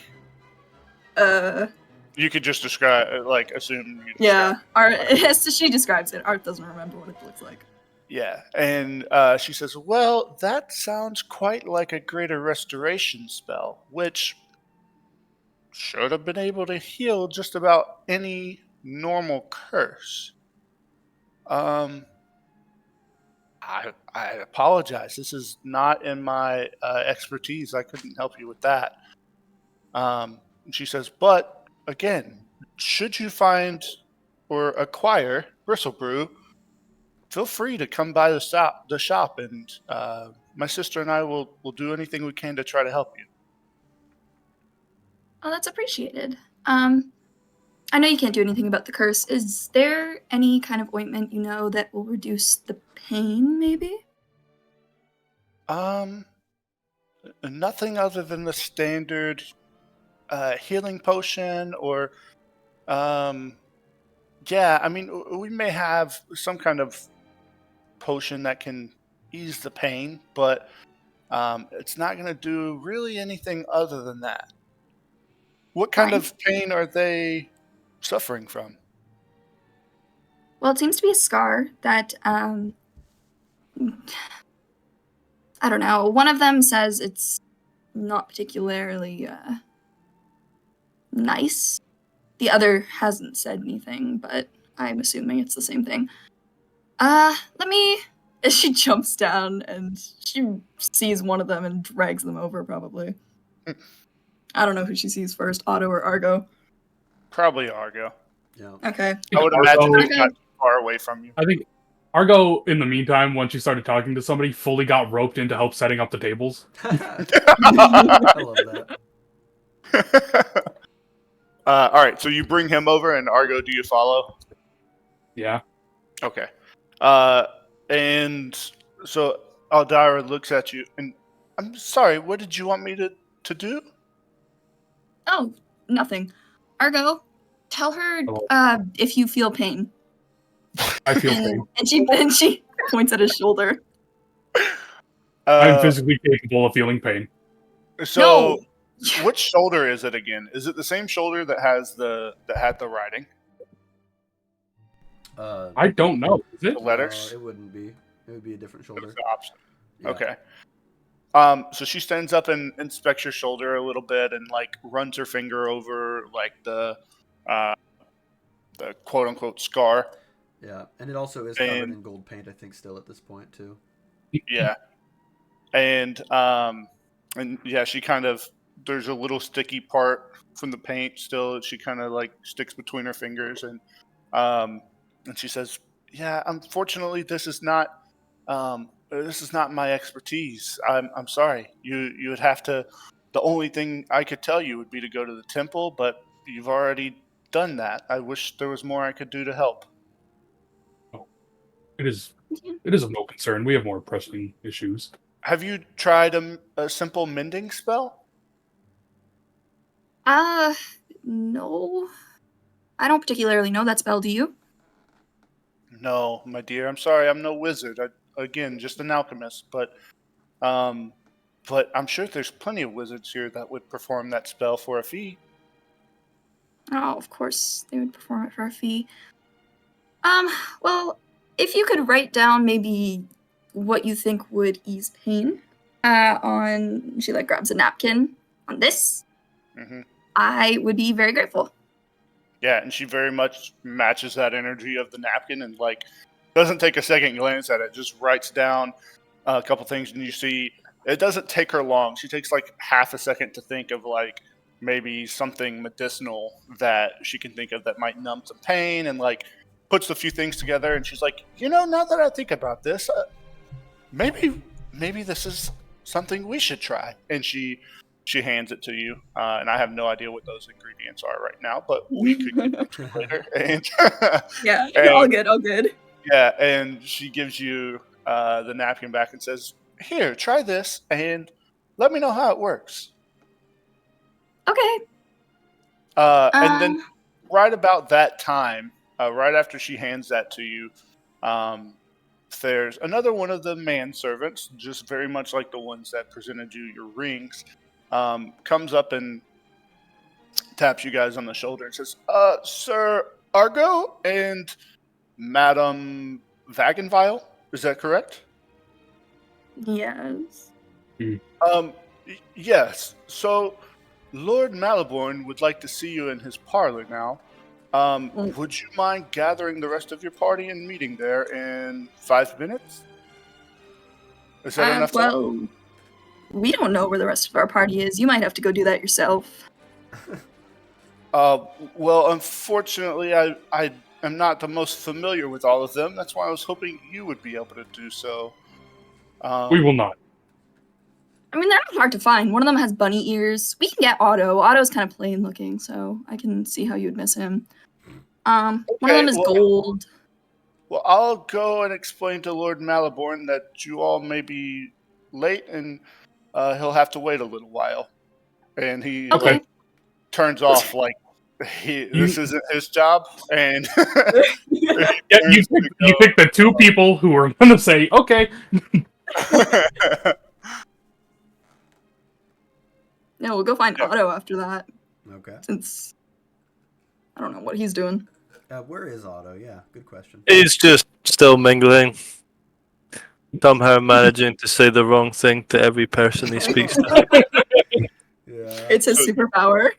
You could just describe, assume. You Yeah. describe She describes it. Art doesn't remember what it looks like. Yeah, and she says, "Well, that sounds quite like a greater restoration spell, which should have been able to heal just about any normal curse." I apologize. This is not in my expertise. I couldn't help you with that. She says, "But again, should you find or acquire Bristlebrew, feel free to come by the shop and my sister and I will do anything we can to try to help you. Oh, that's appreciated. I know you can't do anything about the curse. Is there any kind of ointment you know that will reduce the pain, maybe? Nothing other than the standard healing potion, or yeah. I mean, we may have some kind of potion that can ease the pain, but it's not going to do really anything other than that. What kind Fine. of pain are they suffering from? Well, it seems to be a scar that, I don't know. One of them says it's not particularly nice. The other hasn't said anything, but I'm assuming it's the same thing. Let me. She jumps down and she sees one of them and drags them over, probably. I don't know who she sees first, Otto or Argo. Probably Argo. Yeah. Okay. I would Argo- imagine Argo- it's not too far away from you. I think Argo, in the meantime, once she started talking to somebody, fully got roped in to help setting up the tables. I love that. All right, so you bring him over, and Argo, do you follow? Yeah. Okay. And so Aldara looks at you, and I'm sorry, what did you want me to do? Oh, nothing. Argo, tell her Hello. if you feel pain. I feel pain. And she points at his shoulder. I'm physically capable of feeling pain. So, No. which shoulder is it again? Is it the same shoulder that had the writing? I don't know. Is it? The letters? It wouldn't be. It would be a different shoulder. The option. Yeah. Okay. So she stands up and inspects your shoulder a little bit, and like runs her finger over like the quote unquote scar. Yeah, and it also is covered in gold paint, I think, still at this point too. Yeah. And yeah, she kind of, there's a little sticky part from the paint still. She kind of like sticks between her fingers, and she says, "Yeah, unfortunately, this is not my expertise. I'm sorry. You would have to. The only thing I could tell you would be to go to the temple, but you've already done that. I wish there was more I could do to help." It is of no concern. We have more pressing issues. Have you tried a simple mending spell? No. I don't particularly know that spell, do you? No, my dear. I'm sorry. I'm no wizard. Again, just an alchemist. But I'm sure there's plenty of wizards here that would perform that spell for a fee. Oh, of course they would perform it for a fee. Well, if you could write down maybe what you think would ease pain on, she like grabs a napkin on this, I would be very grateful. Yeah, and she very much matches that energy of the napkin, and like doesn't take a second glance at it, just writes down a couple things, and you see it doesn't take her long. She takes like half a second to think of like maybe something medicinal that she can think of that might numb some pain, and like puts a few things together, and she's like, now that I think about this, maybe this is something we should try. And she hands it to you, and I have no idea what those ingredients are right now, but we could get into it later. And Yeah, and, all good. Yeah, and she gives you the napkin back and says, "Here, try this, and let me know how it works." Okay. And then right about that time, right after she hands that to you, there's another one of the manservants, just very much like the ones that presented you your rings, comes up and taps you guys on the shoulder and says, "Sir Argo and Madam Vagenvile, is that correct?" Yes. Yes. So, Lord Maliborn would like to see you in his parlor now. Would you mind gathering the rest of your party and meeting there in 5 minutes? Is that enough time? Well, we don't know where the rest of our party is. You might have to go do that yourself. Well, unfortunately, I am not the most familiar with all of them. That's why I was hoping you would be able to do so. We will not. I mean, they're not hard to find. One of them has bunny ears. We can get Otto. Otto's kind of plain looking, so I can see how you'd miss him. One of them is gold. Well, I'll go and explain to Lord Maliborn that you all may be late, and he'll have to wait a little while. And he Okay. turns off like this isn't his job. And Yeah, you pick the two people who are going to say, okay. Yeah, we'll go find Otto after that, Okay. since I don't know what he's doing. Where is Otto? Yeah, good question. He's just still mingling. Somehow managing to say the wrong thing to every person he speaks to. Yeah. It's his superpower.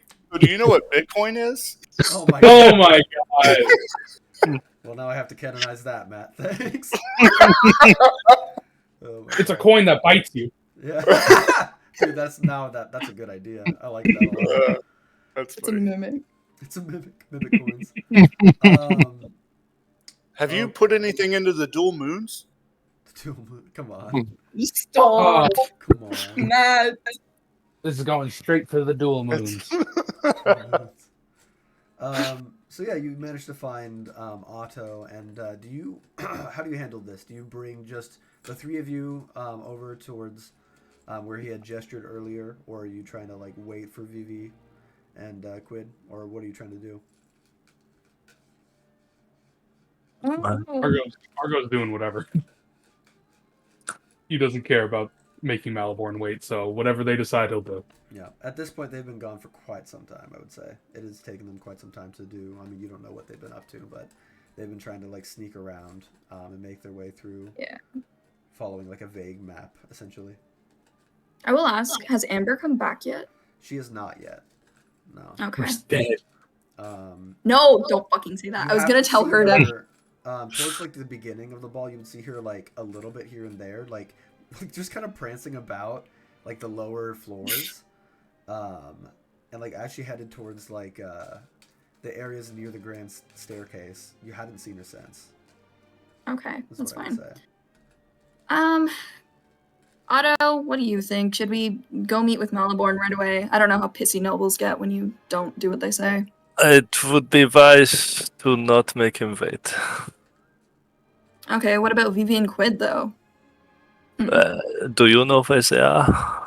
do you know what Bitcoin is? Oh my god. Oh my god. Well, now I have to canonize that, Matt. Thanks. Oh It's a God. coin that bites you. Yeah. Dude, that's a good idea. I like that a lot. That's It's a funny. mimic. It's a mimic coins. Have you put anything into the dual moons? Come on. Stop, Come on. Matt. This is going straight for the dual moons. So yeah, you managed to find Otto, and do you? How do you handle this? Do you bring just the three of you over towards where he had gestured earlier, or are you trying to like wait for Vivi and Quid, or what are you trying to do? Argo's doing whatever. He doesn't care about making Maliborn wait, so whatever they decide, he'll do. Yeah, at this point they've been gone for quite some time. I would say it has taken them quite some time to do. I mean, you don't know what they've been up to, but they've been trying to like sneak around and make their way through. Yeah. Following like a vague map, essentially. I will ask, has Amber come back yet? She is not yet. No. Okay. Dead. No, don't fucking say that. I was gonna tell her to. Towards like the beginning of the ball, you would see her like a little bit here and there, like just kind of prancing about like the lower floors, and like as she headed towards like the areas near the grand staircase. You hadn't seen her since. Okay, that's what I would fine. say. Otto, what do you think? Should we go meet with Maliborn right away? I don't know how pissy nobles get when you don't do what they say. It would be wise to not make him wait. Okay, what about Vivi and Quid, though? Do you know where they are?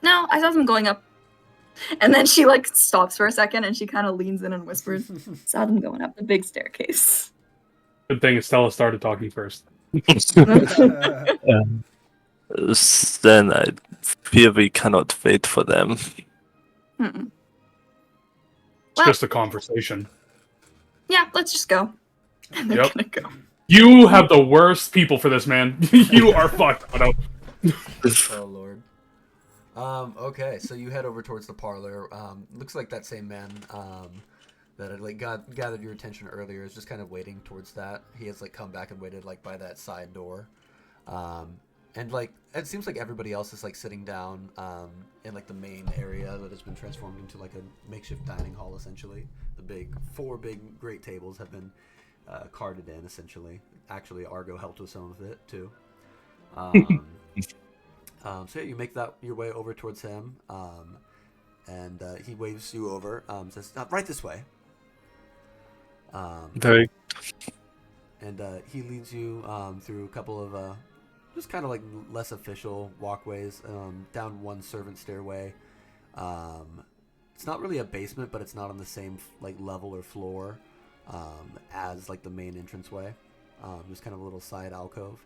No, I saw them going up. And then she, like, stops for a second and she kind of leans in and whispers, saw them going up the big staircase. Good thing Estella started talking first. Then I fear we cannot wait for them. Mm-mm. It's Well- just a conversation. Yeah, let's just go. And they're Yep. gonna go. You have the worst people for this, man. You are fucked, Otto. Oh lord. Okay, so you head over towards the parlor. Looks like that same man that had like gathered your attention earlier is just kind of waiting towards that. He has like come back and waited like by that side door. And like it seems like everybody else is like sitting down in like the main area that has been transformed into like a makeshift dining hall essentially. The four big great tables have been carted in essentially. Actually, Argo helped with some of it too. So yeah, you make your way over towards him, and he waves you over. Says, "Right this way." Very. And he leads you through a couple of just kind of like less official walkways down one servant stairway. It's not really a basement, but it's not on the same like level or floor as like the main entranceway. Just kind of a little side alcove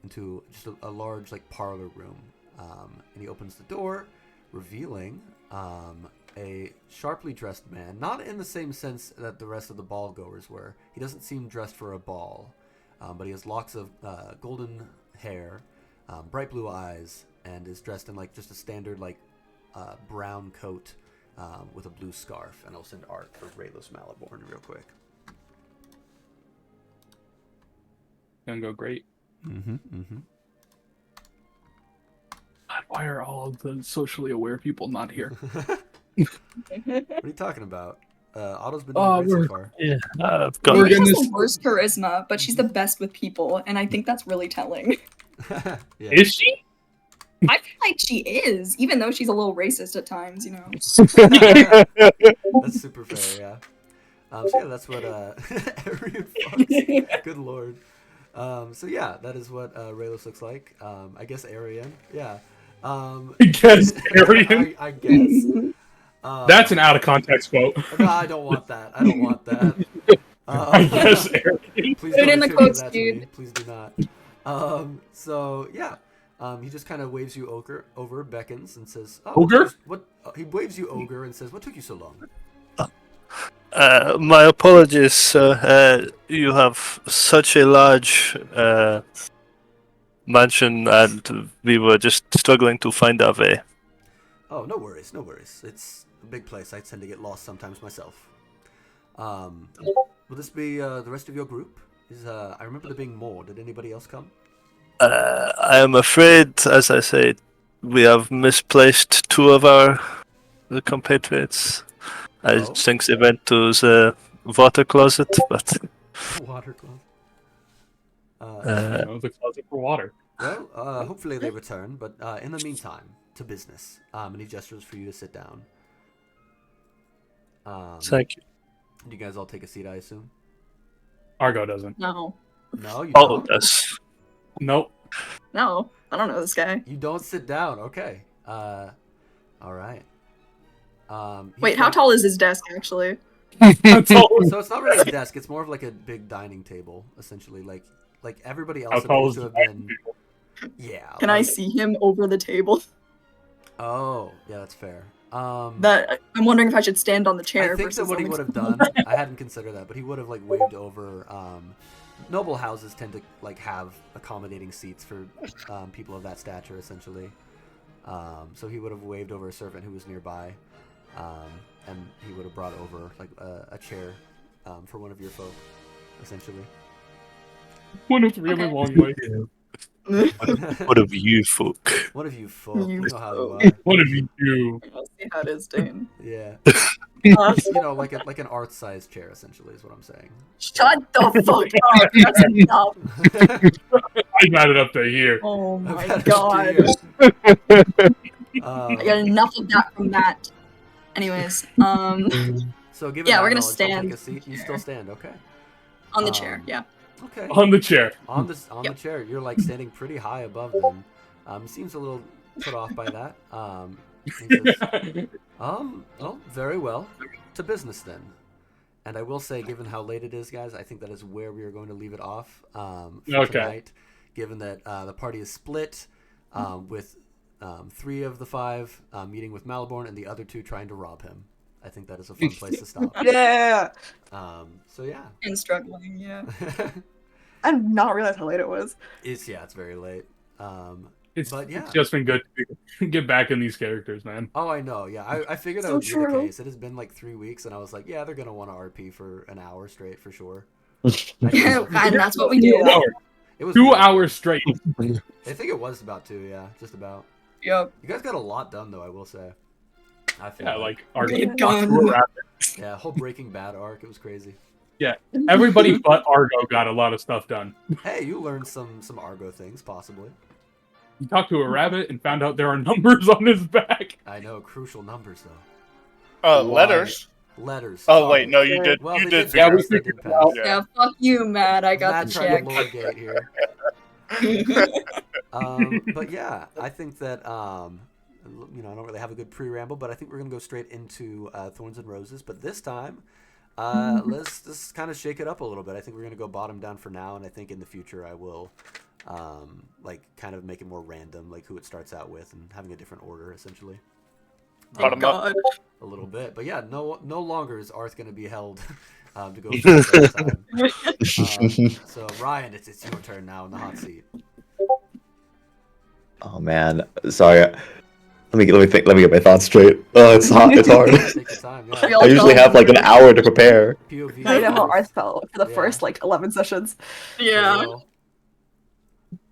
into just a large like parlor room. And he opens the door, revealing a sharply dressed man, not in the same sense that the rest of the ball goers were. He doesn't seem dressed for a ball, but he has locks of golden hair, bright blue eyes, and is dressed in like just a standard like brown coat with a blue scarf. And I'll send art for Raylos Maliborn real quick. Gonna go great. Mm-hmm. God, why are all of the socially aware people not here? What are you talking about? Otto's been doing great so far. Yeah, I've got. Vivi We're has gonna- the worst charisma, but she's the best with people, and I think that's really telling. Yeah. Is she? I feel like she is, even though she's a little racist at times, you know. That's super fair, yeah. So yeah, that's what Aeru fucks. Good lord. So yeah, that is what Raylos looks like. I guess Aryan. Yeah. I guess Aryan. I guess. That's an out of context quote. No, I don't want that. I don't want that. I guess Aryan. Please Put it don't in the attribute quotes, that dude. to me. Please do not. So yeah. He just kind of waves you over, beckons, and says, "Oh, Ogre?" What? He waves you ogre and says, "What took you so long?" My apologies, sir. You have such a large mansion, and we were just struggling to find our way. Oh, no worries, no worries. It's a big place. I tend to get lost sometimes myself. Will this be the rest of your group? I remember there being more. Did anybody else come? I am afraid, as I say, we have misplaced two of our compatriots. I Oh. think they went to the water closet, but Water closet. The closet for water. Well, hopefully they return, but in the meantime, to business. And he gestures for you to sit down. thank you. You guys all take a seat, I assume? Argo doesn't. No. No, you Oh, don't? yes. Nope. No. I don't know this guy. You don't sit down. Okay. All right. Wait, how tall is his desk actually? That's all. So it's not really a desk. It's more of like a big dining table, essentially. Like everybody How else tall appears is to the have been. Yeah. Can I like- see him over the table? Oh, yeah, that's fair. That I'm wondering if I should stand on the chair. I think that versus what he on the would have done, I hadn't considered that, but he would have like waved over. Noble houses tend to like have accommodating seats for people of that stature, essentially. So he would have waved over a servant who was nearby, and he would have brought over like a chair for one of your folk, essentially. One of really Okay. long way. What of you folk? One of you folk, You you know how you folk. are. What have you do? I'll see how it is, Dane. Yeah, Uh, you know, like an art-sized chair, essentially, is what I'm saying. shut the fuck up. That's enough. I got it up to here. Oh my I've had it god. to you. I got enough of that from that. Anyways, So given Yeah, that we're gonna knowledge, you'll stand. Take a seat. You still stand, okay? on the chair, yeah. Okay. On the chair. On the Yep. chair, you're like standing pretty high above them. Seems a little put off by that. He says, well, very well. To business then. And I will say, given how late it is, guys, I think that is where we are going to leave it off for Okay. tonight. Given that the party is split, with 3 of the 5 meeting with Malborn and the other 2 trying to rob him. I think that is a fun place to stop. Yeah. So yeah. And struggling, yeah. I did not realize how late it was. It's very late. It's, But yeah. it's just been good to get back in these characters, man. Oh, I know. Yeah, I figured that So would be the true. case. It has been like 3 weeks, and I was like, yeah, they're gonna want to RP for an hour straight for sure. And that's what we do. 2 hours. It was 2 really- hours straight. I think it was about 2. Yeah, just about. Yep. You guys got a lot done, though. I will say. I feel Yeah, like our Big gun. yeah, whole Breaking Bad arc. It was crazy. everybody but Argo got a lot of stuff done. Hey, you learned some Argo things, possibly. He talked to a rabbit and found out there are numbers on his back. I know crucial numbers though. Letters. Letters. Oh wait, no, you did. Well, you they did. did Yeah, figure we it they figured did it pass. out. Yeah, fuck you, Matt. I got Matt the tried check. to lure gate here. But yeah, I think that you know, I don't really have a good pre-ramble, but I think we're gonna go straight into Thorns and Roses. But this time, let's just kind of shake it up a little bit. I think we're gonna go bottom down for now, and I think in the future I will like kind of make it more random, like who it starts out with, and having a different order essentially. Bottom up. God. A little bit, but yeah, no longer is Arth gonna be held to go first this time. So Ryan, it's your turn now in the hot seat. Oh man, sorry. Let me think. Let me get my thoughts straight. Oh, it's hot. It's hard. Take your time. We Yeah. all I usually have like an hour to prepare. POV. I know how Arth felt for the Yeah. first like 11 sessions. Yeah. Real.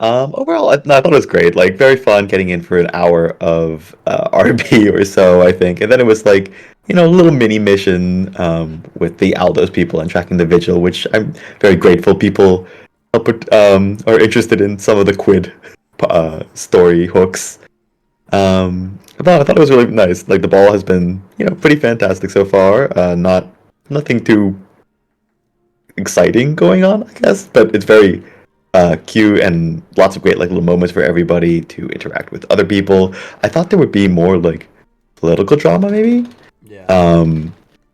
Overall, I thought it was great. Like, very fun getting in for an hour of RP or so, I think. And then it was like, you know, a little mini mission with the Aldos people and tracking the vigil, which I'm very grateful people are interested in some of the Quid story hooks. But I thought it was really nice. Like the ball has been, pretty fantastic so far. Nothing too exciting going on, I guess, but it's very cute and lots of great like little moments for everybody to interact with other people. I thought there would be more like political drama, maybe. Yeah.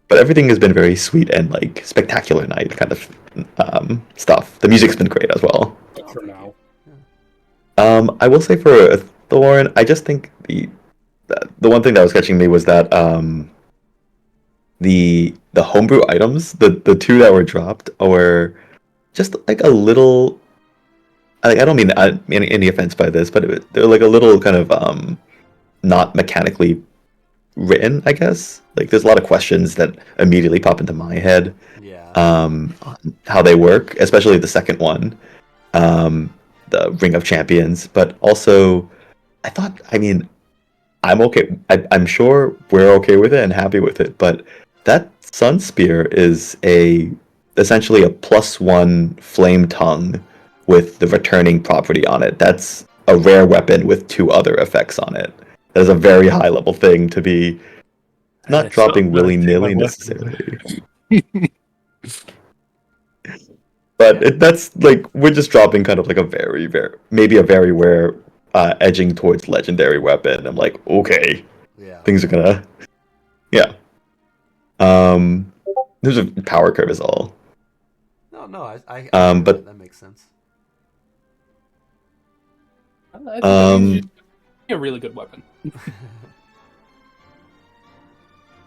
But everything has been very sweet and like spectacular night kind of stuff. The music's been great as well. For now. I will say for Thorn, I just think the one thing that was catching me was that the homebrew items, the two that were dropped, were just like a little. I don't mean any offense by this, but they're like a little kind of not mechanically written, I guess. Like there's a lot of questions that immediately pop into my head Yeah. on how they work, especially the second one, the Ring of Champions. But also, I mean, I'm okay. I'm sure we're okay with it and happy with it. But that Sun Spear is essentially a +1 flame tongue with the returning property on it. That's a rare weapon with 2 other effects on it. That is a very high level thing to be not It's dropping not gonna willy take my nilly weapon. necessarily. But that's like we're just dropping kind of like a very, very maybe a very rare edging towards legendary weapon. I'm like, okay, Yeah. things are gonna, yeah. There's a power curve is all. No, I hear but that makes sense. I think that'd be a really good weapon.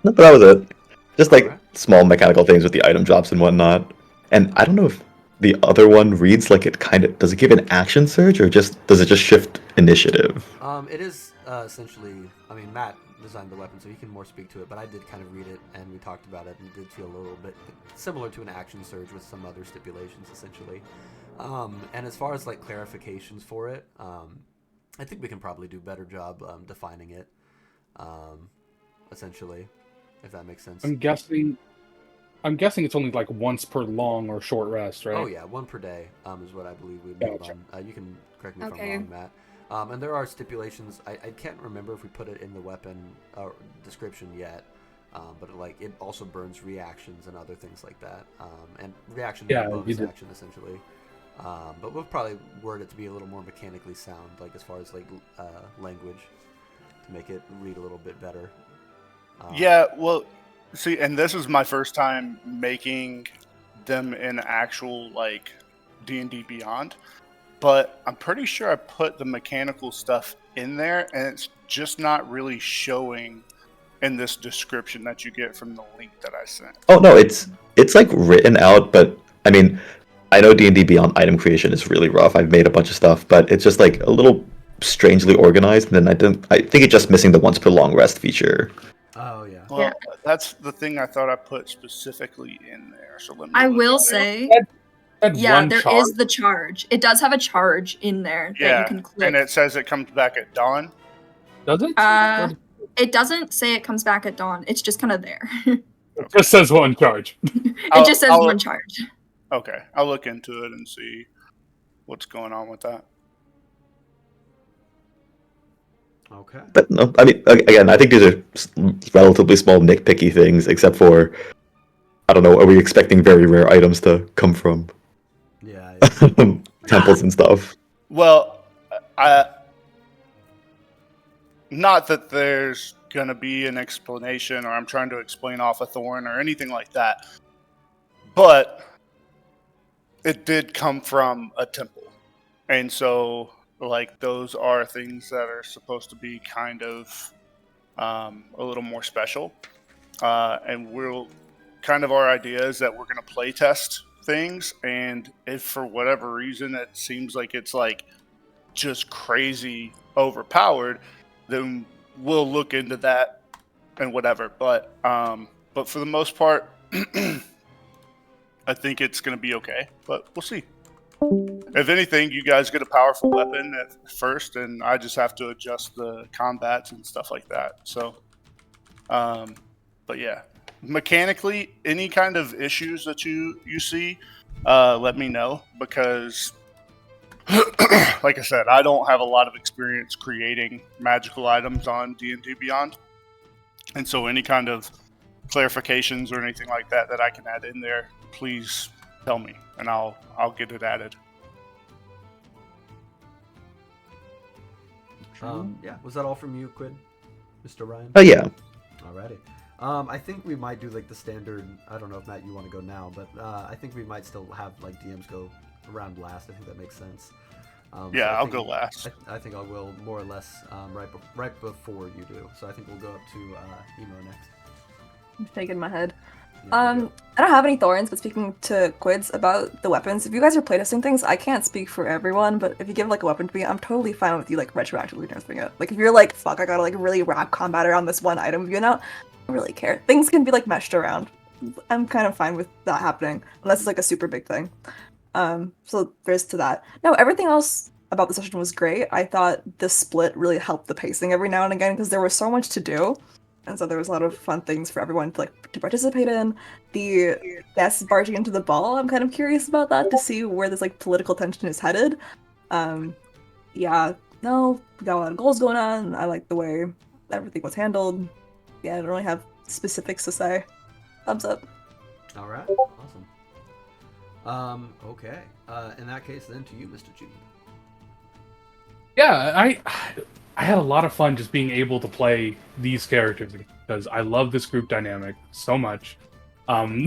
no, but that was it. Just like Alright. small mechanical things with the item drops and whatnot. And I don't know if the other one reads like it kind of does it give an action surge or does it just shift initiative? It is essentially. I mean, Matt designed the weapon, so he can more speak to it. But I did kind of read it, and we talked about it, and it did feel a little bit similar to an action surge with some other stipulations, essentially. And as far as like clarifications for it, I think we can probably do a better job defining it. Essentially, if that makes sense. I'm guessing it's only like once per long or short rest, right? Oh yeah, 1 per day is what I believe we nailed Gotcha. on. You can correct me if Okay. I'm wrong, Matt. And there are stipulations. I can't remember if we put it in the weapon description yet, but it also burns reactions and other things like that. And reaction is Yeah, a you bonus did. action essentially. But we'll probably word it to be a little more mechanically sound, like as far as like language, to make it read a little bit better. Yeah, well, see, and this is my first time making them in actual like D&D Beyond, but I'm pretty sure I put the mechanical stuff in there, and it's just not really showing in this description that you get from the link that I sent. Oh no, it's like written out, but I mean, I know D&D Beyond item creation is really rough. I've made a bunch of stuff, but it's just like a little strangely organized, and then I think it's just missing the once per long rest feature. Oh yeah. Well, Yeah. that's the thing I thought I put specifically in there. So let me. I look will at it. say, Had yeah, one there is charge? the charge. It does have a charge in there that Yeah, you can click. and it says it comes back at dawn. Does it? It doesn't say it comes back at dawn. It's just kind of there. It just says one charge. It just says I'll- one charge. Okay, I'll look into it and see what's going on with that. Okay. But no, I mean, again, I think these are relatively small nitpicky things, except for, I don't know, are we expecting very rare items to come from Yeah. temples and stuff? Well, not that there's gonna be an explanation, or I'm trying to explain off a thorn or anything like that, but it did come from a temple, and so like those are things that are supposed to be kind of a little more special, and we'll kind of our idea is that we're going to play test things, and if for whatever reason it seems like it's like just crazy overpowered, then we'll look into that and whatever. But for the most part, I think it's going to be okay, but we'll see. If anything, you guys get a powerful weapon at first, and I just have to adjust the combats and stuff like that. So, but yeah, mechanically, any kind of issues that you see, let me know, because like I said, I don't have a lot of experience creating magical items on D&D Beyond, and so any kind of clarifications or anything like that that I can add in there, please tell me, and I'll get it added. Yeah, was that all from you, Quid, Mr. Ryan? Oh yeah. Alrighty. I think we might do like the standard. I don't know if Matt you want to go now, but I think we might still have like DMs go around last. I think that makes sense. Yeah, so I'll go last. I think I will more or less right before you do. So I think we'll go up to Emo next. I'm shaking my head. Yeah, you go. I don't have any thorns, but speaking to Quids about the weapons, if you guys are playtesting things, I can't speak for everyone, but if you give like a weapon to me, I'm totally fine with you like retroactively transferring it. Like if you're like, fuck, I gotta like really wrap combat around this one item, you know, I don't really care. Things can be like meshed around. I'm kind of fine with that happening, unless it's like a super big thing. So there's to that. No, everything else about the session was great. I thought the split really helped the pacing every now and again because there was so much to do. And so there was a lot of fun things for everyone to like to participate in. The guests barging into the ball, I'm kind of curious about that to see where this like political tension is headed. Yeah, no, we got a lot of goals going on. I like the way everything was handled. Yeah, I don't really have specifics to say. Thumbs up. All right, awesome. Okay. In that case, then to you, Mr. G. Yeah, I had a lot of fun just being able to play these characters because I love this group dynamic so much. Yeah,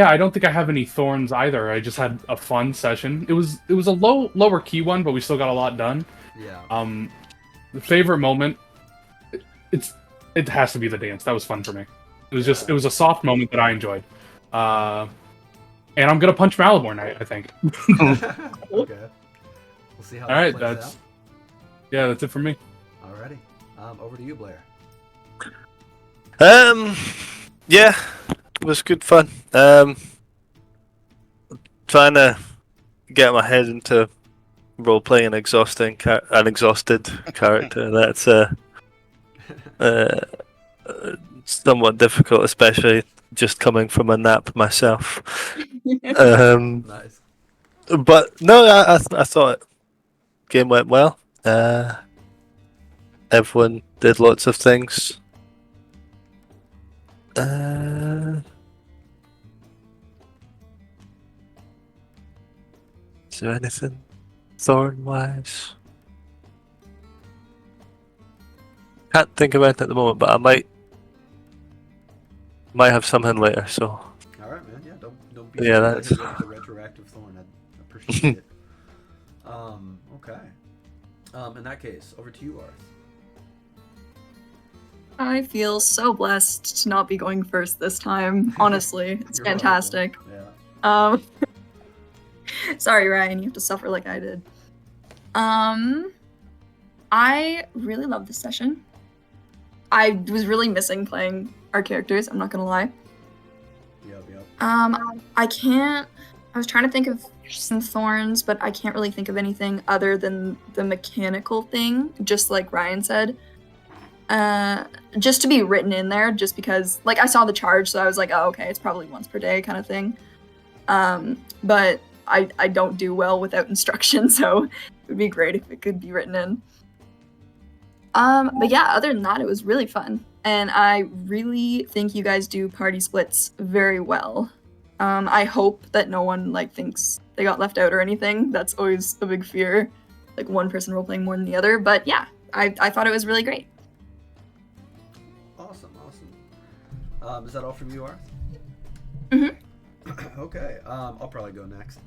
I don't think I have any thorns either. I just had a fun session. It was a lower key one, but we still got a lot done. Yeah. The favorite moment, it has to be the dance. That was fun for me. It was just it was a soft moment that I enjoyed. And I'm gonna punch Maliborn, I think. Okay. We'll see how. All right, plays that's it for me. out. Alrighty. Over to you, Blair. Yeah, it was good fun. Trying to get my head into role playing an exhausted character. That's somewhat difficult, especially just coming from a nap myself. Nice. But no, I thought the game went well. Everyone did lots of things. Is there anything thorn-wise? Can't think of anything at the moment, but I might have something later. So All right, man. Yeah, don't be Yeah, scared to that's- hit me with the retroactive thorn. I appreciate it. Okay. In that case, over to you, Arth. I feel so blessed to not be going first this time. Honestly, it's You're fantastic. welcome. Yeah. Sorry, Ryan, you have to suffer like I did. I really love this session. I was really missing playing our characters, I'm not gonna lie. Yep. I was trying to think of some thorns, but I can't really think of anything other than the mechanical thing, just like Ryan said. Just to be written in there, just because, like, I saw the charge, so I was like, oh, okay, it's probably once per day kind of thing. But I don't do well without instruction, so it would be great if it could be written in. But yeah, other than that, it was really fun. And I really think you guys do party splits very well. I hope that no one, like, thinks they got left out or anything. That's always a big fear, like one person role-playing more than the other. But yeah, I thought it was really great. Awesome. Is that all from you, Arth? Mm-hmm. Okay. I'll probably go next.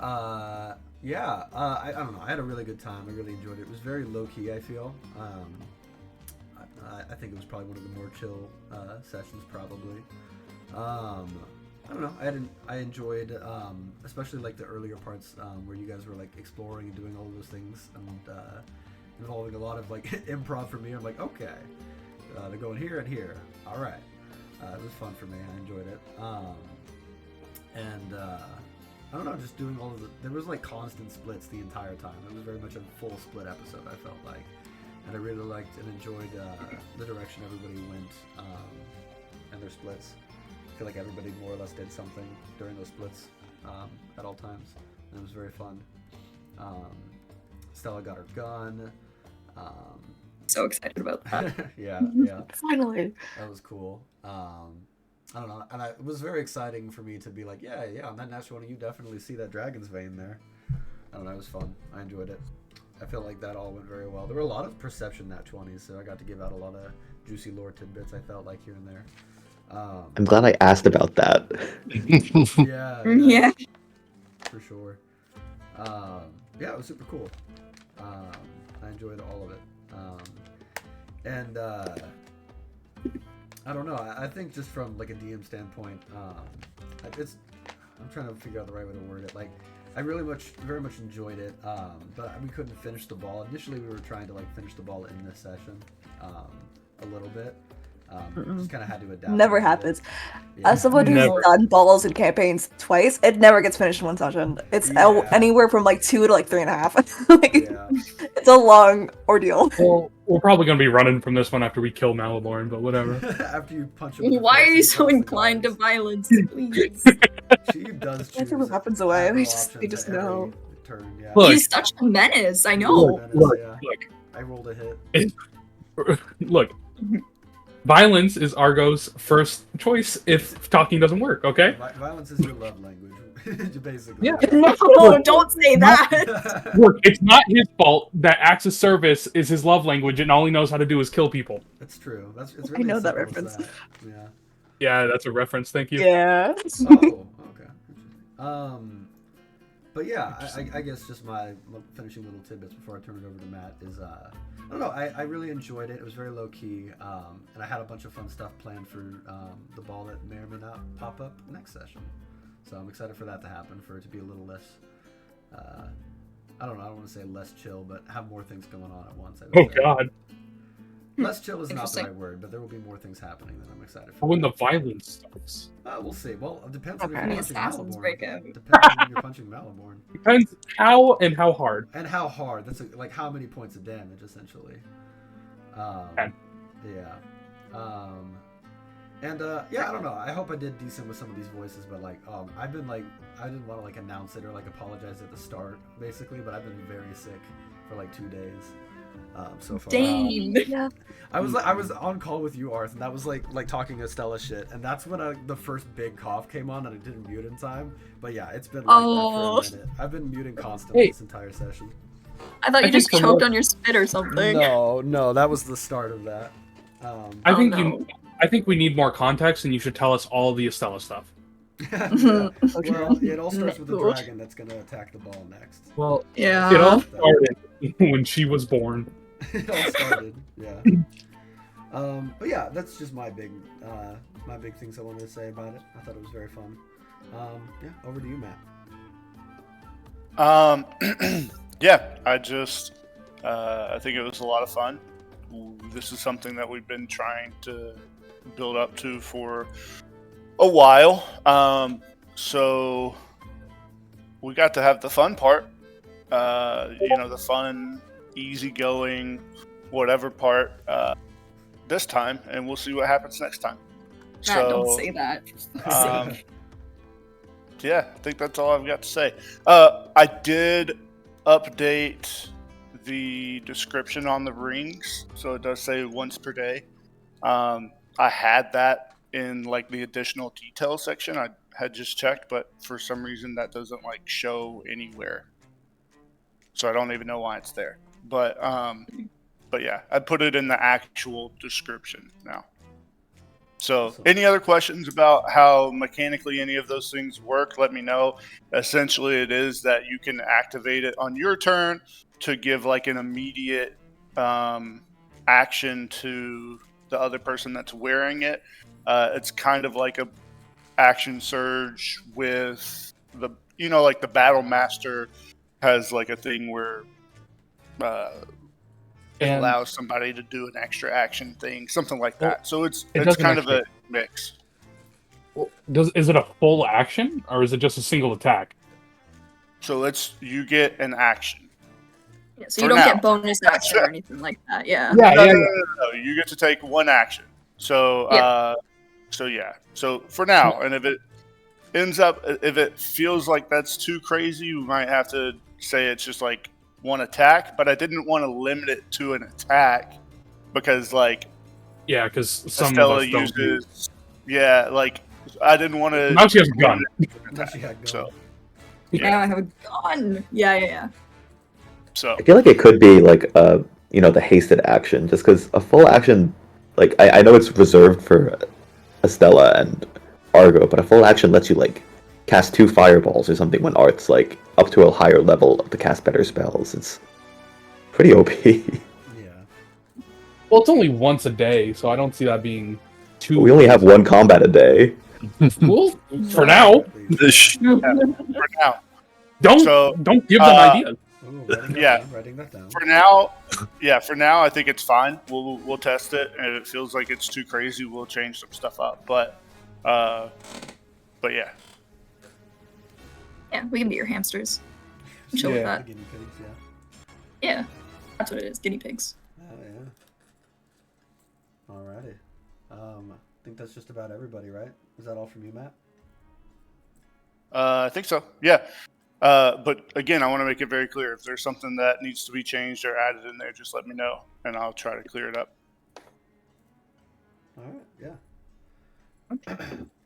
I don't know. I had a really good time. I really enjoyed it. It was very low key, I feel. I think it was probably one of the more chill sessions, probably. I don't know. I enjoyed, especially like the earlier parts where you guys were like exploring and doing all of those things and involving a lot of like improv for me. I'm like, okay, they're going here and here. All right. It was fun for me. I enjoyed it. I don't know, just doing all of there was like constant splits the entire time. It was very much a full split episode, I felt like. And I really liked and enjoyed the direction everybody went and their splits. I feel like everybody more or less did something during those splits at all times. And it was very fun. Stella got her gun. So excited about that. yeah. Finally. That was cool. I don't know, and it was very exciting for me to be like, yeah, on that natural one, you definitely see that dragon's vein there. I don't know, it was fun. I enjoyed it. I feel like that all went very well. There were a lot of perception nat 20s, so I got to give out a lot of juicy lore tidbits, I felt like, here and there. I'm glad I asked about that. Yeah. Yeah. For sure. Yeah, it was super cool. I enjoyed all of it. And I don't know. I think just from like a DM standpoint, I'm trying to figure out the right way to word it. Like, I very much enjoyed it, but we couldn't finish the ball. Initially, we were trying to like finish the ball in this session, a little bit. Just kind of had to adapt. Never happens. Yeah. As someone who's Never. done balls and campaigns twice, it never gets finished in one session. It's anywhere from like 2 to like 3.5. Like, Yeah. it's a long ordeal. Well, we're probably going to be running from this one after we kill Malaborn, but whatever. After you punch him. in the Why face, are he you so drops the inclined to guys. violence, please? She does choose. After what happens away, ammo they options just at every know. Turn, yeah. Look. He's such a menace. I know. Look. I rolled a hit. Look, violence is Argo's first choice if talking doesn't work, okay? Violence is your love language, basically. Yeah. No, don't say that. Look, it's not his fault that acts of service is his love language and all he knows how to do is kill people. That's true. It's I really know as that simple as reference. that. Yeah. Yeah, that's a reference, thank you. Yeah. Oh, okay. But yeah, I guess just my finishing little tidbits before I turn it over to Matt is, I don't know, I really enjoyed it. It was very low key, and I had a bunch of fun stuff planned for the ball that may or may not pop up next session. So I'm excited for that to happen, for it to be a little less, I don't want to say less chill, but have more things going on at once. I would Oh say. god. Less chill is not the Interesting. right word, but there will be more things happening that I'm excited for. When the violence starts. We'll see. Well, it depends on if Okay. you're The punching assassins Malborn. break out. Depends on when you're punching Malborn. Depends how and how hard. And how hard. That's like how many points of damage, essentially. 10. Yeah. Yeah, I don't know. I hope I did decent with some of these voices, but like, I've been like, I didn't want to like announce it or like apologize at the start, basically, but I've been very sick for like 2 days. So far. Dane. Yeah. I was on call with you, Arth, and that was like talking to Stella shit, and that's when the first big cough came on, and I didn't mute in time. But yeah, it's been like Oh. that for a minute. I've been muting constantly this entire session. I thought I you think just for choked more- on your spit or something. No, that was the start of that. I Oh, think no. I think we need more context and you should tell us all the Estella stuff. yeah. Okay. Well, it all starts with the No. dragon that's gonna attack the ball next. Well, Yeah. it all started when she was born. It all started, yeah. But yeah, that's just my big things I wanted to say about it. I thought it was very fun. Yeah, over to you, Matt. Yeah, I think it was a lot of fun. This is something that we've been trying to build up to for a while. So we got to have the fun part. The fun, easygoing, whatever part this time, and we'll see what happens next time. Matt, don't say that. Yeah, I think that's all I've got to say. I did update the description on the rings, so it does say once per day. I had that in like the additional details section. I had just checked, but for some reason that doesn't like show anywhere. So I don't even know why it's there. But yeah, I put it in the actual description now. So any other questions about how mechanically any of those things work, let me know. Essentially, it is that you can activate it on your turn to give like an immediate action to the other person that's wearing it. It's kind of like a action surge with the, like the Battle Master has like a thing where it And- allows somebody to do an extra action thing, something like that. So it's doesn't kind of a actually- mix. Is it a full action or is it just a single attack? So you get an action. Yeah, so For you don't now. get bonus action or anything like that. Yeah. Yeah, No, yeah, no, yeah. no, you get to take one action. So Yeah. So for now, and if it ends up, if it feels like that's too crazy, we might have to say it's just like one attack, but I didn't want to limit it to an attack because like Yeah, because some Estella of us don't do. uses like I didn't want to. Now she has a gun. Now she had So gun. Yeah, I have a gun. Yeah. so I feel like it could be like the hasted action, just because a full action, like I know it's reserved for Estella and Argo, but a full action lets you like cast 2 fireballs or something when Art's like up to a higher level to cast better spells. It's pretty OP. Yeah. Well, it's only once a day, so I don't see that being too. We only have 1 combat a day. Well, for now, At least, for now, don't So, don't give them ideas. Ooh, writing that Yeah. down, writing that down. for now, I think it's fine. We'll test it, and if it feels like it's too crazy, we'll change some stuff up. But yeah. Yeah, we can be your hamsters. I'm chill with Yeah. that. The guinea pigs, yeah. Yeah, that's what it is. Guinea pigs. Oh, yeah. Alrighty. I think that's just about everybody, right? Is that all from you, Matt? I think so. Yeah. But again, I want to make it very clear. If there's something that needs to be changed or added in there, just let me know, and I'll try to clear it up. All right, yeah.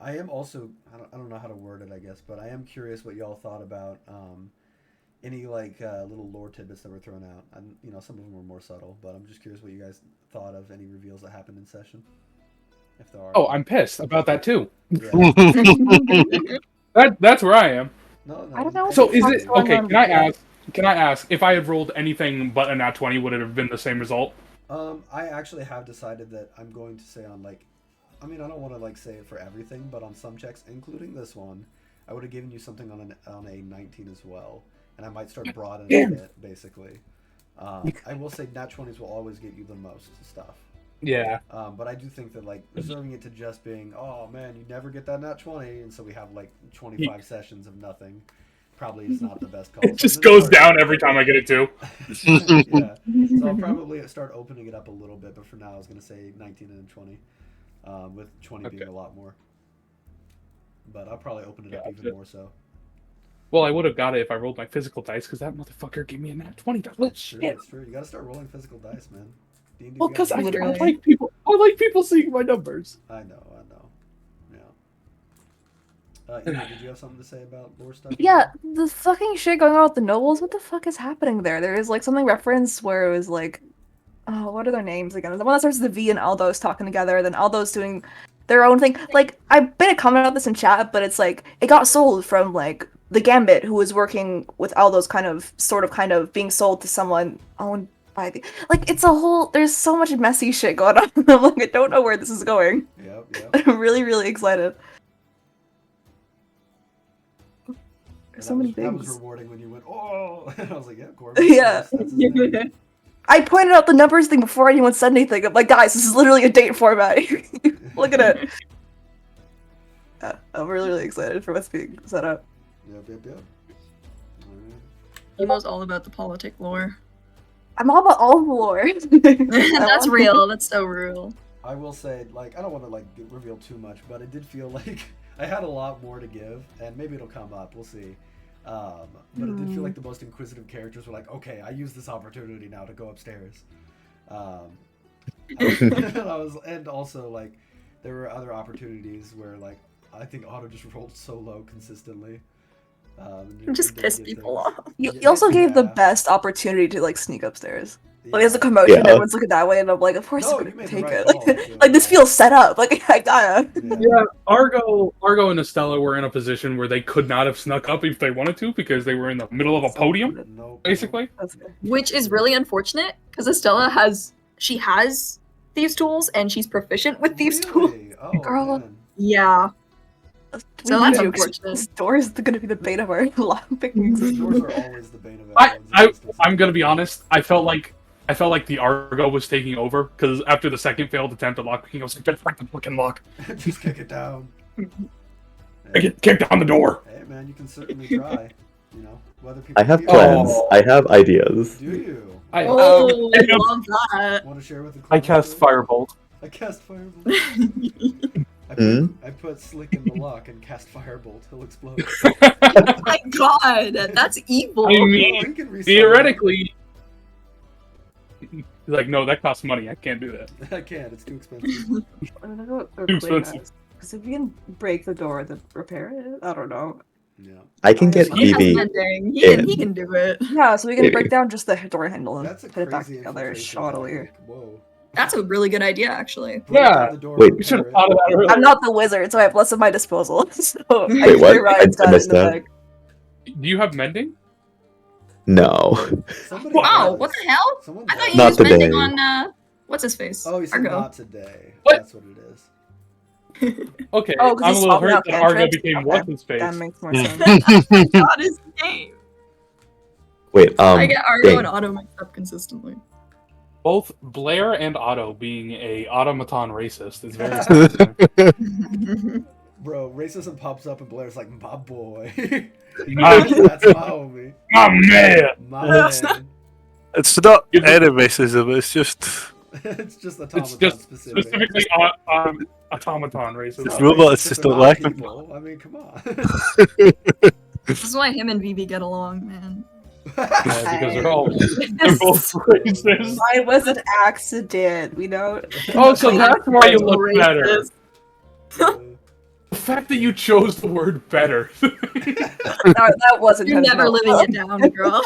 I am also, I don't know how to word it, I guess, but I am curious what y'all thought about any like little lore tidbits that were thrown out. And some of them were more subtle, but I'm just curious what you guys thought of any reveals that happened in session. If there are. Oh, I'm pissed about that too. Yeah. That's where I am. No, I don't know. So is it What's okay? going on? Can I ask if I had rolled anything but a nat 20, would it have been the same result? I actually have decided that I'm going to say on like, I mean, I don't want to like say it for everything, but on some checks, including this one, I would have given you something on a 19 as well, and I might start broadening it basically. I will say nat 20s will always get you the most stuff. Yeah. But I do think that like reserving it to just being, oh man, you never get that nat 20, and so we have like 25 sessions of nothing, probably is not the best call. It just goes down every time I get it too. Yeah, so I'll probably start opening it up a little bit, but for now I was gonna say 19 and 20, with 20 being a lot more. But I'll probably open it up even more so. Well, I would have got it if I rolled my physical dice, because that motherfucker gave me a nat 20. That's true. That's true. You gotta start rolling physical dice, man. D&D Well, because I Literally. like people. I like people seeing my numbers. I know. Yeah. Ina, did you have something to say about lore stuff? Yeah, the fucking shit going on with the nobles. What the fuck is happening there? There is like something referenced where it was like, oh, what are their names again? The one that starts with the V and Aldo's talking together. Then Aldo's doing their own thing. Like I made a comment about this in chat, but it's like it got sold from like the Gambit, who was working with Aldo's kind of being sold to someone owned by the like. It's a whole. There's so much messy shit going on. I'm like, I don't know where this is going. Yep. I'm really, really excited. So many That was things. rewarding when you went, oh! And I was like, yeah, Corbin. Yeah. That's his name. I pointed out the numbers thing before anyone said anything. I'm like, guys, this is literally a date format. Look at it. I'm really, really excited for what's being set up. Yep. Alright. Emo's all about the politic lore. I'm all about all the lore. That's real. That's so real. I will say, like, I don't want to like reveal too much, but it did feel like I had a lot more to give, and maybe it'll come up. We'll see. But it did feel like the most inquisitive characters were like, okay, I use this opportunity now to go upstairs. And also like there were other opportunities where like I think Otto just rolled so low consistently. Just piss people off. You also gave the best opportunity to like sneak upstairs. Like there's a commotion, Yeah. everyone's looking that way, and I'm like, of course No, I'm you made gonna the take right it. call, Like, yeah. like this feels set up. Like I gotta. Yeah, Argo and Estella were in a position where they could not have snuck up if they wanted to because they were in the middle of a podium, Nope. basically. That's fair. Which is really unfortunate because Estella has thieves tools and she's proficient with thieves tools. Really? Oh, Girl. man. Yeah. So We that's knew unfortunate. This door is gonna be the bane of our lock pickings. These doors are always the bane of I'm everyone's existence. gonna be honest. I felt like the Argo was taking over because after the second failed attempt at lockpicking, I was like, "Just break the fucking lock, Just kick it down. kick down the door." Hey man, you can certainly try. You know, whether people I have feel- plans. I have ideas. Do you I Oh, I love that. want to share with the I class? cast Firebolt. I cast Firebolt. I put Slick in the lock and cast Firebolt. He'll explode. Oh my god, that's evil. I mean, Oh, he can resummon. theoretically, he's like, no, that costs money. I can't do that. I can't. It's too expensive. I'm gonna go Too expensive. because if we can break the door, then repair it. I don't know. Yeah. I can get He has Phoebe. Mending. in. He can do it. Yeah, so we can Maybe. break down just the door handle and That's a put it back crazy together infiltration shoddily. technique. Whoa. That's a really good idea, actually. Break Yeah. down the door, Wait. We should repair have thought of that earlier. I'm not the wizard, so I have less at my disposal. So I Wait, usually what? Ryan's I got it in missed the that. bag. Do you have mending? No. Somebody Wow, does. what the hell? Someone I thought does. you Not used mending today. on what's his face? Oh, he said Argo. not today. What? That's what it is. Okay, Oh, 'cause I'm a he's little swapping hurt out that Argo cantrips? became Okay, what's his That face. makes more Mm. sense. I forgot his name. Wait. I get Argo dang. and Otto mixed up consistently. Both Blair and Otto being a automaton racist is very satisfying. Bro, racism pops up and Blair's like, my boy. My, That's my homie. my man. My man. It's not Is it- any racism. It's just It's just It's automaton just specific. specifically automaton racism. It's robots racist, just they're don't not like them. people. I mean, come on. This is why him and Vivi get along, man. Yeah, because they're both racist. Mine was an accident. We don't. Oh, so that's why you look Racist. better. The fact that you chose the word better. That wasn't You're never intentional. living it down, girl.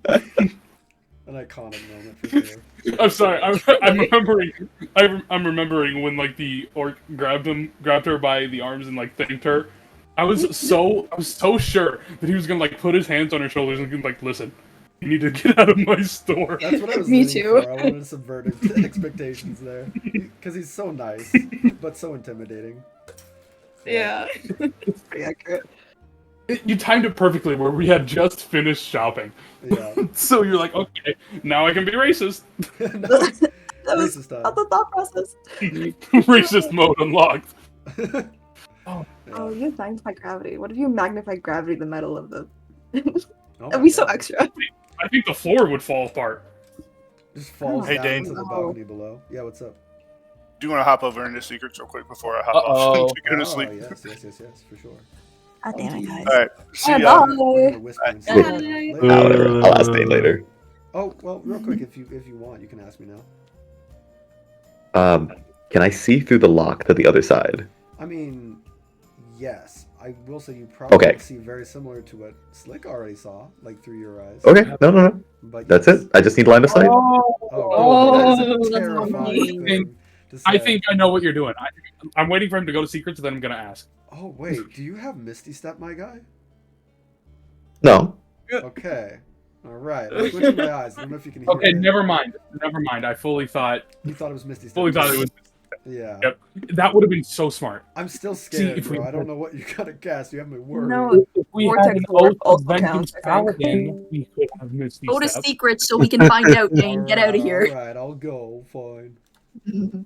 An iconic moment for sure. I'm sorry. I'm remembering. I'm remembering when like the orc grabbed her by the arms and like thanked her. I was so sure that he was gonna like put his hands on her shoulders and like, listen, you need to get out of my store. That's what I was Me leaning too. for. I wanted to subvert expectations there. Because he's so nice, but so intimidating. Yeah. It's pretty accurate. You timed it perfectly where we had just finished shopping. Yeah. So you're like, okay, now I can be racist. That was Racist not the thought process. Racist mode unlocked. time. Oh, you have magnified gravity. What if you magnified gravity the metal of the? Oh That'd my be so God. extra. I think the floor would fall apart. Just falls Hey, down Dane. to the balcony below. Yeah, what's up? Do you want to hop over into secrets real quick before I hop Uh-oh. off to go to sleep? yes, for sure. God damn it, guys. All right. See Bye ya. bye. We're gonna whisper and Bye. say An hour. I'll ask Dane later. Oh, well, real quick, if you want, you can ask me now. Can I see through the lock to the other side? I mean, yes. I will say you probably Okay. see very similar to what Slick already saw, like through your eyes. Okay. No. But That's yes. it. I just need line of sight. Oh, Oh, that is a that's terrifying funny. thing to I say. think I know what you're doing. I'm waiting for him to go to secrets, and then I'm gonna ask. Oh wait, do you have Misty Step, my guy? No. Okay. All right. I'm switching my eyes. I don't know if you can hear Okay, it. never mind. I fully thought You thought it was Misty Step. it was. Yeah. Yep. That would have been so smart. I'm still scared, if we- bro. I don't know what you gotta cast. You have me worried. No, If we Vortex had an Lord oath of also vengeance counts, I think. paladin, we could have Misty Go to Step. secrets so we can find out, Dane. Get out of here. All right, I'll go. Fine.